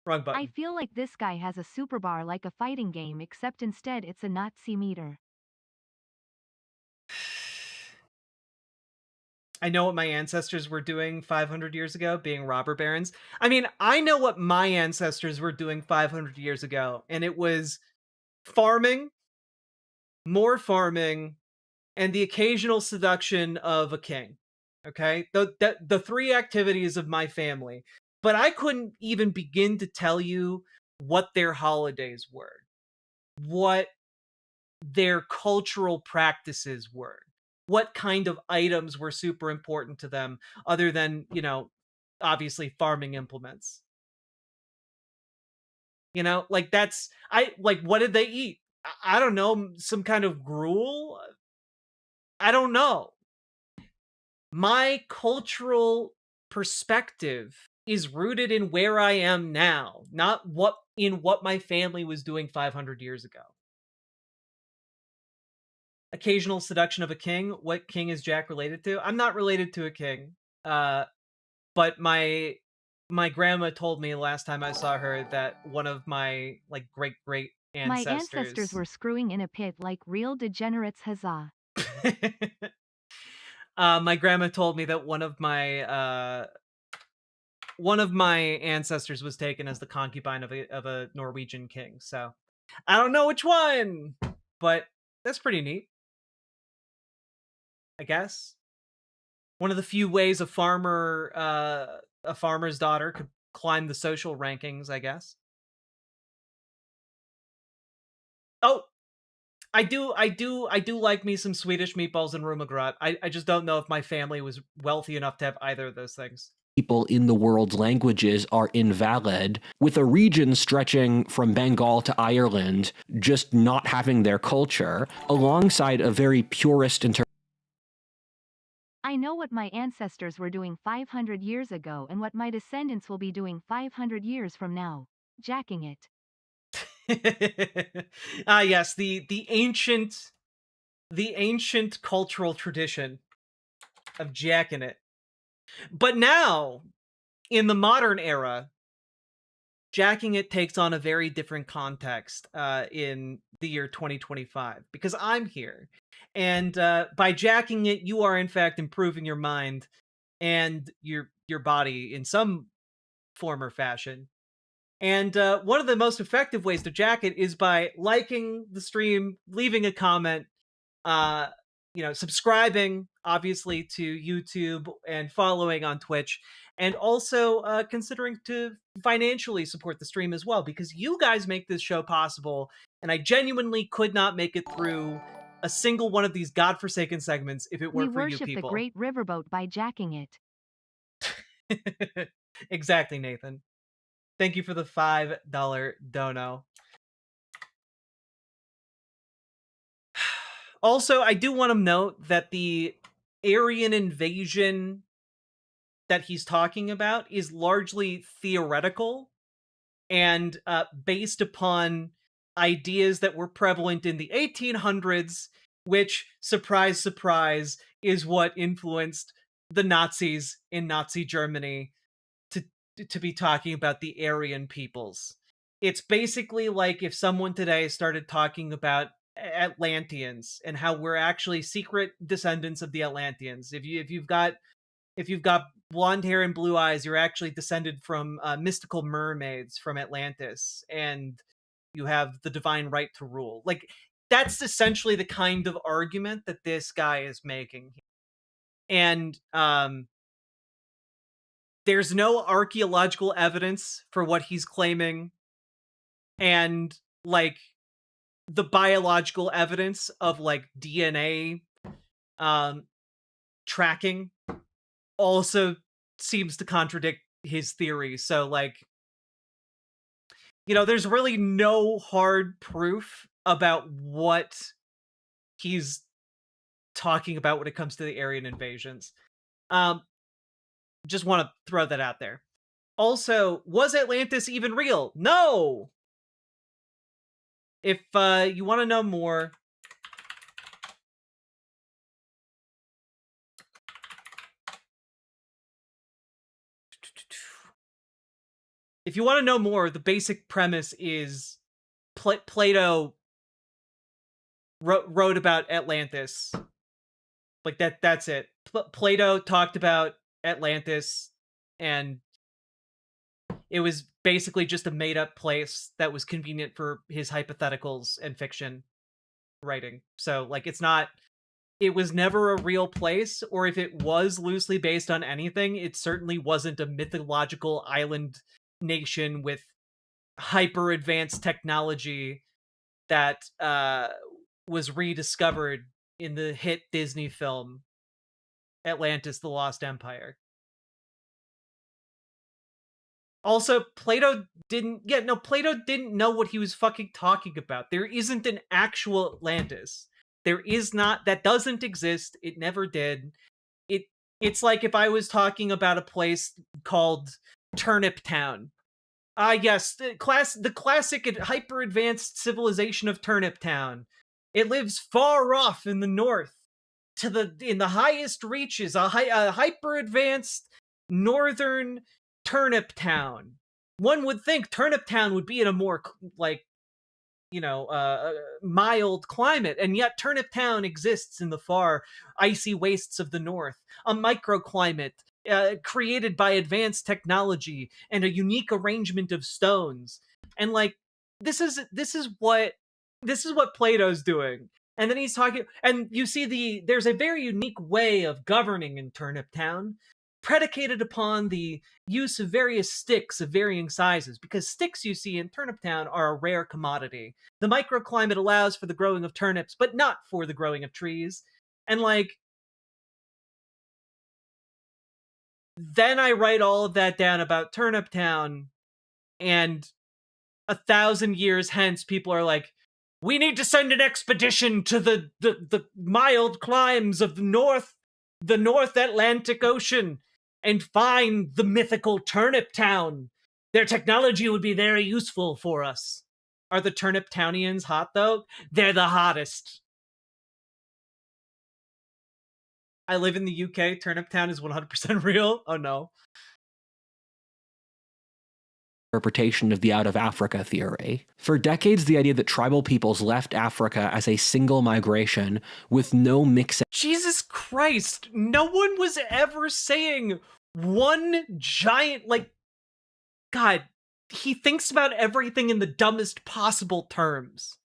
Wrong button. I feel like this guy has a superbar like a fighting game, except instead it's a Nazi meter. I know what my ancestors were doing 500 years ago, being robber barons. I mean, I know what my ancestors were doing 500 years ago, and it was farming, more farming, and the occasional seduction of a king. Okay? The three activities of my family. But I couldn't even begin to tell you what their holidays were, what their cultural practices were, what kind of items were super important to them, other than, you know, obviously farming implements. You know, like that's what did they eat? I don't know, some kind of gruel? I don't know. My cultural perspective is rooted in where I am now, not what my family was doing 500 years ago. Occasional seduction of a king. What king is Jack related to? I'm not related to a king. But my grandma told me last time I saw her that one of my like great My ancestors ancestors were screwing in a pit like real degenerates, huzzah. my grandma told me that one of my ancestors was taken as the concubine of a Norwegian king. So I don't know which one, but that's pretty neat, I guess. One of the few ways a farmer's daughter could climb the social rankings, I guess. Oh, I do like me some Swedish meatballs and rumagrat. I just don't know if my family was wealthy enough to have either of those things. People in the world's languages are invalid, with a region stretching from Bengal to Ireland just not having their culture, alongside a very purist I know what my ancestors were doing 500 years ago and what my descendants will be doing 500 years from now. Jacking it. Yes, the ancient cultural tradition of jacking it. But now, in the modern era, jacking it takes on a very different context in the year 2025, because I'm here. And by jacking it, you are in fact improving your mind and your body in some form or fashion. And one of the most effective ways to jack it is by liking the stream, leaving a comment, uh, subscribing, obviously, to YouTube and following on Twitch, and also considering to financially support the stream as well, because you guys make this show possible, and I genuinely could not make it through a single one of these godforsaken segments if it We weren't for you worship the people. great riverboat by jacking it. Exactly, Nathan. Thank you for the $5 dono. Also, I do want to note that the Aryan invasion that he's talking about is largely theoretical and based upon ideas that were prevalent in the 1800s, which, surprise, surprise, is what influenced the Nazis in Nazi Germany to be talking about the Aryan peoples. It's basically like if someone today started talking about Atlanteans and how we're actually secret descendants of the Atlanteans. If you've got blonde hair and blue eyes, you're actually descended from mystical mermaids from Atlantis, and you have the divine right to rule. Like, that's essentially the kind of argument that this guy is making. And there's no archaeological evidence for what he's claiming. And like the biological evidence of like DNA tracking also seems to contradict his theory. So like, there's really no hard proof about what he's talking about when it comes to the Aryan invasions. Just want to throw that out there. Also, was Atlantis even real? No! If you want to know more, the basic premise is Plato wrote about Atlantis. Like that's it. Plato talked about Atlantis, and it was basically just a made-up place that was convenient for his hypotheticals and fiction writing. So, like, it was never a real place, or if it was loosely based on anything, it certainly wasn't a mythological island nation with hyper-advanced technology that was rediscovered in the hit Disney film Atlantis: The Lost Empire. Also, Plato didn't know what he was fucking talking about. There isn't an actual Atlantis. There is not. That doesn't exist. It never did. It's like if I was talking about a place called Turnip Town. Yes, the classic and hyper advanced civilization of Turnip Town. It lives far off in the north, in the highest reaches, a hyper advanced northern Turnip Town. One would think Turnip Town would be in a more mild climate, and yet Turnip Town exists in the far icy wastes of the north, a microclimate created by advanced technology and a unique arrangement of stones. And like, this is what Plato's doing. And then he's talking, and you see there's a very unique way of governing in Turnip Town, predicated upon the use of various sticks of varying sizes, because sticks you see in Turnip Town are a rare commodity. The microclimate allows for the growing of turnips, but not for the growing of trees. And like, then I write all of that down about Turnip Town, and 1,000 years hence, people are like, we need to send an expedition to the mild climes of the North Atlantic Ocean and find the mythical Turnip Town. Their technology would be very useful for us. Are the Turnip Townians hot, though? They're the hottest. I live in the UK. Turnip Town is 100% real. Oh, no. Interpretation of the out of Africa theory. For decades, the idea that tribal peoples left Africa as a single migration with no mix. Jesus Christ, no one was ever saying one giant, like, God, he thinks about everything in the dumbest possible terms.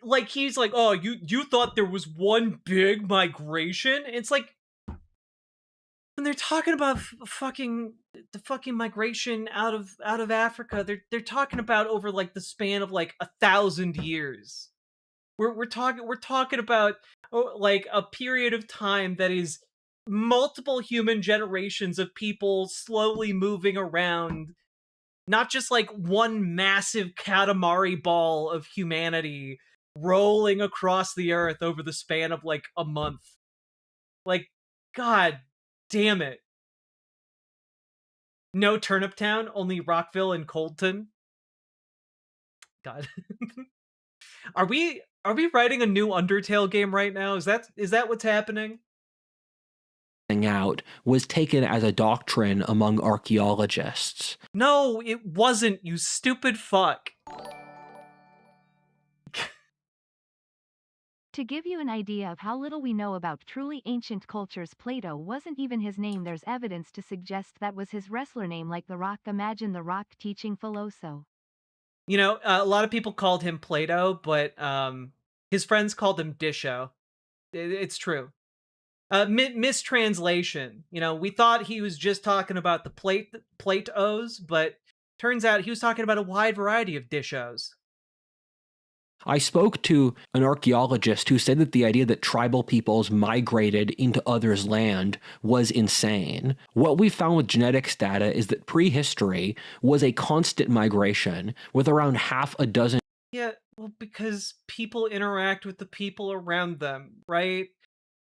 Like, he's like, oh, you thought there was one big migration? It's like, when they're talking about the fucking migration out of Africa, they're talking about over like the span of like 1,000 years. We're talking about like a period of time that is multiple human generations of people slowly moving around, not just like one massive Katamari ball of humanity rolling across the earth over the span of like a month. Like, God damn it. No Turnip Town, only Rockville and Coldton. God. Are we writing a new Undertale game right now? Is that what's happening? Out was taken as a doctrine among archaeologists. No, it wasn't, you stupid fuck. To give you an idea of how little we know about truly ancient cultures, Plato wasn't even his name. There's evidence to suggest that was his wrestler name, like The Rock. Imagine The Rock teaching Philoso. You know, a lot of people called him Plato, but his friends called him Disho. It's true. Mistranslation. You know, we thought he was just talking about the Platos, but turns out he was talking about a wide variety of Dishos. I spoke to an archaeologist who said that the idea that tribal peoples migrated into others' land was insane. What we found with genetics data is that prehistory was a constant migration, with around half a dozen. Yeah, well, because people interact with the people around them, right?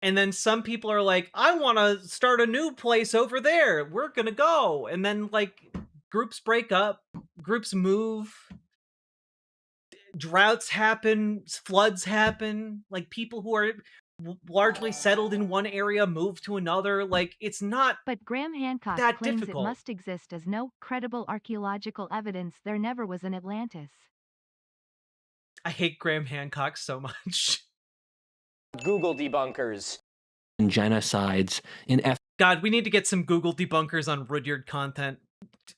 And then some people are like, I want to start a new place over there. We're going to go. And then, like, groups break up, groups move, droughts happen, floods happen. Like, people who are largely settled in one area move to another. Like, it's not But Graham Hancock that claims difficult. it must exist as no credible archaeological evidence there never was an Atlantis. I hate Graham Hancock so much. Google debunkers. Genocides in God, we need to get some Google debunkers on Rudyard content.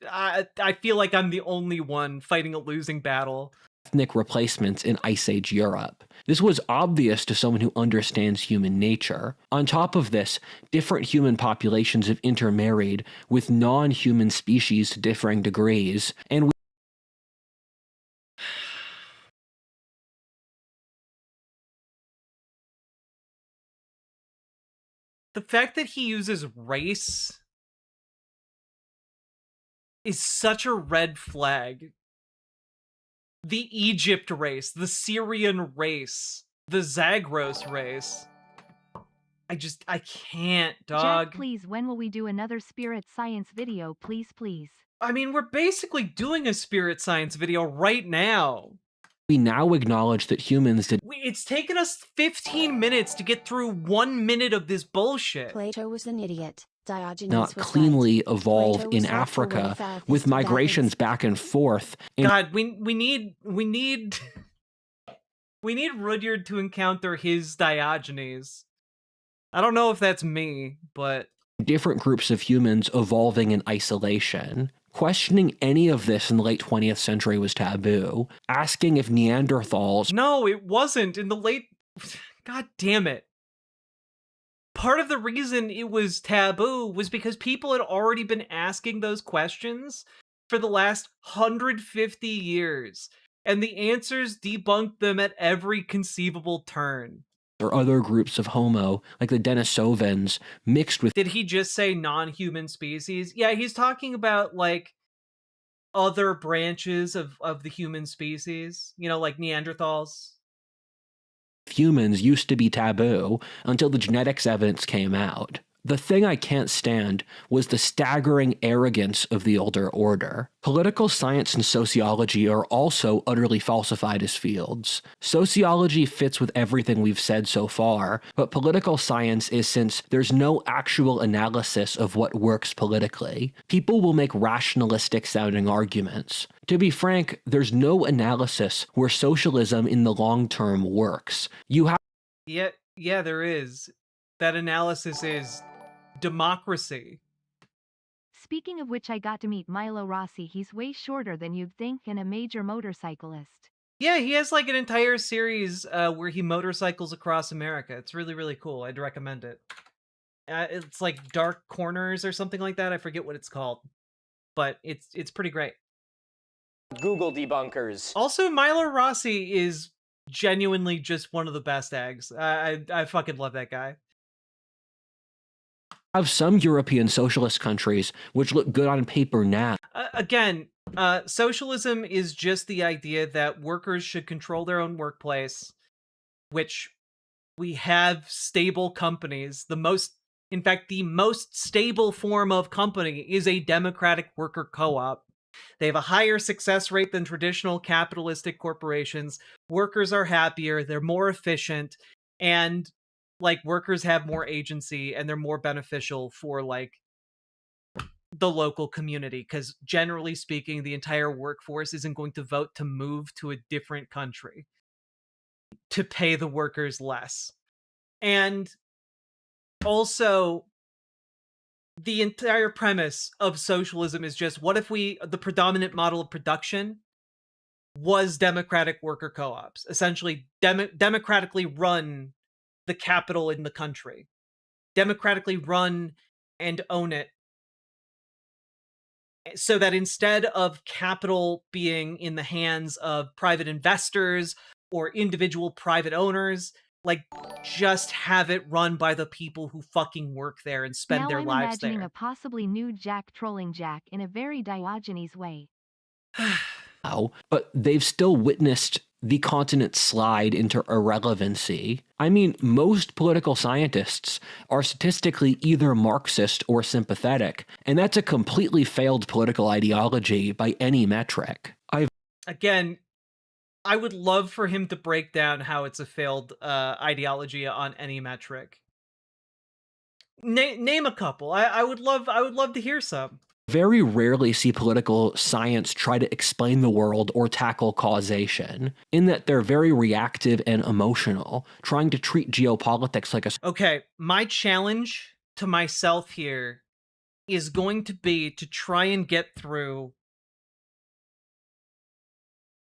I feel like I'm the only one fighting a losing battle. ethnic replacements in Ice Age Europe. This was obvious to someone who understands human nature. On top of this, different human populations have intermarried with non-human species to differing degrees, and The fact that he uses race is such a red flag. The Egypt race, the Syrian race, the Zagros race. I can't, dog. Jack, please, when will we do another spirit science video, please, please? I mean, we're basically doing a spirit science video right now. we now acknowledge that humans did. It's taken us 15 minutes to get through 1 minute of this bullshit. Plato was an idiot. Diogenes Not was cleanly right. evolve Plato in was helpful when he Africa found with his migrations back and forth. God, we need we need Rudyard to encounter his Diogenes. I don't know if that's me, but different groups of humans evolving in isolation. Questioning any of this in the late 20th century was taboo. Asking if Neanderthals. No, it wasn't in the late. God damn it. Part of the reason it was taboo was because people had already been asking those questions for the last 150 years, and the answers debunked them at every conceivable turn. Or other groups of Homo, like the Denisovans, mixed with. Did he just say non-human species? Yeah, he's talking about, like, other branches of the human species, you know, like Neanderthals. Humans used to be taboo until the genetics evidence came out. The thing I can't stand was the staggering arrogance of the older order. Political science and sociology are also utterly falsified as fields. Sociology fits with everything we've said so far, but political science is since there's no actual analysis of what works politically. People will make rationalistic sounding arguments. To be frank, there's no analysis where socialism in the long term works. You have. Yeah, there is. That analysis is democracy. Speaking of which, I got to meet Milo Rossi. He's way shorter than you'd think and a major motorcyclist. Yeah, he has like an entire series where he motorcycles across America. It's really, really cool. I'd recommend it. It's like Dark Corners or something like that. I forget what it's called, but it's pretty great. Google debunkers. Also, Milo Rossi is genuinely just one of the best eggs. I fucking love that guy. Have some European socialist countries which look good on paper now. Again, socialism is just the idea that workers should control their own workplace, which we have stable companies. In fact, the most stable form of company is a democratic worker co-op. They have a higher success rate than traditional capitalistic corporations. Workers are happier, they're more efficient, and like workers have more agency and they're more beneficial for like the local community, because generally speaking, the entire workforce isn't going to vote to move to a different country to pay the workers less. And also, the entire premise of socialism is just, what if the predominant model of production was democratic worker co-ops, essentially democratically run the capital in the country, democratically run and own it, so that instead of capital being in the hands of private investors or individual private owners. Like, just have it run by the people who fucking work there and spend Now their I'm lives imagining there. a possibly new Jack trolling Jack in a very Diogenes way. But they've still witnessed the continent slide into irrelevancy. I mean, most political scientists are statistically either Marxist or sympathetic, and that's a completely failed political ideology by any metric. Again, I would love for him to break down how it's a failed ideology on any metric. Name a couple. I would love to hear some. Very rarely see political science try to explain the world or tackle causation, in that they're very reactive and emotional, trying to treat geopolitics like a... Okay, my challenge to myself here is going to be to try and get through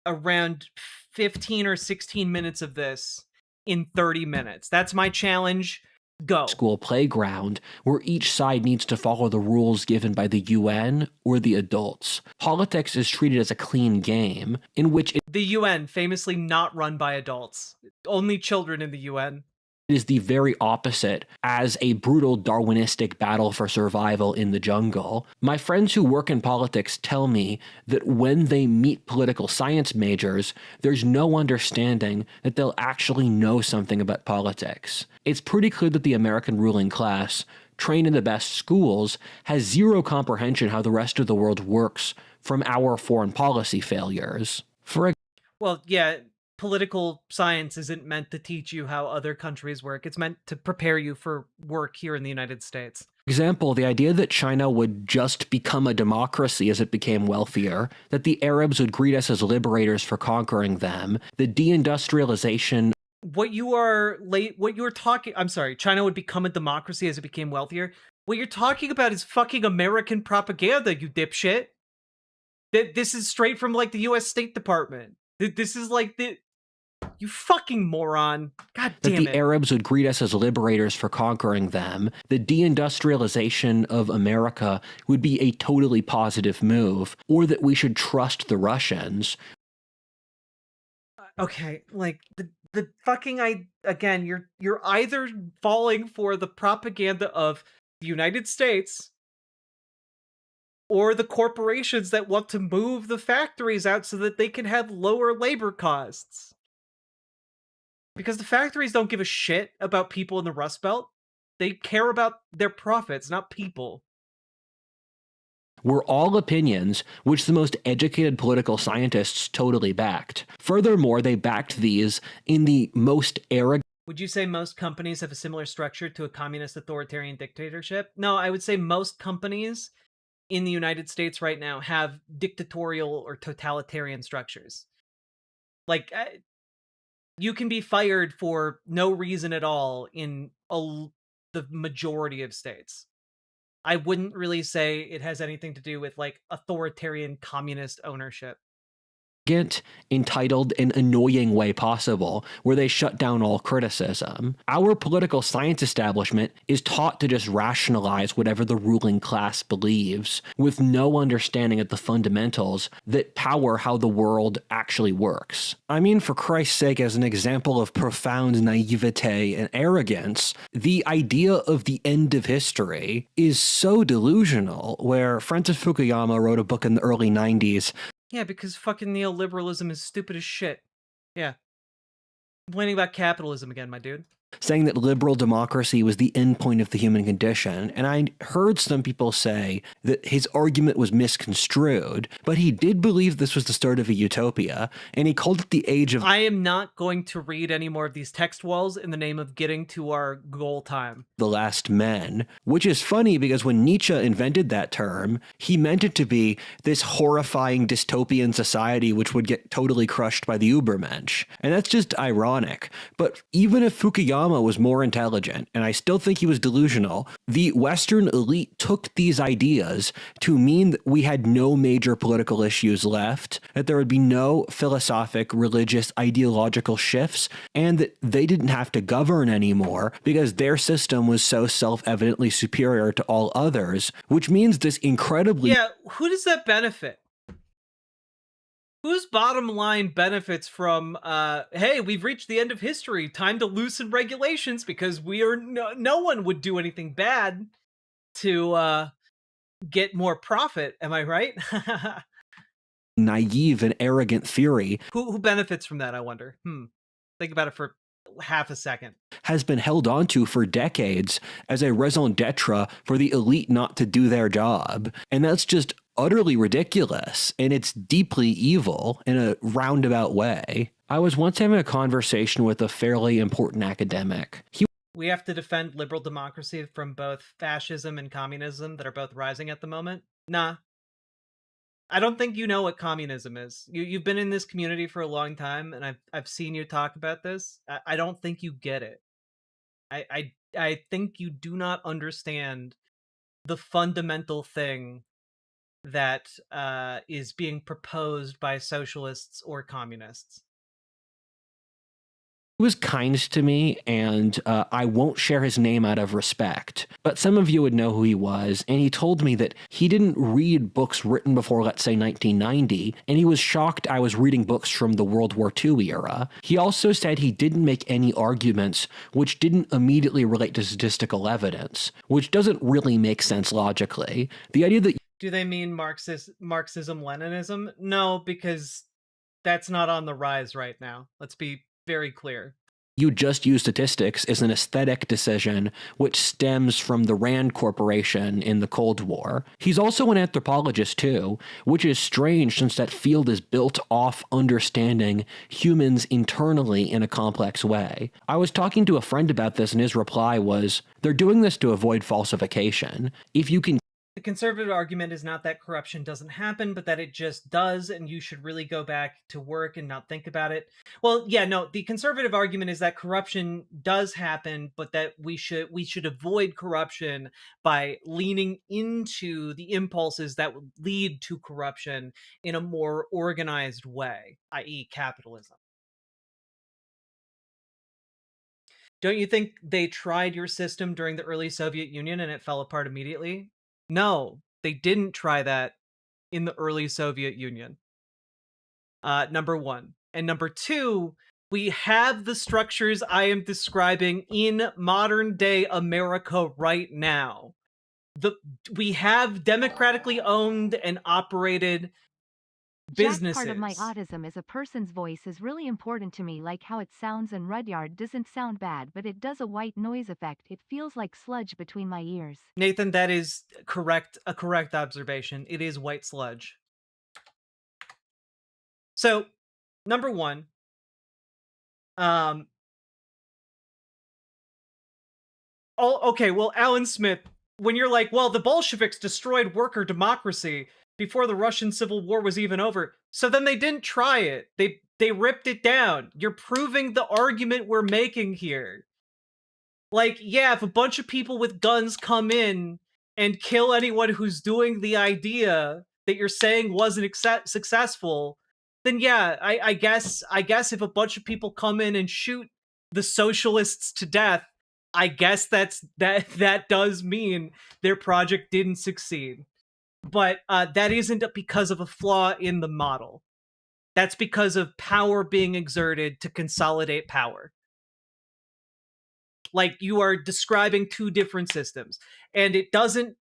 around 15 or 16 minutes of this in 30 minutes. That's my challenge. Go. School playground where each side needs to follow the rules given by the UN or the adults. Politics is treated as a clean game in which the UN, famously not run by adults. Only children in the UN. It is the very opposite, as a brutal Darwinistic battle for survival in the jungle. My friends who work in politics tell me that when they meet political science majors, there's no understanding that they'll actually know something about politics. It's pretty clear that the American ruling class, trained in the best schools, has zero comprehension how the rest of the world works from our foreign policy failures. Well, yeah, political science isn't meant to teach you how other countries work. It's meant to prepare you for work here in the United States. Example, the idea that China would just become a democracy as it became wealthier, that the Arabs would greet us as liberators for conquering them, the deindustrialization... I'm sorry, China would become a democracy as it became wealthier? What you're talking about is fucking American propaganda, you dipshit. This is straight from, like, the US State Department. This is like the... You fucking moron. God damn it. That the Arabs would greet us as liberators for conquering them. The deindustrialization of America would be a totally positive move. Or that we should trust the Russians. Okay, like, the fucking... Again, you're either falling for the propaganda of the United States or the corporations that want to move the factories out so that they can have lower labor costs. Because the factories don't give a shit about people in the Rust Belt. They care about their profits, not people. Were all opinions which the most educated political scientists totally backed. Furthermore, they backed these in the most arrogant... Would you say most companies have a similar structure to a communist authoritarian dictatorship? No, I would say most companies in the United States right now have dictatorial or totalitarian structures. Like, you can be fired for no reason at all in the majority of states. I wouldn't really say it has anything to do with, like, authoritarian communist ownership. Entitled and annoying way possible, where they shut down all criticism. Our political science establishment is taught to just rationalize whatever the ruling class believes, with no understanding of the fundamentals that power how the world actually works. I mean, for Christ's sake, as an example of profound naivete and arrogance, the idea of the end of history is so delusional, where Francis Fukuyama wrote a book in the early 90s. Yeah, because fucking neoliberalism is stupid as shit. Yeah. Complaining about capitalism again, my dude. Saying that liberal democracy was the end point of the human condition, and I heard some people say that his argument was misconstrued, but he did believe this was the start of a utopia, and he called it the age of... I am not going to read any more of these text walls in the name of getting to our goal time. The last men, which is funny because when Nietzsche invented that term, he meant it to be this horrifying dystopian society which would get totally crushed by the Ubermensch, and that's just ironic. But even if Fukuyama was more intelligent, and I still think he was delusional, the Western elite took these ideas to mean that we had no major political issues left, that there would be no philosophic, religious, ideological shifts, and that they didn't have to govern anymore because their system was so self-evidently superior to all others, which means this incredibly... Yeah, who does that benefit? Whose bottom line benefits from, hey, we've reached the end of history, time to loosen regulations because we are, no one would do anything bad to get more profit. Am I right? Naive and arrogant theory Who benefits from that, I wonder? Think about it for half a second. has been held onto for decades as a raison d'etre for the elite not to do their job. And that's just utterly ridiculous, and it's deeply evil in a roundabout way. I was once having a conversation with a fairly important academic. We have to defend liberal democracy from both fascism and communism that are both rising at the moment. Nah. I don't think you know what communism is. You've been in this community for a long time, and I've seen you talk about this. I don't think you get it. I think you do not understand the fundamental thing that is being proposed by socialists or communists. He was kind to me, and I won't share his name out of respect, but some of you would know who he was, and he told me that he didn't read books written before, let's say, 1990, and he was shocked I was reading books from the World War II era. He also said he didn't make any arguments which didn't immediately relate to statistical evidence, which doesn't really make sense logically. The idea that Do they mean Marxism-Leninism? No, because that's not on the rise right now. Let's be very clear. you just use statistics is an aesthetic decision which stems from the Rand Corporation in the Cold War. He's also an anthropologist too, which is strange since that field is built off understanding humans internally in a complex way. I was talking to a friend about this and his reply was, they're doing this to avoid falsification. If you can The conservative argument is not that corruption doesn't happen, but that it just does, and you should really go back to work and not think about it. Well, yeah, no, the conservative argument is that corruption does happen, but that we should avoid corruption by leaning into the impulses that would lead to corruption in a more organized way, i.e. capitalism. Don't you think they tried your system during the early Soviet Union and it fell apart immediately? No, they didn't try that in the early Soviet Union. Number one. And number two, we have the structures I am describing in modern day America right now. We have democratically owned and operated businesses. Jack, part of my autism is a person's voice is really important to me, like how it sounds, and Rudyard doesn't sound bad, but it does a white noise effect. It feels like sludge between my ears. Nathan, that is correct. A correct observation. It is white sludge. So, number one, okay, well, Alan Smith, when you're like, well, the Bolsheviks destroyed worker democracy before the Russian Civil War was even over, so then they didn't try it. They ripped it down. You're proving the argument we're making here. Like, yeah, if a bunch of people with guns come in and kill anyone who's doing the idea that you're saying wasn't successful, then yeah, I guess if a bunch of people come in and shoot the socialists to death, I guess that does mean their project didn't succeed. But that isn't because of a flaw in the model. That's because of power being exerted to consolidate power. Like, you are describing two different systems, and it doesn't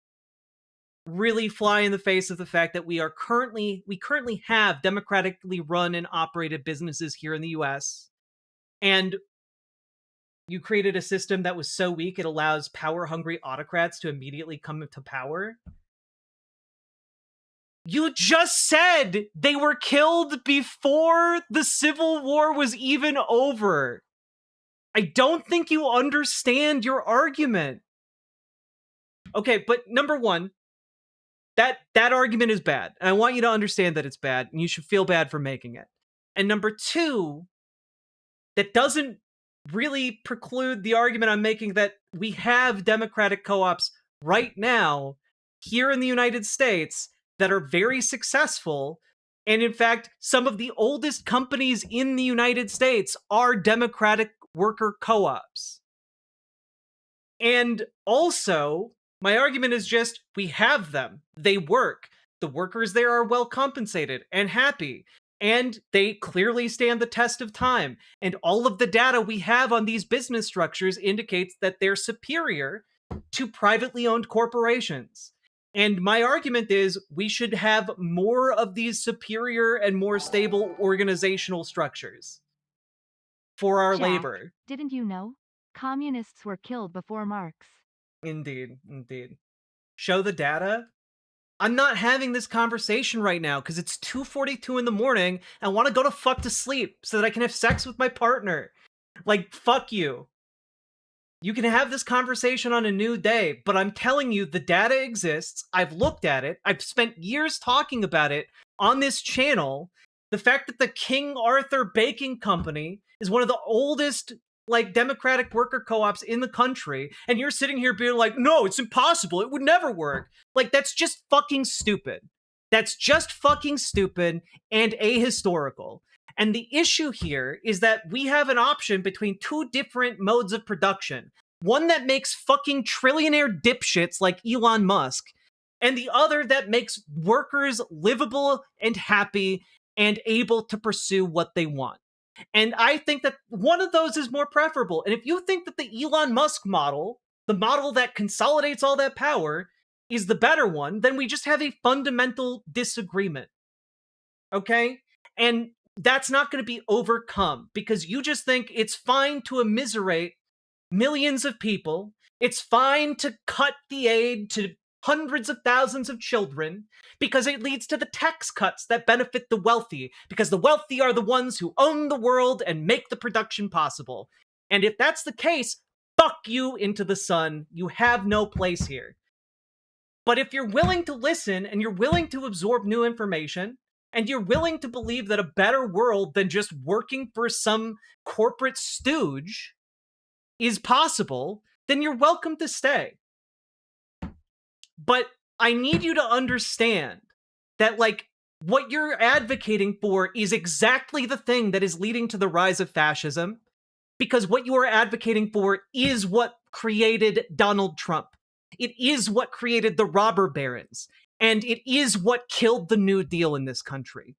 really fly in the face of the fact that we currently have democratically run and operated businesses here in the US, and you created a system that was so weak it allows power-hungry autocrats to immediately come to power. You just said they were killed before the Civil War was even over. I don't think you understand your argument. Okay, but number one, that argument is bad. And I want you to understand that it's bad, and you should feel bad for making it. And number two, that doesn't really preclude the argument I'm making that we have democratic co-ops right now here in the United States that are very successful. And in fact, some of the oldest companies in the United States are democratic worker co-ops. And also, my argument is just, we have them. They work. The workers there are well compensated and happy. And they clearly stand the test of time. And all of the data we have on these business structures indicates that they're superior to privately owned corporations. And my argument is we should have more of these superior and more stable organizational structures for our Jack, labor. Didn't you know? Communists were killed before Marx. Indeed, indeed. Show the data? I'm not having this conversation right now because it's 2:42 in the morning. I want to go to fuck to sleep so that I can have sex with my partner. Like, fuck you. You can have this conversation on a new day, but I'm telling you, the data exists. I've looked at it. I've spent years talking about it on this channel. The fact that the King Arthur Baking Company is one of the oldest, like, democratic worker co-ops in the country, and you're sitting here being like, no, it's impossible. It would never work. Like, that's just fucking stupid. That's just fucking stupid and ahistorical. And the issue here is that we have an option between two different modes of production. One that makes fucking trillionaire dipshits like Elon Musk, and the other that makes workers livable and happy and able to pursue what they want. And I think that one of those is more preferable. And if you think that the Elon Musk model, the model that consolidates all that power, is the better one, then we just have a fundamental disagreement. Okay? And that's not going to be overcome because you just think it's fine to immiserate millions of people. It's fine to cut the aid to hundreds of thousands of children because it leads to the tax cuts that benefit the wealthy, because the wealthy are the ones who own the world and make the production possible. And if that's the case, fuck you into the sun. You have no place here. But if you're willing to listen and you're willing to absorb new information, and you're willing to believe that a better world than just working for some corporate stooge is possible, then you're welcome to stay. But I need you to understand that, like, what you're advocating for is exactly the thing that is leading to the rise of fascism, because what you are advocating for is what created Donald Trump. It is what created the robber barons. And it is what killed the New Deal in this country.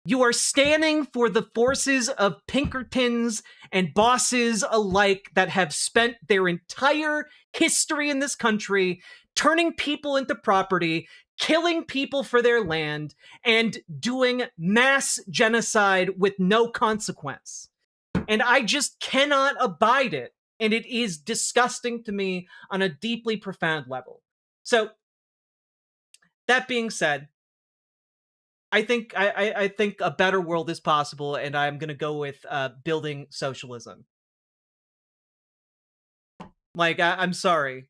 You are standing for the forces of Pinkertons and bosses alike that have spent their entire history in this country turning people into property, killing people for their land, and doing mass genocide with no consequence. And I just cannot abide it. And it is disgusting to me on a deeply profound level. So, that being said, I think I think a better world is possible, and I'm gonna go with building socialism. Like, I'm sorry.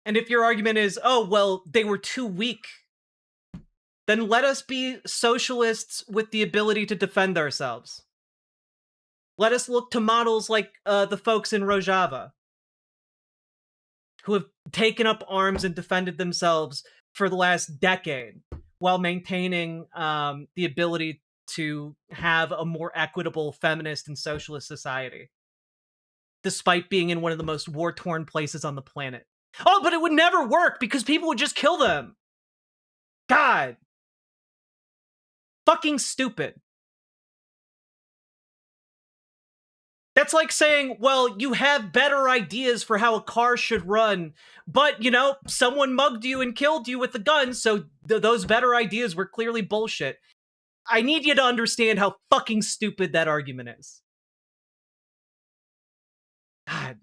And if your argument is, oh, well, they were too weak, then let us be socialists with the ability to defend ourselves. Let us look to models like the folks in Rojava, who have taken up arms and defended themselves for the last decade, while maintaining the ability to have a more equitable feminist and socialist society, despite being in one of the most war-torn places on the planet. Oh, but it would never work because people would just kill them. God. Fucking stupid. That's like saying, well, you have better ideas for how a car should run, but, you know, someone mugged you and killed you with a gun, so those better ideas were clearly bullshit. I need you to understand how fucking stupid that argument is. God.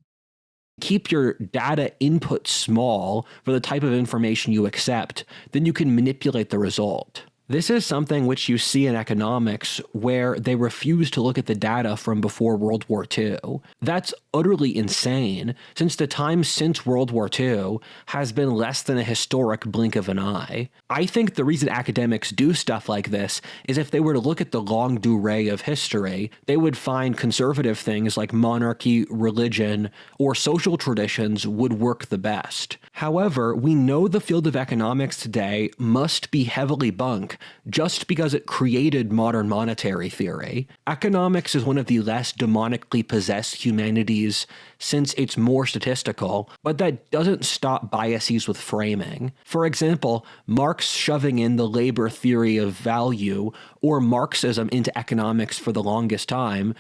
Keep your data input small for the type of information you accept, then you can manipulate the result. This is something which you see in economics, where they refuse to look at the data from before World War II. That's utterly insane, since the time since World War II has been less than a historic blink of an eye. I think the reason academics do stuff like this is if they were to look at the longue durée of history, they would find conservative things like monarchy, religion, or social traditions would work the best. However, we know the field of economics today must be heavily bunk back just because it created modern monetary theory. Economics is one of the less demonically possessed humanities since it's more statistical, but that doesn't stop biases with framing. For example, Marx shoving in the labor theory of value or Marxism into economics for the longest time.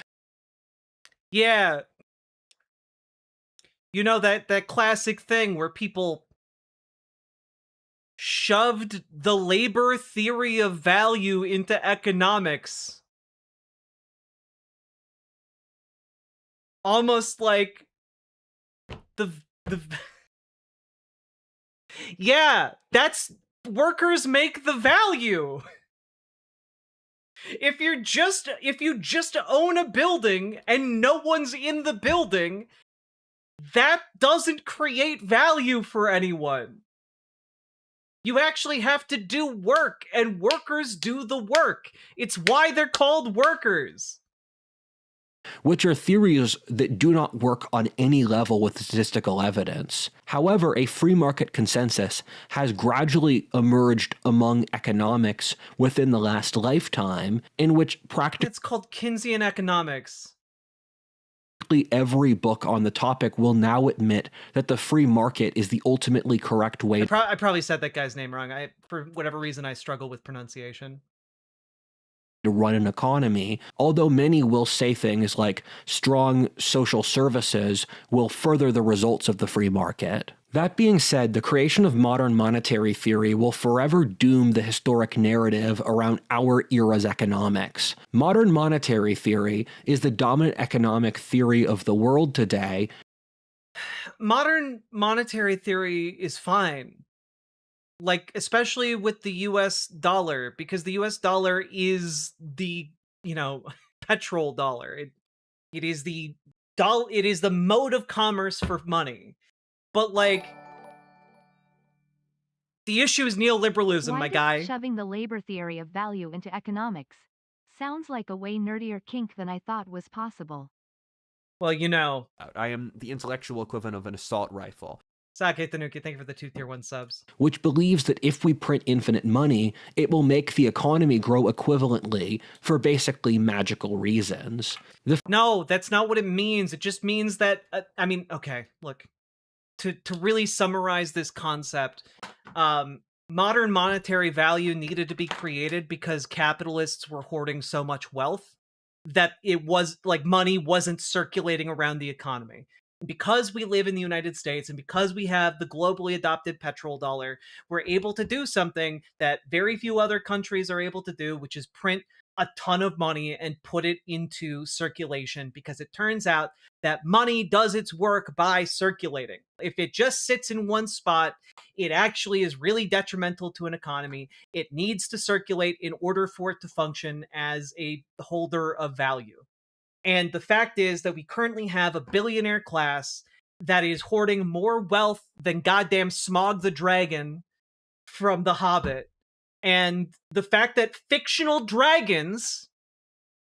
Yeah. You know, that classic thing where people shoved the labor theory of value into economics. Almost like the yeah, that's workers make the value. If you just own a building and no one's in the building, that doesn't create value for anyone. You actually have to do work, and workers do the work. It's why they're called workers. Which are theories that do not work on any level with statistical evidence. However, a free market consensus has gradually emerged among economics within the last lifetime, in which practically It's called Keynesian economics. Every book on the topic will now admit that the free market is the ultimately correct way. I probably said that guy's name wrong. For whatever reason, I struggle with pronunciation. To run an economy, although many will say things like strong social services will further the results of the free market. That being said, the creation of modern monetary theory will forever doom the historic narrative around our era's economics. Modern monetary theory is the dominant economic theory of the world today. Modern monetary theory is fine. Like, especially with the US dollar, because the US dollar is the, petrol dollar. It is the mode of commerce for money. But like, the issue is neoliberalism, Why my does guy. Shoving the labor theory of value into economics sounds like a way nerdier kink than I thought was possible. Well, I am the intellectual equivalent of an assault rifle. Sake Tanuki, thank you for the 2 tier 1 subs. Which believes that if we print infinite money, it will make the economy grow equivalently for basically magical reasons. No, that's not what it means. It just means that, okay, look. To really summarize this concept, modern monetary value needed to be created because capitalists were hoarding so much wealth that it was like money wasn't circulating around the economy. Because we live in the United States and because we have the globally adopted petrol dollar, we're able to do something that very few other countries are able to do, which is print a ton of money and put it into circulation, because it turns out that money does its work by circulating. If it just sits in one spot, it actually is really detrimental to an economy. It needs to circulate in order for it to function as a holder of value. And the fact is that we currently have a billionaire class that is hoarding more wealth than goddamn Smaug the Dragon from The Hobbit. And the fact that fictional dragons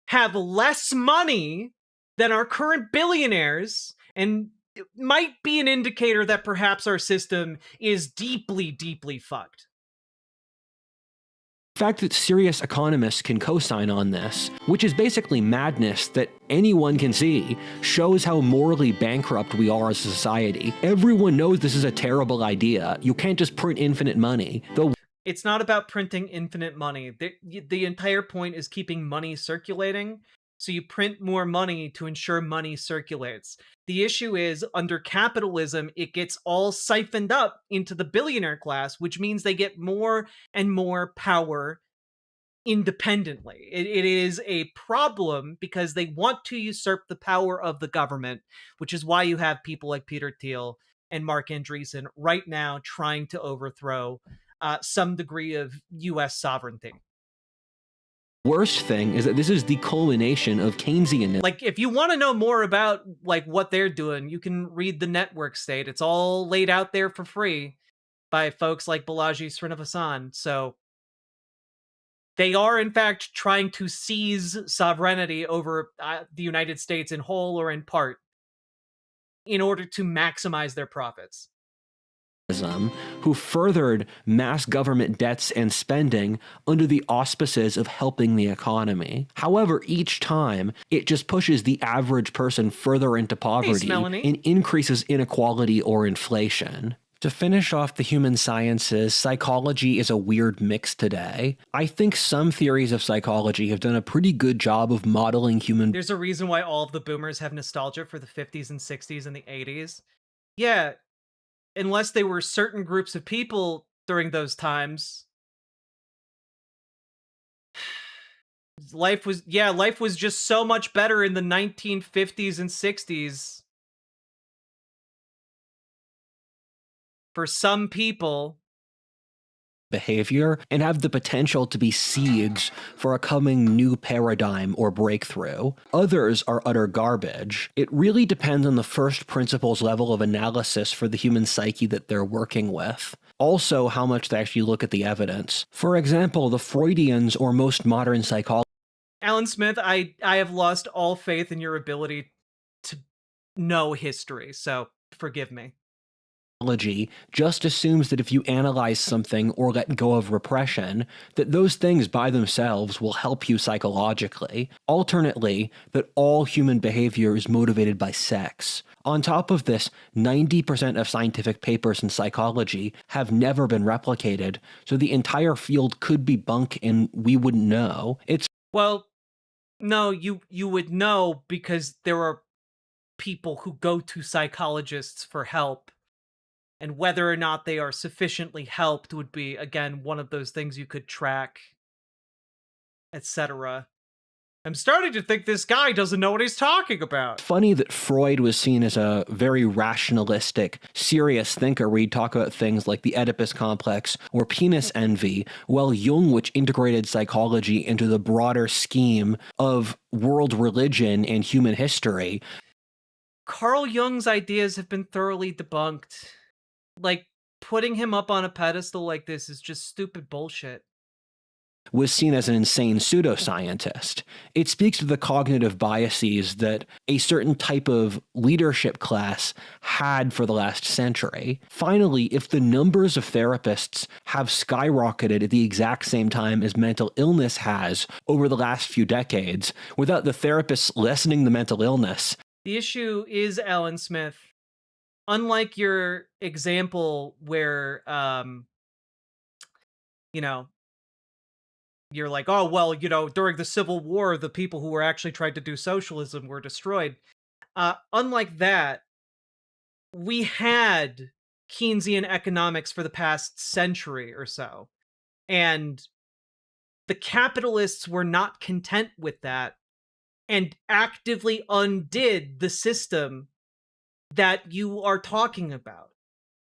have less money than our current billionaires, and it might be an indicator that perhaps our system is deeply, deeply fucked. The fact that serious economists can co-sign on this, which is basically madness that anyone can see, shows how morally bankrupt we are as a society. Everyone knows this is a terrible idea. You can't just print infinite money. It's not about printing infinite money. The entire point is keeping money circulating. So you print more money to ensure money circulates. The issue is, under capitalism, it gets all siphoned up into the billionaire class, which means they get more and more power independently. It is a problem because they want to usurp the power of the government, which is why you have people like Peter Thiel and Mark Andreessen right now trying to overthrow some degree of US sovereignty. Worst thing is that this is the culmination of Keynesianism. Like, if you want to know more about like what they're doing, you can read the Network State. It's all laid out there for free by folks like Balaji Srinivasan. So they are, in fact, trying to seize sovereignty over the United States in whole or in part in order to maximize their profits. who furthered mass government debts and spending under the auspices of helping the economy. However, each time, it just pushes the average person further into poverty and increases inequality or inflation. To finish off the human sciences, psychology is a weird mix today. I think some theories of psychology have done a pretty good job of modeling human... There's a reason why all of the boomers have nostalgia for the 50s and 60s and the 80s. Yeah, unless they were certain groups of people during those times. Life was just so much better in the 1950s and 60s. For some people, behavior and have the potential to be seeds for a coming new paradigm or breakthrough. Others are utter garbage. It really depends on the first principles level of analysis for the human psyche that they're working with. Also, how much they actually look at the evidence. For example, the Freudians or most modern psychologists. Alan Smith, I have lost all faith in your ability to know history, so forgive me. Just assumes that if you analyze something or let go of repression, that those things by themselves will help you psychologically. Alternately, that all human behavior is motivated by sex. On top of this, 90% of scientific papers in psychology have never been replicated, so the entire field could be bunk and we wouldn't know. Well, no, you would know because there are people who go to psychologists for help. And whether or not they are sufficiently helped would be, again, one of those things you could track, etc. I'm starting to think this guy doesn't know what he's talking about. Funny that Freud was seen as a very rationalistic, serious thinker where he'd talk about things like the Oedipus complex or penis envy, while Jung, which integrated psychology into the broader scheme of world religion and human history. Carl Jung's ideas have been thoroughly debunked. Like, putting him up on a pedestal like this is just stupid bullshit. Was seen as an insane pseudoscientist. It speaks to the cognitive biases that a certain type of leadership class had for the last century. Finally, if the numbers of therapists have skyrocketed at the exact same time as mental illness has over the last few decades, without the therapists lessening the mental illness. The issue is, Alan Smith, unlike your example where, you know, you're like, oh, well, you know, during the Civil War, the people who were actually trying to do socialism were destroyed. Unlike that, we had Keynesian economics for the past century or so. And the capitalists were not content with that and actively undid the system that you are talking about.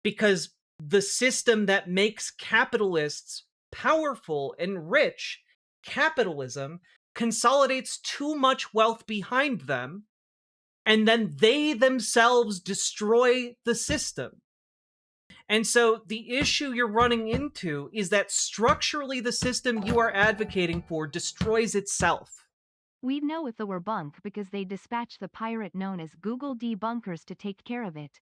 Because the system that makes capitalists powerful and rich, capitalism, consolidates too much wealth behind them, and then they themselves destroy the system. And so the issue you're running into is that structurally the system you are advocating for destroys itself. We'd know if it were bunk because they dispatch the pirate known as Google Debunkers to take care of it.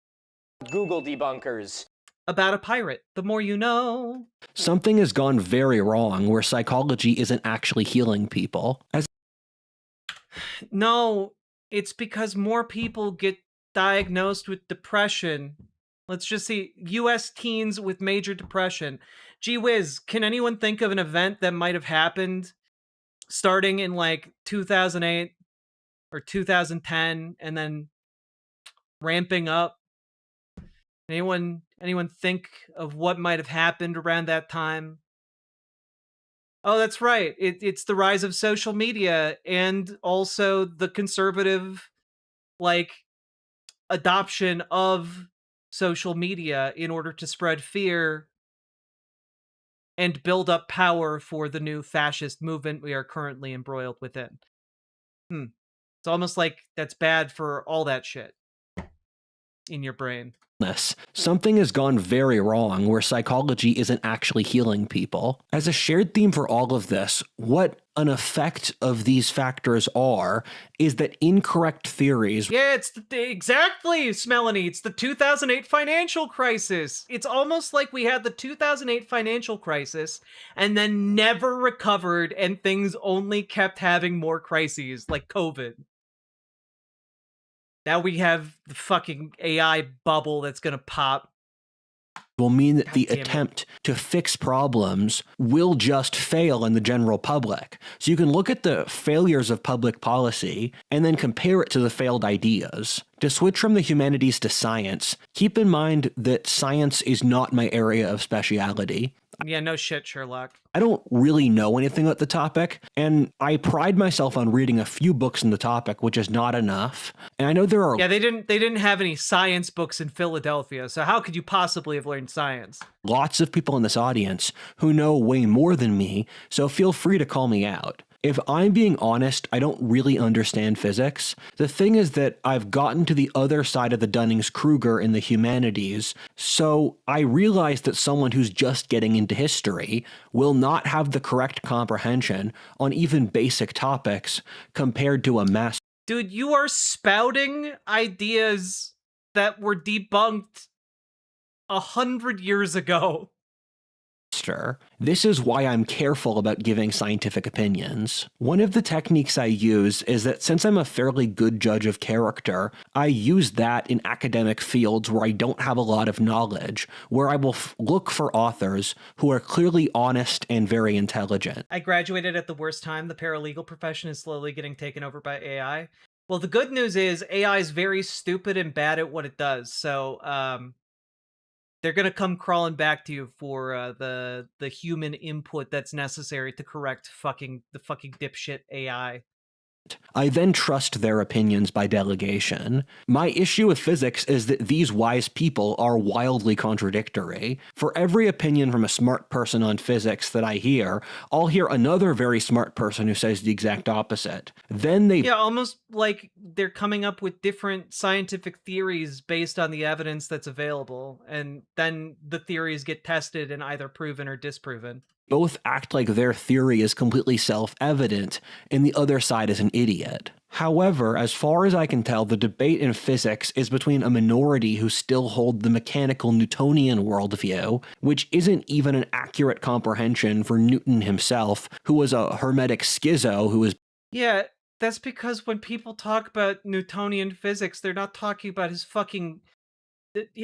Google Debunkers. About a pirate, the more you know. Something has gone very wrong where psychology isn't actually healing people. No, it's because more people get diagnosed with depression. Let's just see, US teens with major depression. Gee whiz, can anyone think of an event that might have happened starting in like 2008 or 2010 and then ramping up? Anyone think of what might have happened around that time? Oh, that's right. It's the rise of social media and also the conservative, like, adoption of social media in order to spread fear and build up power for the new fascist movement we are currently embroiled within. It's almost like that's bad for all that shit. in your brain. Something has gone very wrong where psychology isn't actually healing people. As a shared theme for all of this, what an effect of these factors are is that incorrect theories. Yeah, it's exactly, Melanie. It's the 2008 financial crisis. It's almost like we had the 2008 financial crisis and then never recovered, and things only kept having more crises, like COVID. Now we have the fucking AI bubble that's gonna pop. Will mean that the attempt to fix problems will just fail in the general public. So you can look at the failures of public policy and then compare it to the failed ideas. To switch from the humanities to science, keep in mind that science is not my area of speciality. Yeah, no shit, Sherlock. I don't really know anything about the topic, and I pride myself on reading a few books on the topic, which is not enough. And I know there are— Yeah, they didn't have any science books in Philadelphia, so how could you possibly have learned science? lots of people in this audience who know way more than me, so feel free to call me out. If I'm being honest, I don't really understand physics. The thing is that I've gotten to the other side of the Dunning-Kruger in the humanities, so I realize that someone who's just getting into history will not have the correct comprehension on even basic topics compared to a master. Dude, you are spouting ideas that were debunked 100 years ago. This is why I'm careful about giving scientific opinions. One of the techniques I use is that since I'm a fairly good judge of character, I use that in academic fields where I don't have a lot of knowledge, where I will look for authors who are clearly honest and very intelligent. I graduated at the worst time. The paralegal profession is slowly getting taken over by AI. Well, the good news is AI is very stupid and bad at what it does, so they're gonna come crawling back to you for the human input that's necessary to correct the fucking dipshit AI. I then trust their opinions by delegation. My issue with physics is that these wise people are wildly contradictory. For every opinion from a smart person on physics that I hear, I'll hear another very smart person who says the exact opposite. Then they— Yeah, almost like they're coming up with different scientific theories based on the evidence that's available, and then the theories get tested and either proven or disproven. both act like their theory is completely self-evident and the other side is an idiot. However, as far as I can tell, the debate in physics is between a minority who still hold the mechanical Newtonian worldview, which isn't even an accurate comprehension for Newton himself, who was a Hermetic schizo who was— Yeah, that's because when people talk about Newtonian physics, they're not talking about his fucking...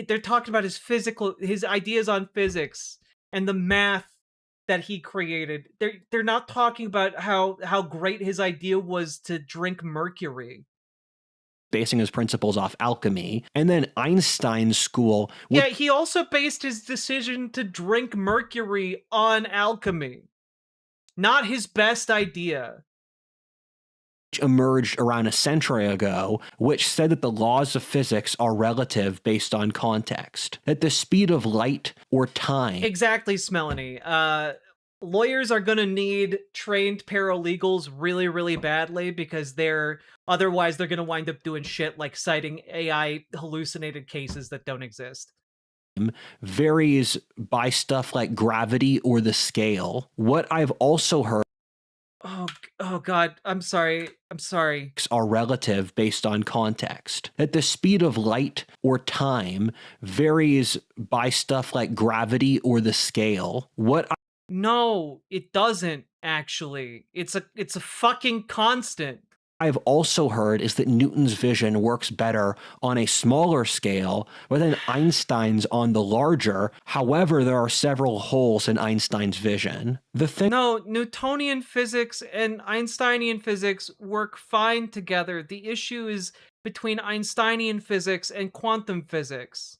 They're talking about his ideas on physics and the math that he created. They're not talking about how great his idea was to drink mercury. basing his principles off alchemy, and then Einstein's school— Yeah, he also based his decision to drink mercury on alchemy. Not his best idea. emerged around a century ago, which said that the laws of physics are relative based on context, that the speed of light or time— Exactly, Smelanie. Lawyers are gonna need trained paralegals really, really badly because otherwise they're gonna wind up doing shit like citing AI hallucinated cases that don't exist. varies by stuff like gravity or the scale. What I've also heard— Oh god, I'm sorry. are relative based on context. That the speed of light or time varies by stuff like gravity or the scale. No, it doesn't, actually. It's a fucking constant. I've also heard is that Newton's vision works better on a smaller scale, but then Einstein's on the larger. However, there are several holes in Einstein's vision. No, Newtonian physics and Einsteinian physics work fine together. The issue is between Einsteinian physics and quantum physics.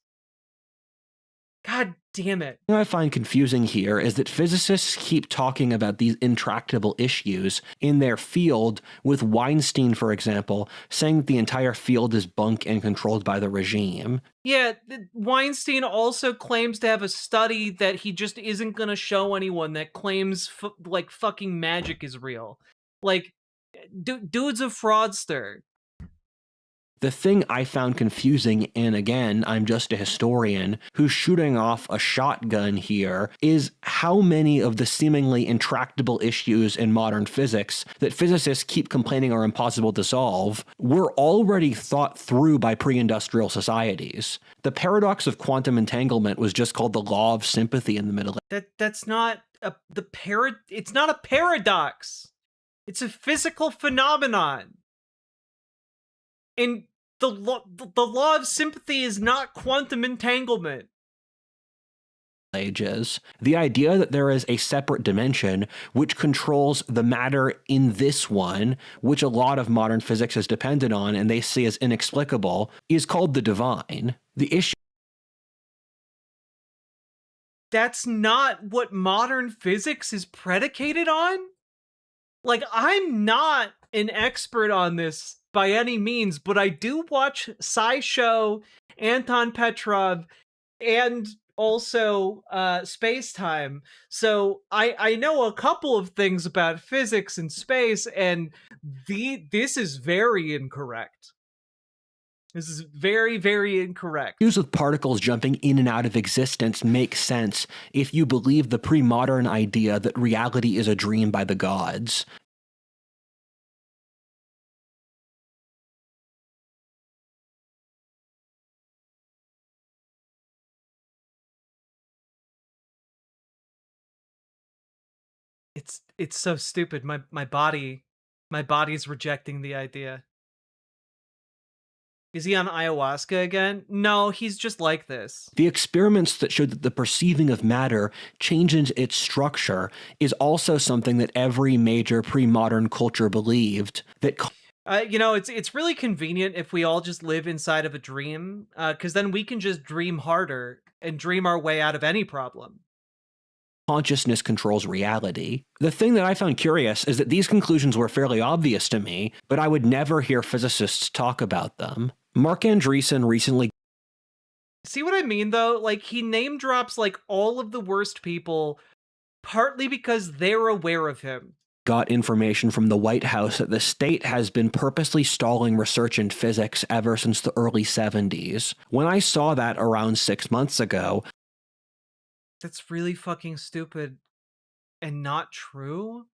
God damn it. What I find confusing here is that physicists keep talking about these intractable issues in their field, with Weinstein, for example, saying that the entire field is bunk and controlled by the regime. Yeah, Weinstein also claims to have a study that he just isn't gonna show anyone that claims like fucking magic is real. Like, dude's a fraudster. The thing I found confusing, and again, I'm just a historian who's shooting off a shotgun here, is how many of the seemingly intractable issues in modern physics that physicists keep complaining are impossible to solve were already thought through by pre-industrial societies. The paradox of quantum entanglement was just called the law of sympathy in the Middle Ages. That's not it's not a paradox. It's a physical phenomenon. And the law of sympathy is not quantum entanglement. Ages. The idea that there is a separate dimension which controls the matter in this one, which a lot of modern physics has depended on and they see as inexplicable, is called the divine. The issue. That's not what modern physics is predicated on? Like, I'm not an expert on this by any means, but I do watch SciShow, Anton Petrov, and also Space Time. So I know a couple of things about physics and space, and this is very incorrect. This is very, very incorrect. Issues with particles jumping in and out of existence make sense if you believe the pre-modern idea that reality is a dream by the gods. It's so stupid. My body's rejecting the idea. Is he on ayahuasca again? No, he's just like this. The experiments that showed that the perceiving of matter changes its structure is also something that every major pre-modern culture believed. That you know, it's really convenient if we all just live inside of a dream, because then we can just dream harder and dream our way out of any problem. Consciousness controls reality. The thing that I found curious is that these conclusions were fairly obvious to me, but I would never hear physicists talk about them. Mark Andreessen recently... See what I mean, though? Like, he name drops, like, all of the worst people, partly because they're aware of him. Got information from the White House that the state has been purposely stalling research in physics ever since the early 70s. When I saw that around 6 months ago... That's really fucking stupid and not true?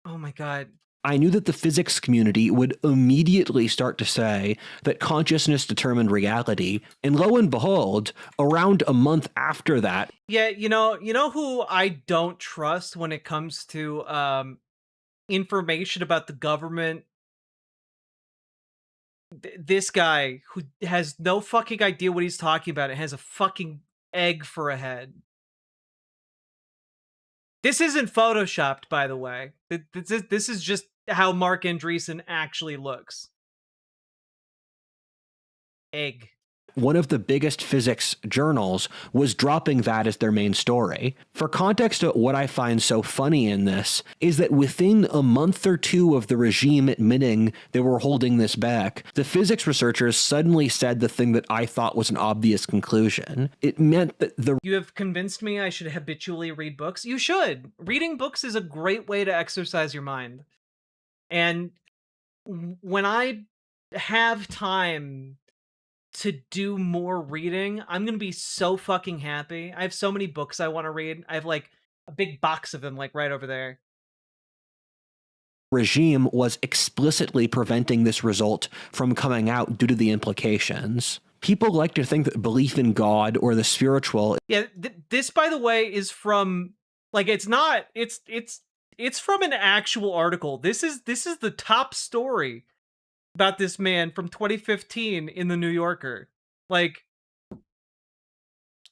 Oh my god. I knew that the physics community would immediately start to say that consciousness determined reality, and lo and behold, around a month after that... Yeah, you know who I don't trust when it comes to information about the government? This guy who has no fucking idea what he's talking about and has a fucking egg for a head. This isn't photoshopped, by the way. This is just how Mark Andreessen actually looks. Egg. One of the biggest physics journals was dropping that as their main story. For context, what I find so funny in this is that within a month or two of the regime admitting they were holding this back, the physics researchers suddenly said the thing that I thought was an obvious conclusion. It meant that You have convinced me I should habitually read books. You should. Reading books is a great way to exercise your mind. And when I have time to do more reading, I'm gonna be so fucking happy. I have so many books I want to read. I have like a big box of them like right over there. Regime was explicitly preventing this result from coming out due to the implications. People like to think that belief in God or the spiritual... Yeah, this, by the way, is from... Like, it's not... It's from an actual article. This is the top story about this man from 2015 in the New Yorker. Like,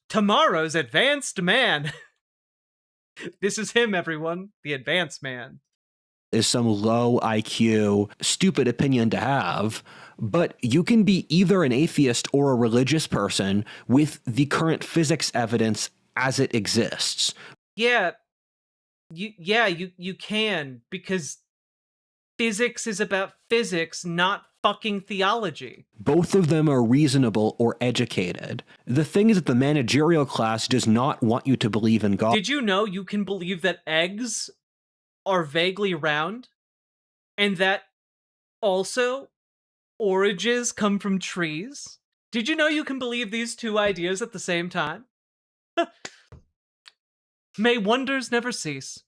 tomorrow's advanced man. This is him, everyone. The advanced man. Is some low IQ, stupid opinion to have, but you can be either an atheist or a religious person with the current physics evidence as it exists. Yeah. You can, because physics is about physics, not fucking theology. Both of them are reasonable or educated. The thing is that the managerial class does not want you to believe in God. Did you know you can believe that eggs are vaguely round? And that Also, oranges come from trees. Did you know you can believe these two ideas at the same time? May wonders never cease.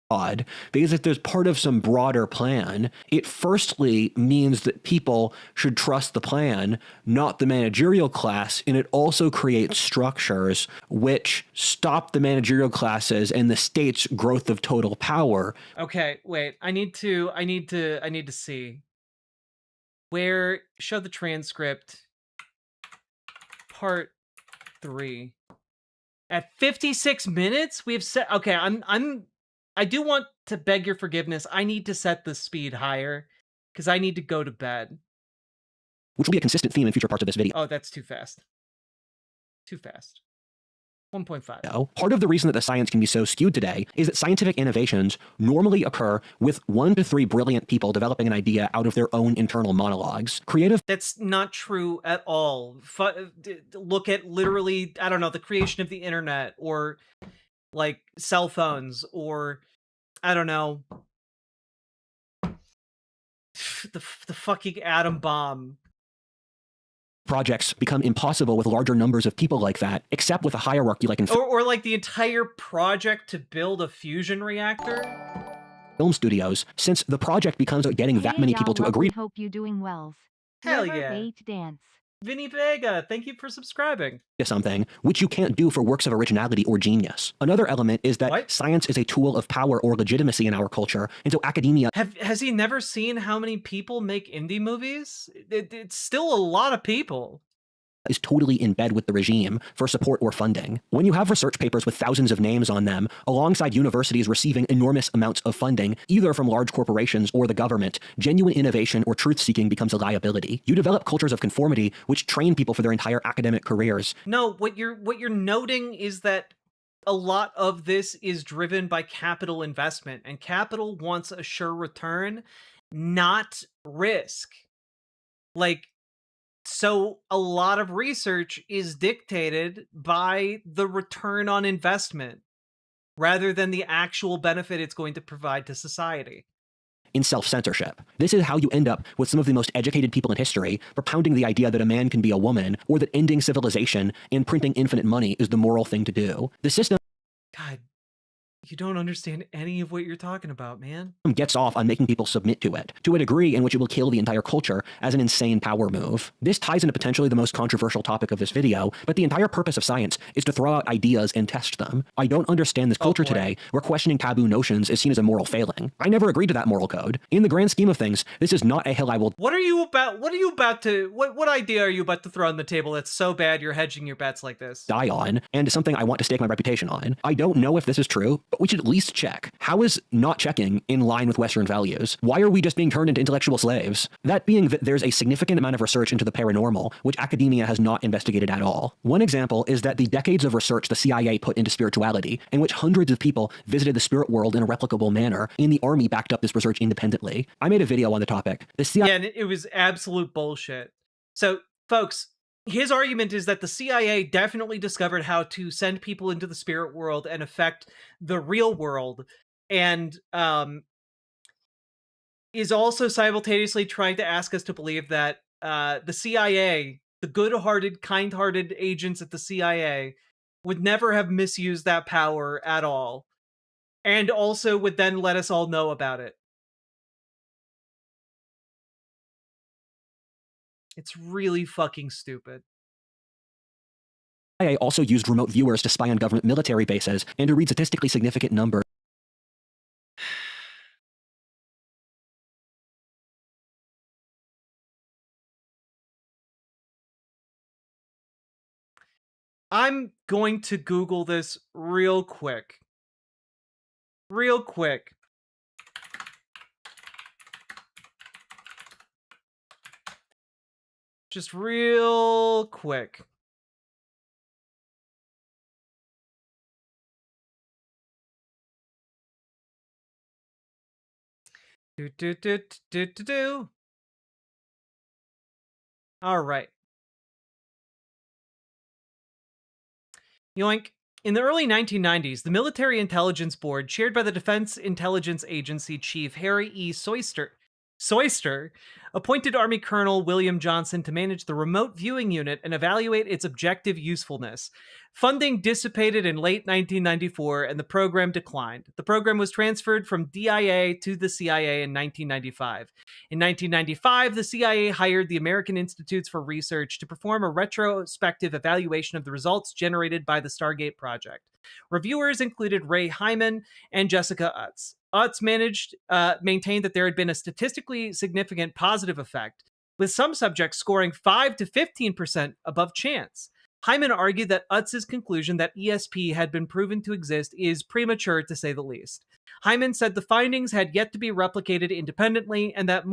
Odd, because if there's part of some broader plan, it firstly means that people should trust the plan, not the managerial class, and it also creates structures which stop the managerial classes and the state's growth of total power. Okay, wait. I need to see. Where show the transcript part 3. At 56 minutes, we have set okay, I do want to beg your forgiveness. I need to set the speed higher because I need to go to bed. Which will be a consistent theme in future parts of this video. Oh, that's too fast. Too fast. 1.5. Part of the reason that the science can be so skewed today is that scientific innovations normally occur with 1 to 3 brilliant people developing an idea out of their own internal monologues. That's not true at all. Look at literally, I don't know, the creation of the internet or like cell phones or I don't know, the fucking atom bomb. Projects become impossible with larger numbers of people like that, except with a hierarchy like in or like the entire project to build a fusion reactor. Film studios, since the project becomes getting that many people to agree. Hope you doing well. Hell River yeah. 8 dance. Vinny Vega, thank you for subscribing. To something which you can't do for works of originality or genius. Another element is that science is a tool of power or legitimacy in our culture, and so academia. Has he never seen how many people make indie movies? It's still a lot of people. Is totally in bed with the regime for support or funding. When you have research papers with thousands of names on them, alongside universities receiving enormous amounts of funding, either from large corporations or the government, genuine innovation or truth-seeking becomes a liability. You develop cultures of conformity which train people for their entire academic careers. No, what you're noting is that a lot of this is driven by capital investment, and capital wants a sure return, not risk. Like, so a lot of research is dictated by the return on investment rather than the actual benefit it's going to provide to society. In self-censorship. This is how you end up with some of the most educated people in history propounding the idea that a man can be a woman, or that ending civilization and printing infinite money is the moral thing to do. The system God, you don't understand any of what you're talking about, man. Gets off on making people submit to it, to a degree in which it will kill the entire culture as an insane power move. This ties into potentially the most controversial topic of this video, but the entire purpose of science is to throw out ideas and test them. I don't understand this culture today where questioning taboo notions is seen as a moral failing. I never agreed to that moral code. In the grand scheme of things, this is not a hill I will— What idea are you about to throw on the table that's so bad you're hedging your bets like this? Die on, and something I want to stake my reputation on. I don't know if this is true, but we should at least check. How is not checking in line with Western values? Why are we just being turned into intellectual slaves? That being that there's a significant amount of research into the paranormal, which academia has not investigated at all. One example is that the decades of research the CIA put into spirituality, in which hundreds of people visited the spirit world in a replicable manner, and the army backed up this research independently. I made a video on the topic. The CIA— Yeah, and it was absolute bullshit. So, folks, his argument is that the CIA definitely discovered how to send people into the spirit world and affect the real world, and is also simultaneously trying to ask us to believe that the CIA, the good-hearted, kind-hearted agents at the CIA, would never have misused that power at all, and also would then let us all know about it. It's really fucking stupid. CIA also used remote viewers to spy on government military bases and to read statistically significant numbers. I'm going to Google this real quick. Real quick. Just real quick. All right. Yoink. In the early 1990s, the Military Intelligence Board, chaired by the Defense Intelligence Agency Chief Harry E. Soyster appointed Army Colonel William Johnson to manage the remote viewing unit and evaluate its objective usefulness. Funding dissipated in late 1994 and the program declined. The program was transferred from DIA to the CIA in 1995. In 1995, the CIA hired the American Institutes for Research to perform a retrospective evaluation of the results generated by the Stargate project. Reviewers included Ray Hyman and Jessica Utz. Utz maintained that there had been a statistically significant positive effect, with some subjects scoring 5 to 15% above chance. Hyman argued that Utz's conclusion that ESP had been proven to exist is premature, to say the least. Hyman said the findings had yet to be replicated independently and that more